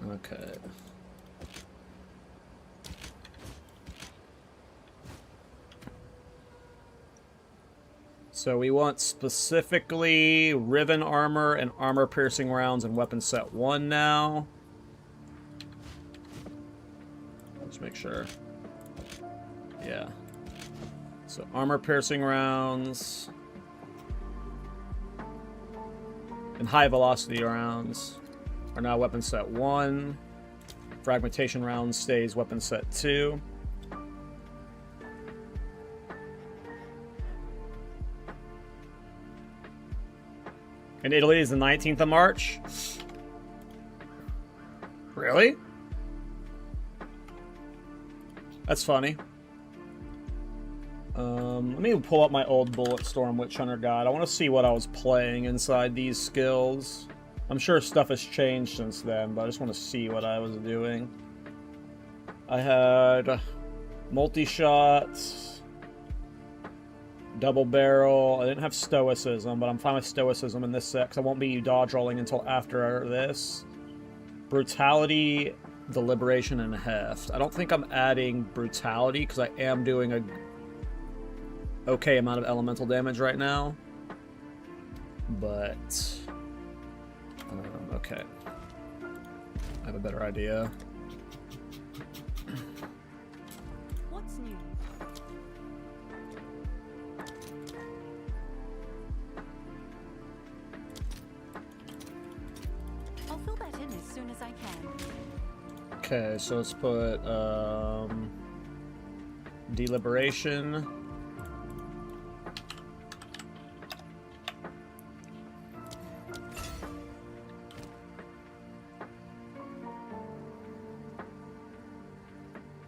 Okay. So we want specifically Riven armor and armor piercing rounds and weapon set 1 now. Let's make sure. Yeah. So armor piercing rounds and high velocity rounds are now weapon set 1. Fragmentation rounds stays weapon set 2. And Italy is the 19th of March? Really? That's funny. Let me pull up my old Bulletstorm Witch Hunter guide. I want to see what I was playing inside these skills. I'm sure stuff has changed since then, but I just want to see what I was doing. I had multi-shots, double barrel. I didn't have stoicism, but I'm fine with stoicism in this set because I won't be dodge rolling until after this. Brutality, deliberation, and heft. I don't think I'm adding brutality because I am doing a okay amount of elemental damage right now. But okay. I have a better idea. What's new? I'll fill that in as soon as I can. Okay, so let's put deliberation.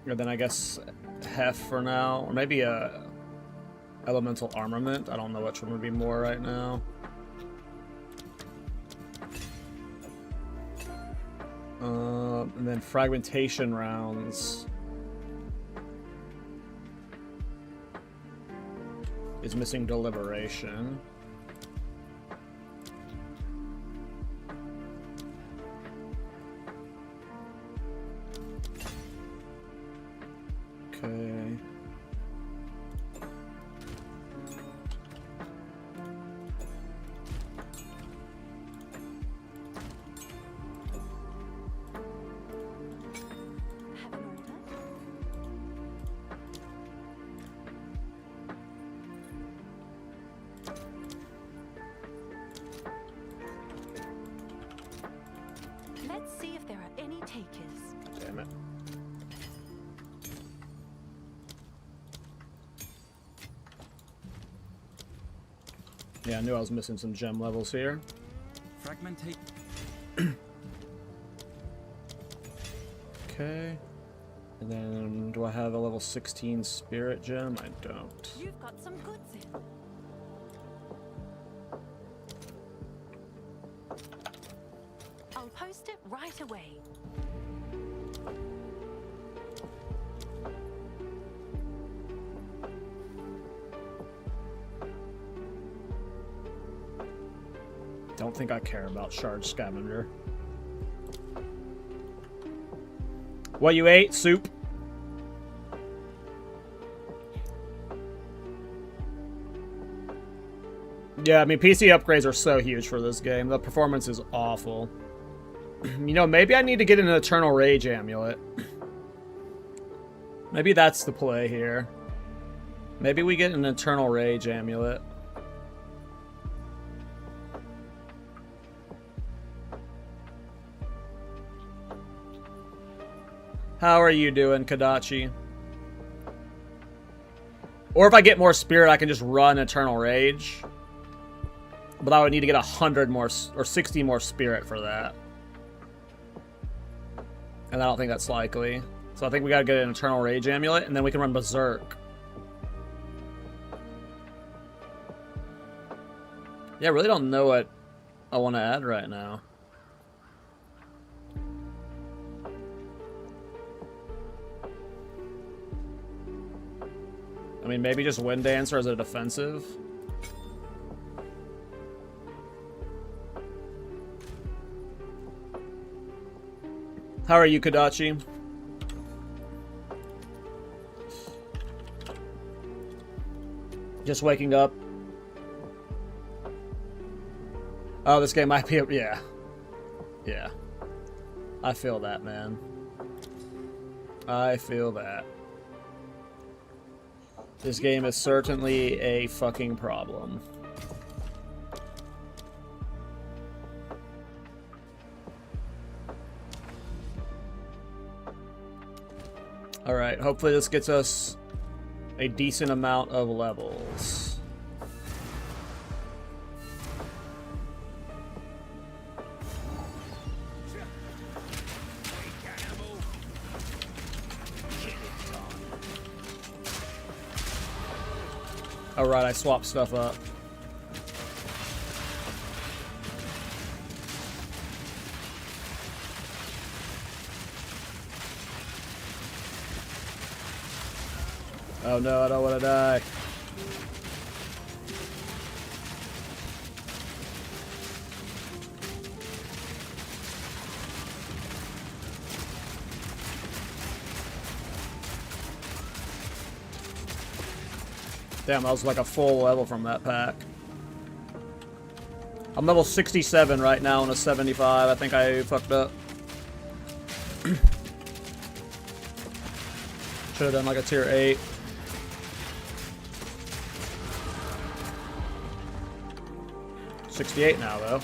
And then I guess heft for now, or maybe a elemental armament. I don't know which one would be more right now. And then fragmentation rounds is missing deliberation. Okay. Have an order? Let's see if there are any takers. Damn it. Yeah, I knew I was missing some gem levels here. Fragmentate. Okay. And then, do I have a level 16 spirit gem? I don't. You've got some goods in. I'll post it right away. Don't think I care about Shard Scavenger. What you ate? Soup? Yeah, I mean, PC upgrades are so huge for this game. The performance is awful. You know, maybe I need to get an Eternal Rage Amulet. Maybe that's the play here. Maybe we get an Eternal Rage Amulet. How are you doing, Kadachi? Or if I get more spirit, I can just run Eternal Rage. But I would need to get 100 more, or 60 more spirit for that. And I don't think that's likely. So I think we gotta get an Eternal Rage Amulet, and then we can run Berserk. Yeah, I really don't know what I want to add right now. I mean, maybe just Wind Dancer as a defensive. How are you, Kadachi? Just waking up. Oh, this game might be... Yeah. Yeah. I feel that, man. I feel that. This game is certainly a fucking problem. Alright, hopefully this gets us a decent amount of levels. Alright, I swapped stuff up. Oh no, I don't want to die. Damn, that was like a full level from that pack. I'm level 67 right now on a 75. I think I fucked up. Should have done like a tier 8. $68 now, though.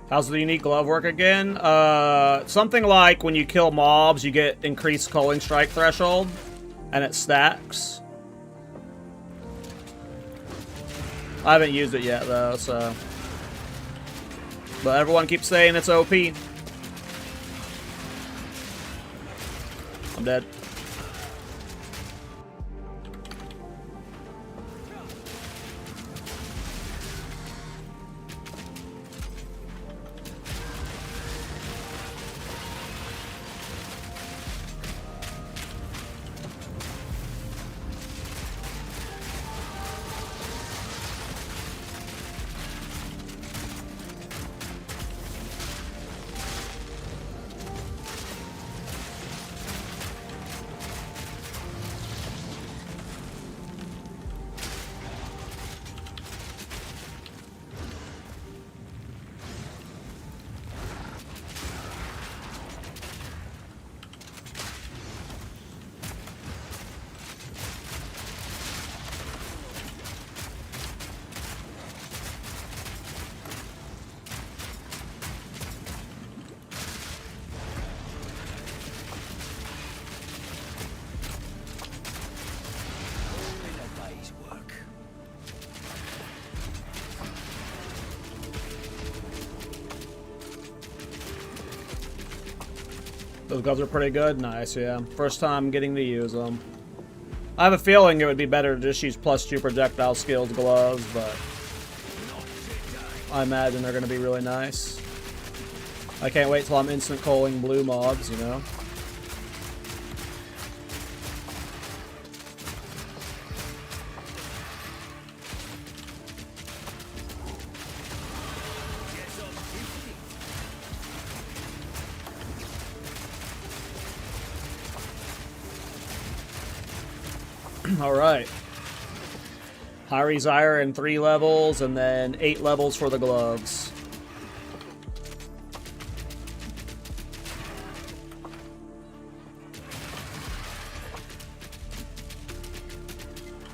How's the unique glove work again? Something like when you kill mobs, you get increased culling strike threshold, and it stacks. I haven't used it yet, though, so... But everyone keeps saying it's OP. I'm dead. Those gloves are pretty good. Nice, yeah. First time getting to use them. I have a feeling it would be better to just use +2 projectile skills gloves, but I imagine they're going to be really nice. I can't wait till I'm instant culling blue mobs, you know? Alright. High Exile in 3 levels, and then 8 levels for the gloves.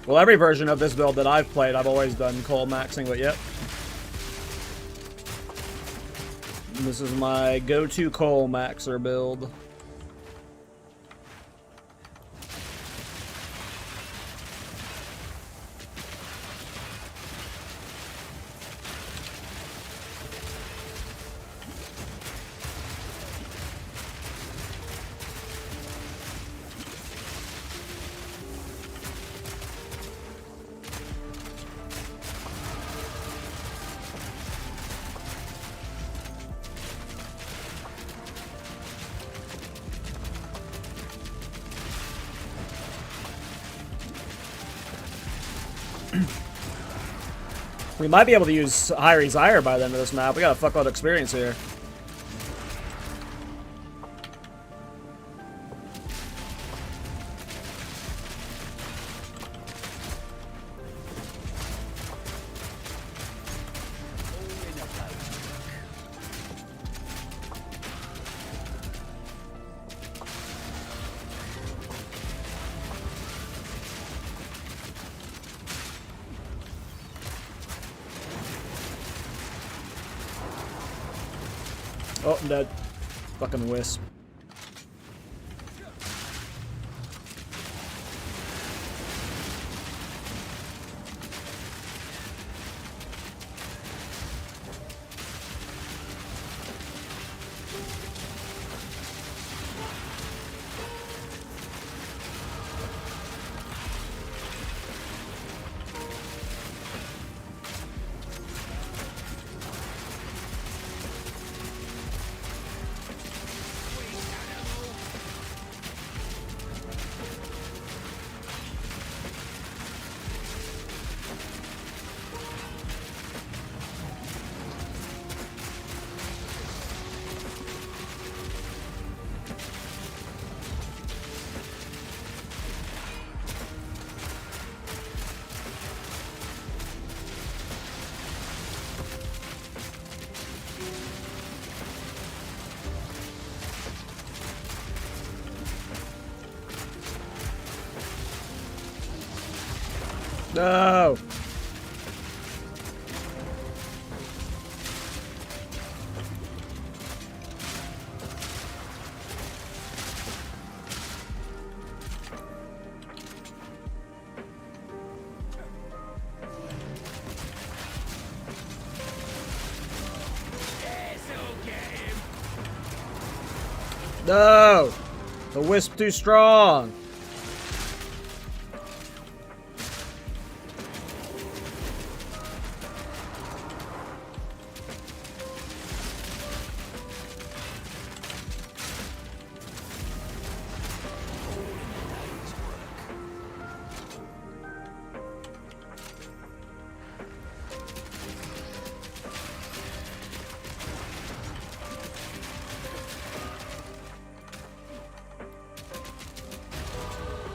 Well, every version of this build that I've played, I've always done cull maxing, but yep. This is my go-to cull maxer build. We might be able to use High Exile by the end of this map. We got a fuckload of experience here. Oh, I'm dead. Fucking wisp. No! No! The wisp too strong!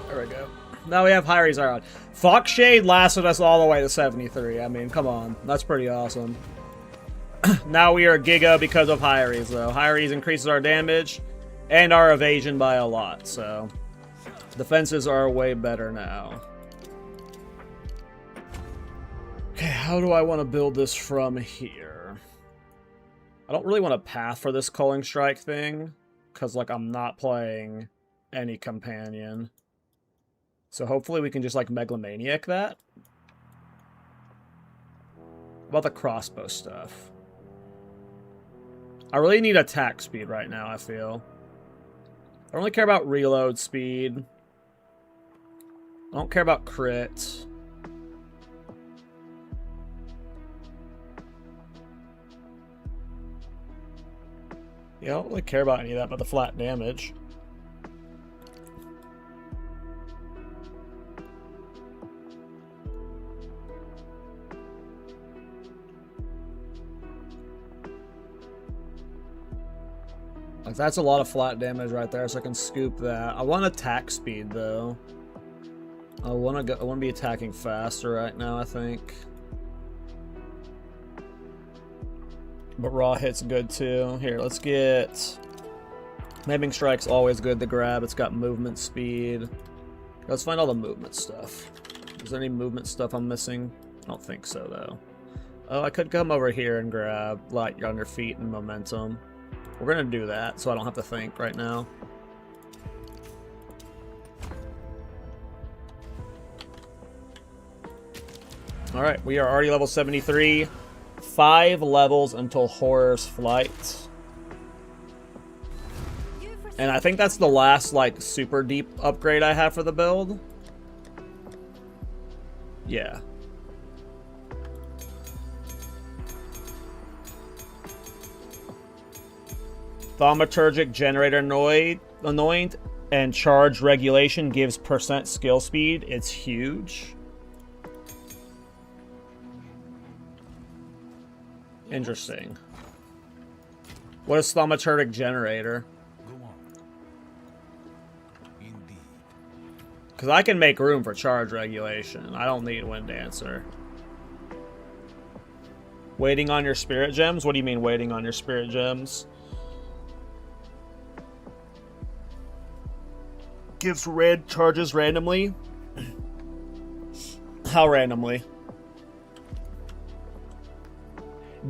There we go. Now we have High Exile on. Foxshade lasted us all the way to 73. I mean, come on. That's pretty awesome. Now we are Giga because of High Exile. High Exile increases our damage and our evasion by a lot, so defenses are way better now. Okay, how do I want to build this from here? I don't really want to path for this culling strike thing, because, like, I'm not playing any companion. So hopefully we can just, like, Megalomaniac that. What about the crossbow stuff? I really need attack speed right now, I feel. I only care about reload speed. I don't care about crit. Yeah, I don't really care about any of that but the flat damage. Like, that's a lot of flat damage right there, so I can scoop that. I want attack speed though. I want to be attacking faster right now, I think. But raw hit's good too. Here, let's get Maiming Strike's always good to grab. It's got movement speed. Let's find all the movement stuff. Is there any movement stuff I'm missing? I don't think so though. Oh, I could come over here and grab light on your feet and momentum. We're gonna do that, so I don't have to think right now. Alright, we are already level 73. 5 levels until Horror's Flight. And I think that's the last, like, super deep upgrade I have for the build. Yeah. Thaumaturgic Generator Anoint and Charge Regulation gives % skill speed. It's huge. Interesting. What is Thaumaturgic Generator? Because I can make room for Charge Regulation. I don't need Wind Dancer. Waiting on your Spirit Gems? What do you mean waiting on your Spirit Gems? Gives red charges randomly? How randomly?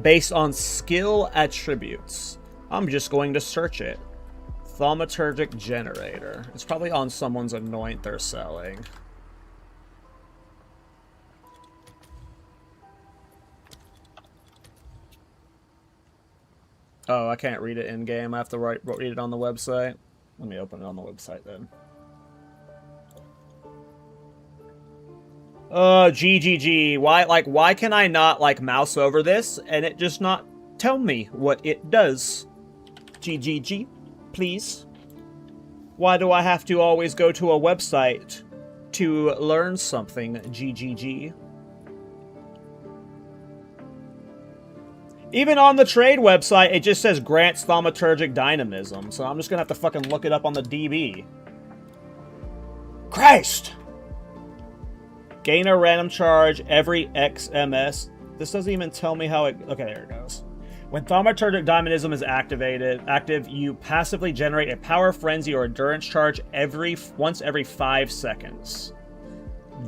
Based on skill attributes. I'm just going to search it. Thaumaturgic Generator. It's probably on someone's anoint they're selling. Oh, I can't read it in game. I have to read it on the website. Let me open it on the website then. GGG. Why can I not, like, mouse over this and it just not tell me what it does? GGG, please. Why do I have to always go to a website to learn something? GGG. Even on the trade website, it just says grants thaumaturgic dynamism, so I'm just gonna have to fucking look it up on the DB. Christ! Gain a random charge every XMS. This doesn't even tell me how it... Okay, there it goes. When Thaumaturgic Dynamism is active, you passively generate a Power Frenzy or Endurance charge once every 5 seconds.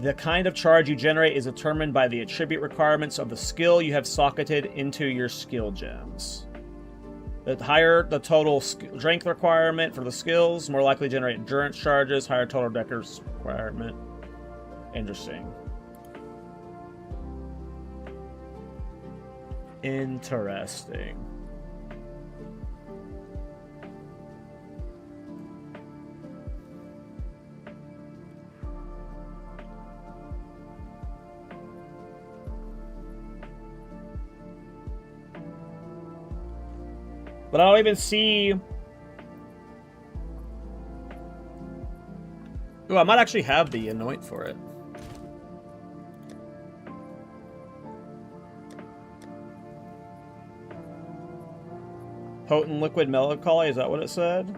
The kind of charge you generate is determined by the attribute requirements of the skill you have socketed into your skill gems. The higher the total strength requirement for the skills, more likely to generate endurance charges, higher total deckers requirement. Interesting. Interesting. But I don't even see... Ooh, I might actually have the anoint for it. Potent Liquid Melancholy, is that what it said?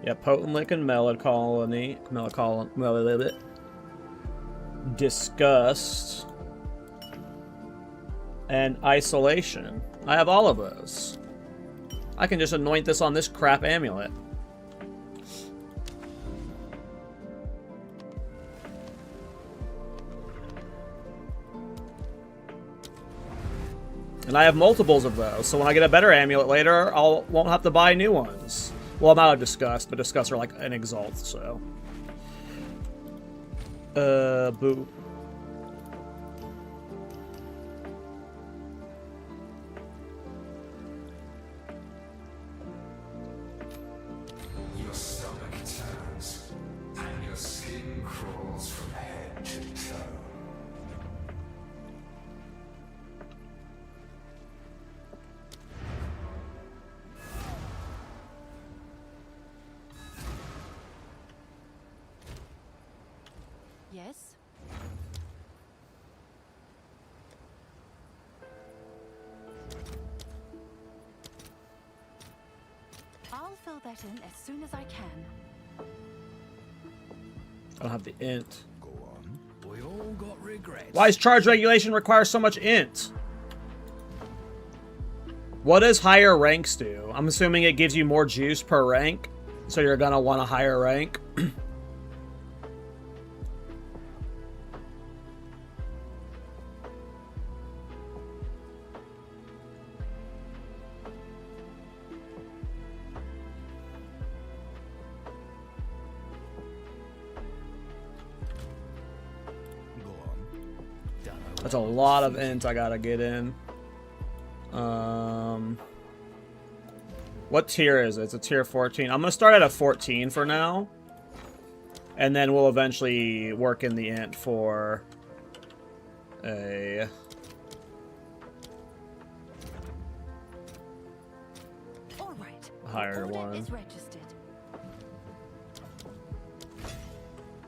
Yeah, Potent Liquid Melancholy. Disgust. And Isolation. I have all of those. I can just anoint this on this crap amulet. And I have multiples of those, so when I get a better amulet later, won't have to buy new ones. Well, I'm out of Disgust, but Disgust are like an Exalt, so. Boo. Your stomach Yes? I'll fill that in as soon as I can. I don't have the int. Go on. We all got regrets. Why does charge regulation require so much int? What does higher ranks do? I'm assuming it gives you more juice per rank, so you're gonna want a higher rank. That's a lot of int I gotta get in. What tier is it? It's a tier 14. I'm gonna start at a 14 for now. And then we'll eventually work in the int for a... All right. higher Order one. is registered.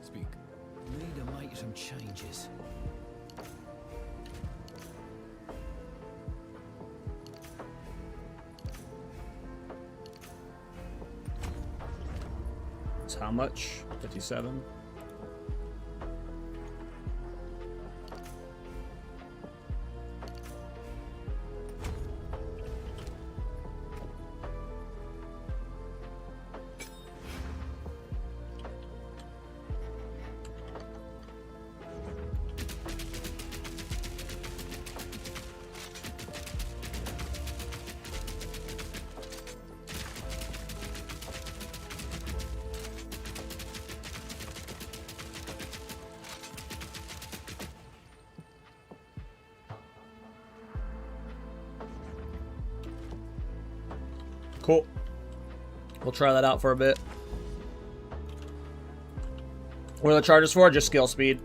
Speak. Need to make some changes. It's how much? 57? Cool. We'll try that out for a bit. What are the charges for? Just skill speed.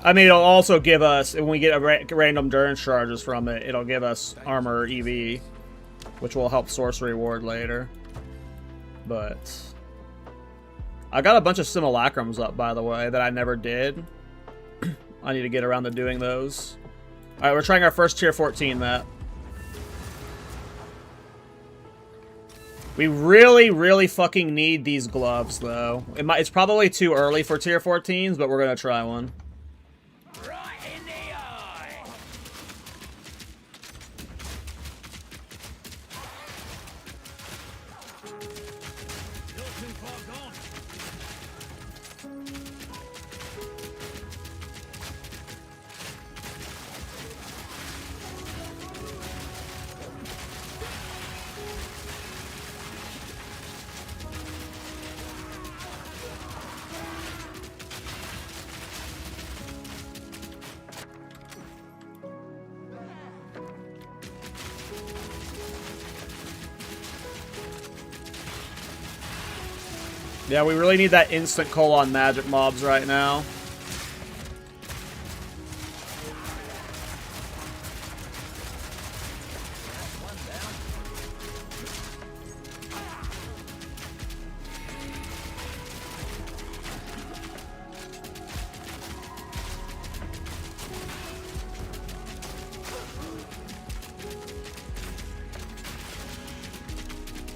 I mean, it'll also give us, when we get a random endurance charges from it, it'll give us armor EV, which will help sorcery ward later. But I got a bunch of simulacrums up, by the way, that I never did. I need to get around to doing those. Alright, we're trying our first tier 14 map. We really, really fucking need these gloves, though. It's probably too early for tier 14s, but we're gonna try one. Right in the eye. Not too far gone. Yeah, we really need that instant cull on magic mobs right now.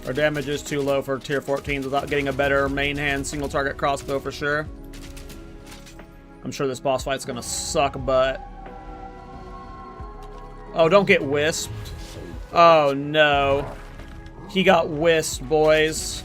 Our damage is too low for tier 14s without getting a better main hand single target crossbow for sure. I'm sure this boss fight's gonna suck butt. Oh, don't get wisped. Oh no. He got wisped, boys.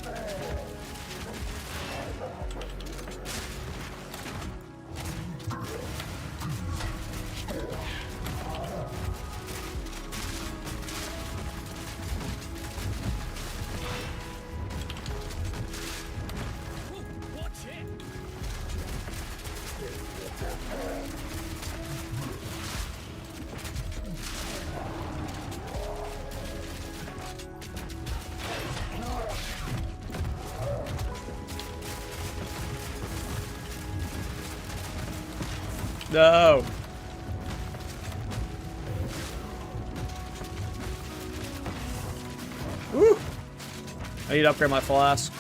No. Woo. I need to upgrade my flask.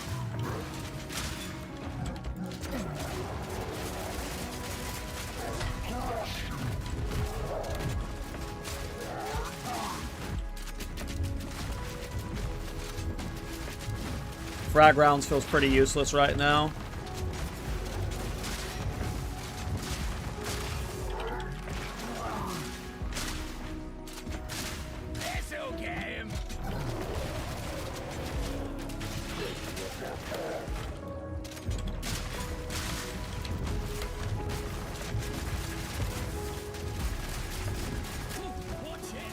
Frag rounds feels pretty useless right now. This'll get him. Watch it.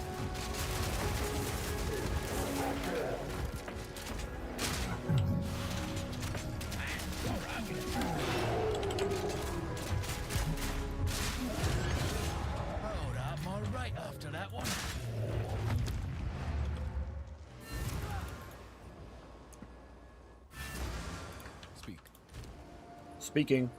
Hold up, I'm all right after that one. Speak. Speaking.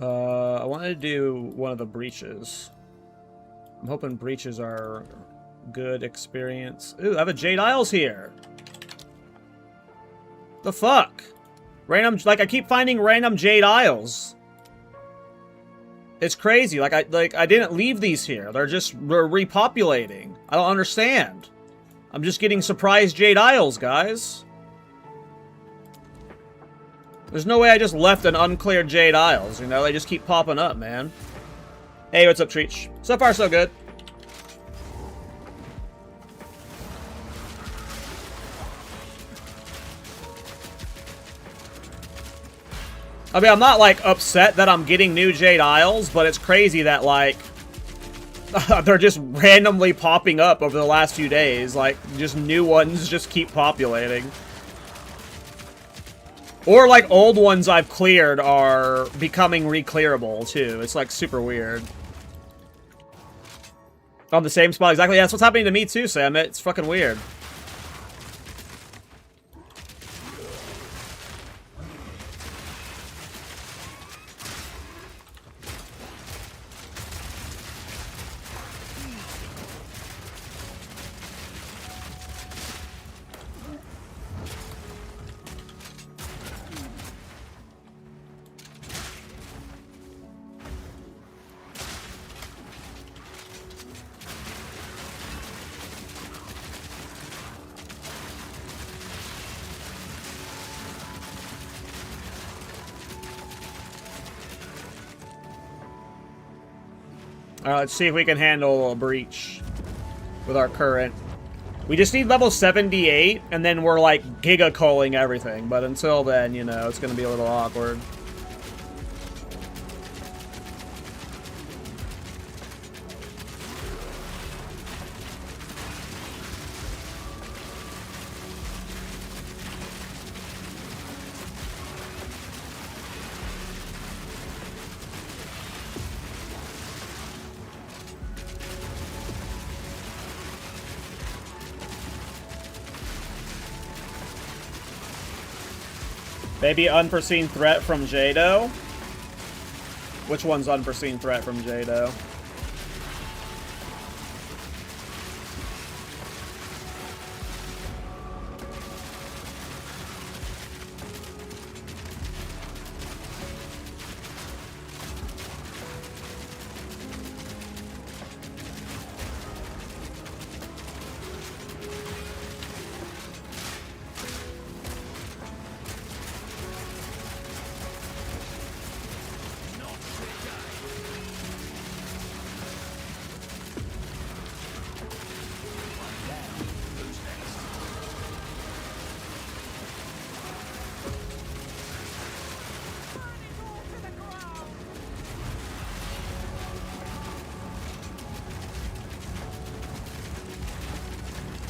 I wanted to do one of the breaches. I'm hoping breaches are good experience. Ooh, I have a Jade Isles here. The fuck? Random, like I keep finding random Jade Isles. It's crazy. Like I didn't leave these here. They're just repopulating. I don't understand. I'm just getting surprise Jade Isles, guys. There's no way I just left an uncleared Jade Isles, you know? They just keep popping up, man. Hey, what's up, Treach? So far, so good. I mean, I'm not, like, upset that I'm getting new Jade Isles, but it's crazy that, like, they're just randomly popping up over the last few days. Like, just new ones just keep populating. Or, like, old ones I've cleared are becoming re-clearable, too. It's, like, super weird. On the same spot, exactly. Yeah, that's what's happening to me, too, Sam. It's fucking weird. Alright, let's see if we can handle a breach with our current. We just need level 78, and then we're, like, giga culling everything. But until then, you know, it's going to be a little awkward. Maybe unforeseen threat from Jado? Which one's unforeseen threat from Jado?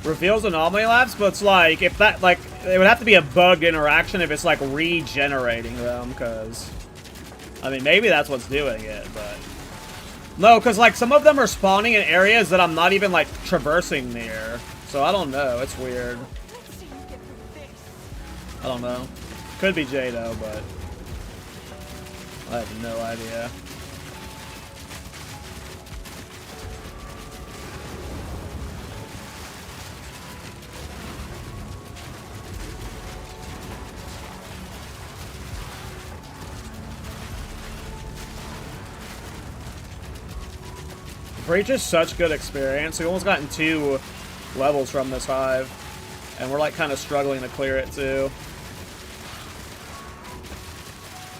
Reveals anomaly labs, but it's like, if that, like, it would have to be a bugged interaction if it's, like, regenerating them, because, I mean, maybe that's what's doing it, but... No, because, like, some of them are spawning in areas that I'm not even, like, traversing near, so I don't know, it's weird. I don't know. Could be Jado, but... I have no idea. Breach is such good experience. We almost gotten 2 levels from this hive. And we're like kind of struggling to clear it too.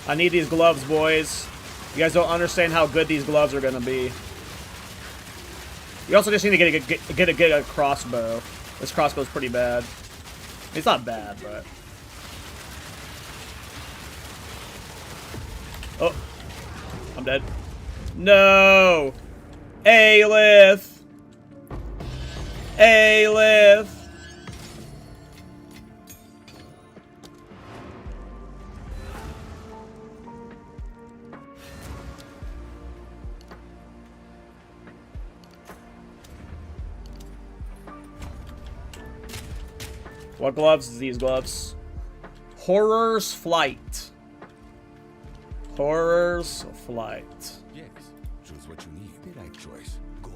I need these gloves, boys. You guys don't understand how good these gloves are gonna be. You also just need to get a crossbow. This crossbow's pretty bad. It's not bad, but... Oh. I'm dead. No! Aelith! Aelith! What gloves is these gloves? Horror's Flight. Horror's Flight. Yes, choose what you need. The right choice. Go.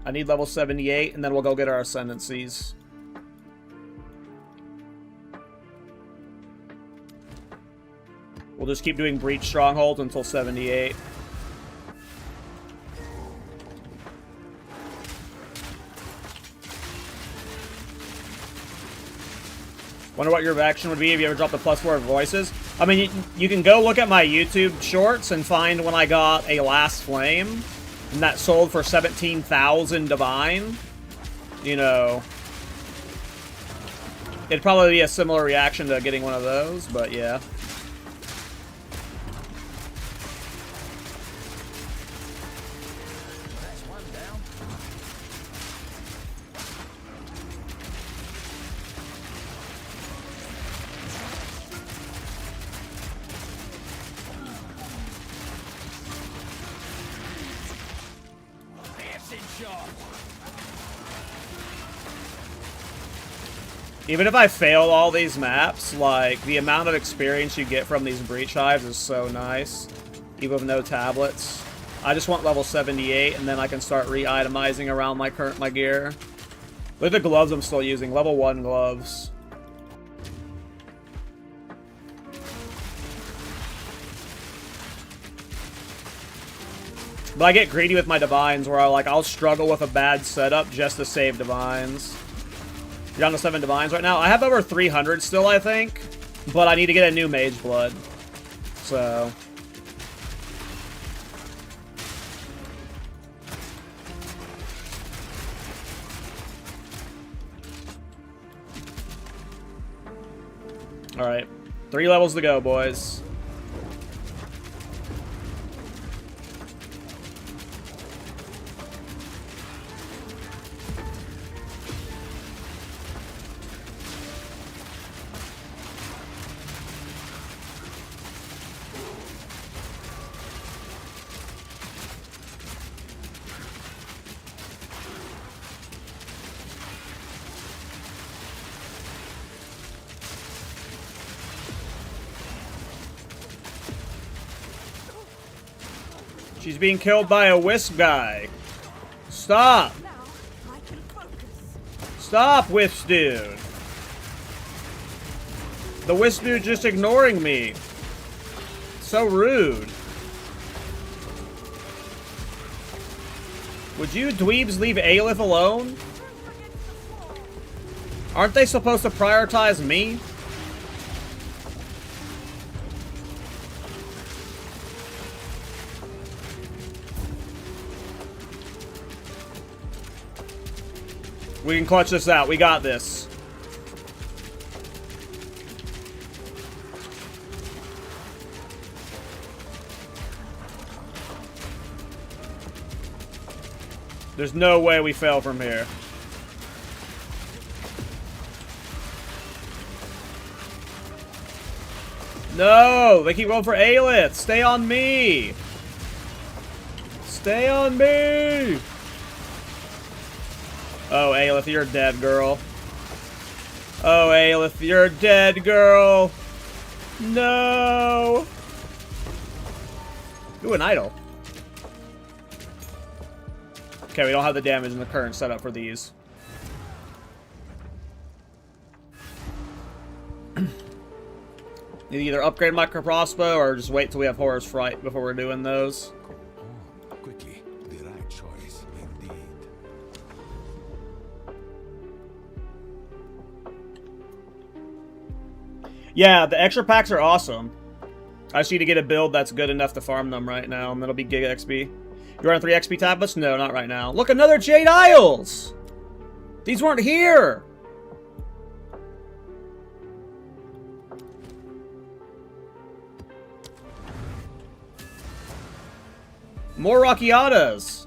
I need level 78, and then we'll go get our ascendancies. We'll just keep doing Breach Stronghold until 78. Wonder what your reaction would be if you ever dropped the +4 voices. I mean, you can go look at my YouTube shorts and find when I got a Last Flame, and that sold for 17,000 Divine. You know, it'd probably be a similar reaction to getting one of those, but yeah. Even if I fail all these maps, like, the amount of experience you get from these Breach Hives is so nice. Even with no tablets. I just want level 78, and then I can start re-itemizing around my gear. Look at the gloves I'm still using. Level 1 gloves. But I get greedy with my Divines, where I'll struggle with a bad setup just to save Divines. You're down to 7 Divines right now. I have over 300 still, I think. But I need to get a new Mage Blood. So... Alright. 3 levels to go, boys. She's being killed by a wisp guy. Stop! Stop, wisp dude! The wisp dude just ignoring me. So rude. Would you dweebs leave Aelith alone? Aren't they supposed to prioritize me? We can clutch this out. We got this. There's no way we fail from here. No! They keep going for Aelith! Stay on me! Stay on me! Oh, Aelith, you're dead, girl. Oh, Aelith, you're dead, girl. No. Ooh, an idol. Okay, we don't have the damage in the current setup for these. Either upgrade my crossbow or just wait till we have Horror's Fright before we're doing those. Oh, quickly. The right choice, indeed. Yeah, the extra packs are awesome. I just need to get a build that's good enough to farm them right now, and that'll be Giga XP. You running 3 XP tablets? No, not right now. Look, another Jade Isles! These weren't here! More Rockiatas!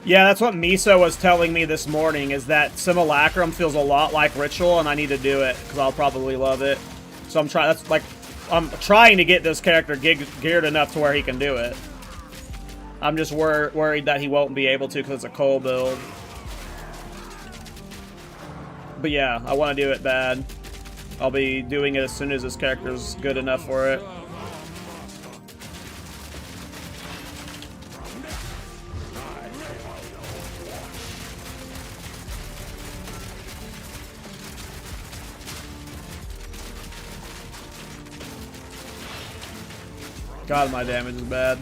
Yeah, that's what Misa was telling me this morning, is that Simulacrum feels a lot like Ritual, and I need to do it, because I'll probably love it. So I'm trying, that's like, I'm trying to get this character geared enough to where he can do it. I'm just worried that he won't be able to, because it's a Cole build. But yeah, I want to do it bad. I'll be doing it as soon as this character's good enough for it. God, my damage is bad.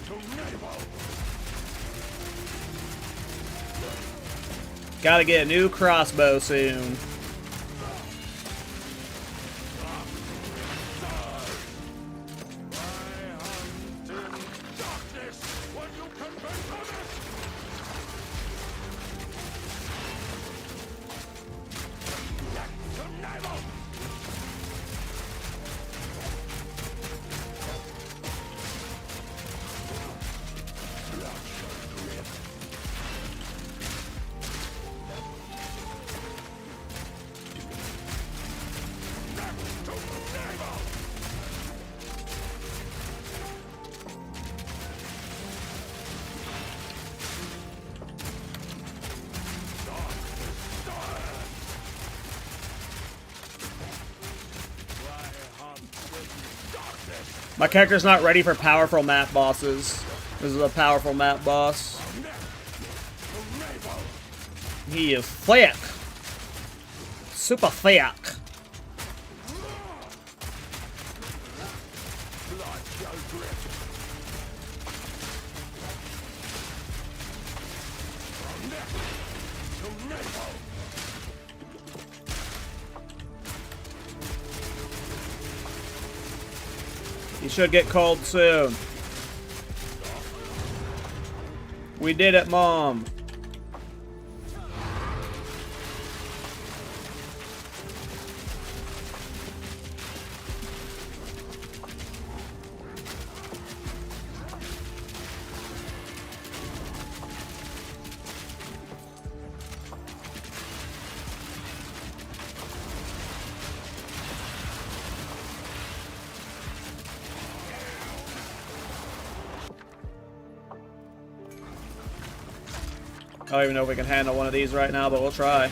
Gotta get a new crossbow soon. My character's not ready for powerful map bosses. This is a powerful map boss. He is thick. Super thick. You should get cold soon. We did it, Mom. I don't even know if we can handle one of these right now, but we'll try.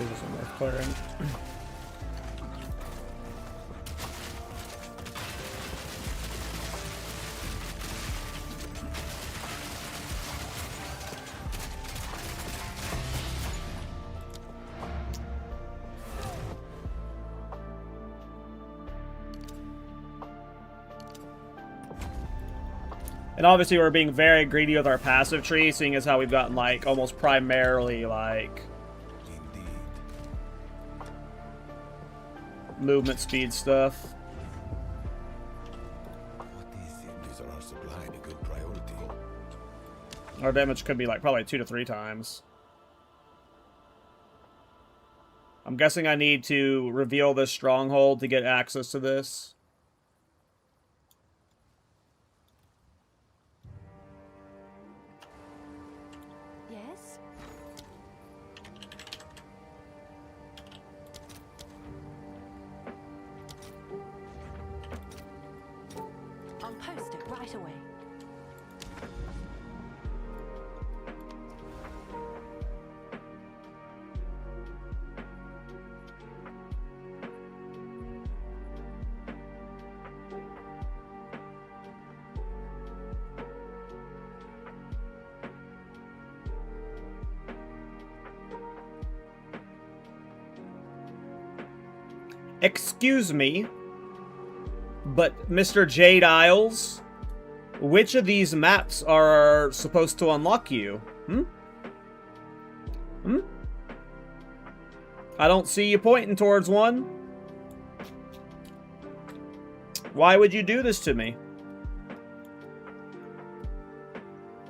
These are worth clearing. And obviously we're being very greedy with our passive tree, seeing as how we've gotten, like, almost primarily, like, movement speed stuff. Our damage could be, like, probably 2 to 3 times. I'm guessing I need to reveal this stronghold to get access to this. Yes? I'll post it right away. Excuse me, but Mr. Jade Isles, which of these maps are supposed to unlock you? I don't see you pointing towards one. Why would you do this to me?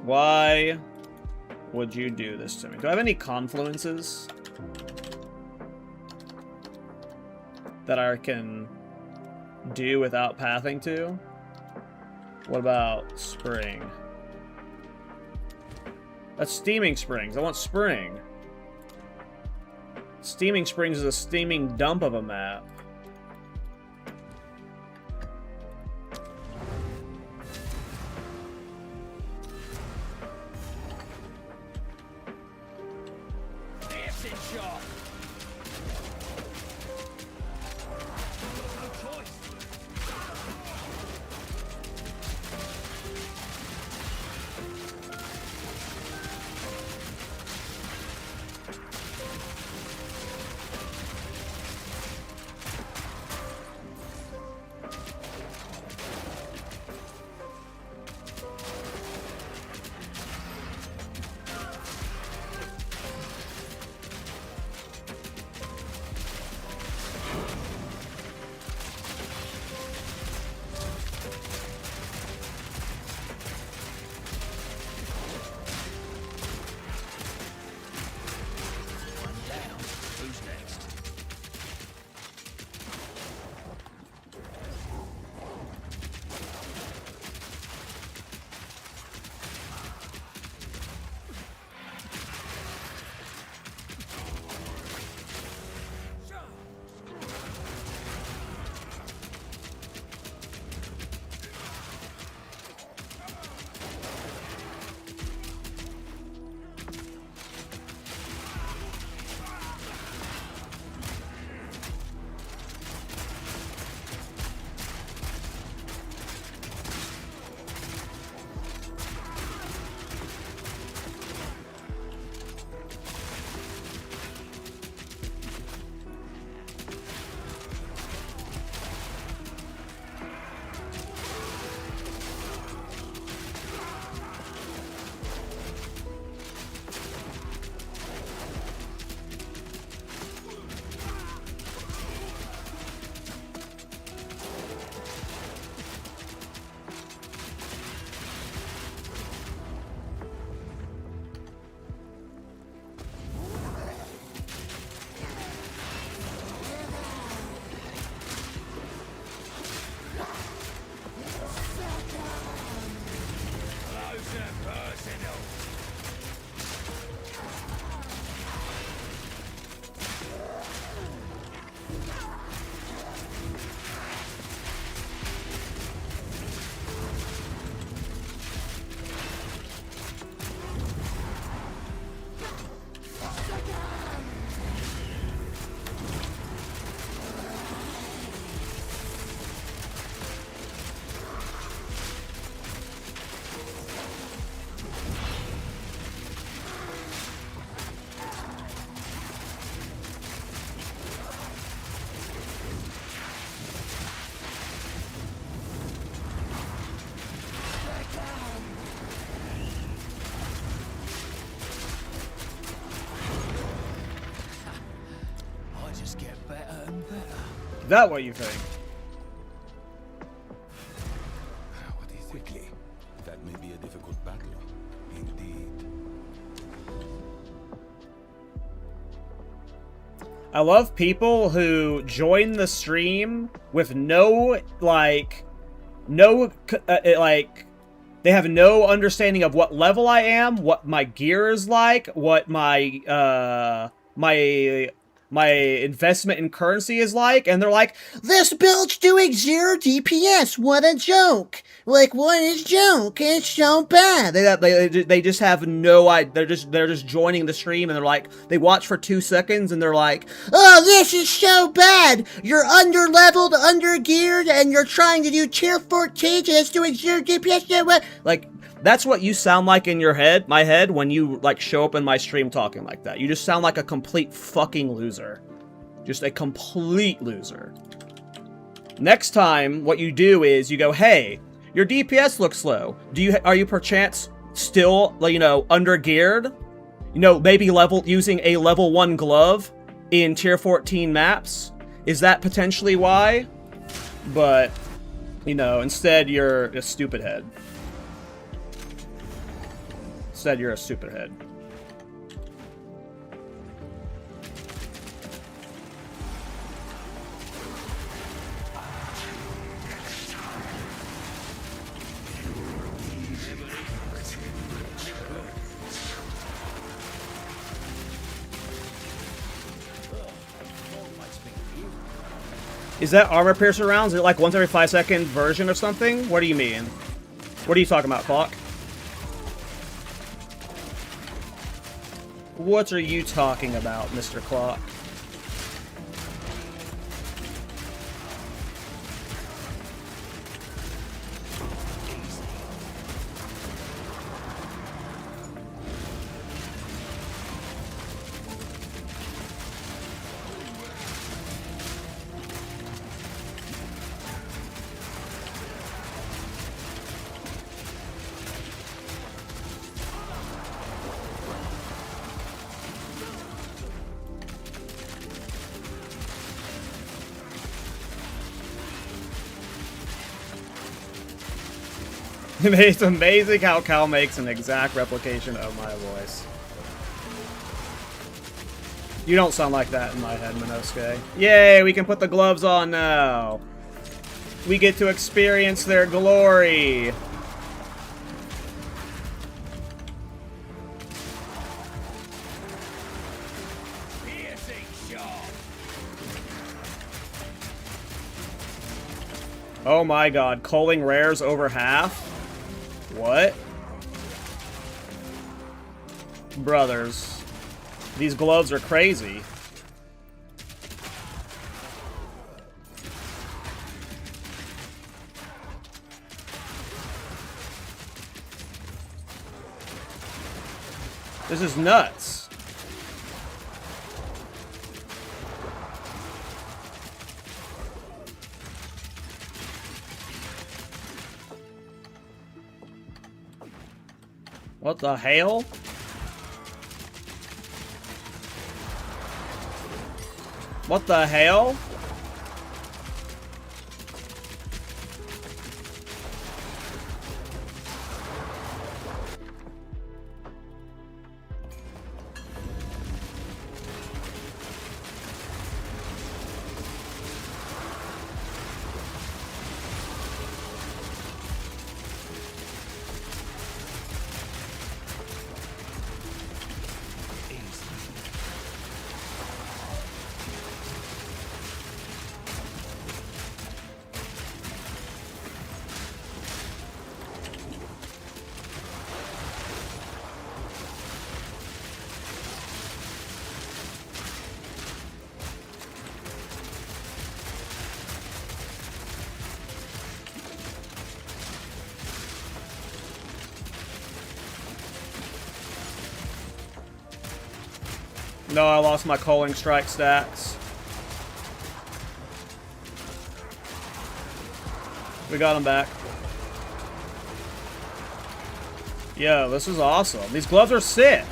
Why would you do this to me? Do I have any confluences that I can do without pathing to? What about spring? That's steaming springs. I want spring. Steaming springs is a steaming dump of a map. that what you think? What is it? Quickly. That may be a difficult battle. Indeed. I love people who join the stream with no, like, they have no understanding of what level I am, what my gear is like, what my, my investment in currency is like, and they're like, This build's doing 0 DPS. What a joke! Like, what is joke? It's so bad. they just have no idea. They're just joining the stream, and they're like, they watch for 2 seconds, and they're like, Oh, this is so bad. You're under-leveled, under-geared, and you're trying to do tier 14, and it's doing 0 DPS. like, that's what you sound like in your head, my head, when you, like, show up in my stream talking like that. You just sound like a complete fucking loser. Just a complete loser. Next time, what you do is you go, hey, your DPS looks low. Are you perchance still, you know, under-geared? You know, maybe using a level 1 glove in tier 14 maps? Is that potentially why? But, you know, instead you're a stupid head. Instead, you're a stupid head. Is that armor piercer rounds? Is it like once every 5 second version or something? What do you mean? What are you talking about, Clock? What are you talking about, Mr. Clock? It's amazing how Cal makes an exact replication of my voice. You don't sound like that in my head, Minosuke. Yay, we can put the gloves on now. We get to experience their glory. Oh my god, culling rares over half? What? Brothers, these gloves are crazy. This is nuts. What the hell? What the hell? No, I lost my culling strike stats. We got him back. Yo, this is awesome. These gloves are sick.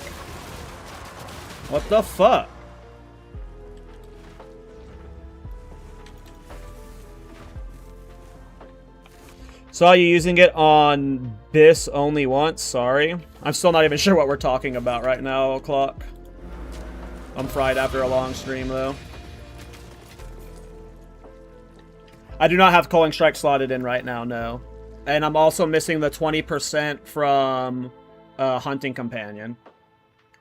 What the fuck? Saw you using it on this only once. Sorry. I'm still not even sure what we're talking about right now, O'Clock. I'm fried after a long stream, though. I do not have Culling Strike slotted in right now, no. And I'm also missing the 20% from Hunting Companion.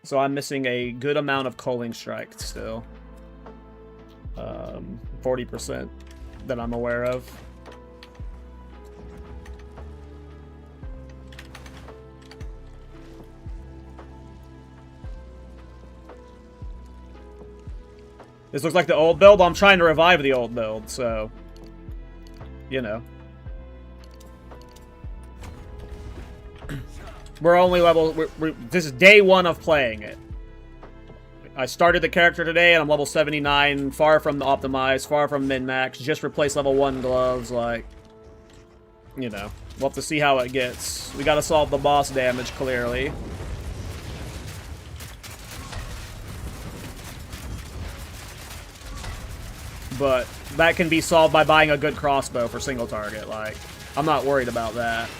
So I'm missing a good amount of Culling Strike still. 40% that I'm aware of. This looks like the old build. I'm trying to revive the old build, so... You know. We're only level... this is day 1 of playing it. I started the character today, and I'm level 79. Far from optimized, far from min-max. Just replaced level 1 gloves, like... You know. We'll have to see how it gets. We gotta solve the boss damage, clearly. But that can be solved by buying a good crossbow for single target. Like, I'm not worried about that.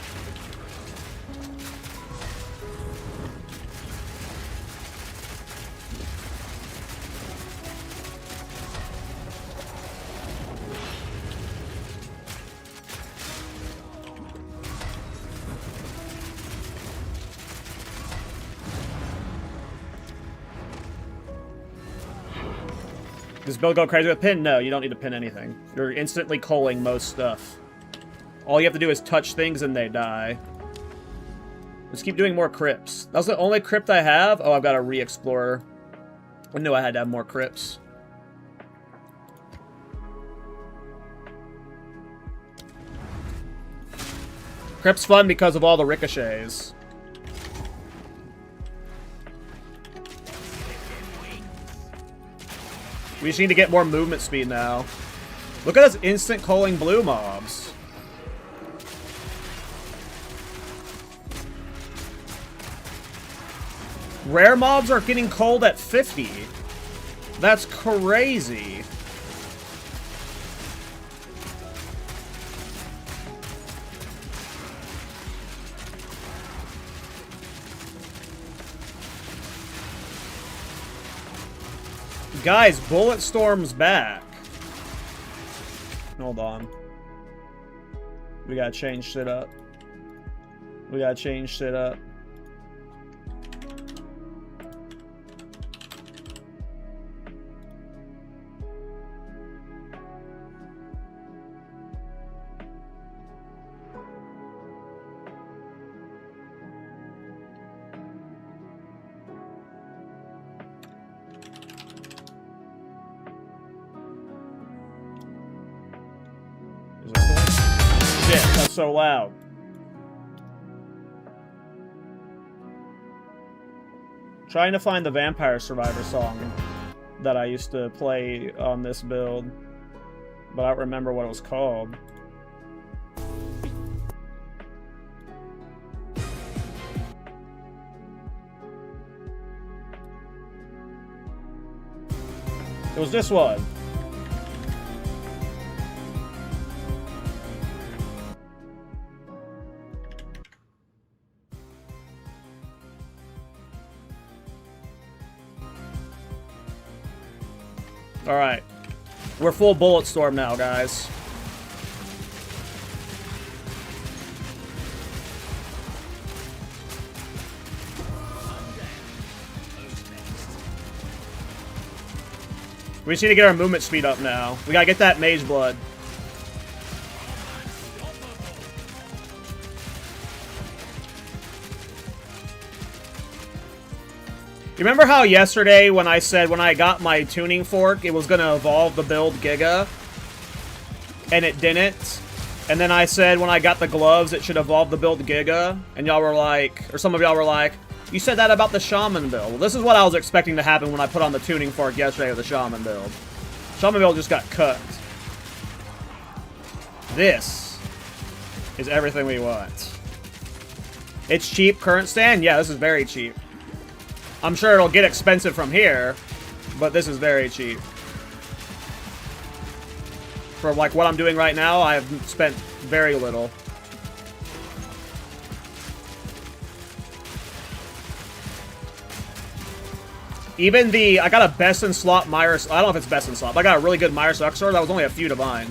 Does build go crazy with pin? No, you don't need to pin anything. You're instantly culling most stuff. All you have to do is touch things and they die. Let's keep doing more crypts. That was the only crypt I have? Oh, I've got a re-explorer. I knew I had to have more crypts. Crypt's fun because of all the ricochets. We just need to get more movement speed now. Look at us instant culling blue mobs. Rare mobs are getting culled at 50. That's crazy. Guys, Bulletstorm's back. Hold on. We gotta change shit up. We gotta change shit up. Shit, that's so loud. Trying to find the Vampire Survivor song that I used to play on this build, but I don't remember what it was called. It was this one. Alright. We're full Bulletstorm now, guys. We just need to get our movement speed up now. We gotta get that Mage Blood. You remember how yesterday when I said when I got my tuning fork, it was going to evolve the build Giga? And it didn't? And then I said when I got the gloves, it should evolve the build Giga? And y'all were like, or some of y'all were like, you said that about the Shaman build. Well, this is what I was expecting to happen when I put on the tuning fork yesterday with the Shaman build. Shaman build just got cut. This is everything we want. It's cheap, current stand? Yeah, this is very cheap. I'm sure it'll get expensive from here, but this is very cheap. For like what I'm doing right now, I've spent very little. Even the... I got a best in slot Myers... I don't know if it's best in slot, but I got a really good Myers Uxor. That was only a few divine.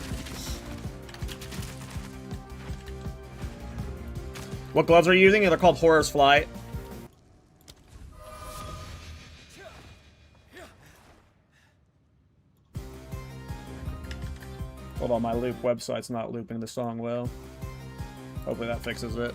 What gloves are you using? They're called Horror's Flight. Hold on, my loop website's not looping the song well. Hopefully that fixes it.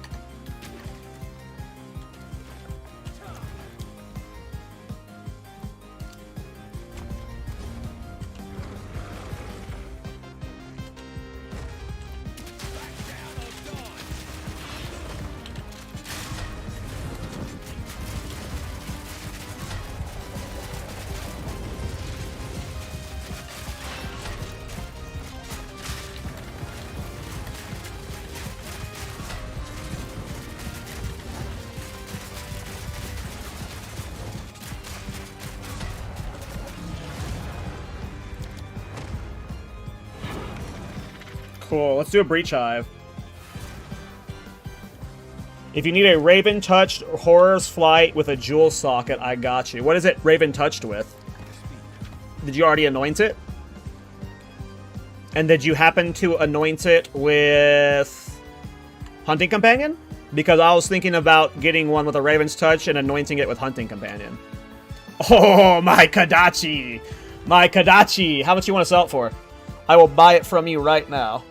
Cool, let's do a Breach Hive. If you need a Raven Touched Horror's Flight with a Jewel Socket, I got you. What is it Raven Touched with? Did you already anoint it? And did you happen to anoint it with Hunting Companion? Because I was thinking about getting one with a Raven's Touch and anointing it with Hunting Companion. Oh, my Kadachi! My Kadachi! How much you want to sell it for? I will buy it from you right now.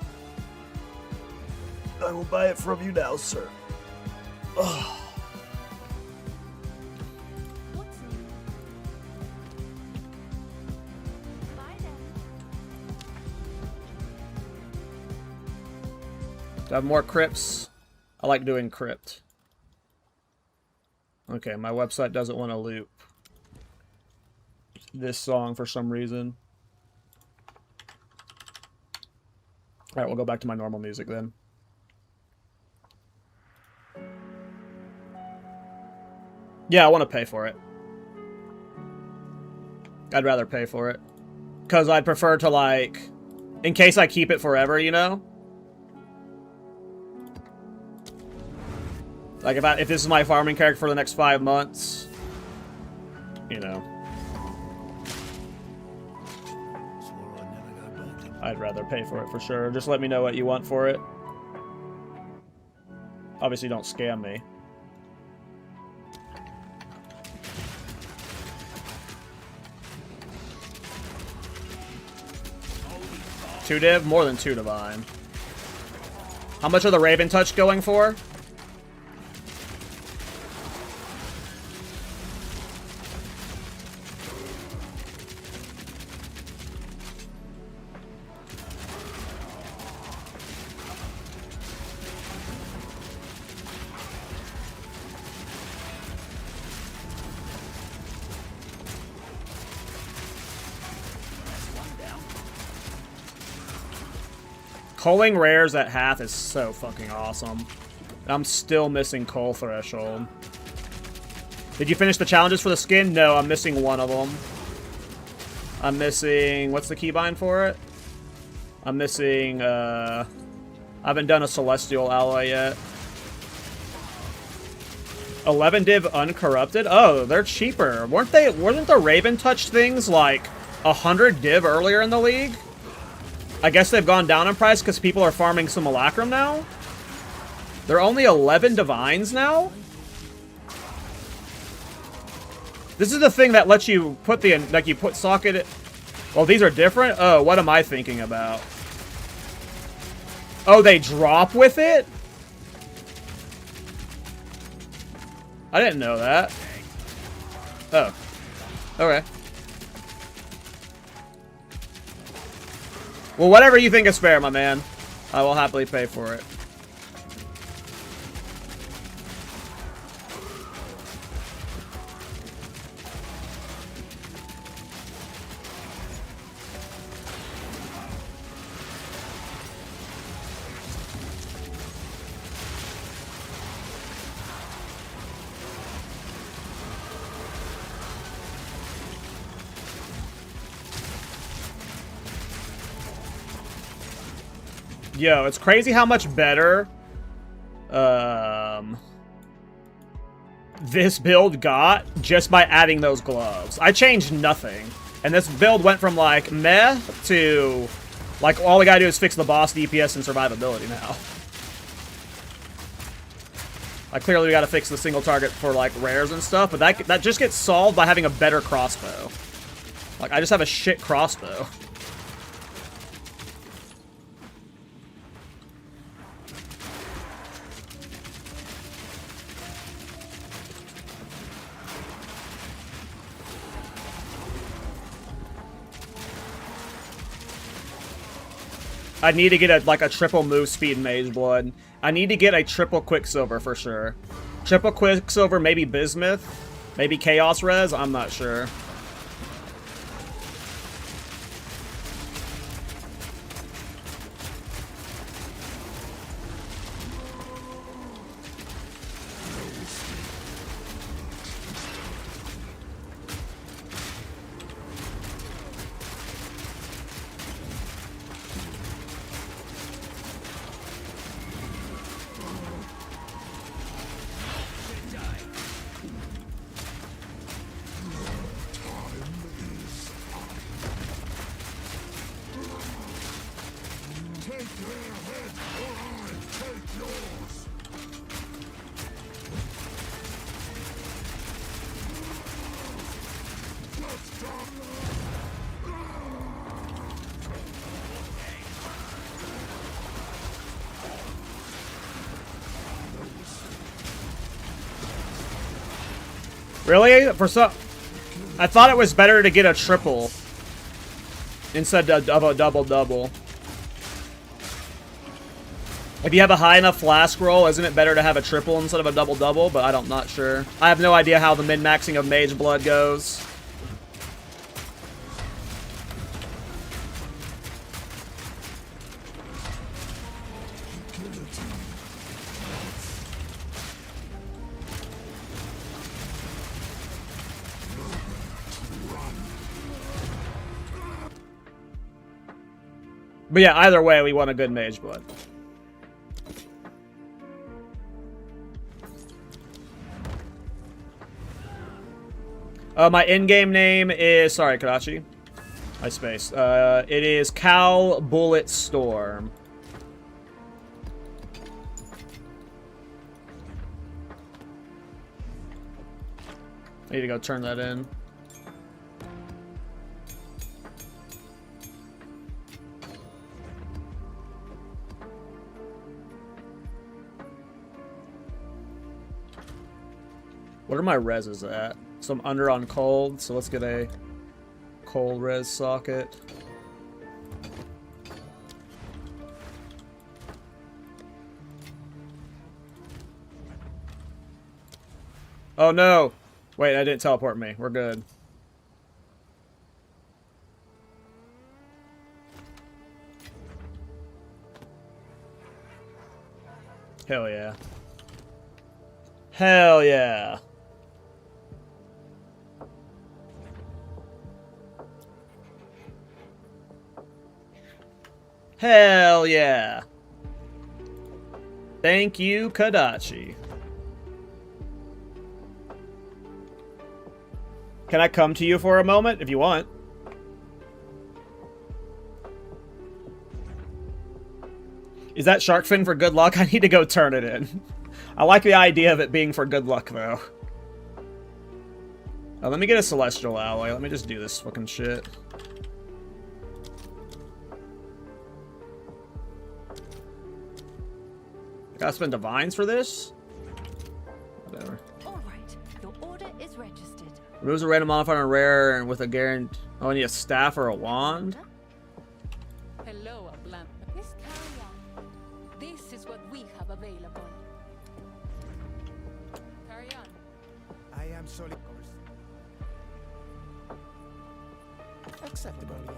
I will buy it from you now, sir. Ugh. Do I have more crypts? I like doing crypt. Okay, my website doesn't want to loop this song for some reason. Alright, we'll go back to my normal music then. Yeah, I want to pay for it. I'd rather pay for it. Because I'd prefer to, like... In case I keep it forever, you know? Like, if this is my farming character for the next 5 months... You know. I'd rather pay for it for sure. Just let me know what you want for it. Obviously, don't scam me. Two div? More than 2 divine. How much are the Raven Touch going for? Culling rares at half is so fucking awesome. I'm still missing Cull Threshold. Did you finish the challenges for the skin? No, I'm missing one of them. I'm missing... What's the keybind for it? I'm missing... I haven't done a Celestial Alloy yet. 11 div uncorrupted? Oh, they're cheaper. Weren't the Raven Touch things like 100 div earlier in the league? I guess they've gone down in price because people are farming Simulacrum now? They're only 11 divines now? This is the thing that lets you put the... Like, you put socket... Well, these are different? Oh, what am I thinking about? Oh, they drop with it? I didn't know that. Oh. Okay. Well, whatever you think is fair, my man. I will happily pay for it. Yo, it's crazy how much better this build got just by adding those gloves. I changed nothing. And this build went from, like, meh to, like, all we gotta do is fix the boss DPS and survivability now. Like, clearly we gotta fix the single target for, like, rares and stuff, but that just gets solved by having a better crossbow. Like, I just have a shit crossbow. I need to get a triple move speed in Mage Blood. I need to get a triple Quicksilver for sure. Triple Quicksilver, maybe Bismuth, maybe Chaos Res, I'm not sure. Really? For some, I thought it was better to get a triple instead of a double-double. If you have a high enough flask roll, isn't it better to have a triple instead of a double-double? But I'm not sure. I have no idea how the min-maxing of Mage Blood goes. But yeah, either way, we want a good Mage Blood. My in-game name is... Sorry, Kadachi. I spaced. It is Cal Bullet Storm. I need to go turn that in. What are my reses at? So I'm under on cold, so let's get a cold res socket. Oh no! Wait, that didn't teleport me. We're good. Hell yeah. Hell yeah. Hell yeah. Thank you, Kadachi. Can I come to you for a moment if you want? Is that shark fin for good luck? I need to go turn it in. I like the idea of it being for good luck, though. Oh, let me get a celestial alloy. Let me just do this fucking shit. Gotta spend divines for this? Whatever. Alright, your order is registered. Removes a random modifier on a rare and with a guarantee. Oh, I need a staff or a wand? Hello, Ablan. Miss Carrion, this is what we have available. Carrion. I am solid. Acceptable, Yanni.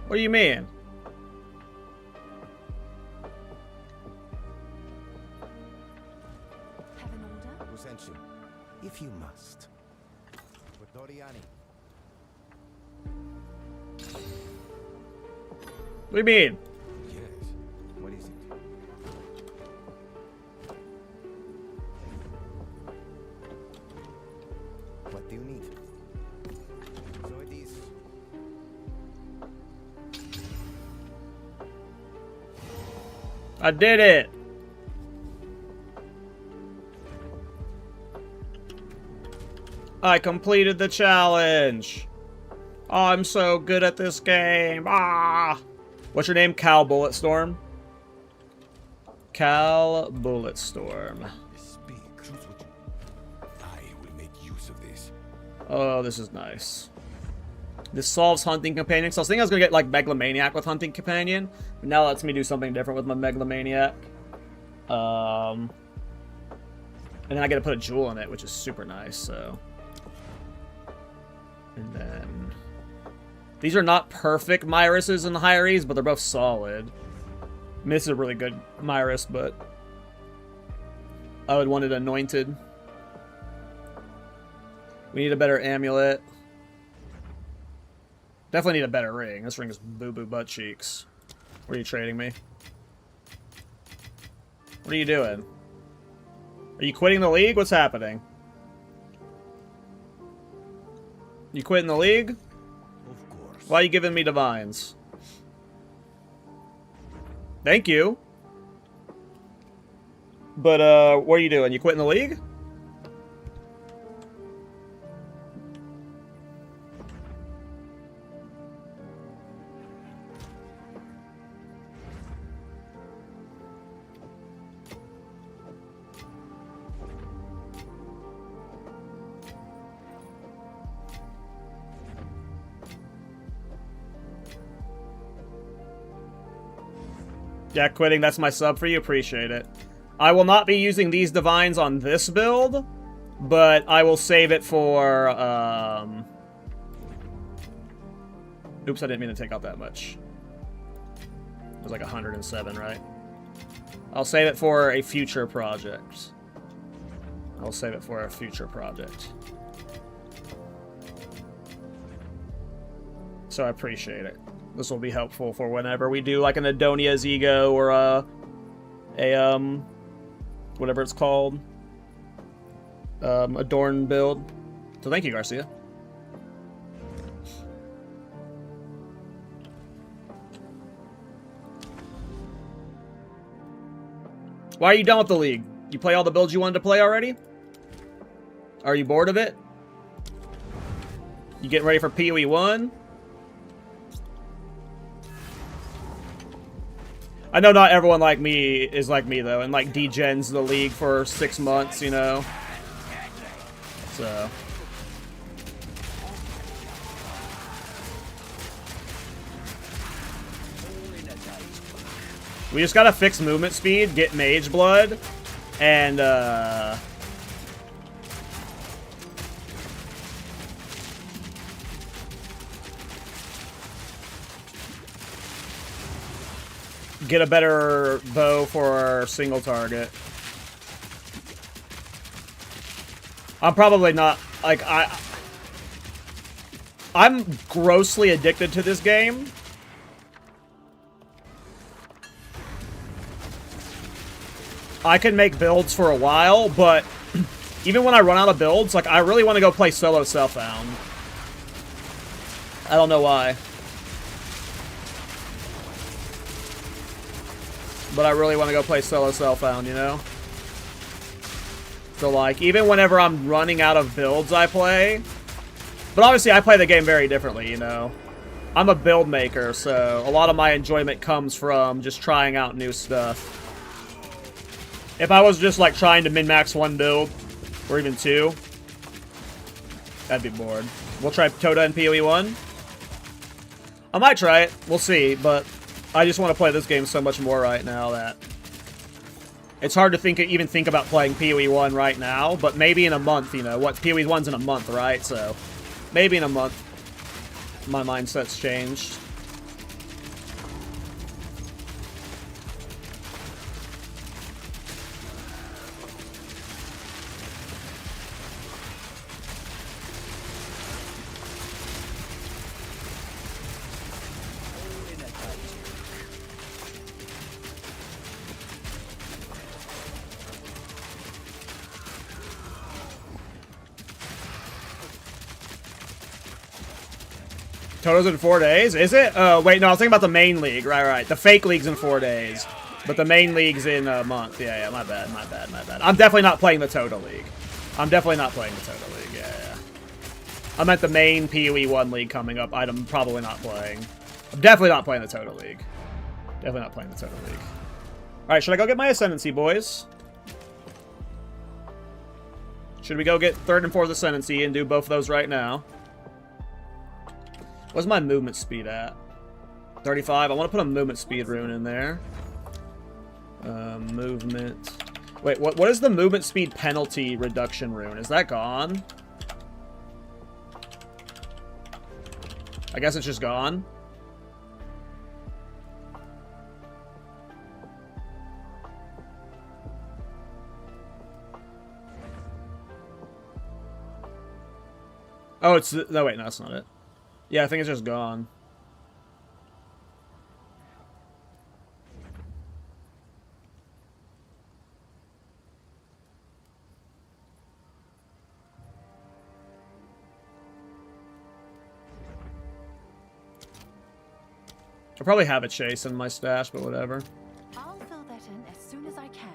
What do you mean? Have an order? Present you, if you must. Doriani. What do you mean? Yes. What is it? I did it! I completed the challenge! Oh, I'm so good at this game! Ah! What's your name? Cal Bulletstorm? Cal Bulletstorm. Speak. I will make use of this. Oh, this is nice. This solves Hunting Companion. So I was thinking I was going to get, like, Megalomaniac with Hunting Companion. But now it lets me do something different with my Megalomaniac. And then I get to put a jewel in it, which is super nice, so... And then... These are not perfect Myrises and Hyries, but they're both solid. I mean, this is a really good Myris, but... I would want it anointed. We need a better amulet. Definitely need a better ring. This ring is boo-boo butt cheeks. What are you trading me? What are you doing? Are you quitting the league? What's happening? You quitting the league? Of course. Why are you giving me divines? Thank you. But, what are you doing? You quitting the league? Yeah, quitting, that's my sub for you. Appreciate it. I will not be using these divines on this build, but I will save it for, Oops, I didn't mean to take out that much. It was like 107, right? I'll save it for a future project. I'll save it for a future project. So I appreciate it. This will be helpful for whenever we do like an Adonia's Ego or whatever it's called. Adorn build. So thank you, Garcia. Why are you done with the league? You play all the builds you wanted to play already? Are you bored of it? You getting ready for PoE 1? I know not everyone like me is like me, though, and, like, degens the league for 6 months, you know? So... We just gotta fix movement speed, get Mage Blood, and, get a better bow for single target. I'm probably not, like, I'm grossly addicted to this game. I can make builds for a while, but even when I run out of builds, like, I really want to go play solo Self-Found. I don't know why. But I really want to go play solo Self-Found, you know? So, like, even whenever I'm running out of builds I play... But obviously I play the game very differently, you know? I'm a build maker, so a lot of my enjoyment comes from just trying out new stuff. If I was just, like, trying to min-max one build, or even two, I'd be bored. We'll try Toda and PoE 1. I might try it. We'll see, but I just want to play this game so much more right now that it's hard to even think about playing PoE 1 right now, but maybe in a month, you know. What, PoE 1's in a month, right? So, maybe in a month, my mindset's changed. Toto's in 4 days? Is it? Wait, no, I was thinking about the main league. Right. The fake league's in 4 days. But the main league's in a month. Yeah, my bad. I'm definitely not playing the Total League. I'm definitely not playing the Total League, yeah. I meant the main PoE 1 league coming up. I'm probably not playing. I'm definitely not playing the Total League. Definitely not playing the Total League. Alright, should I go get my Ascendancy, boys? Should we go get 3rd and 4th Ascendancy and do both of those right now? What's my movement speed at? 35. I want to put a movement speed rune in there. Movement. Wait, what is the movement speed penalty reduction rune? Is that gone? I guess it's just gone. Oh, it's... No, wait, no, that's not it. Yeah, I think it's just gone. I probably have a chase in my stash, but whatever. I'll fill that in as soon as I can.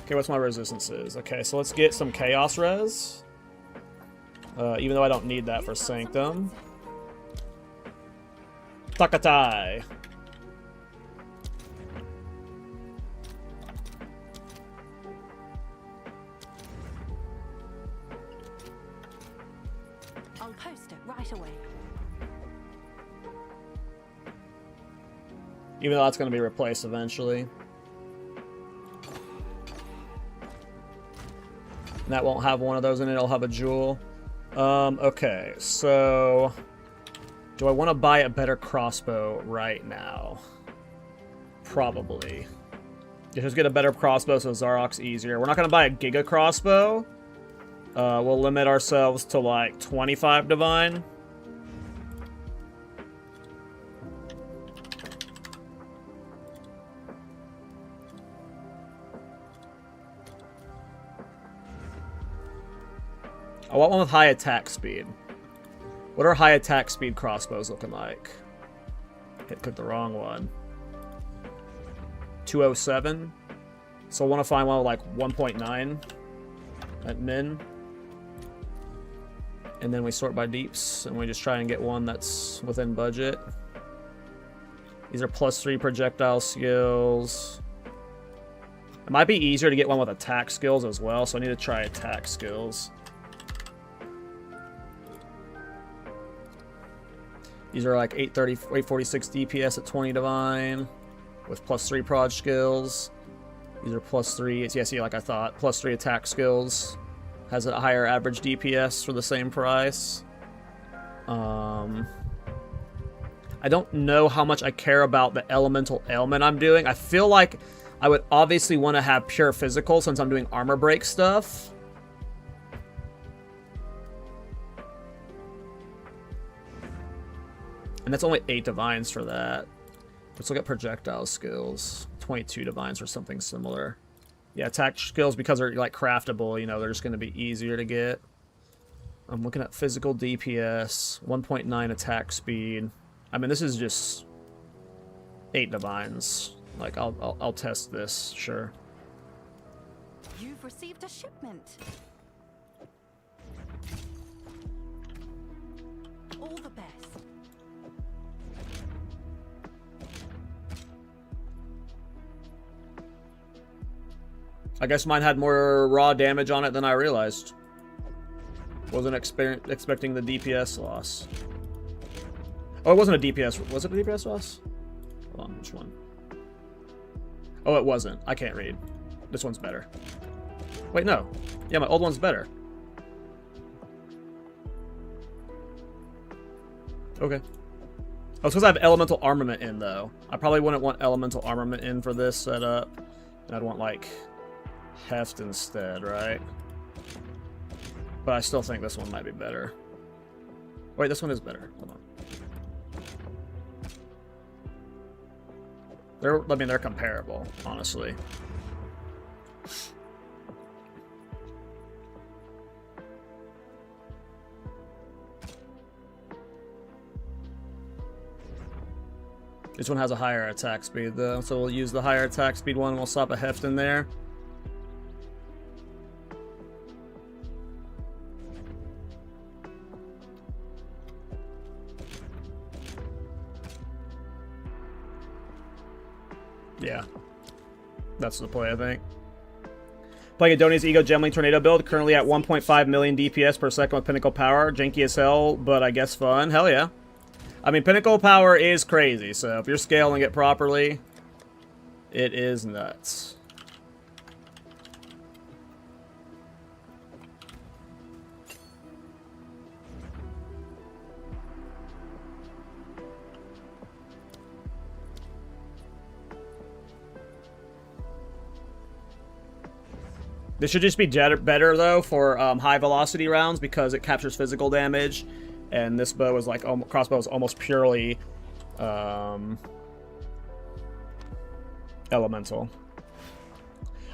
Okay, what's my resistances? Okay, so let's get some chaos res. Even though I don't need that for Sanctum. Takatai. I'll post it right away. Even though that's going to be replaced eventually. And that won't have one of those in it, it'll have a jewel. Okay, so... Do I want to buy a better crossbow right now? Probably. Just get a better crossbow so Zarok's easier. We're not going to buy a Giga crossbow. We'll limit ourselves to like 25 divine. I want one with high attack speed. What are high attack speed crossbows looking like? Clicked the wrong one. 207. So I want to find one with like 1.9 at min. And then we sort by deeps, and we just try and get one that's within budget. These are +3 projectile skills. It might be easier to get one with attack skills as well, so I need to try attack skills. These are like 846 DPS at 20 divine with +3 proj skills. These are +3. Yeah, see, like I thought, +3 attack skills. Has a higher average DPS for the same price. I don't know how much I care about the elemental ailment I'm doing. I feel like I would obviously want to have pure physical since I'm doing armor break stuff. And that's only 8 divines for that. Let's look at projectile skills. 22 divines or something similar. Yeah, attack skills, because they're like craftable, you know, they're just going to be easier to get. I'm looking at physical DPS, 1.9 attack speed. I mean, this is just 8 divines. Like, I'll test this, sure. You've received a shipment. All the best. I guess mine had more raw damage on it than I realized. Wasn't expecting the DPS loss. Oh, it wasn't a DPS. Was it a DPS loss? Hold on, which one? Oh, it wasn't. I can't read. This one's better. Wait, no. Yeah, my old one's better. Okay. Oh, it's because I have elemental armament in, though. I probably wouldn't want elemental armament in for this setup. And I'd want, like, heft instead, right? But I still think this one might be better. Wait, this one is better. Hold on. They're comparable, honestly. This one has a higher attack speed though, so we'll use the higher attack speed one. We'll slap a heft in there. Yeah, that's the play, I think. Playing Adonia's Ego Gemling Tornado build, currently at 1.5 million DPS per second with Pinnacle Power. Janky as hell, but I guess fun. Hell yeah. I mean, Pinnacle Power is crazy, so if you're scaling it properly, it is nuts. This should just be better, though, for high velocity rounds because it captures physical damage. And this bow is like, crossbow is almost purely elemental.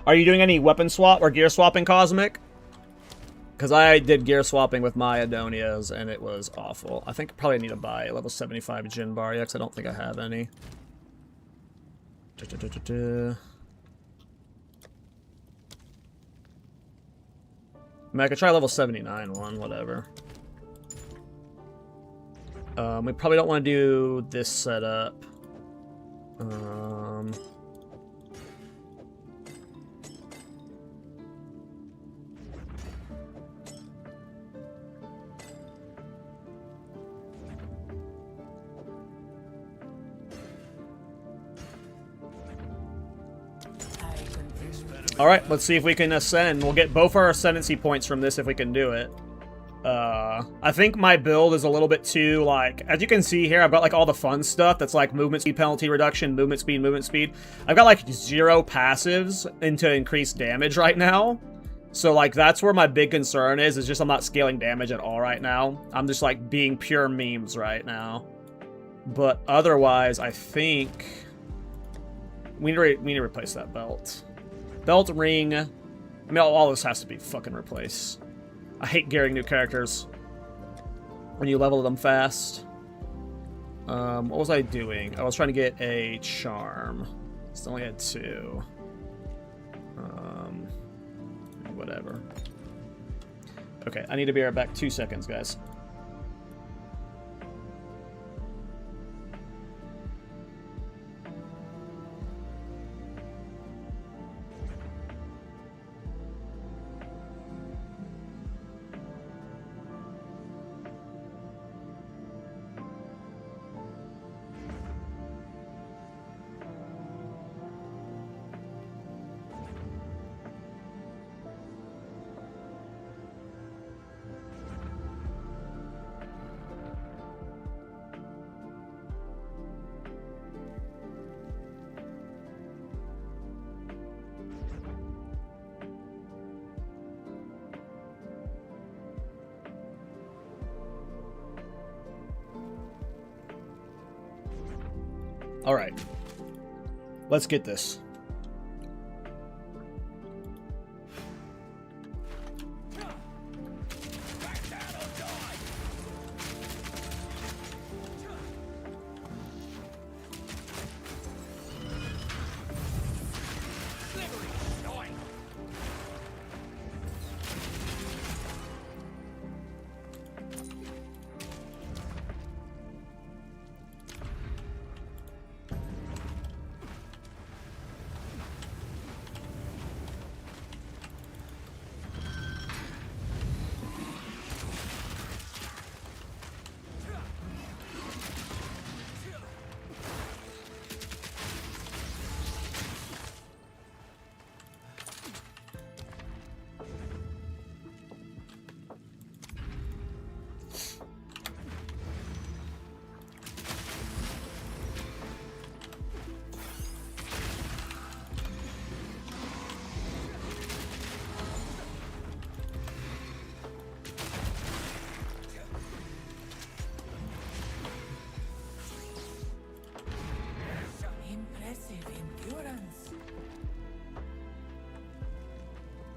Are you doing any weapon swap or gear swapping, Cosmic? Because I did gear swapping with my Adonias, and it was awful. I think I probably need to buy a level 75 Jin bar, because I don't think I have any. I mean, I could try level 79 one, whatever. We probably don't want to do this setup. Alright, let's see if we can ascend. We'll get both our ascendancy points from this if we can do it. I think my build is a little bit too, like, as you can see here, I've got, like, all the fun stuff that's, like, movement speed penalty reduction, movement speed. I've got, like, 0 passives into increased damage right now. So, like, that's where my big concern is just I'm not scaling damage at all right now. I'm just, like, being pure memes right now. But otherwise, I think we need to replace that belt. Belt, ring. I mean, all this has to be fucking replaced. I hate gearing new characters when you level them fast. What was I doing? I was trying to get a charm. Still only had 2. Whatever. Okay, I need to be right back. 2 seconds, guys. All right, let's get this.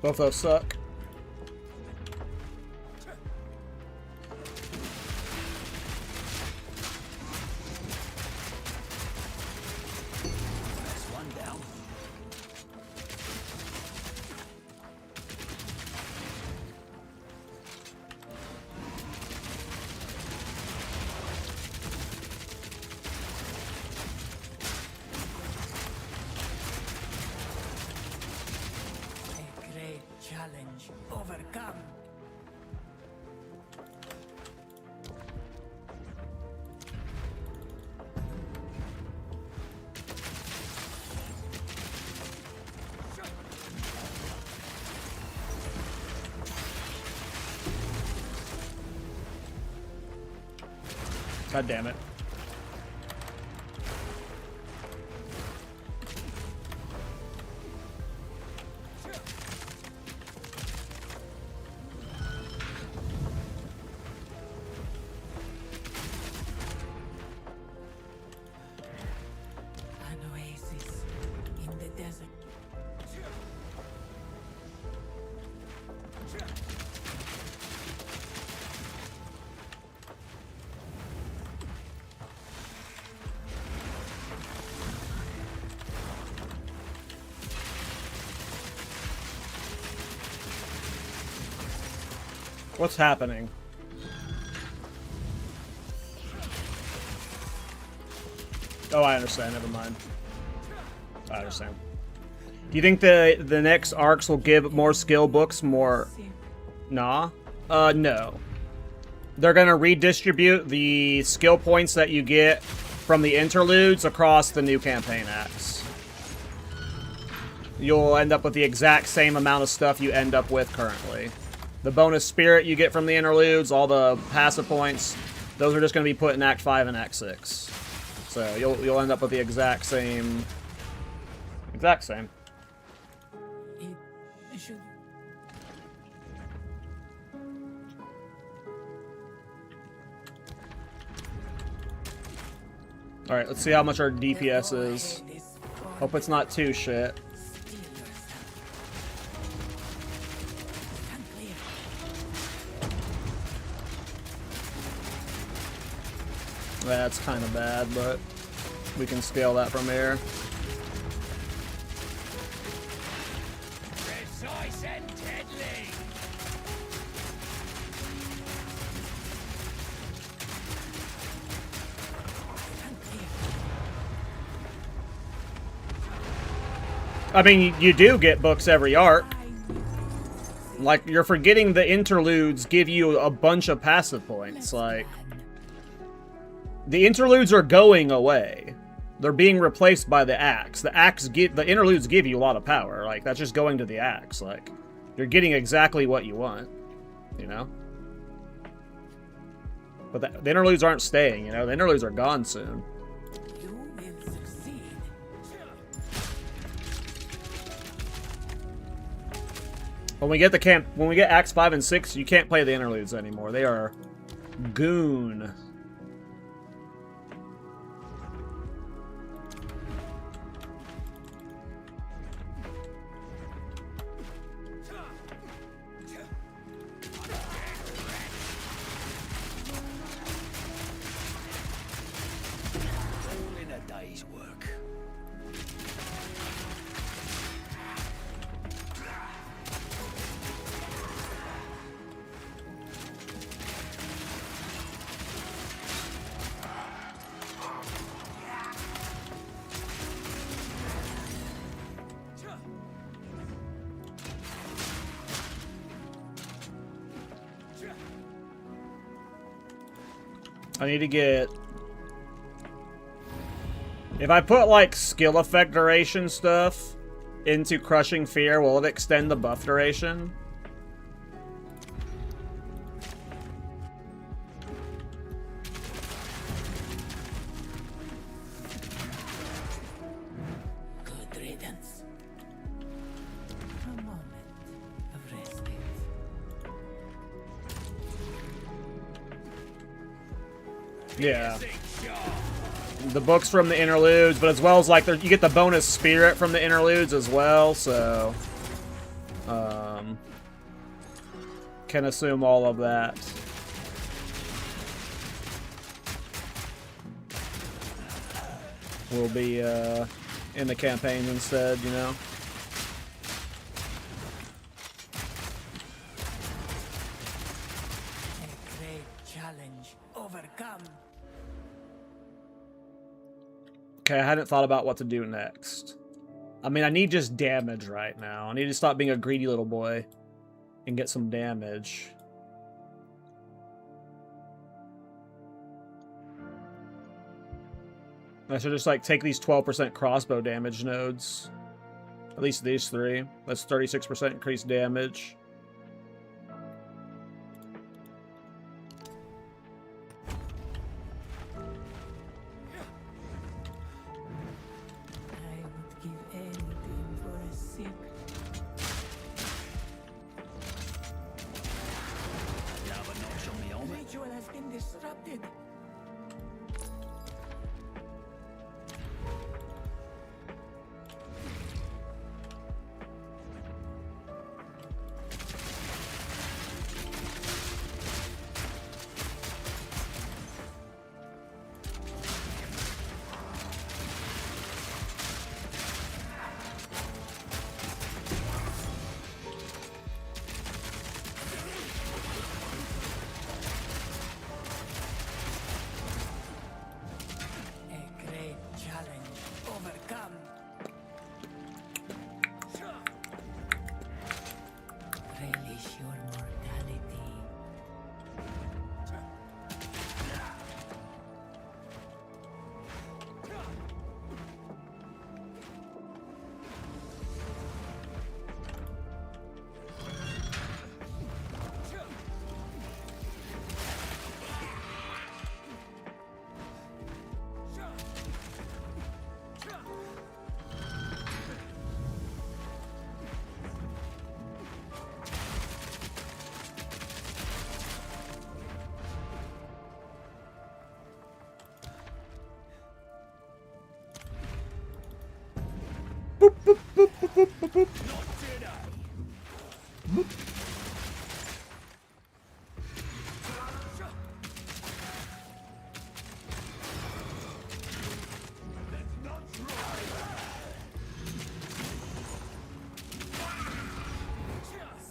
Both those suck. challenge overcome. God damn it. An oasis in the desert. What's happening? Oh, I understand. Never mind. I understand. Do you think the next arcs will give more skill books more? Nah. No. They're gonna redistribute the skill points that you get from the interludes across the new campaign acts. You'll end up with the exact same amount of stuff you end up with currently. The bonus spirit you get from the interludes, all the passive points, those are just going to be put in Act 5 and Act 6. So you'll end up with the exact same. Exact same. It should. Alright, let's see how much our DPS is. Hope it's not too shit. That's kind of bad, but we can scale that from here. Precise and deadly. I mean, you do get books every arc. Like, you're forgetting the interludes give you a bunch of passive points. Like, the interludes are going away. They're being replaced by the acts. The interludes give you a lot of power. Like, that's just going to the acts. Like, you're getting exactly what you want, you know? But the interludes aren't staying, you know? The interludes are gone soon. You will succeed. When we get Acts 5 and 6, you can't play the interludes anymore. They are goon. I need to get... If I put, like, skill effect duration stuff into Crushing Fear, will it extend the buff duration? Good riddance. A moment of respite. Yeah. The books from the interludes, but as well as, like, you get the bonus spirit from the interludes as well, so... can assume all of that. Will be, in the campaigns instead, you know? A great challenge overcome. Okay, I hadn't thought about what to do next. I mean, I need just damage right now. I need to stop being a greedy little boy. and get some damage. I should just like take these 12% crossbow damage nodes. At least these three. That's 36% increased damage.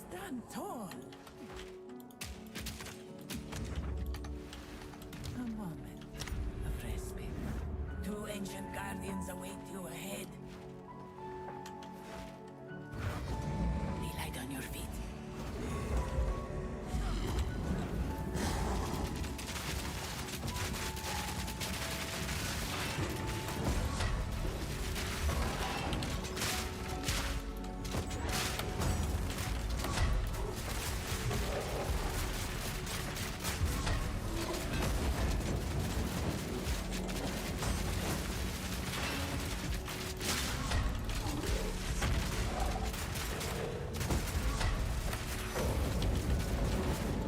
Stand tall. A moment of respite. Two ancient guardians await you ahead. Be light on your feet.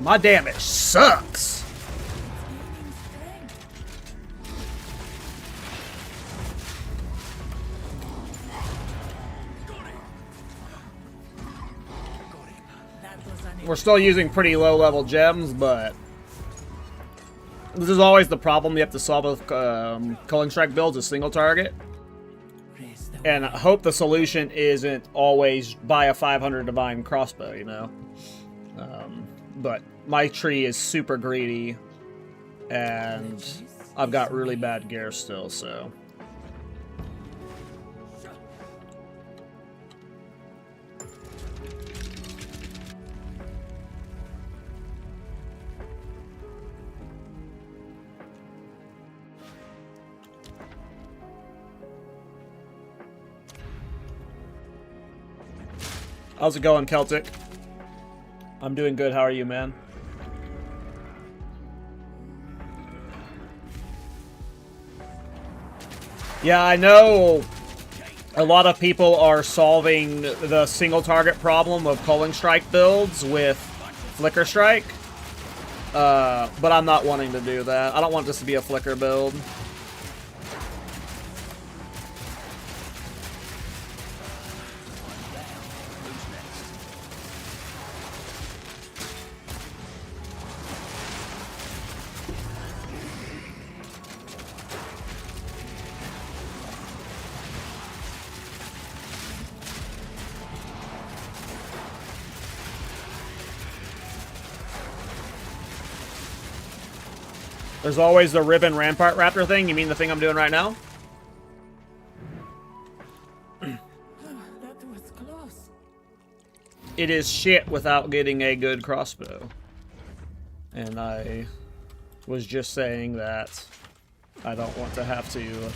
My damage sucks. We're still using pretty low level gems, but this is always the problem you have to solve with culling strike builds, a single target. And I hope the solution isn't always buy a 500 divine crossbow, you know. But my tree is super greedy, and I've got really bad gear still, so. How's it going, Celtic? I'm doing good. How are you, man? Yeah, I know a lot of people are solving the single target problem of culling strike builds with flicker strike. But I'm not wanting to do that. I don't want this to be a flicker build. There's always the ribbon rampart raptor thing. You mean the thing I'm doing right now? That was close. it is shit without getting a good crossbow. And I was just saying that I don't want to have to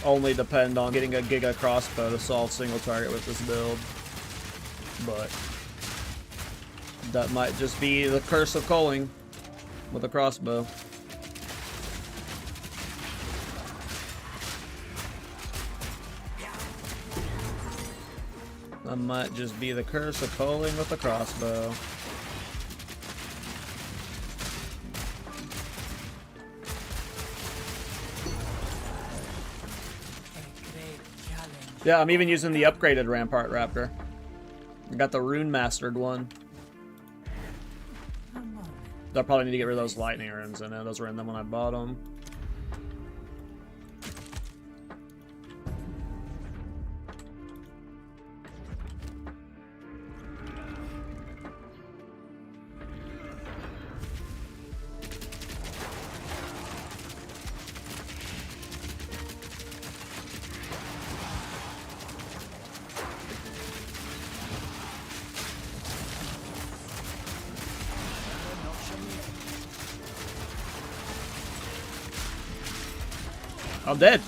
only depend on getting a Giga crossbow to solve single target with this build. But that might just be the curse of culling with a crossbow. That might just be the curse of culling with a crossbow. Yeah, I'm even using the upgraded Rampart Raptor. I got the Rune Mastered one. I probably need to get rid of those lightning runes in it. Those were in them when I bought them. I'm dead.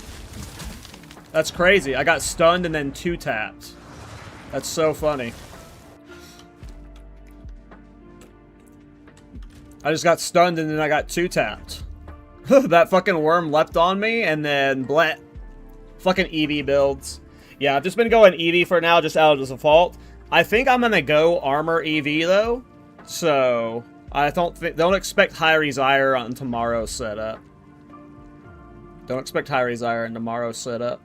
That's crazy. I got stunned and then 2-tapped. That's so funny. I just got stunned and then I got 2-tapped. That fucking worm leapt on me and then bleh. Fucking EV builds. Yeah, I've just been going EV for now, just out of default. I think I'm gonna go armor EV though. So I don't expect High Desire on tomorrow's setup. Don't expect High Desire in tomorrow's setup.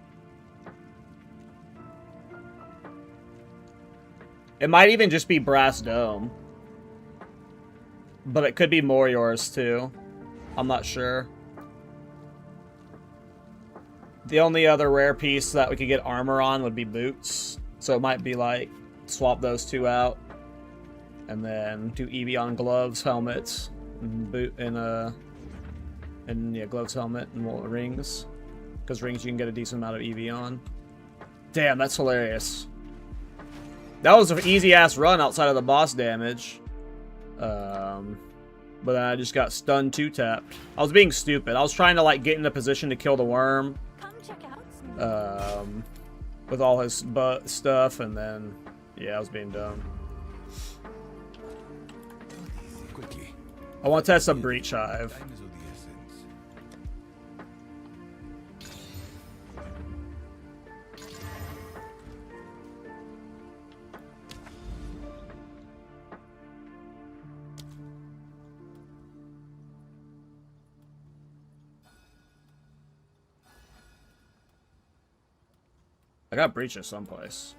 It might even just be Brass Dome. But it could be more yours too. I'm not sure. The only other rare piece that we could get armor on would be boots. So it might be like, swap those two out. And then do EV on gloves, helmets, and boot, and yeah, gloves, helmet, and rings. Because rings you can get a decent amount of EV on. Damn, that's hilarious. That was an easy-ass run outside of the boss damage. But then I just got stunned 2-tapped. I was being stupid. I was trying to, like, get in a position to kill the worm. Come check out. With all his butt stuff, and then, yeah, I was being dumb. Quickly. I want to test some Breach Hive. I got breaches someplace.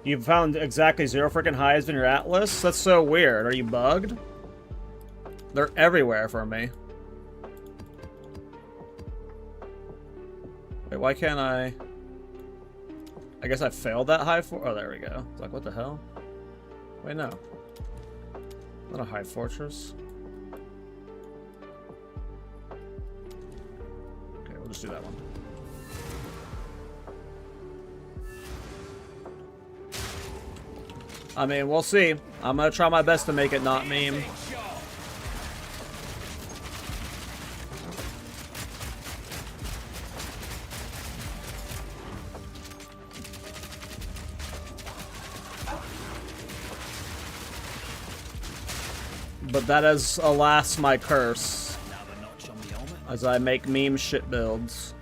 You found exactly 0 freaking hives in your atlas? That's so weird. Are you bugged? They're everywhere for me. Wait, why can't I guess I failed that hive for. Oh, there we go. It's like, what the hell? Wait, no. Not a hive fortress. Okay, we'll just do that one. I mean, we'll see. I'm gonna try my best to make it not meme. But that is, alas, my curse. As I make meme shit builds.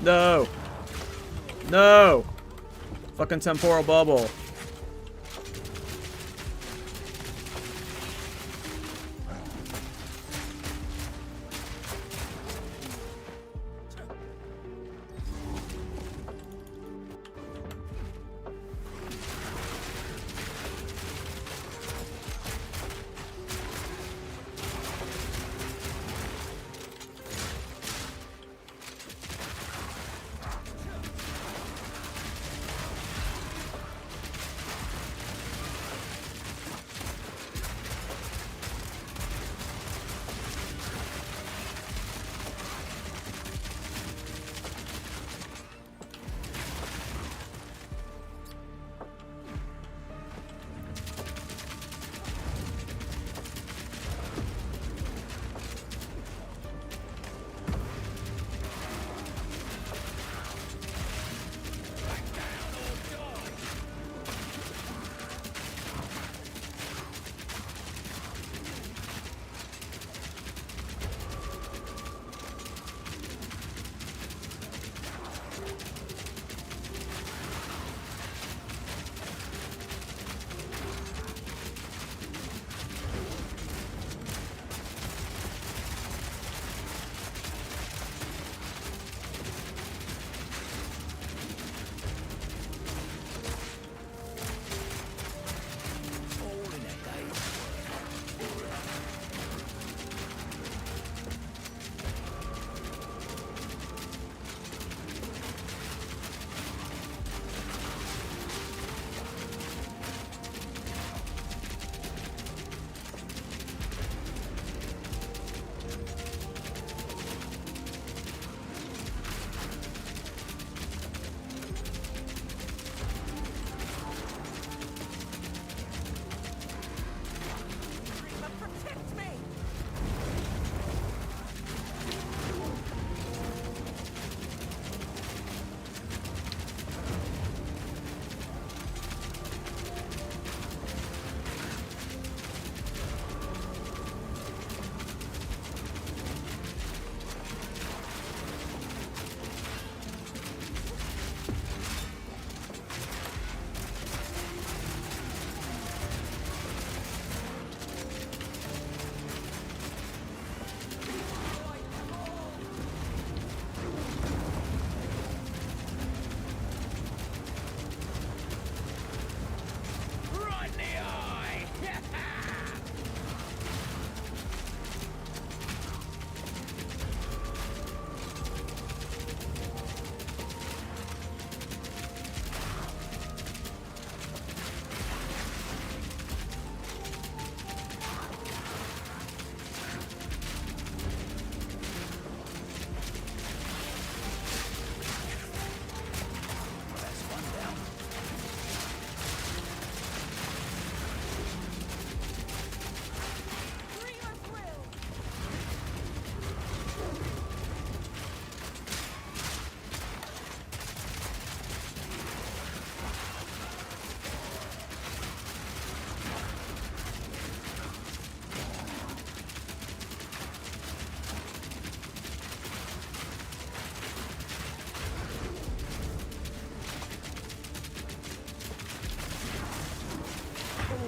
No! No! Fucking temporal bubble.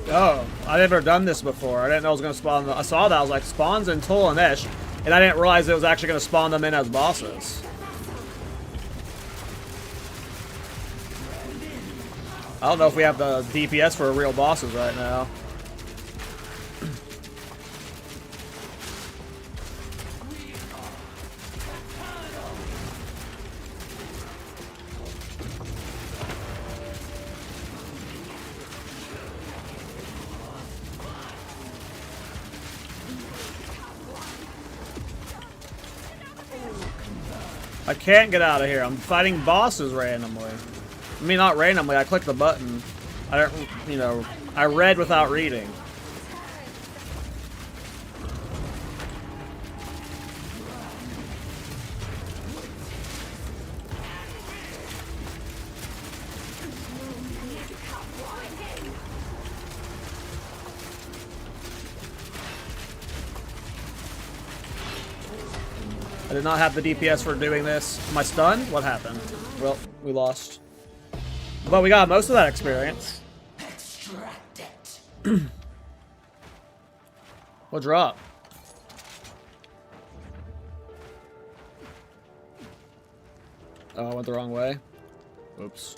Oh, I've never done this before. I didn't know it was going to spawn. I saw that. I was like, spawns in Toll and Ish. And I didn't realize it was actually going to spawn them in as bosses. I don't know if we have the DPS for real bosses right now. I can't get out of here. I'm fighting bosses randomly. I mean, not randomly. I clicked the button. I don't, you know, I read without reading. I did not have the DPS for doing this. Am I stunned? What happened? Well, we lost. But we got most of that experience. Extract it. What drop? Oh, I went the wrong way. Oops.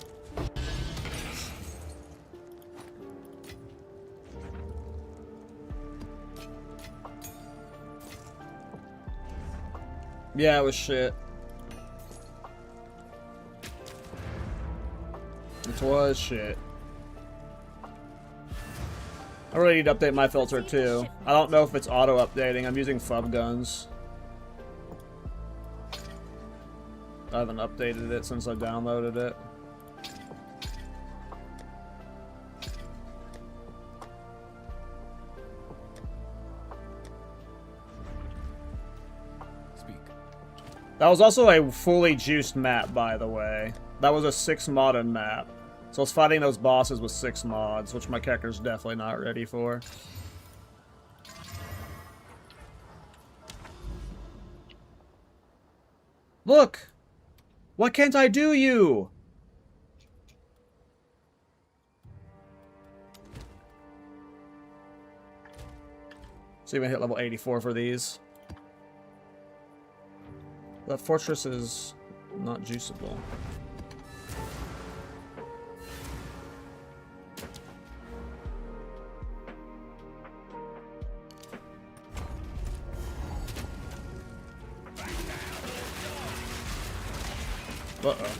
Yeah, it was shit. It was shit. I really need to update my filter too. I don't know if it's auto-updating. I'm using FUB guns. I haven't updated it since I downloaded it. That was also a fully juiced map, by the way. That was a 6-modded map. So I was fighting those bosses with 6 mods, which my character's definitely not ready for. Look! Why can't I do you? So even hit level 84 for these. That fortress is not juiceable. Uh-oh.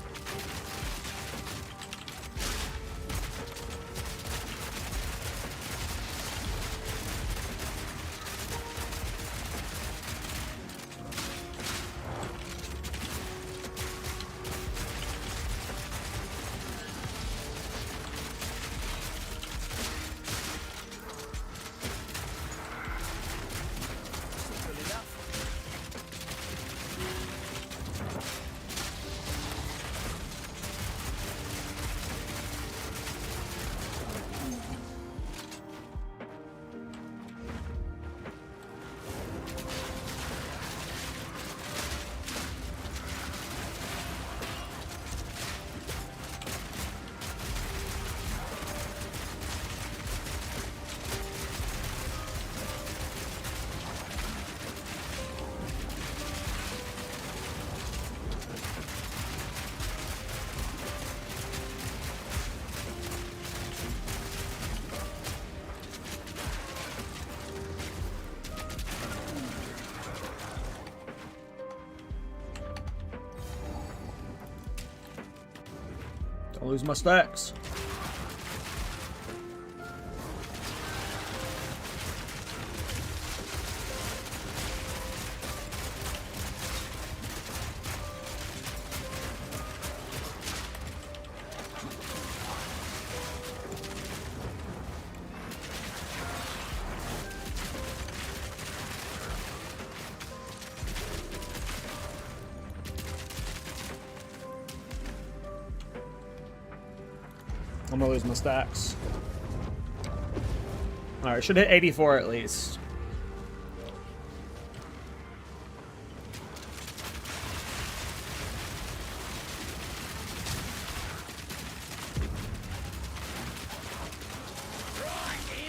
Don't lose my stacks. I'm gonna lose my stacks. Alright, should hit 84 at least. Right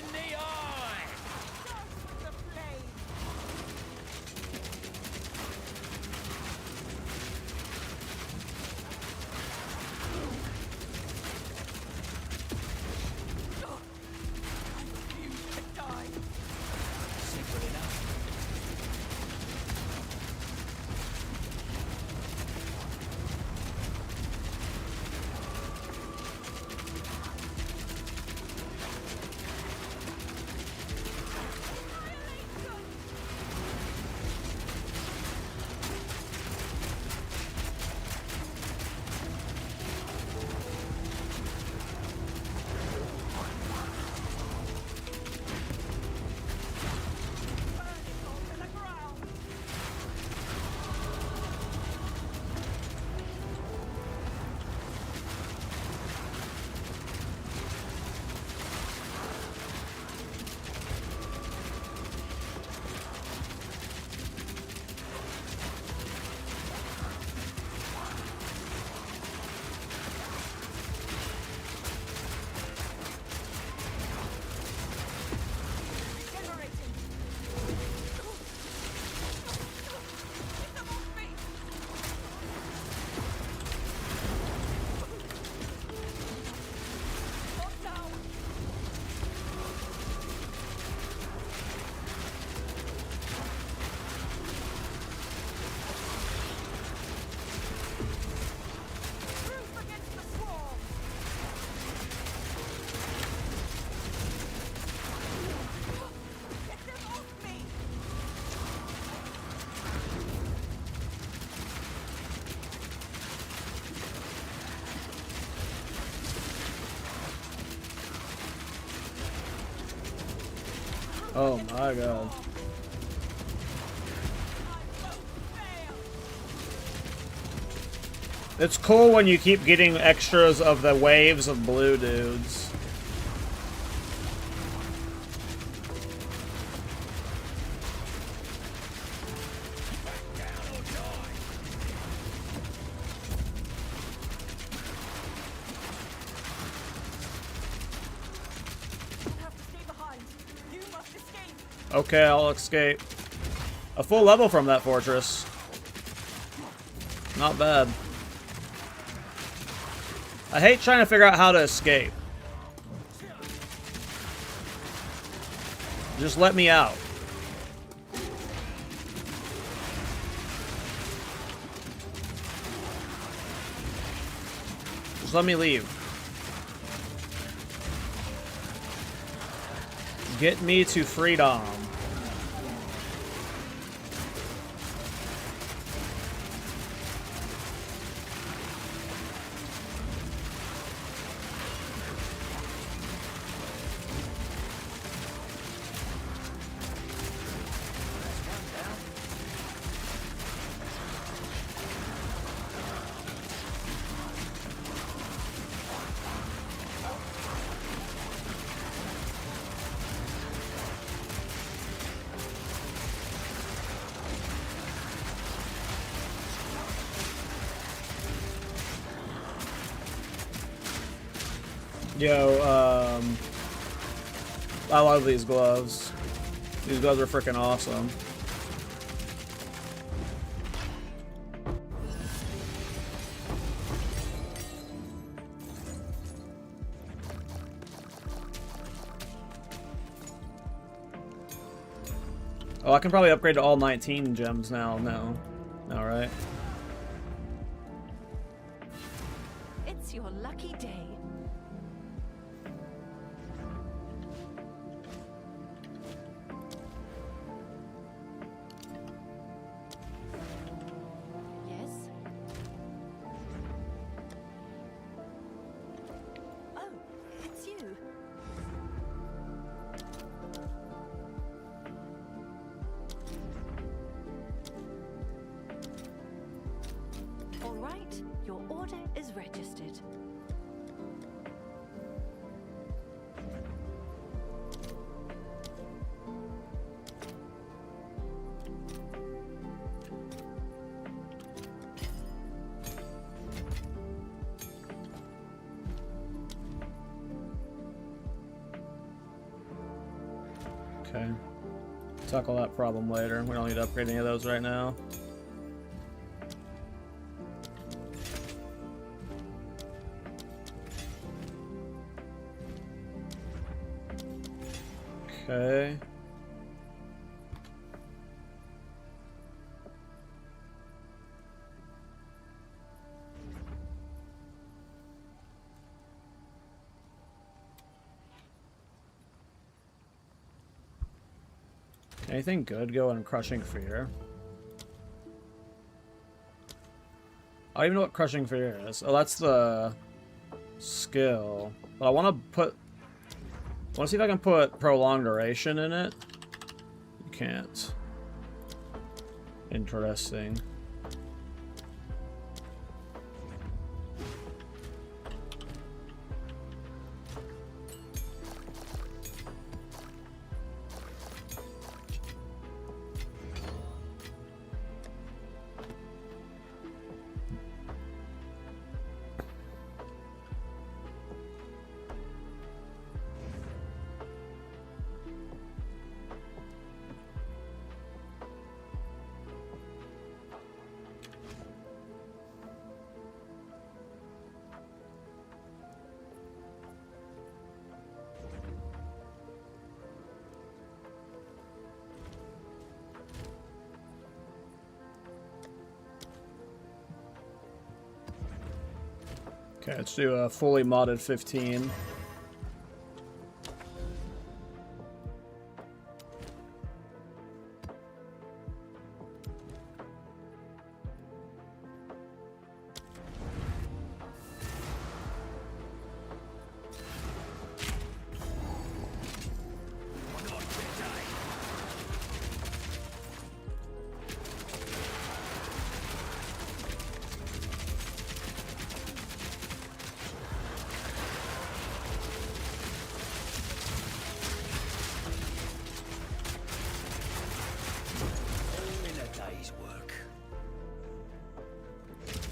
Oh my god. It's cool when you keep getting extras of the waves of blue dudes. Okay, I'll escape. A full level from that fortress. Not bad. I hate trying to figure out how to escape. Just let me out. Just let me leave. Get me to freedom. Yo, I love these gloves. These gloves are freaking awesome. Oh, I can probably upgrade to all 19 gems now. No. All right. It's your lucky day. Okay. Tackle that problem later. We don't need to upgrade any of those right now. Okay. Anything good go in Crushing Fear? I don't even know what Crushing Fear is. Oh, that's the skill. But I want to see if I can put Prolonged Duration in it. You can't. Interesting. Okay, let's do a fully modded 15.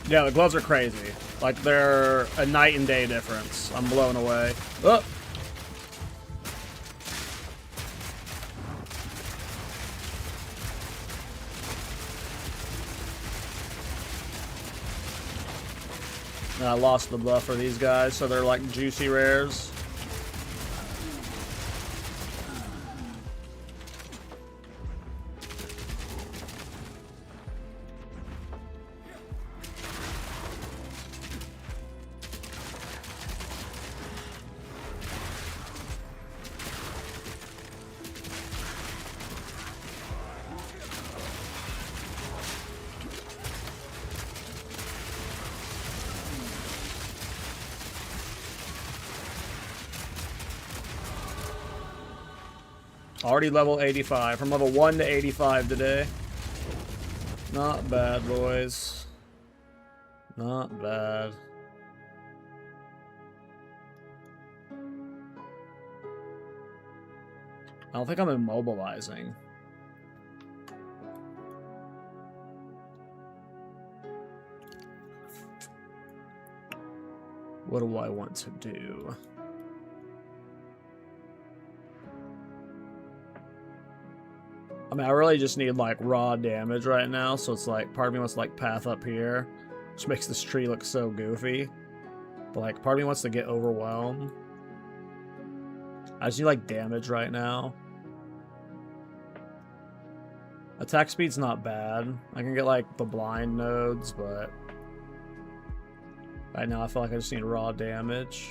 Yeah, the gloves are crazy. Like, they're a night and day difference. I'm blown away. Oh! I lost the buff for these guys, so they're like juicy rares. Already level 85. From level 1 to 85 today. Not bad, boys. Not bad. I don't think I'm immobilizing. What do I want to do? I mean, I really just need, like, raw damage right now, so it's like, part of me wants to, like, path up here, which makes this tree look so goofy. But, like, part of me wants to get overwhelmed. I just need, like, damage right now. Attack speed's not bad. I can get, like, the blind nodes, but right now I feel like I just need raw damage.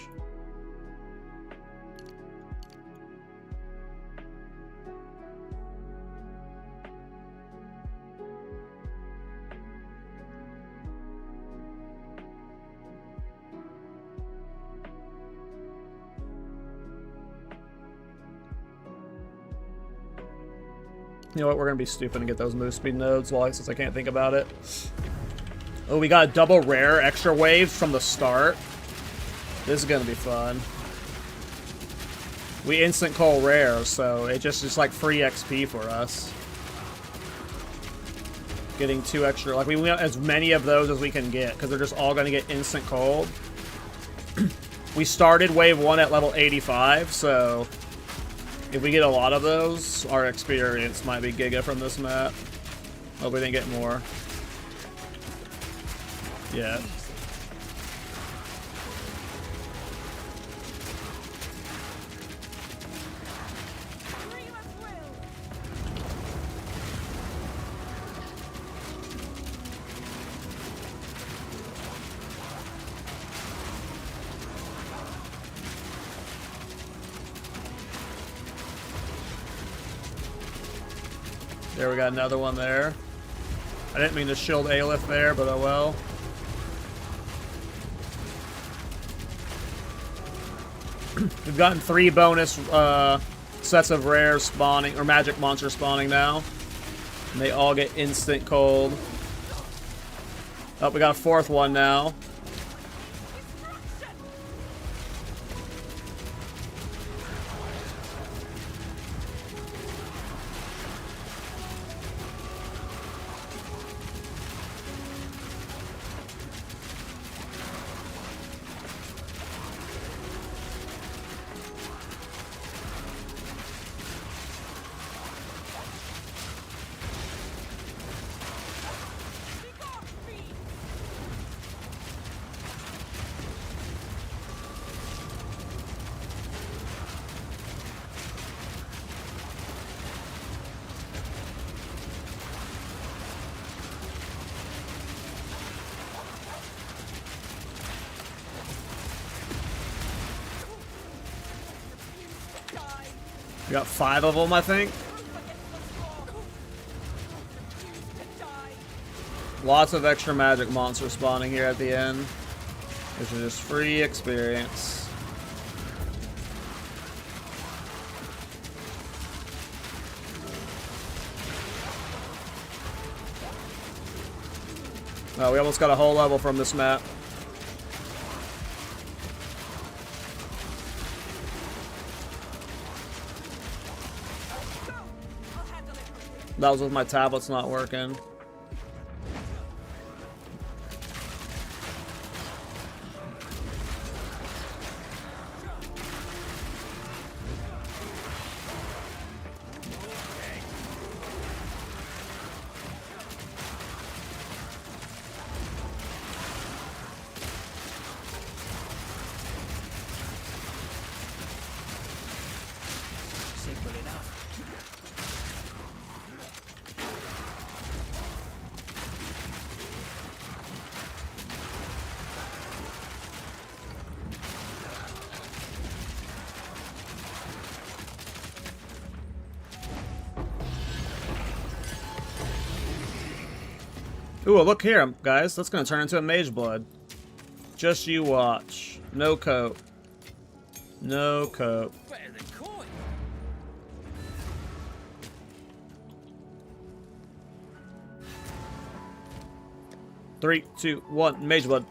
You know what, we're going to be stupid and get those move speed nodes since I can't think about it. Oh, we got a double rare extra waves from the start. This is going to be fun. We instant call rare, so it just like free XP for us. Getting 2 extra, like we want as many of those as we can get, because they're just all going to get instant cold. We started wave 1 at level 85, so if we get a lot of those, our experience might be giga from this map. Hope we didn't get more. Yeah. There, we got another one there. I didn't mean to shield Aleph there, but oh well. We've gotten 3 bonus sets of rares spawning, or magic monsters spawning now. And they all get instant cold. Oh, we got a 4th one now. We got 5 of them, I think. Lots of extra magic monsters spawning here at the end, which is just free experience. Oh, we almost got a whole level from this map. That was with my tablets not working. Ooh, look here, guys. That's gonna turn into a Mage Blood. Just you watch. No coat. No coat. Better than coin. 3, 2, 1, Mage Blood.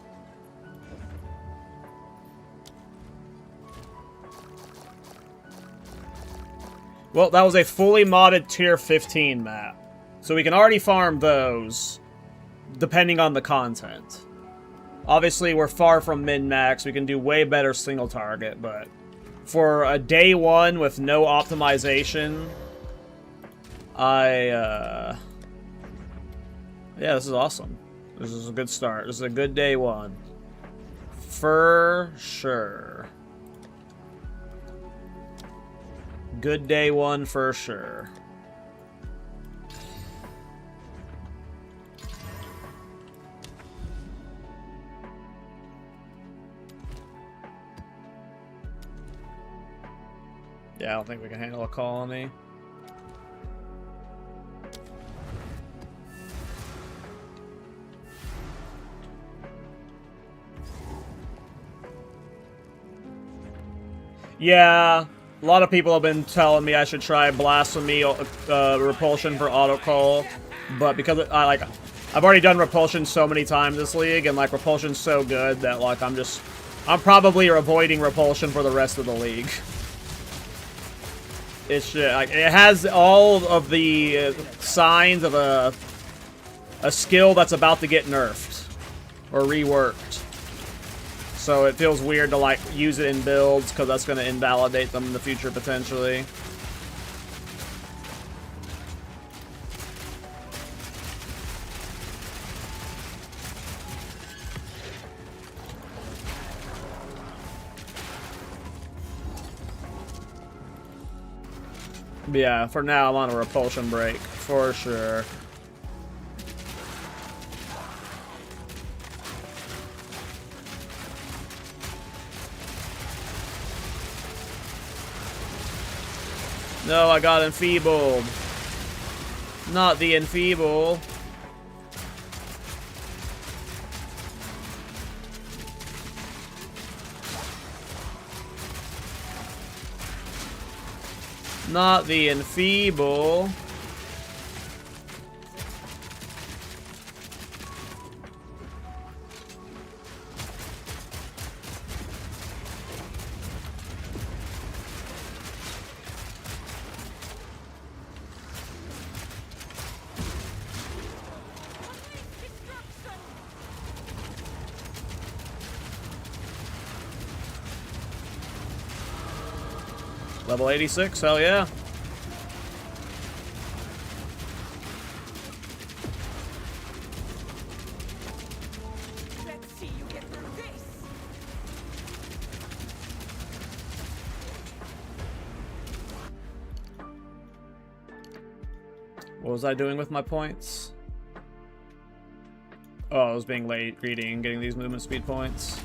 Well, that was a fully modded tier 15 map. So we can already farm those, depending on the content. Obviously, we're far from min-max. We can do way better single target, but for a day one with no optimization, yeah, this is awesome. This is a good start. This is a good day one. For sure. Good day one for sure. Yeah, I don't think we can handle a colony. Yeah, a lot of people have been telling me I should try Blasphemy, Repulsion for auto call, but because I've already done Repulsion so many times this league, and like Repulsion's so good that like I'm probably avoiding Repulsion for the rest of the league. It's like it has all of the signs of a skill that's about to get nerfed or reworked. So it feels weird to like use it in builds because that's going to invalidate them in the future potentially. But yeah, for now I'm on a repulsion break for sure. No, I got enfeebled. Not the enfeeble. Not the enfeeble. Level 86, hell yeah. Let's see you get through this. What was I doing with my points? Oh, I was being late reading and getting these movement speed points.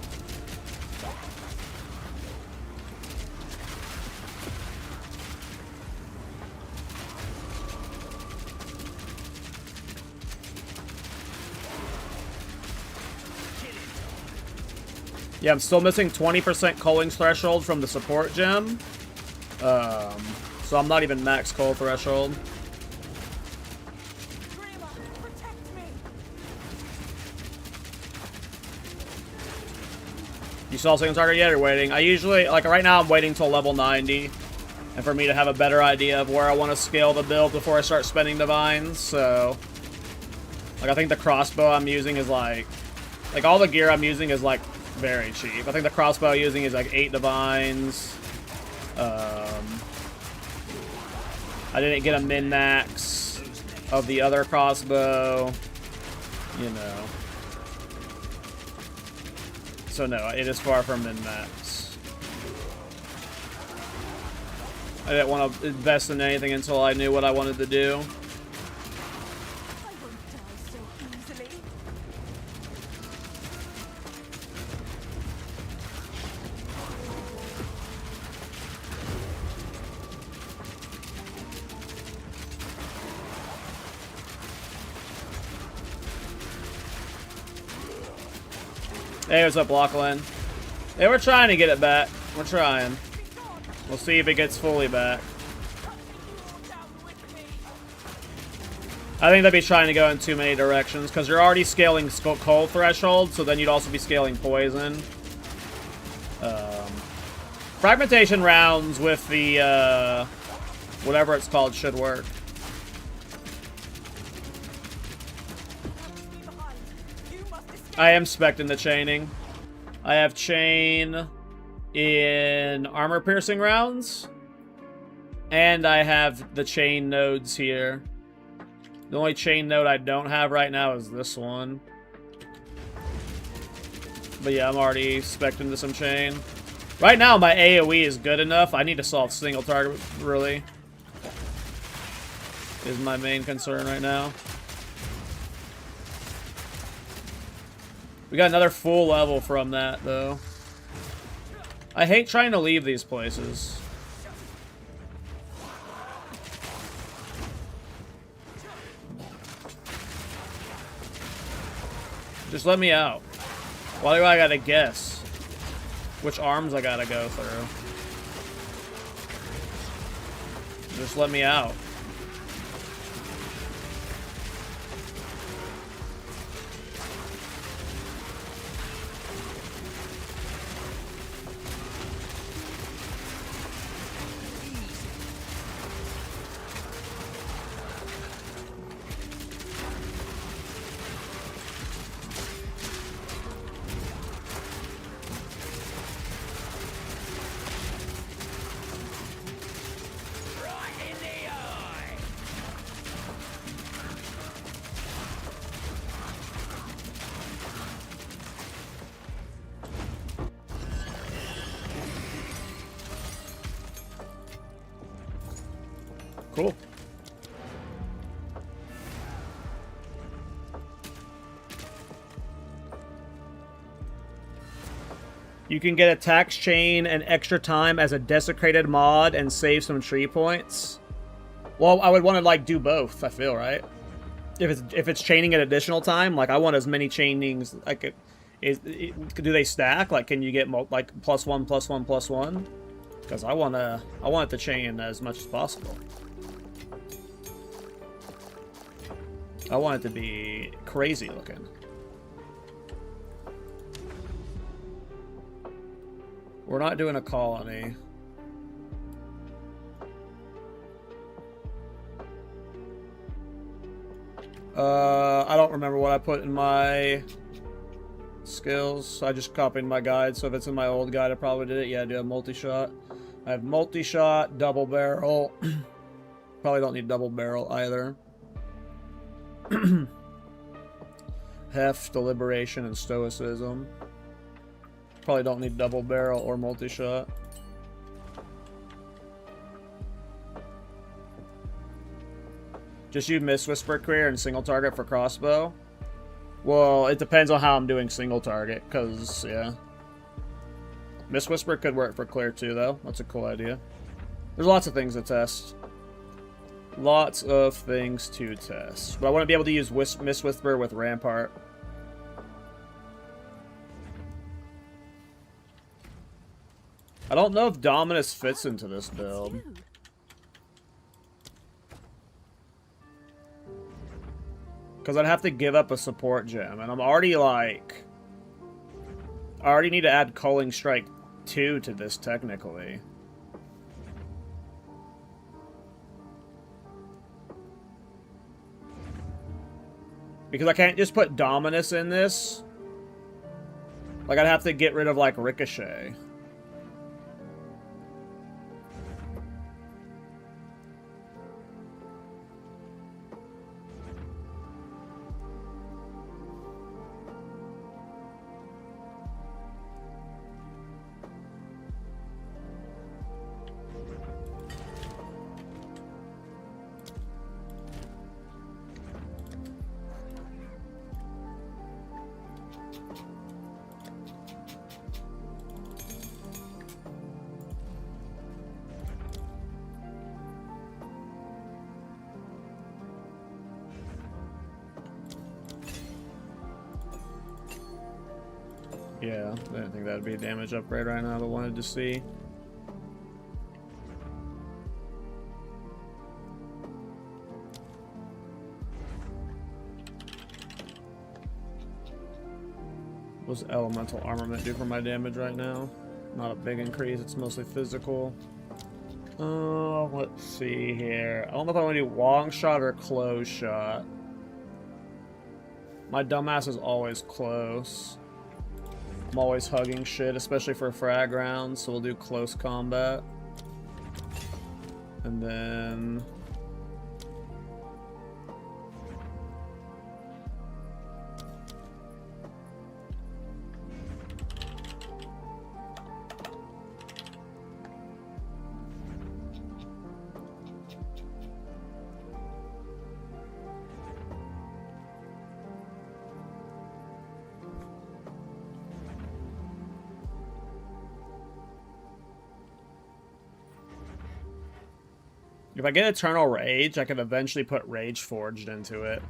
Yeah, I'm still missing 20% culling threshold from the support gem. So I'm not even max cull threshold. You saw single target yet or waiting? I usually, like right now I'm waiting till level 90. And for me to have a better idea of where I want to scale the build before I start spending divines, so. Like I think the crossbow I'm using is like all the gear I'm using is like very cheap. I think the crossbow I'm using is like 8 divines. I didn't get a min-max of the other crossbow, you know. So no, it is far from min-max. I didn't want to invest in anything until I knew what I wanted to do. Hey, what's up, Lachlan? Hey, we're trying to get it back. We're trying. We'll see if it gets fully back. I think they'd be trying to go in too many directions, because you're already scaling cold threshold, so then you'd also be scaling poison. Fragmentation rounds with the, whatever it's called should work. I am spec'ing the chaining. I have chain in armor piercing rounds. And I have the chain nodes here. The only chain node I don't have right now is this one. But yeah, I'm already spec'd into some chain. Right now, my AoE is good enough. I need to solve single target, really. Is my main concern right now. We got another full level from that, though. I hate trying to leave these places. Just let me out. Why do I gotta guess which arms I gotta go through? Just let me out. Cool. You can get attacks chain and extra time as a desecrated mod and save some tree points. Well, I would want to like do both, I feel, right? If it's chaining at additional time, like I want as many chainings like do they stack? Like can you get like +1 +1 +1? Because I want it to chain as much as possible. I want it to be crazy looking. We're not doing a colony. I don't remember what I put in my skills. I just copied my guide, so if it's in my old guide, I probably did it. Yeah, I do have multi-shot. I have multi-shot, double barrel. Probably don't need double barrel either. Heft, deliberation, and stoicism. Probably don't need double barrel or multi-shot. Just use Mist Whisper Career and single target for crossbow. Well, it depends on how I'm doing single target, because, yeah. Mist Whisper could work for clear too, though. That's a cool idea. There's lots of things to test. Lots of things to test. But I want to be able to use Mist Whisper with Rampart. I don't know if Dominus fits into this build. Because I'd have to give up a support gem. And I'm already like... I already need to add Culling Strike 2 to this technically. Because I can't just put Dominus in this. Like, I'd have to get rid of, like, Ricochet. Yeah, I didn't think that'd be a damage upgrade right now, but wanted to see. What's elemental armament do for my damage right now? Not a big increase, it's mostly physical. Let's see here. I don't know if I want to do long shot or close shot. My dumbass is always close. I'm always hugging shit, especially for frag rounds, so we'll do close combat. And then... if I get Eternal Rage, I can eventually put Rage Forged into it.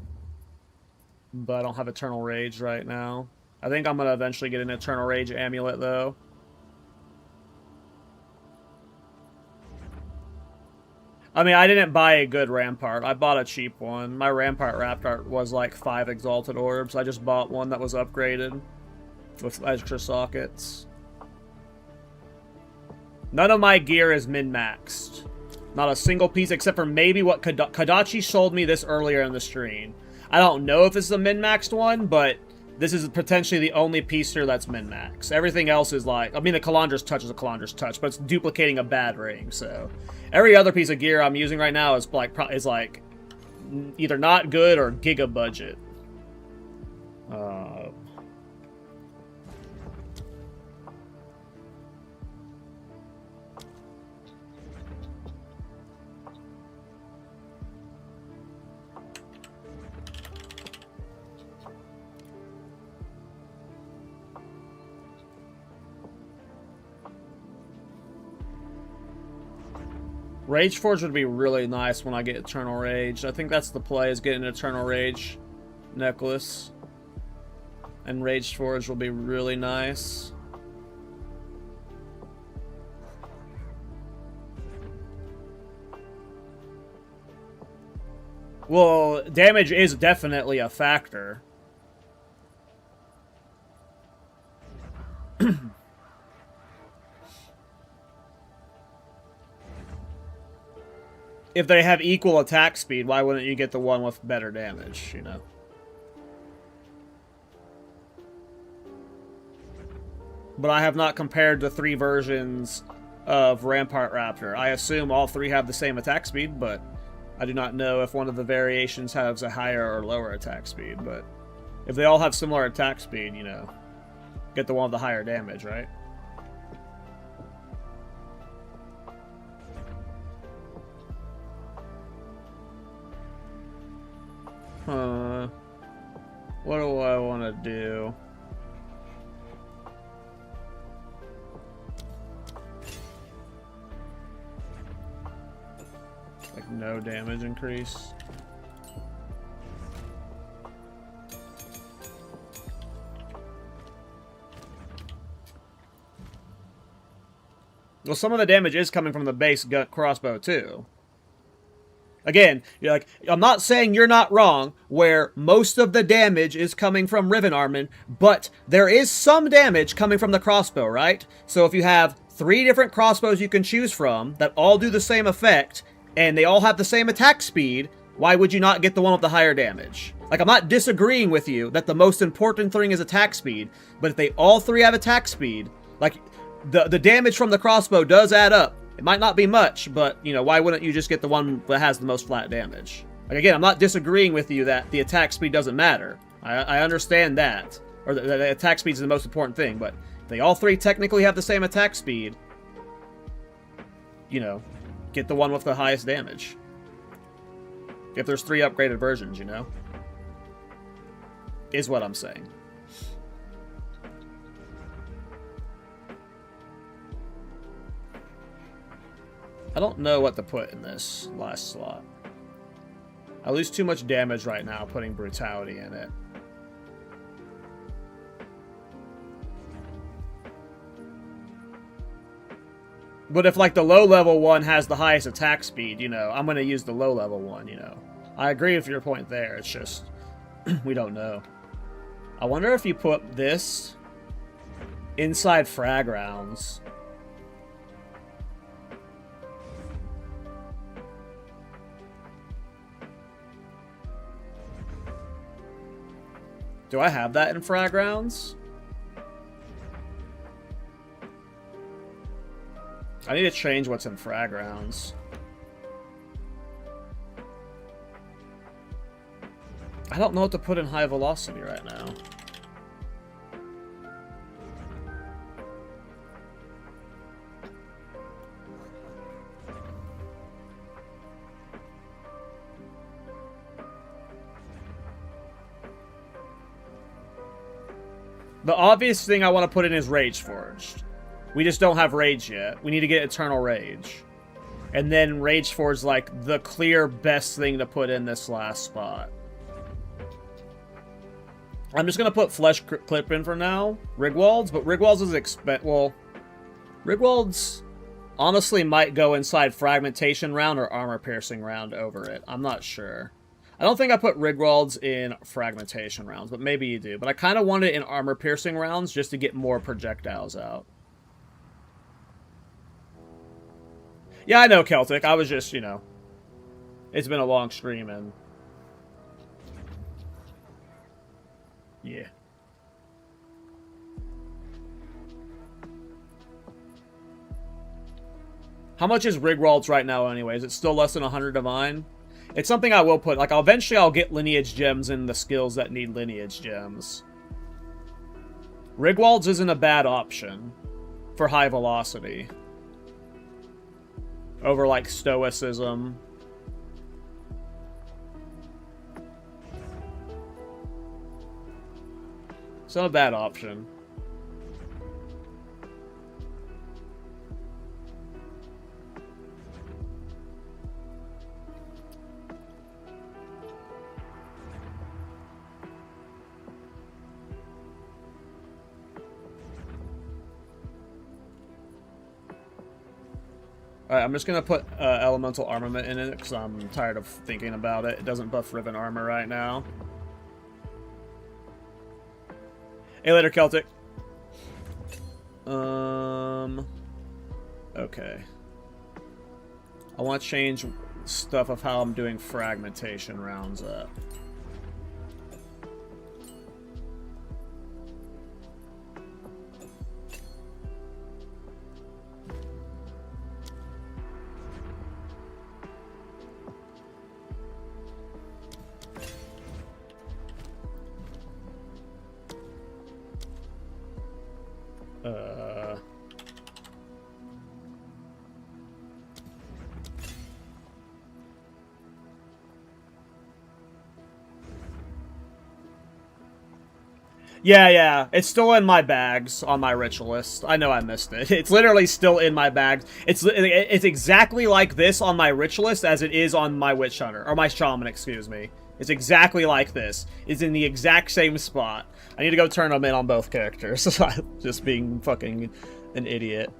But I don't have Eternal Rage right now. I think I'm going to eventually get an Eternal Rage amulet, though. I mean, I didn't buy a good Rampart. I bought a cheap one. My Rampart Raptart was like 5 Exalted Orbs. I just bought one that was upgraded with extra sockets. None of my gear is min-maxed. Not a single piece except for maybe what Kadachi sold me this earlier in the stream. I don't know if it's a min-maxed one, but this is potentially the only piece here that's min-max. Everything else is like... I mean, the Calandra's Touch is a Calandra's Touch, but it's duplicating a bad ring, so... Every other piece of gear I'm using right now is like either not good or giga budget. Rage Forge would be really nice when I get Eternal Rage. I think that's the play, is getting an Eternal Rage necklace. And Rage Forge will be really nice. Well, damage is definitely a factor. If they have equal attack speed, why wouldn't you get the one with better damage, you know? But I have not compared the 3 versions of Rampart Raptor. I assume all 3 have the same attack speed, but I do not know if one of the variations has a higher or lower attack speed. But if they all have similar attack speed, you know, get the one with the higher damage, right? What do I want to do? Like no damage increase. Well, some of the damage is coming from the base gut crossbow too. Again, you're like, I'm not saying you're not wrong, where most of the damage is coming from Riven Armin, but there is some damage coming from the crossbow, right? So if you have 3 different crossbows you can choose from that all do the same effect, and they all have the same attack speed, why would you not get the one with the higher damage? Like, I'm not disagreeing with you that the most important thing is attack speed, but if they all 3 have attack speed, like, the damage from the crossbow does add up. It might not be much, but, you know, why wouldn't you just get the one that has the most flat damage? Like, again, I'm not disagreeing with you that the attack speed doesn't matter. I understand that. Or the attack speed is the most important thing, but if they all 3 technically have the same attack speed, you know, get the one with the highest damage. If there's 3 upgraded versions, you know? Is what I'm saying. I don't know what to put in this last slot. I lose too much damage right now putting Brutality in it. But if, like, the low-level one has the highest attack speed, you know, I'm going to use the low-level one, you know. I agree with your point there. It's just, we don't know. I wonder if you put this inside frag rounds. Do I have that in frag rounds? I need to change what's in frag rounds. I don't know what to put in high velocity right now. The obvious thing I want to put in is Rage Forged. We just don't have Rage yet. We need to get Eternal Rage. And then Rage Forged, like, the clear best thing to put in this last spot. I'm just going to put Flesh Clip in for now. Rigwalds, but Rigwalds is well, Rigwalds honestly might go inside Fragmentation round or Armor Piercing round over it. I'm not sure. I don't think I put Rigwalds in Fragmentation rounds, but maybe you do. But I kind of want it in Armor Piercing rounds just to get more projectiles out. Yeah, I know, Celtic. I was just, you know, it's been a long stream and... yeah. How much is Rigwalds right now anyway? Is it still less than 100 Divine? It's something I will put. Like, eventually I'll get Lineage Gems in the skills that need Lineage Gems. Rigwalds isn't a bad option for high velocity. Over, like, Stoicism. It's not a bad option. Alright, I'm just gonna put Elemental Armament in it, because I'm tired of thinking about it. It doesn't buff Riven Armor right now. Hey, later, Celtic. Okay. I want to change stuff of how I'm doing Fragmentation rounds up. Yeah, it's still in my bags on my ritualist. I know I missed it. It's literally still in my bags. It's exactly like this on my ritualist as it is on my witch hunter, or my shaman, excuse me. It's exactly like this. It's in the exact same spot. I need to go turn them in on both characters. Just being fucking an idiot.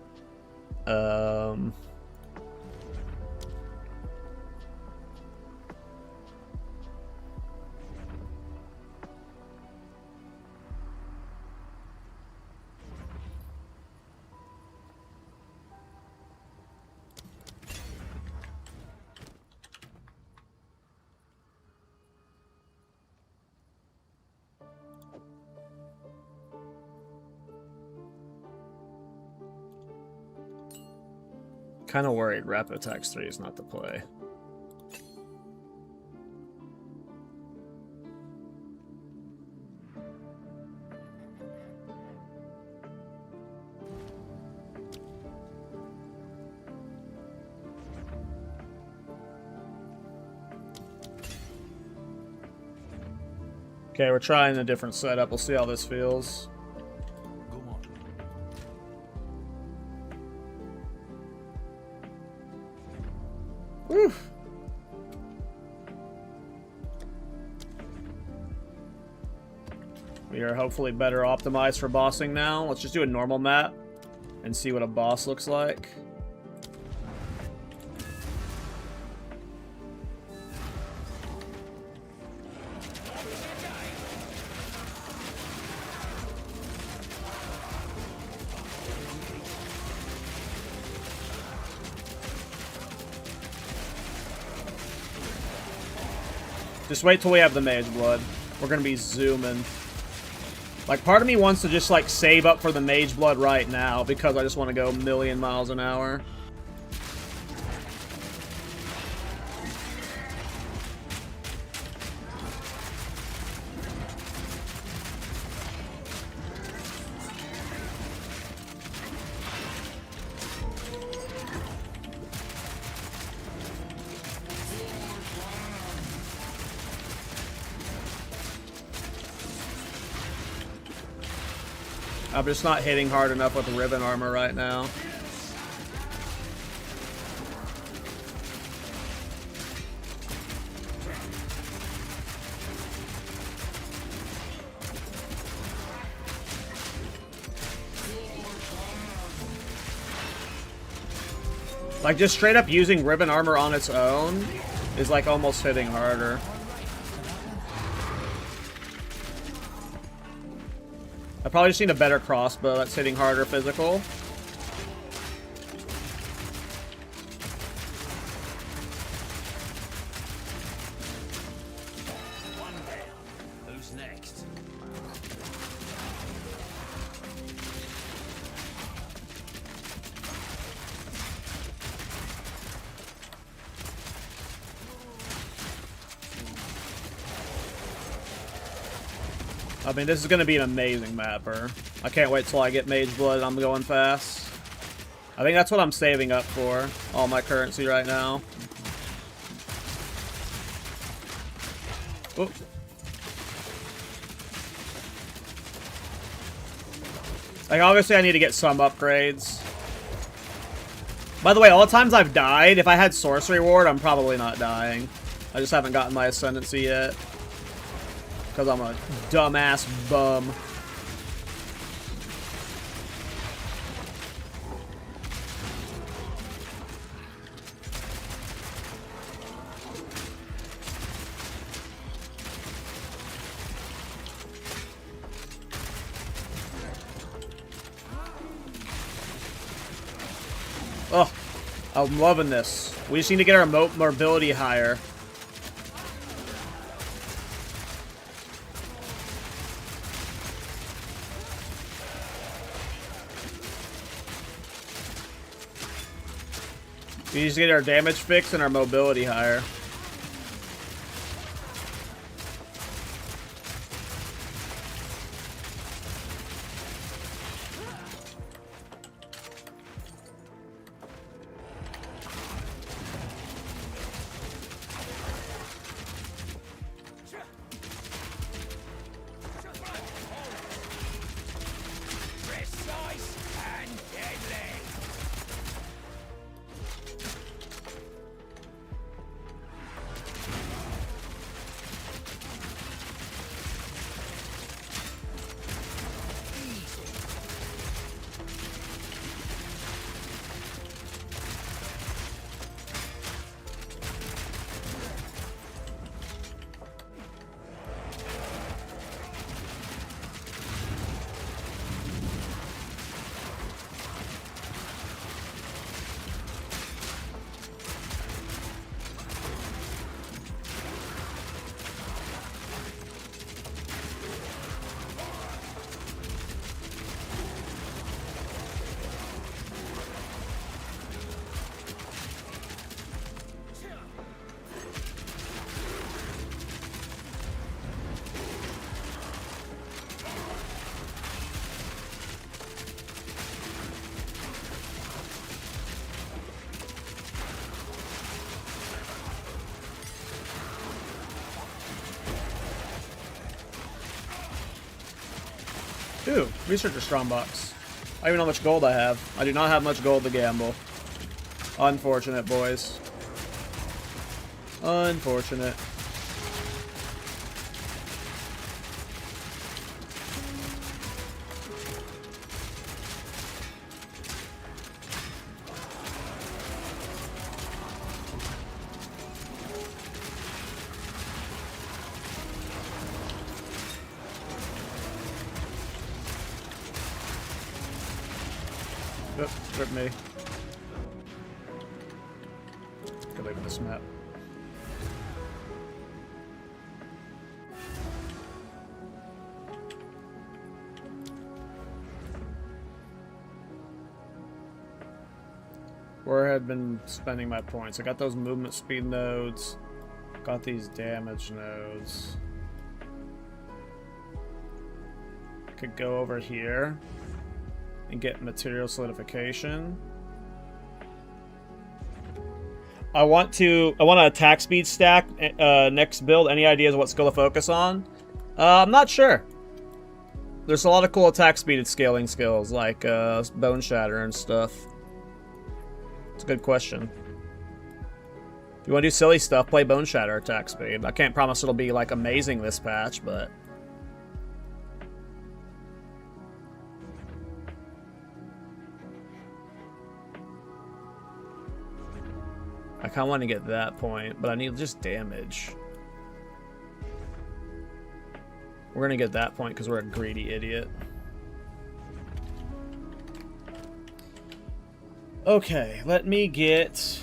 Kind of worried Rapid Attacks 3 is not the play. Okay, we're trying a different setup. We'll see how this feels. Whew. We are hopefully better optimized for bossing now. Let's just do a normal map and see what a boss looks like. Just wait till we have the Mage Blood. We're gonna be zooming. Like, part of me wants to just, like, save up for the Mage Blood right now because I just want to go a million miles an hour. I'm just not hitting hard enough with the ribbon armor right now. Like, just straight up using ribbon armor on its own is like almost hitting harder. I probably just need a better crossbow that's hitting harder physical. One down. Who's next? I mean, this is going to be an amazing mapper. I can't wait till I get Mage Blood and I'm going fast. I think that's what I'm saving up for. All my currency right now. Oop. Like, obviously I need to get some upgrades. By the way, all the times I've died, if I had Sorcery Ward, I'm probably not dying. I just haven't gotten my Ascendancy yet. Because I'm a dumbass bum. Oh, I'm loving this. We just need to get our mobility higher. We need to get our damage fixed and our mobility higher. Precise and deadly. Ooh, Researcher Strongbox. I don't even know how much gold I have. I do not have much gold to gamble. Unfortunate, boys. Unfortunate. Oop, rip me. Get away with this map. Where I've been spending my points. I got those movement speed nodes. Got these damage nodes. Could go over here and get material solidification. I want to attack speed stack next build. Any ideas what skill to focus on? I'm not sure. There's a lot of cool attack speed scaling skills like Bone Shatter and stuff. It's a good question. If you want to do silly stuff, play Bone Shatter attack speed. I can't promise it'll be like amazing this patch, but I kind of want to get that point, but I need just damage. We're going to get that point because we're a greedy idiot. Okay, let me get...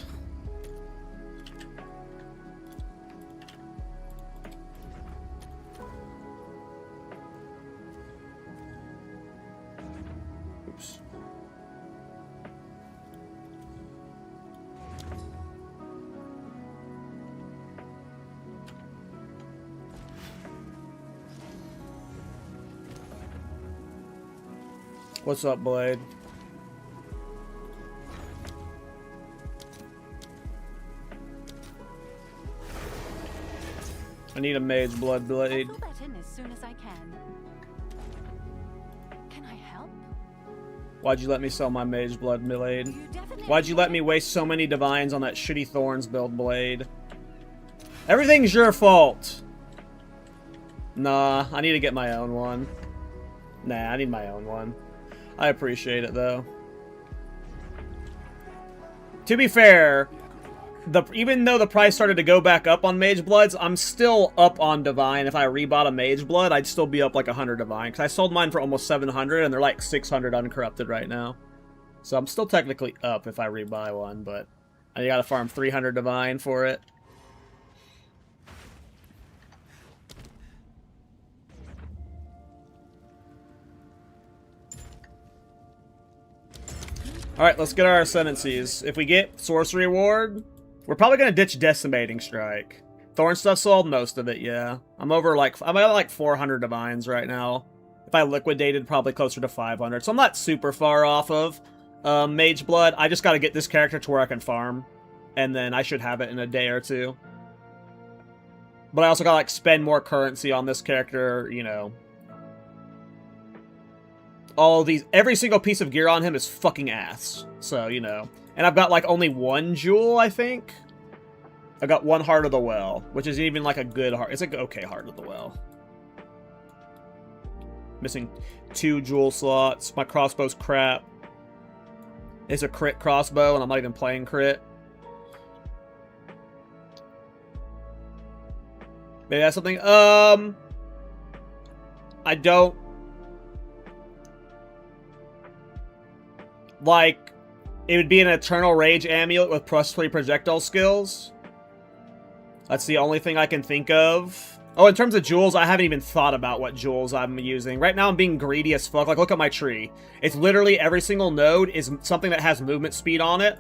Oops. What's up, Blade? I need a mage blood blade. I'll fill that in as soon as I can. Can I help? Why'd you let me sell my mage blood blade? Why'd you let me waste so many divines on that shitty thorns build blade? Everything's your fault. Nah, I need to get my own one. Nah, I need my own one. I appreciate it though. To be fair, even though the price started to go back up on Mage Bloods, I'm still up on Divine. If I rebought a Mage Blood, I'd still be up like 100 Divine. Because I sold mine for almost 700, and they're like 600 uncorrupted right now. So I'm still technically up if I rebuy one, but I gotta farm 300 Divine for it. Alright, let's get our Ascendancies. If we get Sorcery Ward, we're probably going to ditch Decimating Strike. Thorn stuff sold, most of it, yeah. I'm at like 400 Divines right now. If I liquidated, probably closer to 500. So I'm not super far off of Mage Blood. I just got to get this character to where I can farm. And then I should have it in a day or two. But I also got to like spend more currency on this character, you know. All these, every single piece of gear on him is fucking ass. So, you know. And I've got like only one jewel, I think. I got one Heart of the Well, which is even like a good heart. It's like okay Heart of the Well. Missing 2 jewel slots. My crossbow's crap. It's a crit crossbow, and I'm not even playing crit. Maybe that's something. I don't. Like, it would be an Eternal Rage Amulet with +3 projectile skills. That's the only thing I can think of. Oh, in terms of jewels, I haven't even thought about what jewels I'm using. Right now, I'm being greedy as fuck. Like, look at my tree. It's literally every single node is something that has movement speed on it.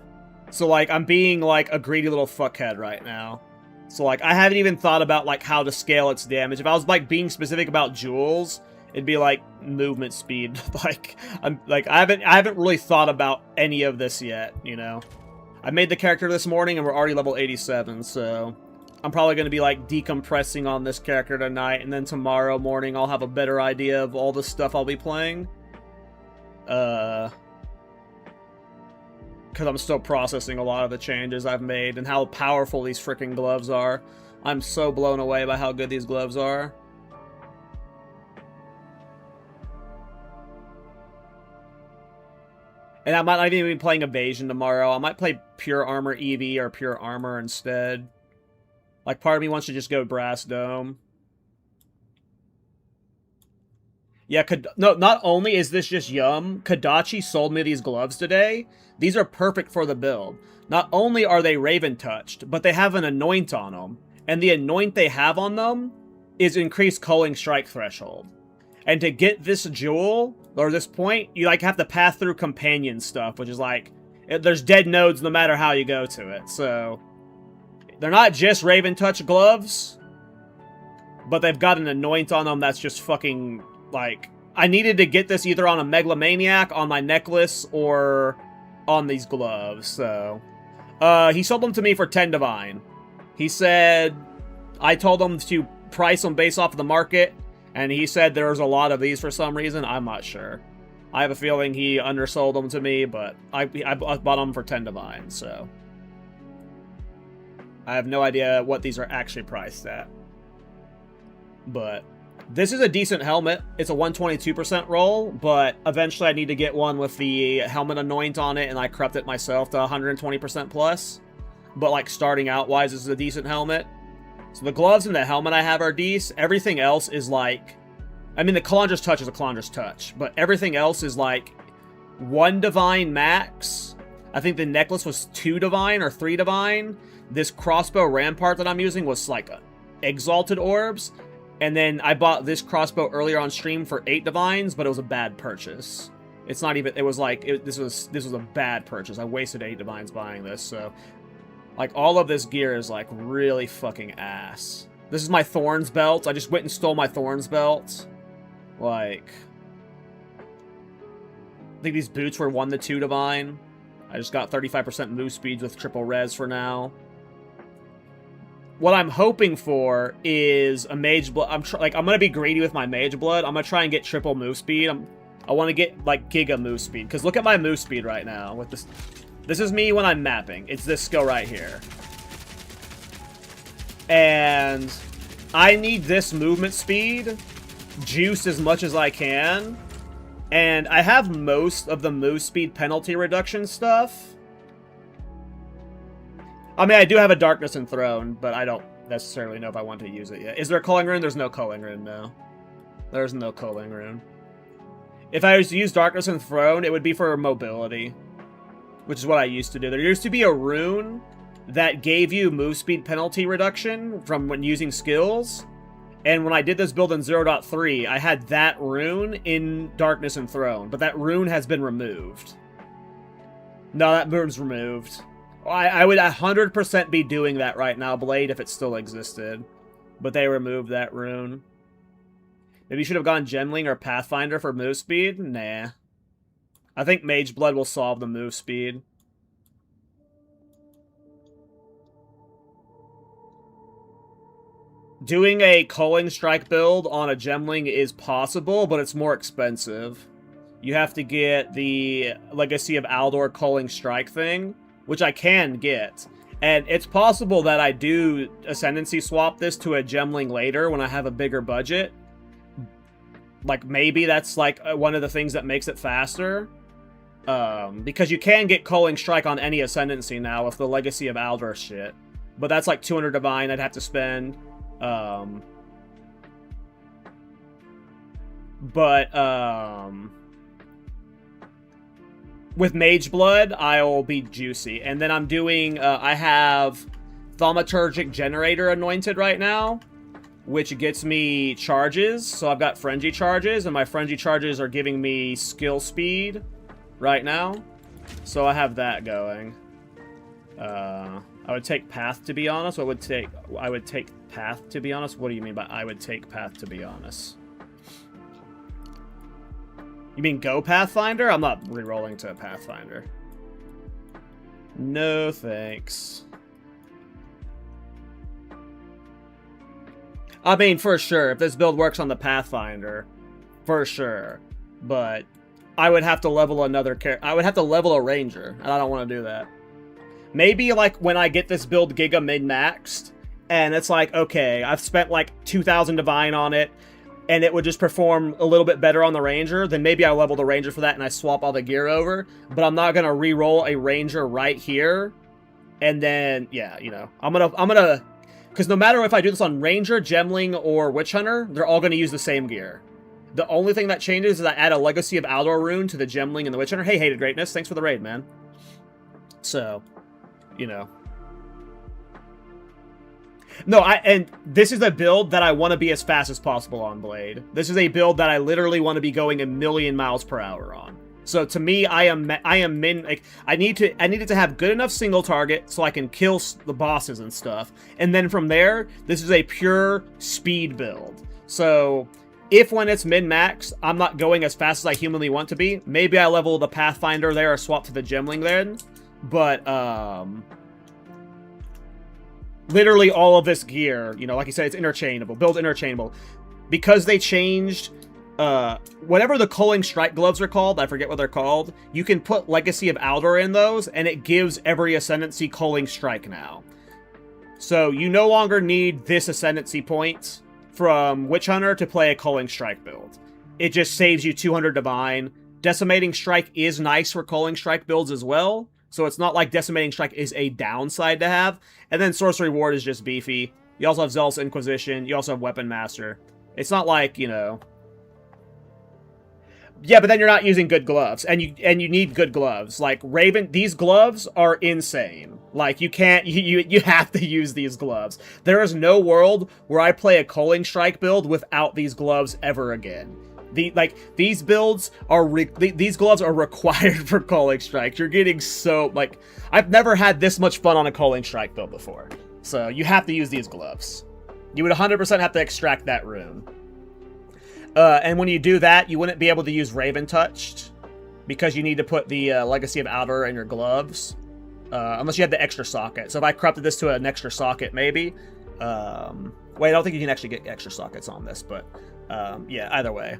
So, like, I'm being, like, a greedy little fuckhead right now. So, like, I haven't even thought about, like, how to scale its damage. If I was, like, being specific about jewels, it'd be like movement speed. I haven't really thought about any of this yet, you know. I made the character this morning and we're already level 87, so I'm probably going to be like decompressing on this character tonight, and then tomorrow morning I'll have a better idea of all the stuff I'll be playing. Because I'm still processing a lot of the changes I've made and how powerful these freaking gloves are. I'm so blown away by how good these gloves are. And I might not even be playing Evasion tomorrow. I might play Pure Armor EV or Pure Armor instead. Like, part of me wants to just go Brass Dome. Yeah, no, not only is this just yum, Kadachi sold me these gloves today. These are perfect for the build. Not only are they Raven touched, but they have an Anoint on them. And the Anoint they have on them is increased culling strike threshold. And to get this jewel, or this point, you like have to pass through companion stuff, which is like, There's dead nodes no matter how you go to it, so... They're not just Raven Touch gloves, but they've got an anoint on them that's just fucking, like... I needed to get this either on a Megalomaniac, on my necklace, or on these gloves, so... he sold them to me for 10 divine. He said... I told him to price them based off of the market, and he said there's a lot of these for some reason. I'm not sure. I have a feeling he undersold them to me, but I bought them for 10 divine, so... I have no idea what these are actually priced at. But this is a decent helmet. It's a 122% roll, but eventually I need to get one with the helmet anoint on it, and I crept it myself to 120% plus. But like starting out wise, this is a decent helmet. So the gloves and the helmet I have are decent. Everything else is like... I mean, the Calandra's Touch is a Calandra's Touch, but everything else is like 1 divine max. I think the necklace was 2 divine or 3 divine. This crossbow rampart that I'm using was like exalted orbs. And then I bought this crossbow earlier on stream for 8 divines, but it was a bad purchase. It's not even, it was like, this was a bad purchase. I wasted 8 divines buying this, so. Like, all of this gear is like really fucking ass. This is my thorns belt. I just went and stole my thorns belt. Like, I think these boots were 1 to 2 divine. I just got 35% move speeds with triple res for now. What I'm hoping for is a mage blood. I'm gonna be greedy with my mage blood. I'm gonna try and get triple move speed. I want to get like giga move speed, because look at my move speed right now with this. This is me when I'm mapping. It's this skill right here, and I need this movement speed juiced as much as I can. And I have most of the move speed penalty reduction stuff. I mean, I do have a Darkness Enthroned, but I don't necessarily know if I want to use it yet. Is there a culling rune? There's no culling rune, no. There's no culling rune. If I was to use Darkness Enthroned, it would be for mobility, which is what I used to do. There used to be a rune that gave you move speed penalty reduction from when using skills. And when I did this build in 0.3, I had that rune in Darkness Enthroned, but that rune has been removed. No, that rune's removed. I would 100% be doing that right now, Blade, if it still existed. But they removed that rune. Maybe you should have gone Gemling or Pathfinder for move speed? Nah. I think Mage Blood will solve the move speed. Doing a culling strike build on a Gemling is possible, but it's more expensive. You have to get the Legacy of Aldor culling strike thing, which I can get. And it's possible that I do Ascendancy swap this to a Gemling later when I have a bigger budget. Like, maybe that's like one of the things that makes it faster. Because you can get culling strike on any Ascendancy now with the Legacy of Aldor shit. But that's like 200 divine I'd have to spend. With Mage Blood, I'll be juicy. And then I'm doing, I have Thaumaturgic Generator anointed right now, which gets me charges. So I've got Frenzy charges, and my Frenzy charges are giving me skill speed right now. So I have that going. I would take Path, to be honest. I would take Path, to be honest. What do you mean by I would take Path, to be honest? You mean go Pathfinder? I'm not re-rolling to a Pathfinder. No thanks. I mean, for sure, if this build works on the Pathfinder, for sure. But I would have to level another character. I would have to level a Ranger, and I don't want to do that. Maybe, like, when I get this build Giga min-maxed, and it's like, okay, I've spent, like, 2,000 Divine on it, and it would just perform a little bit better on the Ranger, then maybe I level the Ranger for that and I swap all the gear over. But I'm not going to re-roll a Ranger right here. And then, yeah, you know, I'm gonna... Because no matter if I do this on Ranger, Gemling, or Witch Hunter, they're all going to use the same gear. The only thing that changes is I add a Legacy of Aldor rune to the Gemling and the Witch Hunter. Hey, Hated Greatness, thanks for the raid, man. So, you know. No, and this is a build that I want to be as fast as possible on Blade. This is a build that I literally want to be going 1,000,000 miles per hour on. So to me, I am like I needed to have good enough single target so I can kill the bosses and stuff. And then from there, this is a pure speed build. So if when it's min-max, I'm not going as fast as I humanly want to be, maybe I level the Pathfinder there or swap to the Gemling then. But literally all of this gear, you know, like you said, it's interchangeable, build interchangeable. Because they changed whatever the culling strike gloves are called, I forget what they're called, you can put Legacy of Aldor in those, and it gives every Ascendancy culling strike now. So you no longer need this Ascendancy point from Witch Hunter to play a culling strike build. It just saves you 200 Divine. Decimating Strike is nice for culling strike builds as well, so it's not like Decimating Strike is a downside to have. And then Sorcery Ward is just beefy. You also have Zealous Inquisition, you also have Weapon Master. It's not like, you know... Yeah, but then you're not using good gloves, and you need good gloves. Like Raven, these gloves are insane. Like you can't, you have to use these gloves. There is no world where I play a culling strike build without these gloves ever again. These builds are these gloves are required for culling strikes. You're getting so like I've never had this much fun on a culling strike build before. So you have to use these gloves. You would 100% have to extract that rune. And when you do that, you wouldn't be able to use Raven Touched because you need to put the Legacy of Aldor in your gloves. Unless you have the extra socket. So if I corrupted this to an extra socket, maybe. Wait, I don't think you can actually get extra sockets on this, but yeah, either way.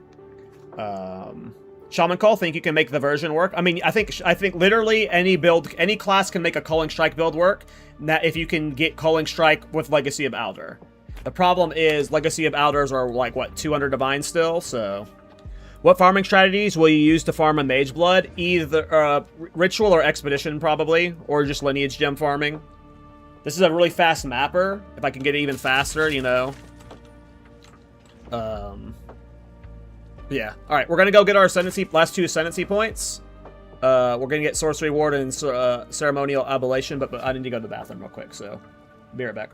Shaman Call, think you can make the version work? I mean, I think literally any build, any class can make a Culling Strike build work. That if you can get Culling Strike with Legacy of Aldor. The problem is Legacy of Aldors are like, what, 200 Divine still? So, what farming strategies will you use to farm a Mage Blood? Either Ritual or Expedition, probably. Or just Lineage Gem farming. This is a really fast mapper. If I can get it even faster, you know. Yeah. Alright, we're going to go get our last two Ascendancy points. We're going to get Sorcery Ward and Ceremonial Ablation, but I need to go to the bathroom real quick, so be right back.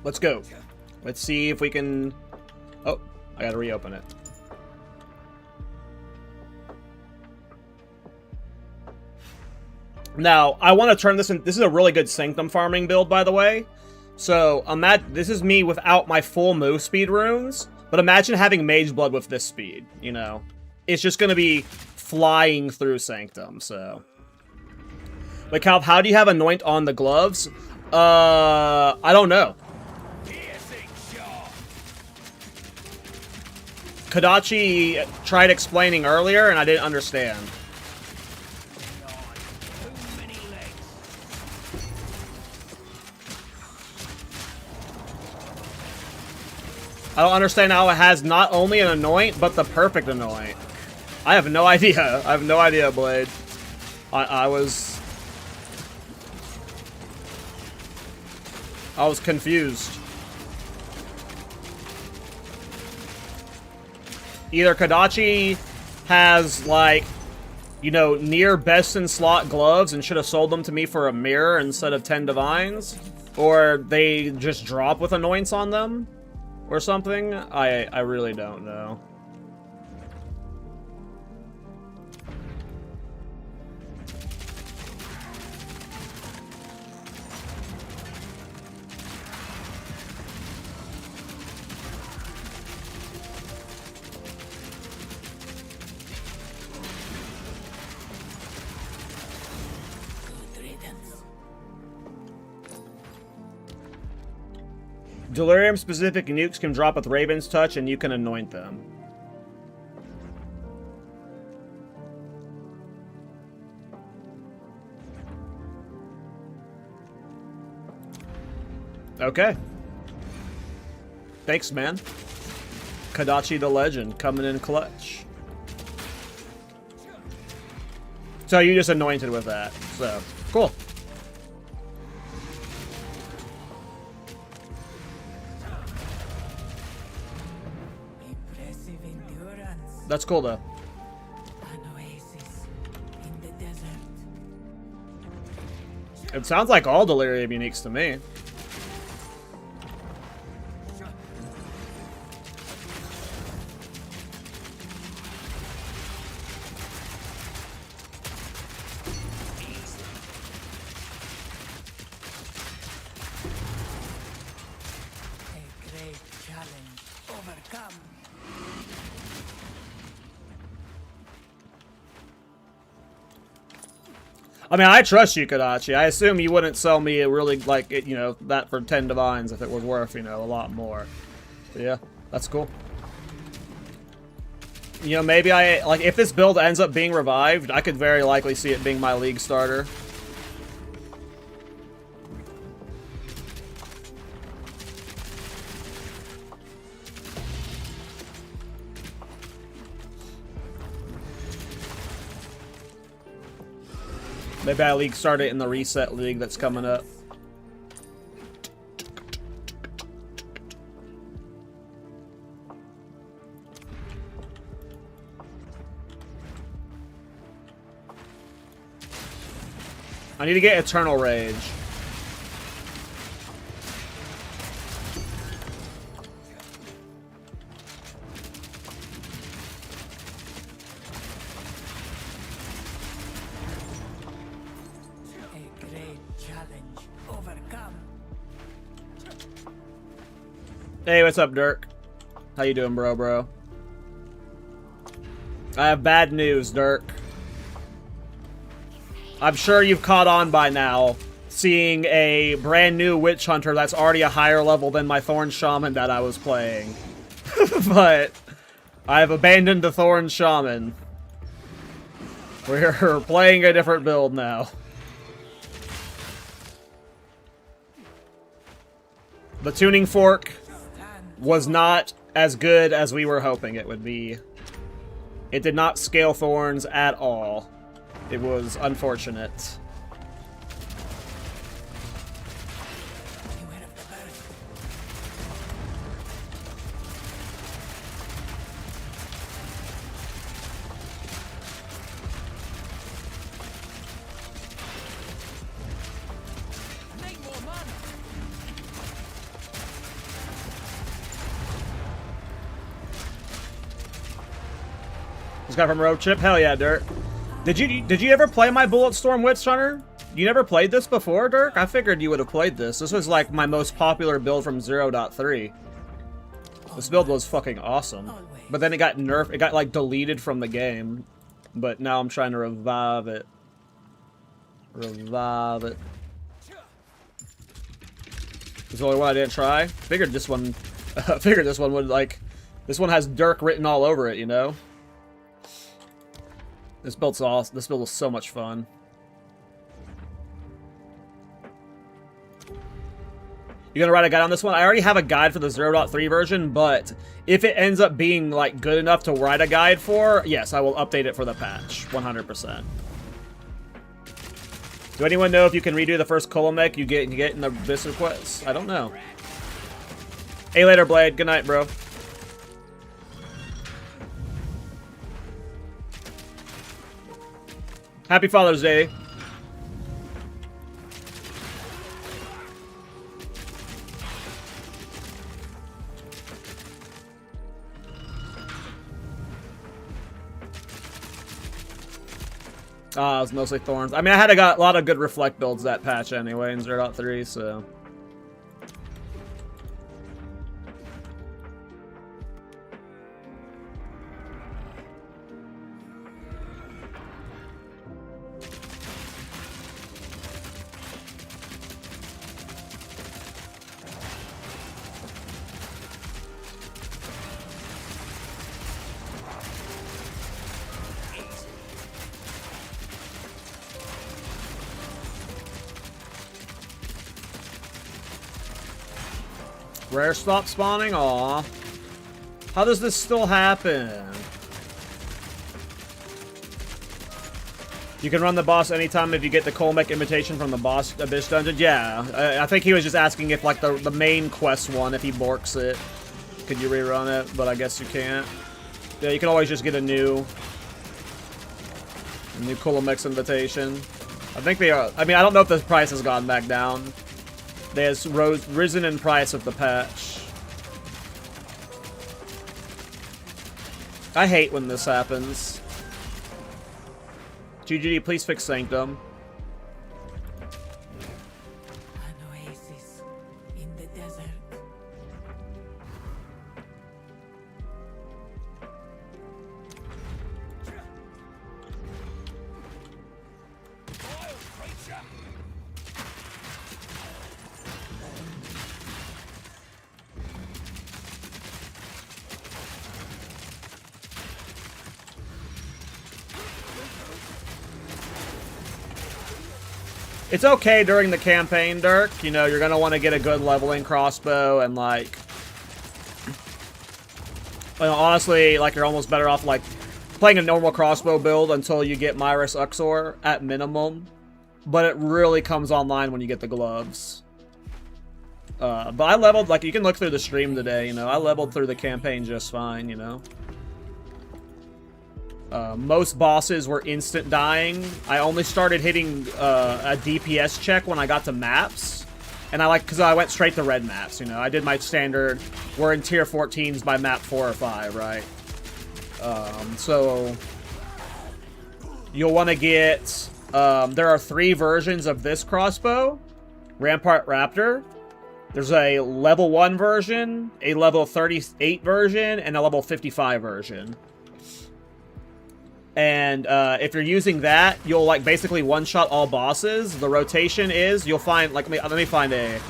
Let's go. Let's see if we can... Oh, I gotta reopen it. Now, I want to turn this in... This is a really good Sanctum farming build, by the way. So, this is me without my full move speed runes. But imagine having Mage Blood with this speed, you know. It's just gonna be flying through Sanctum, so... But Calv, how do you have Anoint on the gloves? I don't know. Kodachi tried explaining earlier, and I didn't understand. I don't understand how it has not only an Anoint, but the perfect Anoint. I have no idea. I have no idea, Blade. I was confused. Either Kodachi has, like, you know, near best in slot gloves and should have sold them to me for a mirror instead of 10 divines, or they just drop with Anoints on them, or something. I really don't know. Delirium-specific nukes can drop with Raven's Touch, and you can anoint them. Okay. Thanks, man. Kadachi the Legend coming in clutch. So you just anointed with that. So, cool. Impressive endurance. That's cool, though. An oasis in the desert. It sounds like all Delirium uniques to me. I mean, I trust you, Kadachi. I assume you wouldn't sell me a really, like, you know, that for 10 divines if it was worth, you know, a lot more. But yeah, that's cool. You know, maybe like, if this build ends up being revived, I could very likely see it being my league starter. Maybe I league start it in the reset league that's coming up. I need to get Eternal Rage. Hey, what's up, Dirk? How you doing, bro? I have bad news, Dirk. I'm sure you've caught on by now, seeing a brand new Witch Hunter that's already a higher level than my Thorns Shaman that I was playing. But I have abandoned the Thorns Shaman. We're playing a different build now. The tuning fork was not as good as we were hoping it would be. It did not scale Thorns at all. It was unfortunate. This guy from Road Chip? Hell yeah, Dirk. Did you ever play my Bulletstorm Witch Hunter? You never played this before, Dirk? I figured you would have played this. This was like my most popular build from 0.3. This build was fucking awesome. But then it got nerfed. It got like deleted from the game. But now I'm trying to revive it. Revive it. This is the only one I didn't try. Figured this one would like. This one has Dirk written all over it, you know? This build's awesome. This build was so much fun. You gonna write a guide on this one? I already have a guide for the 0.3 version, but if it ends up being like good enough to write a guide for, yes, I will update it for the patch, 100%. Do anyone know if you can redo the first culling mech you get in the Abyss Quest? I don't know. Hey, later, Blade. Good night, bro. Happy Father's Day. It was mostly Thorns. I mean, I got a lot of good Reflect builds that patch anyway in 0.3, so... Rare stop spawning? Aw. How does this still happen? You can run the boss anytime if you get the Colmec invitation from the boss Abyss dungeon. Yeah, I think he was just asking if like the main quest one, if he borks it, could you rerun it? But I guess you can't. Yeah, you can always just get a new Colmec invitation. I think they are. I mean, I don't know if the price has gone back down. They has risen in price with the patch. I hate when this happens. GGD, please fix Sanctum. An oasis in the desert. It's okay during the campaign, Dirk. You know, you're gonna want to get a good leveling crossbow and like... Well, honestly, like you're almost better off like playing a normal crossbow build until you get Myris Uxor at minimum. But it really comes online when you get the gloves. But I leveled, like you can look through the stream today, you know. I leveled through the campaign just fine, you know. Most bosses were instant dying. I only started hitting a DPS check when I got to maps. And because I went straight to red maps, you know. I did my standard, we're in tier 14s by map 4 or 5, right? So, you'll want to get, there are 3 versions of this crossbow. Rampart Raptor. There's a level 1 version, a level 38 version, and a level 55 version. And if you're using that, you'll like basically one-shot all bosses. The rotation is you'll find like let me find a.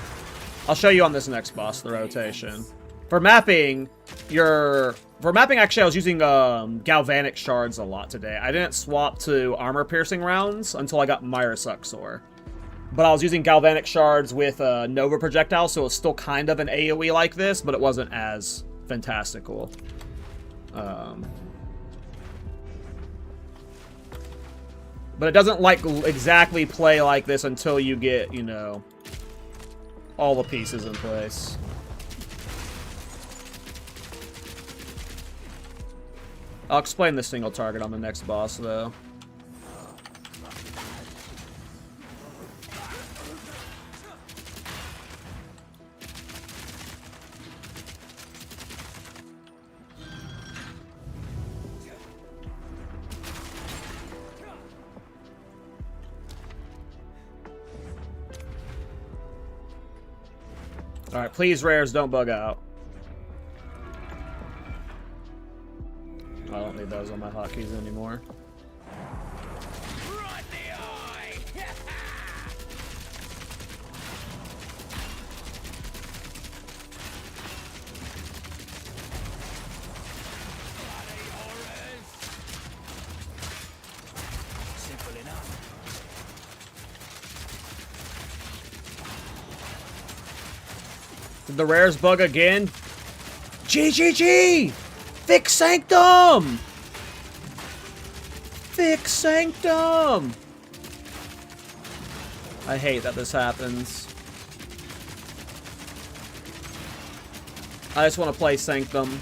I'll show you on this next boss the rotation. For mapping, actually I was using galvanic shards a lot today. I didn't swap to armor-piercing rounds until I got Myris Uxor. But I was using galvanic shards with Nova projectile, so it's still kind of an AoE like this, but it wasn't as fantastical. But it doesn't, like, exactly play like this until you get, you know, all the pieces in place. I'll explain the single target on the next boss, though. Alright, please, rares, don't bug out. I don't need those on my hotkeys anymore. Right in the eye! Simple enough. Did the rares bug again? GGG! Fix Sanctum! Fix Sanctum! I hate that this happens. I just want to play Sanctum.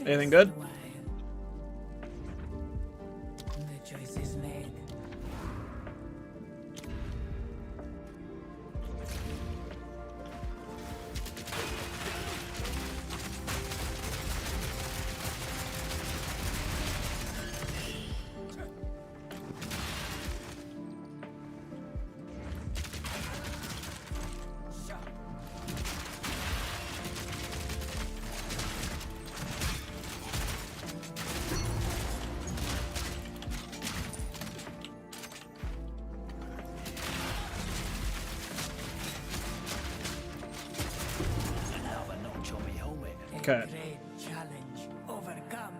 Anything good? The choice is made. Okay. Great challenge overcome.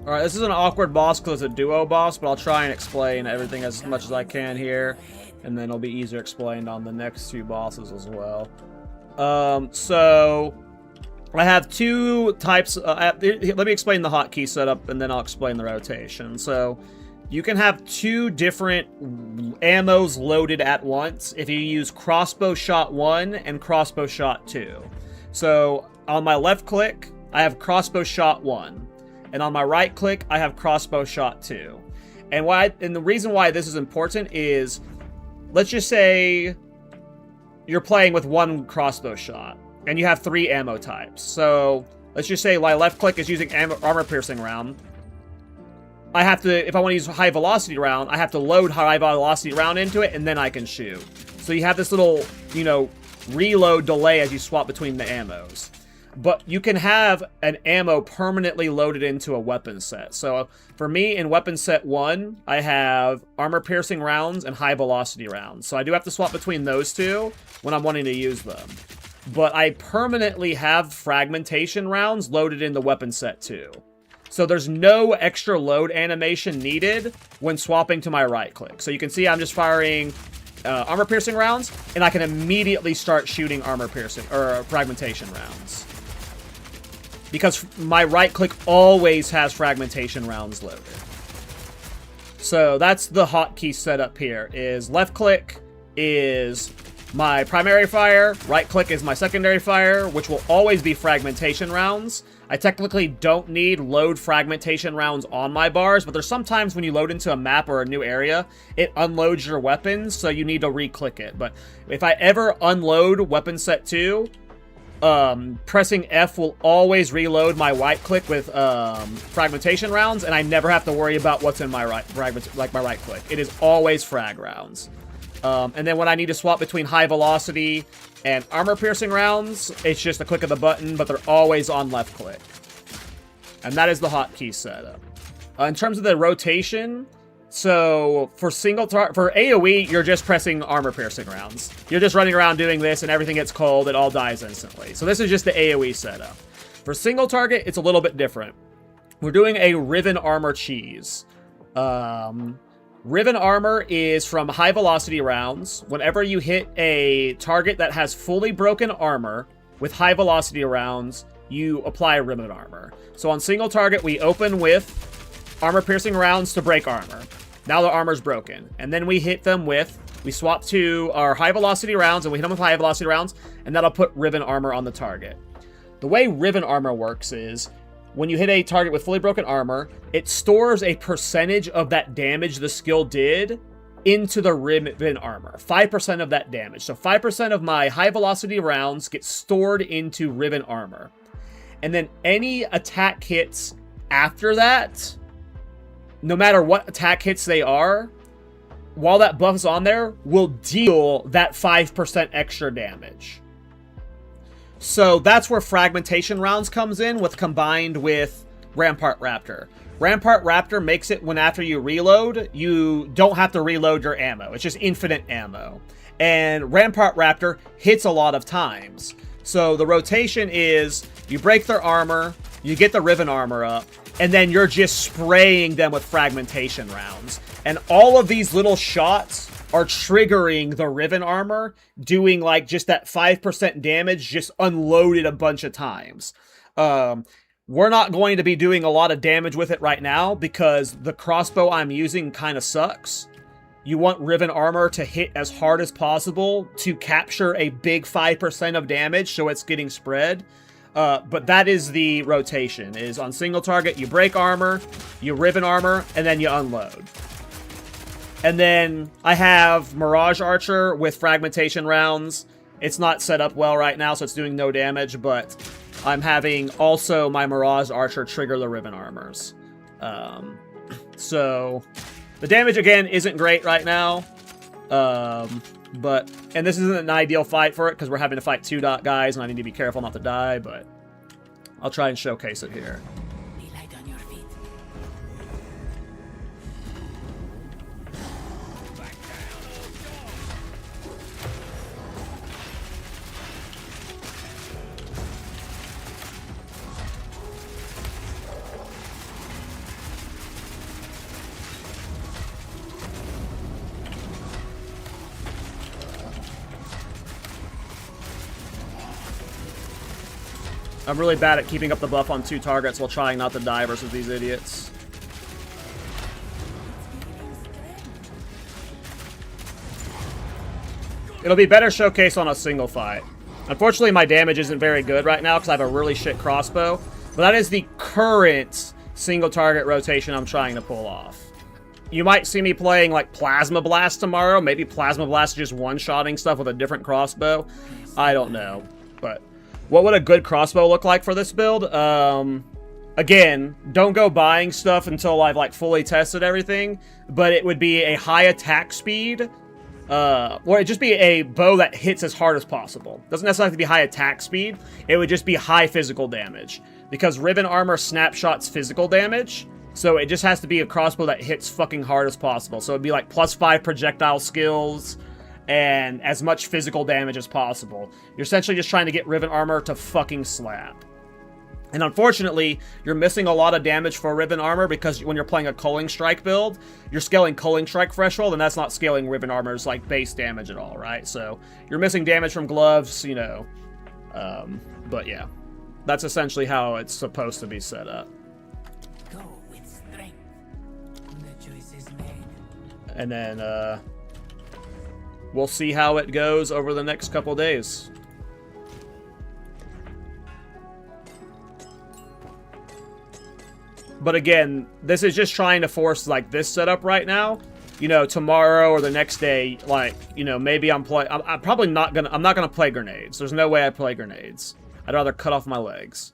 Alright, this is an awkward boss because it's a duo boss, but I'll try and explain everything as much as I can here. And then it'll be easier explained on the next two bosses as well. So I have two types. Let me explain the hotkey setup, and then I'll explain the rotation. So you can have two different ammos loaded at once if you use Crossbow Shot 1 and Crossbow Shot 2. So on my left click, I have Crossbow Shot 1. And on my right click, I have Crossbow Shot 2. And the reason why this is important is, let's just say you're playing with one crossbow shot, and you have 3 ammo types. So let's just say my left click is using armor piercing round. I have to, if I want to use high velocity round, I have to load high velocity round into it, and then I can shoot. So you have this little, you know, reload delay as you swap between the ammos. But you can have an ammo permanently loaded into a weapon set. So for me, in weapon set 1, I have armor piercing rounds and high velocity rounds. So I do have to swap between those two when I'm wanting to use them. But I permanently have fragmentation rounds loaded in the weapon set 2. So there's no extra load animation needed when swapping to my right click. So you can see I'm just firing armor piercing rounds, and I can immediately start shooting armor piercing or fragmentation rounds. Because my right click always has fragmentation rounds loaded. So that's the hotkey setup here, is left click is my primary fire, right click is my secondary fire, which will always be fragmentation rounds. I technically don't need load fragmentation rounds on my bars, but there's sometimes when you load into a map or a new area, it unloads your weapons, so you need to re-click it. But if I ever unload weapon set 2, pressing F will always reload my right click with fragmentation rounds, and I never have to worry about what's in my right click. It is always frag rounds. And then when I need to swap between high velocity and armor piercing rounds, it's just a click of the button, but they're always on left click. And that is the hotkey setup. In terms of the rotation, so for for AoE, you're just pressing armor piercing rounds. You're just running around doing this, and everything gets cold. It all dies instantly. So this is just the AoE setup. For single target, it's a little bit different. We're doing a Riven Armor cheese. Riven Armor is from high velocity rounds. Whenever you hit a target that has fully broken armor with high velocity rounds, you apply Riven Armor. So on single target, we open with armor piercing rounds to break armor. Now the armor's broken. And then we hit them we swap to our high velocity rounds, and we hit them with high velocity rounds, and that'll put Riven Armor on the target. The way Riven Armor works is, when you hit a target with fully broken armor, it stores a percentage of that damage the skill did into the Riven Armor. 5% of that damage. So 5% of my high velocity rounds get stored into Riven Armor. And then any attack hits after that, no matter what attack hits they are, while that buff is on there, will deal that 5% extra damage. So that's where fragmentation rounds comes in, combined with Rampart Raptor. Rampart Raptor makes it when after you reload, you don't have to reload your ammo. It's just infinite ammo. And Rampart Raptor hits a lot of times. So the rotation is, you break their armor, you get the Riven Armor up, and then you're just spraying them with fragmentation rounds. And all of these little shots are triggering the Riven Armor, doing like just that 5% damage just unloaded a bunch of times. We're not going to be doing a lot of damage with it right now because the crossbow I'm using kind of sucks. You want Riven Armor to hit as hard as possible to capture a big 5% of damage so it's getting spread. But that is the rotation, is on single target, you break armor, you Riven Armor, and then you unload. And then I have Mirage Archer with fragmentation rounds. It's not set up well right now, so it's doing no damage, but I'm having also my Mirage Archer trigger the Riven Armors. So the damage, again, isn't great right now. And this isn't an ideal fight for it, because we're having to fight 2 guys, and I need to be careful not to die, but I'll try and showcase it here. I'm really bad at keeping up the buff on 2 targets while trying not to die versus these idiots. It'll be better showcase on a single fight. Unfortunately, my damage isn't very good right now because I have a really shit crossbow. But that is the current single target rotation I'm trying to pull off. You might see me playing like Plasma Blast tomorrow. Maybe Plasma Blast is just one-shotting stuff with a different crossbow. I don't know. But what would a good crossbow look like for this build? Again, don't go buying stuff until I've like fully tested everything. But it would be a high attack speed. Or it'd just be a bow that hits as hard as possible. Doesn't necessarily have to be high attack speed. It would just be high physical damage. Because Riven Armor snapshots physical damage. So it just has to be a crossbow that hits fucking hard as possible. So it'd be like +5 projectile skills and as much physical damage as possible. You're essentially just trying to get Riven Armor to fucking slap. And unfortunately, you're missing a lot of damage for Riven Armor because when you're playing a Culling Strike build, you're scaling Culling Strike threshold, and that's not scaling Riven Armor's like base damage at all, right? So you're missing damage from gloves, you know. But yeah, that's essentially how it's supposed to be set up. Go with strength. The choice is made. And then we'll see how it goes over the next couple days. But again, this is just trying to force like this setup right now. You know, tomorrow or the next day, like, you know, maybe I'm probably not gonna, I'm not gonna play grenades. There's no way I play grenades. I'd rather cut off my legs.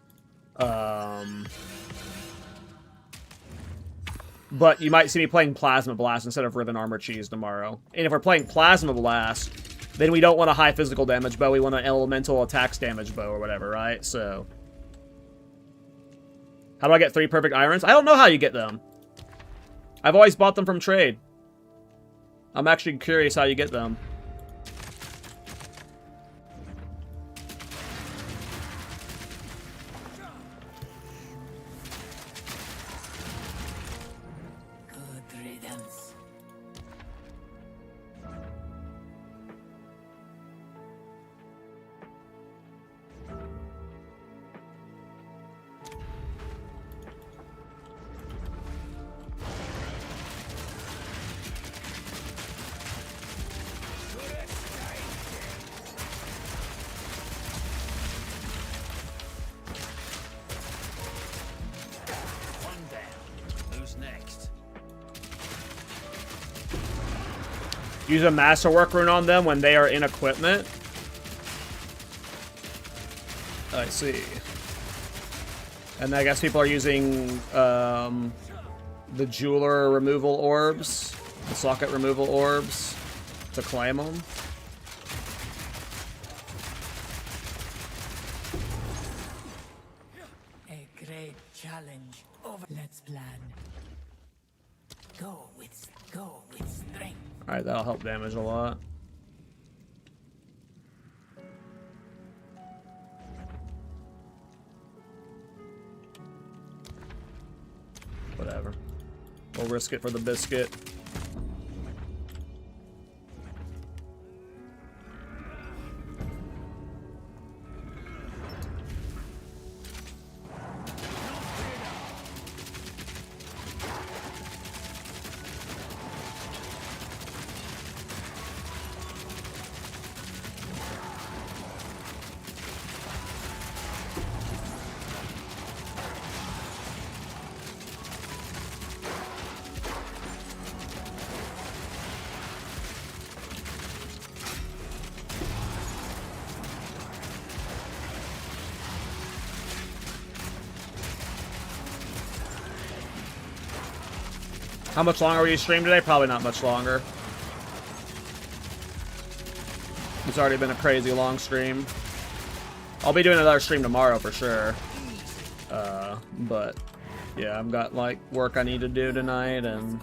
But you might see me playing Plasma Blast instead of Riven Armor Cheese tomorrow. And if we're playing Plasma Blast, then we don't want a high physical damage bow. We want an elemental attacks damage bow or whatever, right? So how do I get 3 perfect irons? I don't know how you get them. I've always bought them from trade. I'm actually curious how you get them. Good riddance. Use a Masterwork rune on them when they are in equipment. I see. And I guess people are using the jeweler removal orbs, the socket removal orbs, to claim them. A great challenge. Over. Let's plan. Go with strength. Alright, that'll help damage a lot. Whatever. We'll risk it for the biscuit. How much longer will you stream today? Probably not much longer. It's already been a crazy long stream. I'll be doing another stream tomorrow for sure. But yeah, I've got like work I need to do tonight and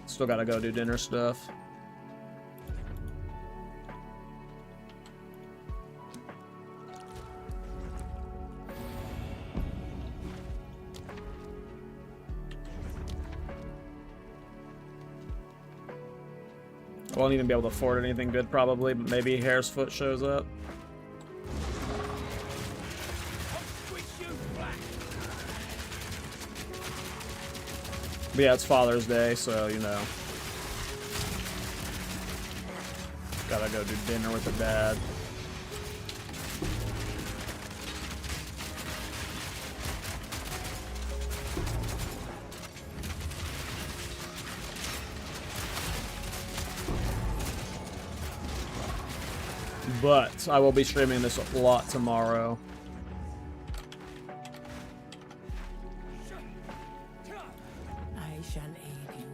still gotta go do dinner stuff. I won't even be able to afford anything good probably, but maybe Hare's Foot shows up. Quick But yeah, it's Father's Day, so, you know. Gotta go do dinner with the dad. But I will be streaming this a lot tomorrow. I shall aid you.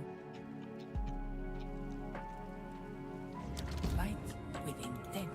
Fight with intent.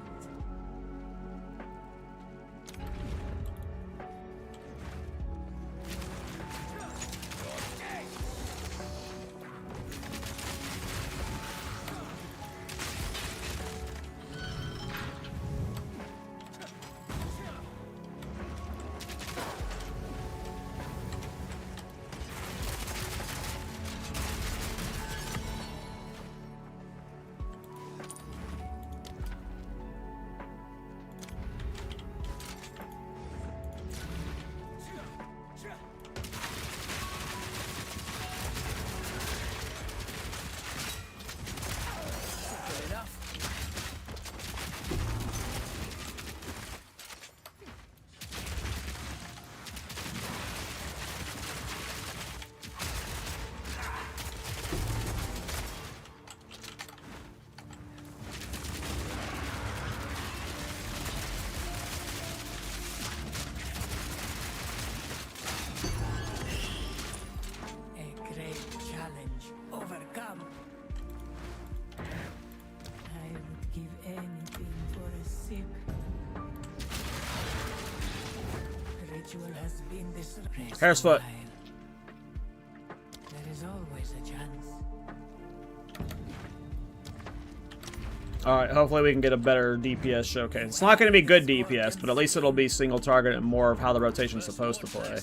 Hair's foot. There is always a chance. Alright, hopefully we can get a better DPS showcase. It's not going to be good DPS, but at least it'll be single target and more of how the rotation's supposed to play.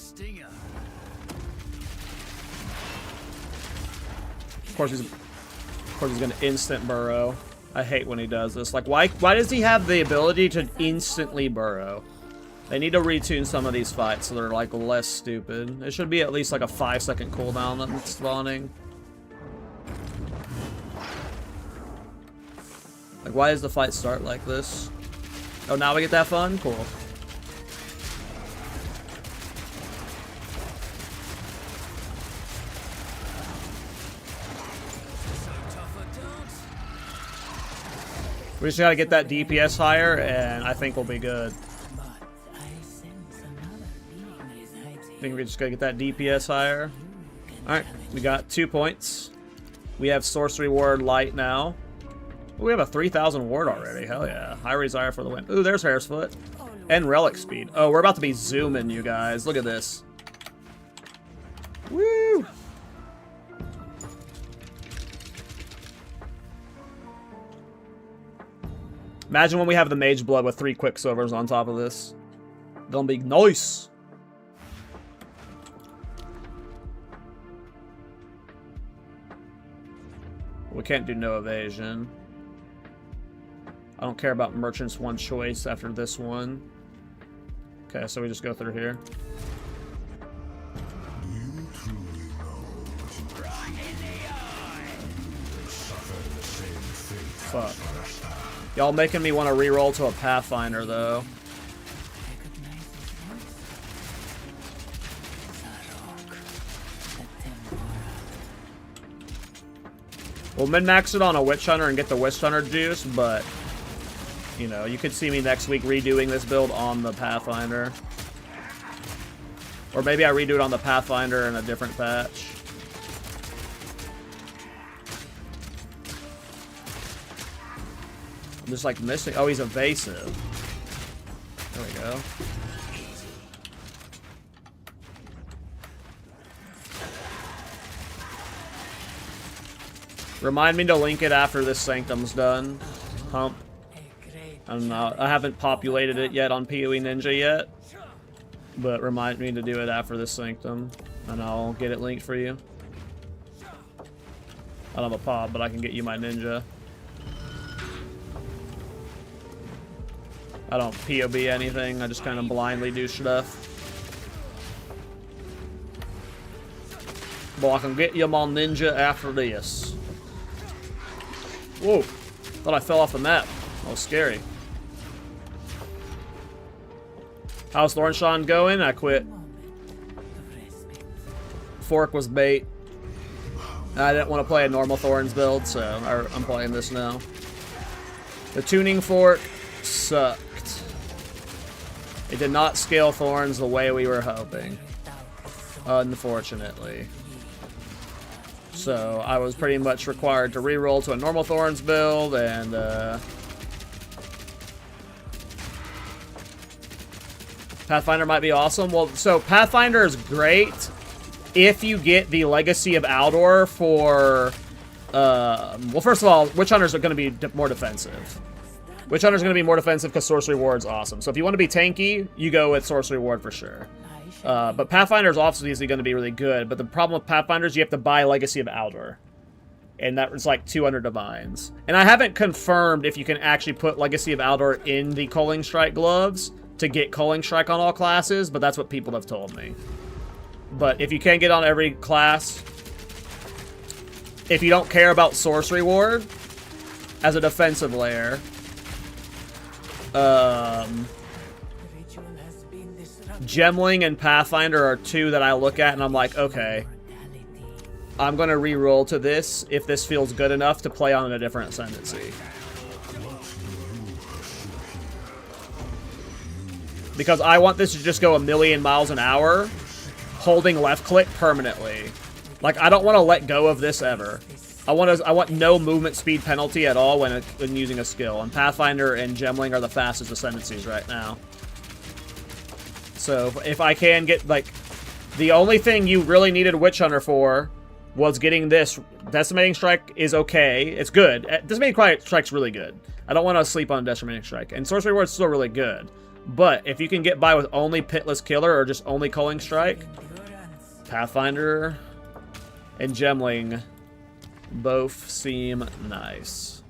Of course he's going to instant burrow. I hate when he does this. Like, why does he have the ability to instantly burrow? They need to retune some of these fights so they're, like, less stupid. It should be at least, like, a 5-second cooldown on spawning. Like, why does the fight start like this? Oh, now we get that fun? Cool. We just gotta get that DPS higher, and I think we'll be good. I think we just gotta get that DPS higher. Alright, we got 2 points. We have Sorcery Ward Light now. Ooh, we have a 3,000 ward already. Hell yeah. High Desire for the win. Ooh, there's Hair's Foot. And Relic Speed. Oh, we're about to be zooming, you guys. Look at this. Woo! Imagine when we have the Mage Blood with 3 Quicksilvers on top of this. Gonna be nice. We can't do no evasion. I don't care about Merchant's one choice after this one. Okay, so we just go through here. Fuck. Y'all making me want to reroll to a Pathfinder, though. We'll min-max it on a Witch Hunter and get the Witch Hunter juice, but, you know, you could see me next week redoing this build on the Pathfinder. Or maybe I redo it on the Pathfinder in a different patch. I'm just, like, missing. Oh, he's evasive. There we go. Remind me to link it after this Sanctum's done. Hump. I haven't populated it yet on PoE Ninja yet. But remind me to do it after this Sanctum. And I'll get it linked for you. I don't have a pop, but I can get you my ninja. I don't POB anything, I just kind of blindly do stuff. Boy, I can get you my ninja after this. Whoa. Thought I fell off the map. That was scary. How's Thornshawn going? I quit. Fork was bait. I didn't want to play a normal Thorns build, so I'm playing this now. The tuning fork sucked. It did not scale Thorns the way we were hoping. Unfortunately. So I was pretty much required to reroll to a normal Thorns build, and Pathfinder might be awesome. Well, so Pathfinder is great if you get the Legacy of Aldor for, well, first of all, Witch Hunters are going to be more defensive. Witch Hunter's going to be more defensive because Sorcery Ward's awesome. So if you want to be tanky, you go with Sorcery Ward for sure. But Pathfinder's obviously going to be really good. But the problem with Pathfinder is you have to buy Legacy of Aldor. And that was like 200 divines. And I haven't confirmed if you can actually put Legacy of Aldor in the Culling Strike gloves to get Culling Strike on all classes, but that's what people have told me. But if you can't get on every class, if you don't care about Sorcery Ward as a defensive layer, Gemling and Pathfinder are two that I look at and I'm like, okay, I'm going to re-roll to this if this feels good enough to play on a different ascendancy. Because I want this to just go 1,000,000 miles an hour, holding left click permanently. Like, I don't want to let go of this ever. I want no movement speed penalty at all when using a skill. And Pathfinder and Gemling are the fastest ascendancies right now. So if I can get, like, the only thing you really needed Witch Hunter for was getting this. Decimating Strike is okay. It's good. Decimating Strike's really good. I don't want to sleep on Decimating Strike. And Sorcery Ward's still really good. But if you can get by with only Pitless Killer or just only Culling Strike, Pathfinder and Gemling both seem nice.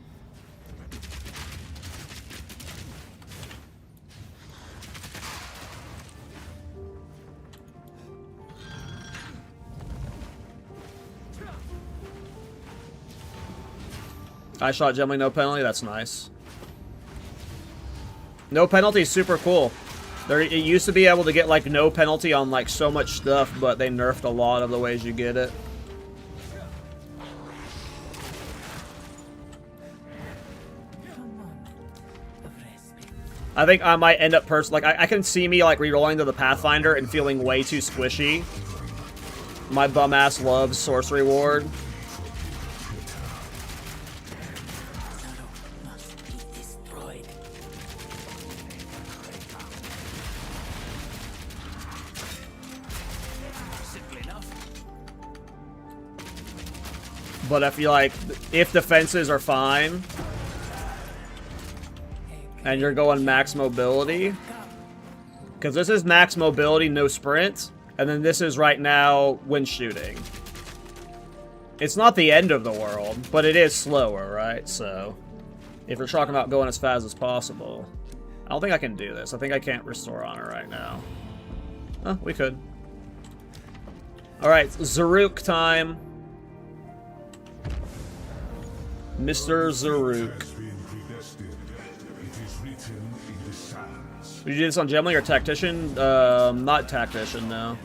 I shot Gemling, no penalty. That's nice. No penalty is super cool. It used to be able to get like no penalty on like so much stuff, but they nerfed a lot of the ways you get it. I think I might end up I can see me like rerolling to the Pathfinder and feeling way too squishy. My bum ass loves Sorcery Ward. But I feel like if defenses are fine and you're going max mobility, because this is max mobility, no sprint, and then this is right now when shooting. It's not the end of the world, but it is slower, right? So if you're talking about going as fast as possible, I don't think I can do this. I think I can't restore honor right now. Oh, we could. Alright, Zaruk time. Mr. Zaruk. Did you do this on Gemling or Tactician? Not Tactician, no.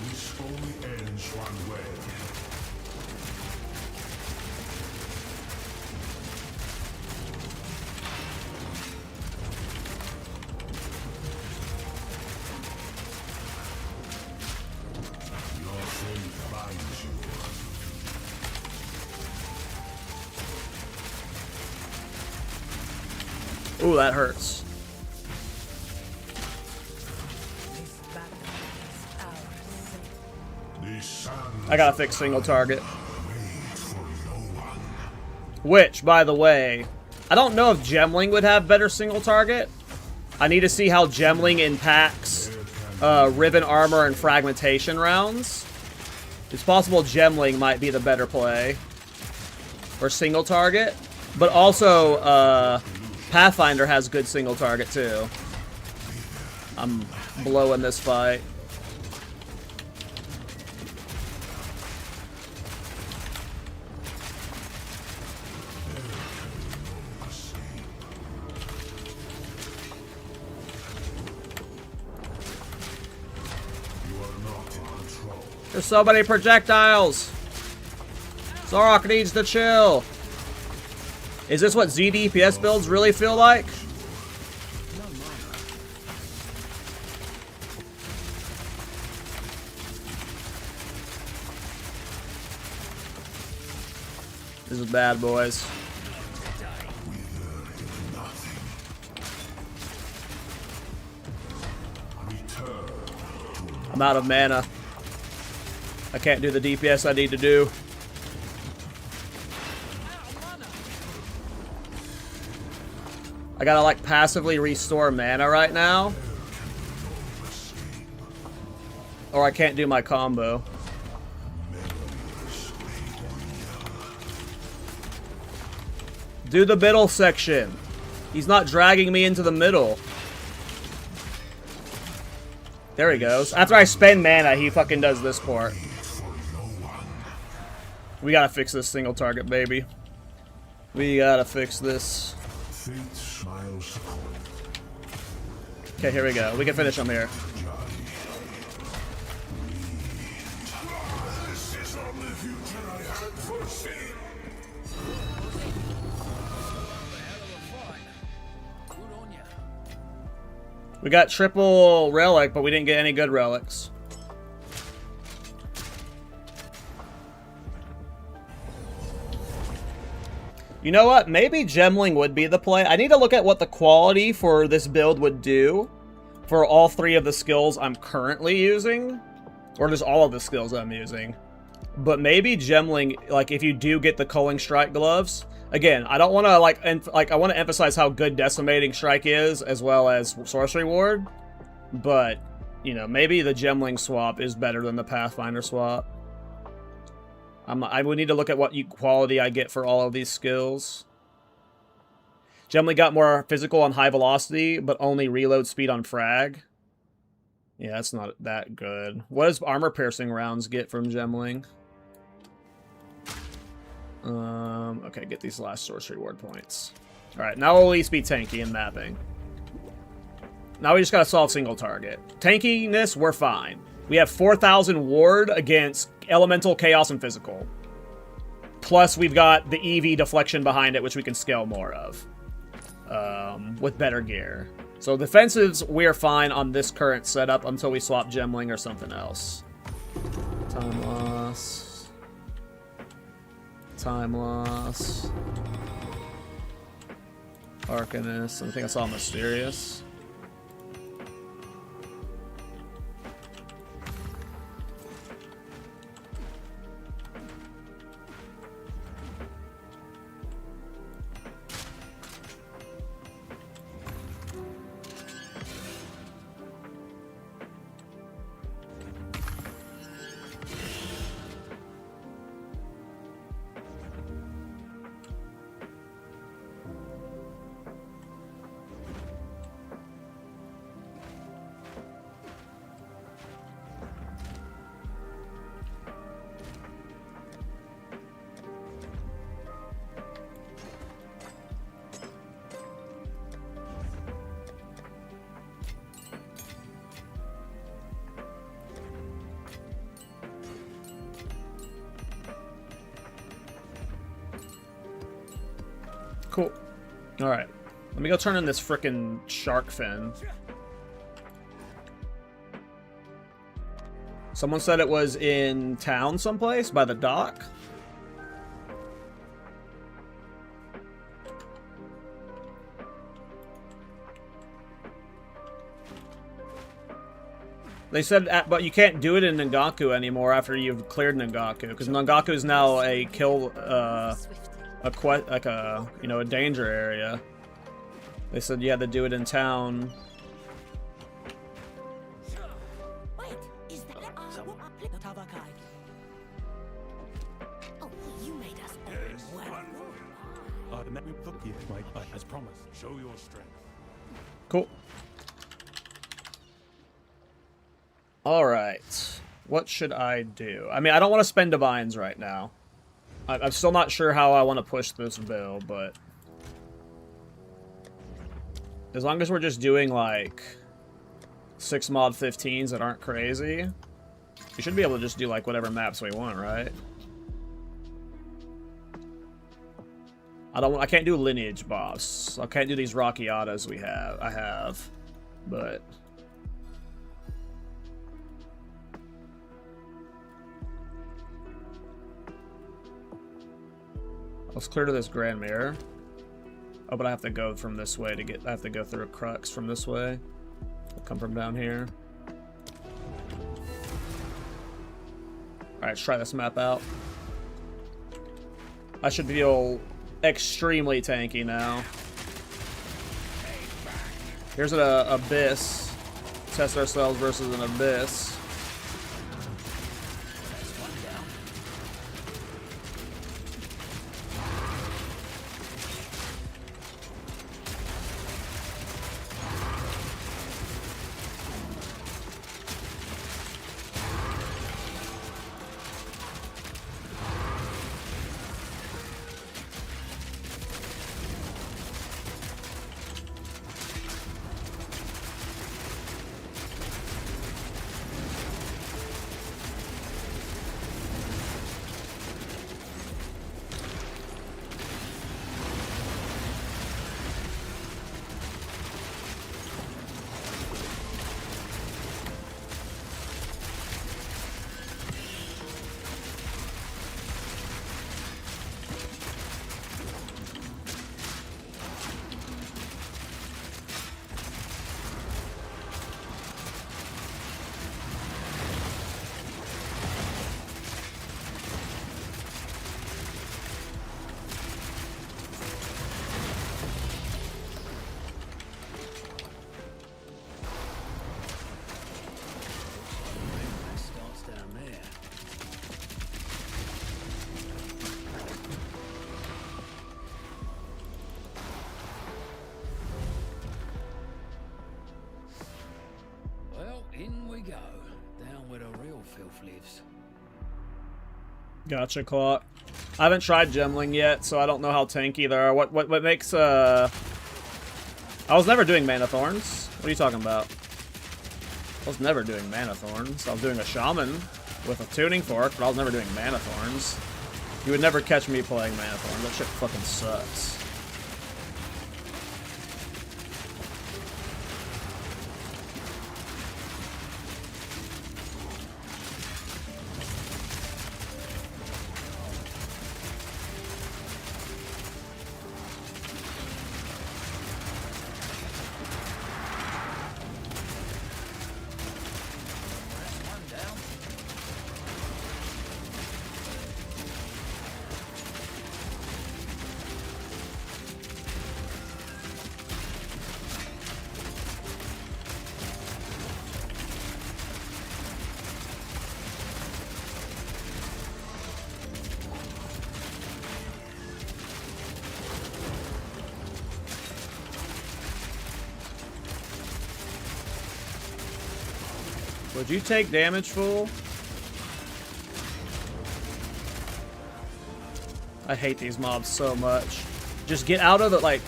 This only ends one way. Your faith binds you. Ooh, that hurts. I gotta fix single target. Which, by the way, I don't know if Gemling would have better single target. I need to see how Gemling impacts Ribbon Armor and Fragmentation rounds. It's possible Gemling might be the better play for single target. But also, Pathfinder has good single target too. I'm blowing this fight. There's so many projectiles. Zorok needs to chill. Is this what ZDPS builds really feel like? This is bad, boys. I'm out of mana. I can't do the DPS I need to do. I gotta like passively restore mana right now. Or I can't do my combo. Do the middle section. He's not dragging me into the middle. There he goes. After I spend mana, he fucking does this part. We gotta fix this single target, baby. We gotta fix this. Okay, here we go. We can finish him here. We got triple relic, but we didn't get any good relics. You know what? Maybe Gemling would be the play. I need to look at what the quality for this build would do for all three of the skills I'm currently using. Or just all of the skills I'm using. But maybe Gemling, like if you do get the culling strike gloves. Again, I don't want to I want to emphasize how good decimating strike is as well as sorcery ward. But, you know, maybe the Gemling swap is better than the Pathfinder swap. I would need to look at what quality I get for all of these skills. Gemling got more physical on high velocity, but only reload speed on frag. Yeah, that's not that good. What does armor piercing rounds get from Gemling? Okay, get these last sorcery ward points. Alright, now we'll at least be tanky in mapping. Now we just gotta solve single target. Tankiness, we're fine. We have 4,000 ward against elemental, chaos, and physical. Plus, we've got the EV deflection behind it, which we can scale more of. With better gear. So defensives, we're fine on this current setup until we swap Gemling or something else. Time loss. Time loss. Arcanist. I think I saw Mysterious. Cool. Alright. Let me go turn in this frickin' shark fin. Someone said it was in town someplace by the dock. They said, but you can't do it in Nangaku anymore after you've cleared Nangaku, because Nangaku is now a kill, a danger area. They said you had to do it in town. Wait, is that Oh, you made us well. As promised, show your strength. Cool. Alright. What should I do? I mean, I don't want to spend divines right now. I'm still not sure how I want to push this build, but as long as we're just doing like 6 mod 15s that aren't crazy, We should be able to just do like whatever maps we want, right? I can't do lineage boss. I can't do these Rockiatas I have. But let's clear to this Grand Mirror. Oh, but I have to go from this way to get. I have to go through a crux from this way. I'll come from down here. Alright, let's try this map out. I should feel extremely tanky now. Here's an abyss. Test ourselves versus an abyss. Gotcha, Clock. I haven't tried Gemling yet, so I don't know how tanky they are. What makes I was never doing Mana Thorns. What are you talking about? I was never doing Mana Thorns. I was doing a Shaman with a Tuning Fork, but I was never doing Mana Thorns. You would never catch me playing Mana Thorns. That shit fucking sucks. Would you take damage, fool? I hate these mobs so much. Just get out of the, like...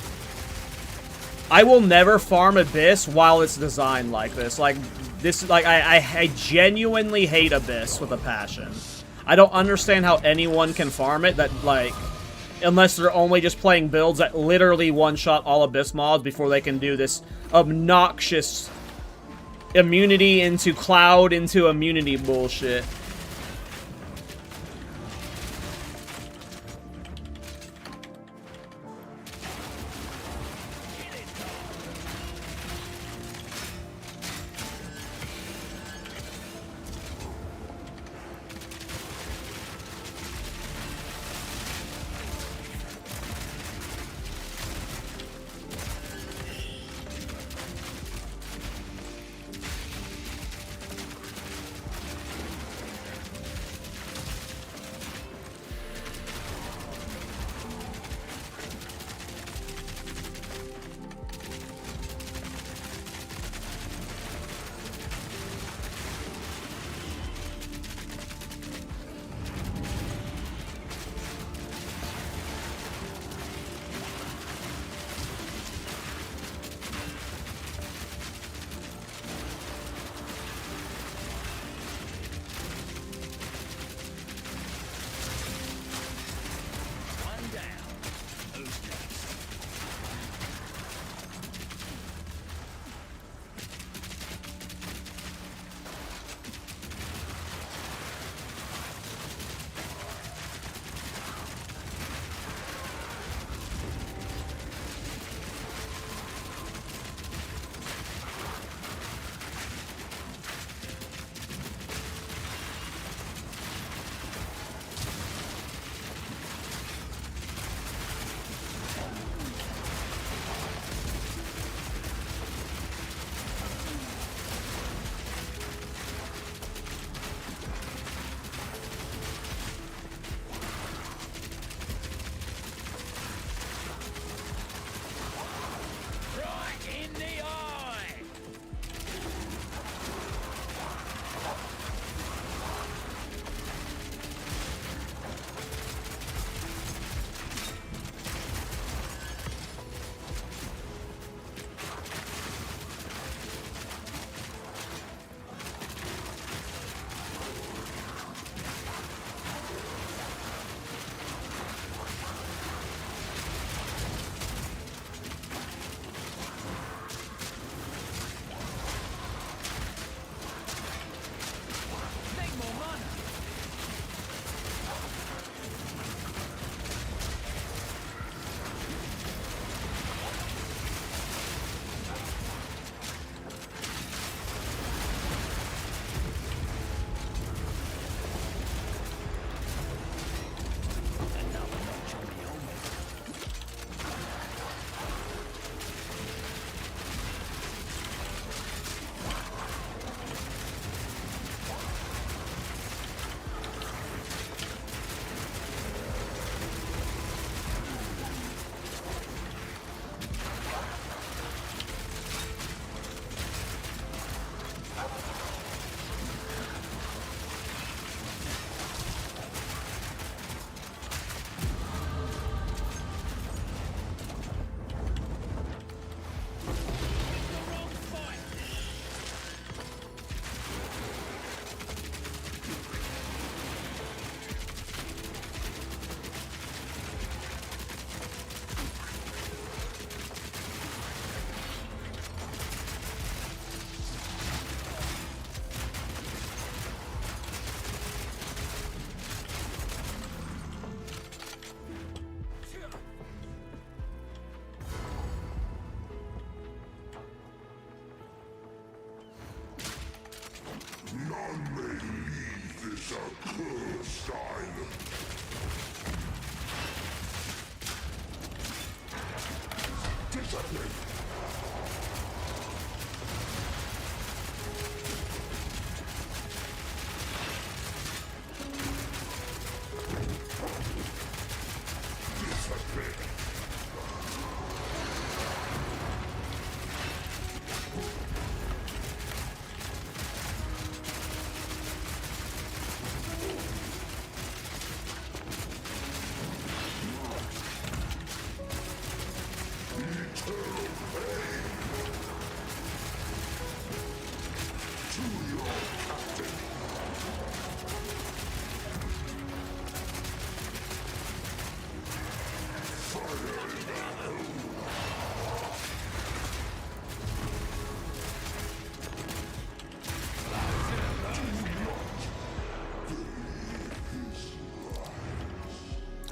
I will never farm Abyss while it's designed like this. Like, this, like, I genuinely hate Abyss with a passion. I don't understand how anyone can farm it that, like... Unless they're only just playing builds that literally one-shot all Abyss mobs before they can do this obnoxious... immunity into cloud into immunity bullshit.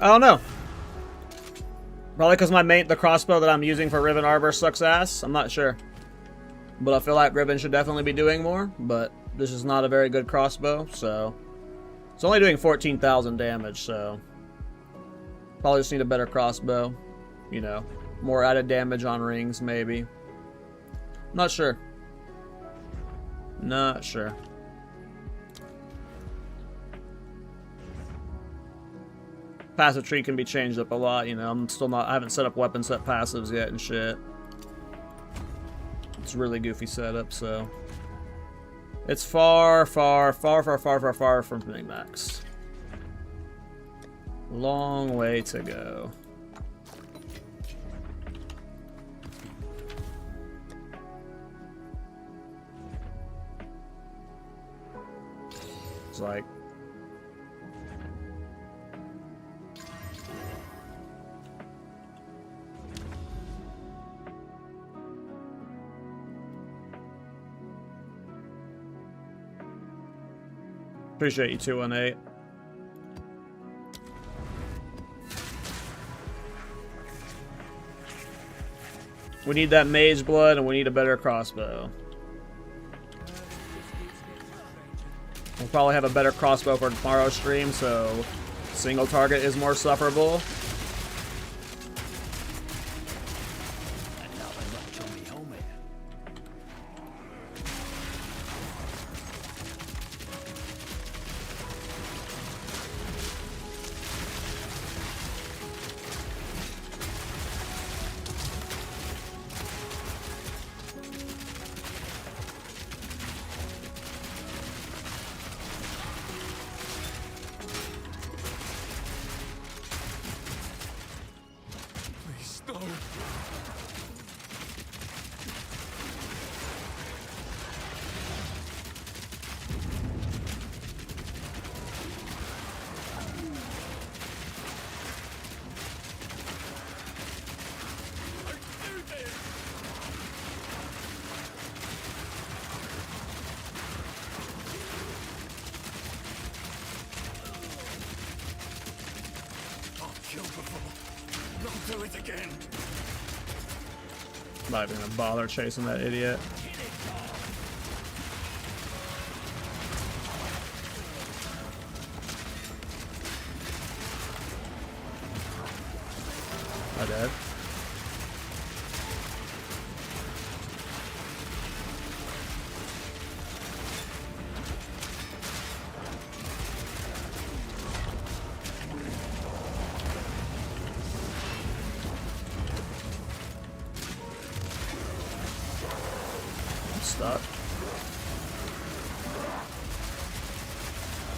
I don't know. Probably because the crossbow that I'm using for Riven Arbor sucks ass. I'm not sure. But I feel like Riven should definitely be doing more. But this is not a very good crossbow, so... It's only doing 14,000 damage, so... Probably just need a better crossbow. You know, more added damage on rings, maybe. Not sure. Not sure. Passive tree can be changed up a lot, you know. I haven't set up weapon set passives yet and shit. It's a really goofy setup, so. It's far from being maxed. Long way to go. It's like, appreciate you, 218. We need that mage blood, and we need a better crossbow. We'll probably have a better crossbow for tomorrow's stream, so single target is more sufferable. Not even gonna bother chasing that idiot. I dead. Stuck.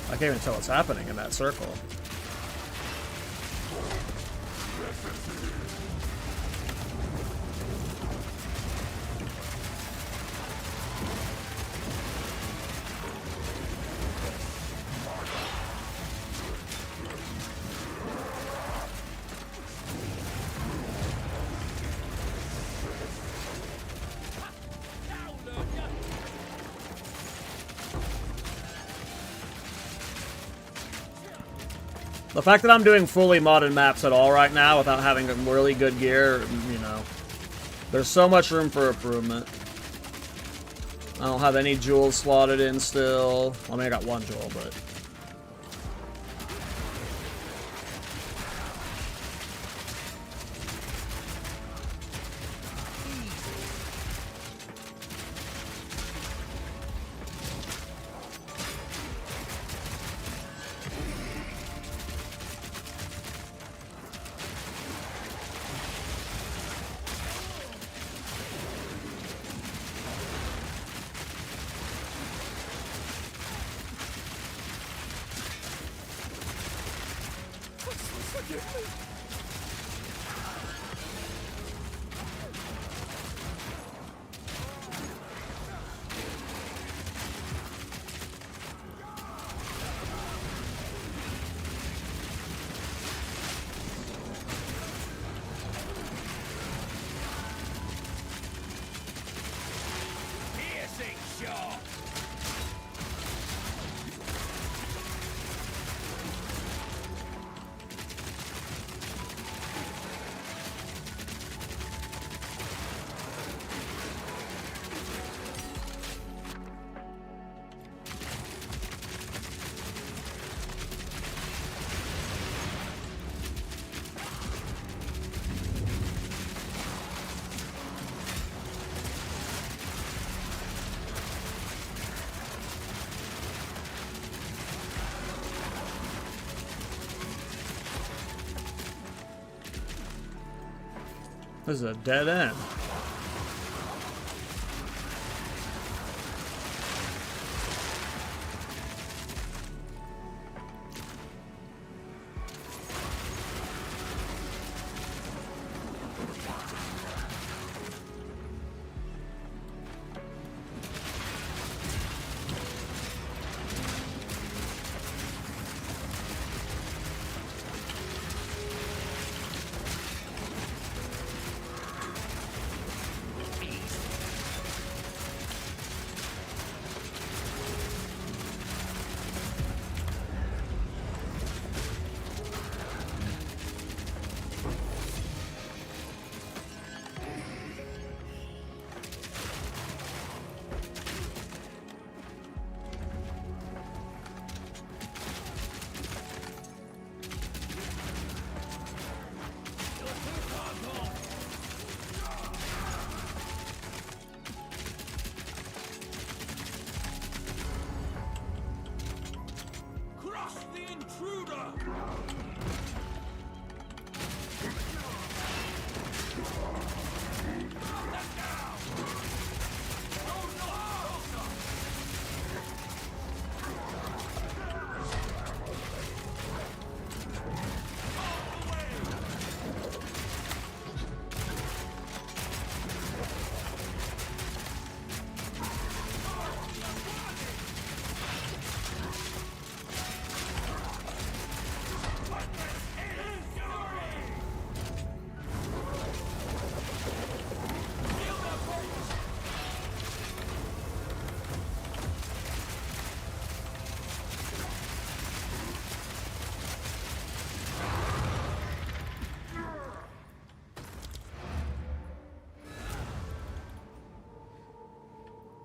I can't even tell what's happening in that circle. The fact that I'm doing fully modded maps at all right now without having really good gear, you know, there's so much room for improvement. I don't have any jewels slotted in still. I mean, I got one jewel, but Piercing shot! This is a dead end.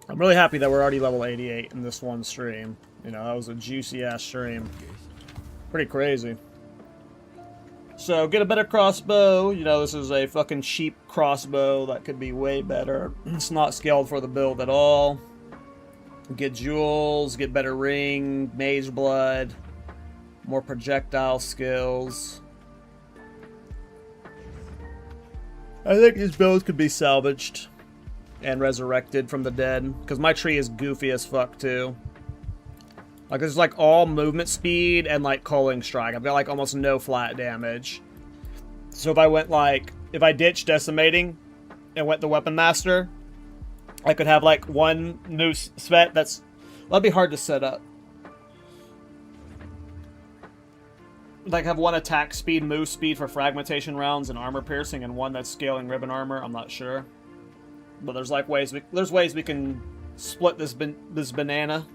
I'm really happy that we're already level 88 in this one stream. You know, that was a juicy-ass stream. Pretty crazy. So, get a better crossbow. You know, this is a fucking cheap crossbow that could be way better. It's not scaled for the build at all. Get jewels, get better ring, mage blood, more projectile skills. I think these builds could be salvaged and resurrected from the dead, because my tree is goofy as fuck too. Like, there's like all movement speed and like culling strike. I've got like almost no flat damage. So if I went like, if I ditched decimating and went the weapon master, I could have like one new svet that'd be hard to set up. Like have one attack speed, move speed for fragmentation rounds and armor piercing, and one that's scaling ribbon armor. I'm not sure. But there's like ways we can split this banana.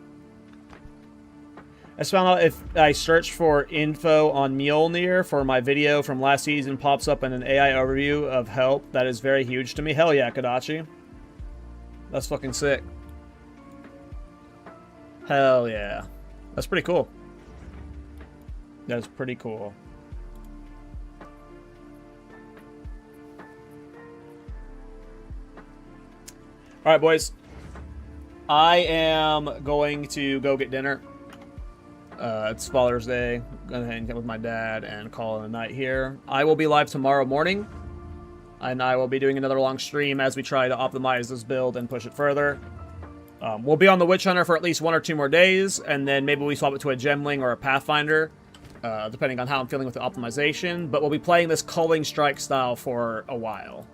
I just found out if I search for info on Mjolnir for my video from last season pops up in an AI overview of help. That is very huge to me. Hell yeah, Kodachi. That's fucking sick. Hell yeah. That's pretty cool. That's pretty cool. Alright, boys. I am going to go get dinner. It's Father's Day. I'm going to hang out with my dad and call it a night here. I will be live tomorrow morning. And I will be doing another long stream as we try to optimize this build and push it further. We'll be on the Witch Hunter for at least 1 or 2 more days. And then maybe we swap it to a Gemling or a Pathfinder. depending on how I'm feeling with the optimization. But we'll be playing this culling strike style for a while.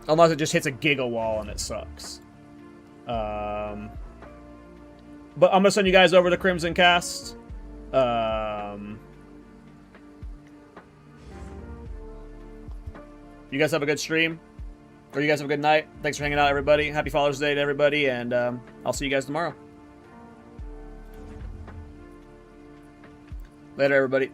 Unless it just hits a giga wall and it sucks. But I'm going to send you guys over to Crimson Cast. You guys have a good stream. Or you guys have a good night. Thanks for hanging out, everybody. Happy Father's Day to everybody. And I'll see you guys tomorrow. Later, everybody.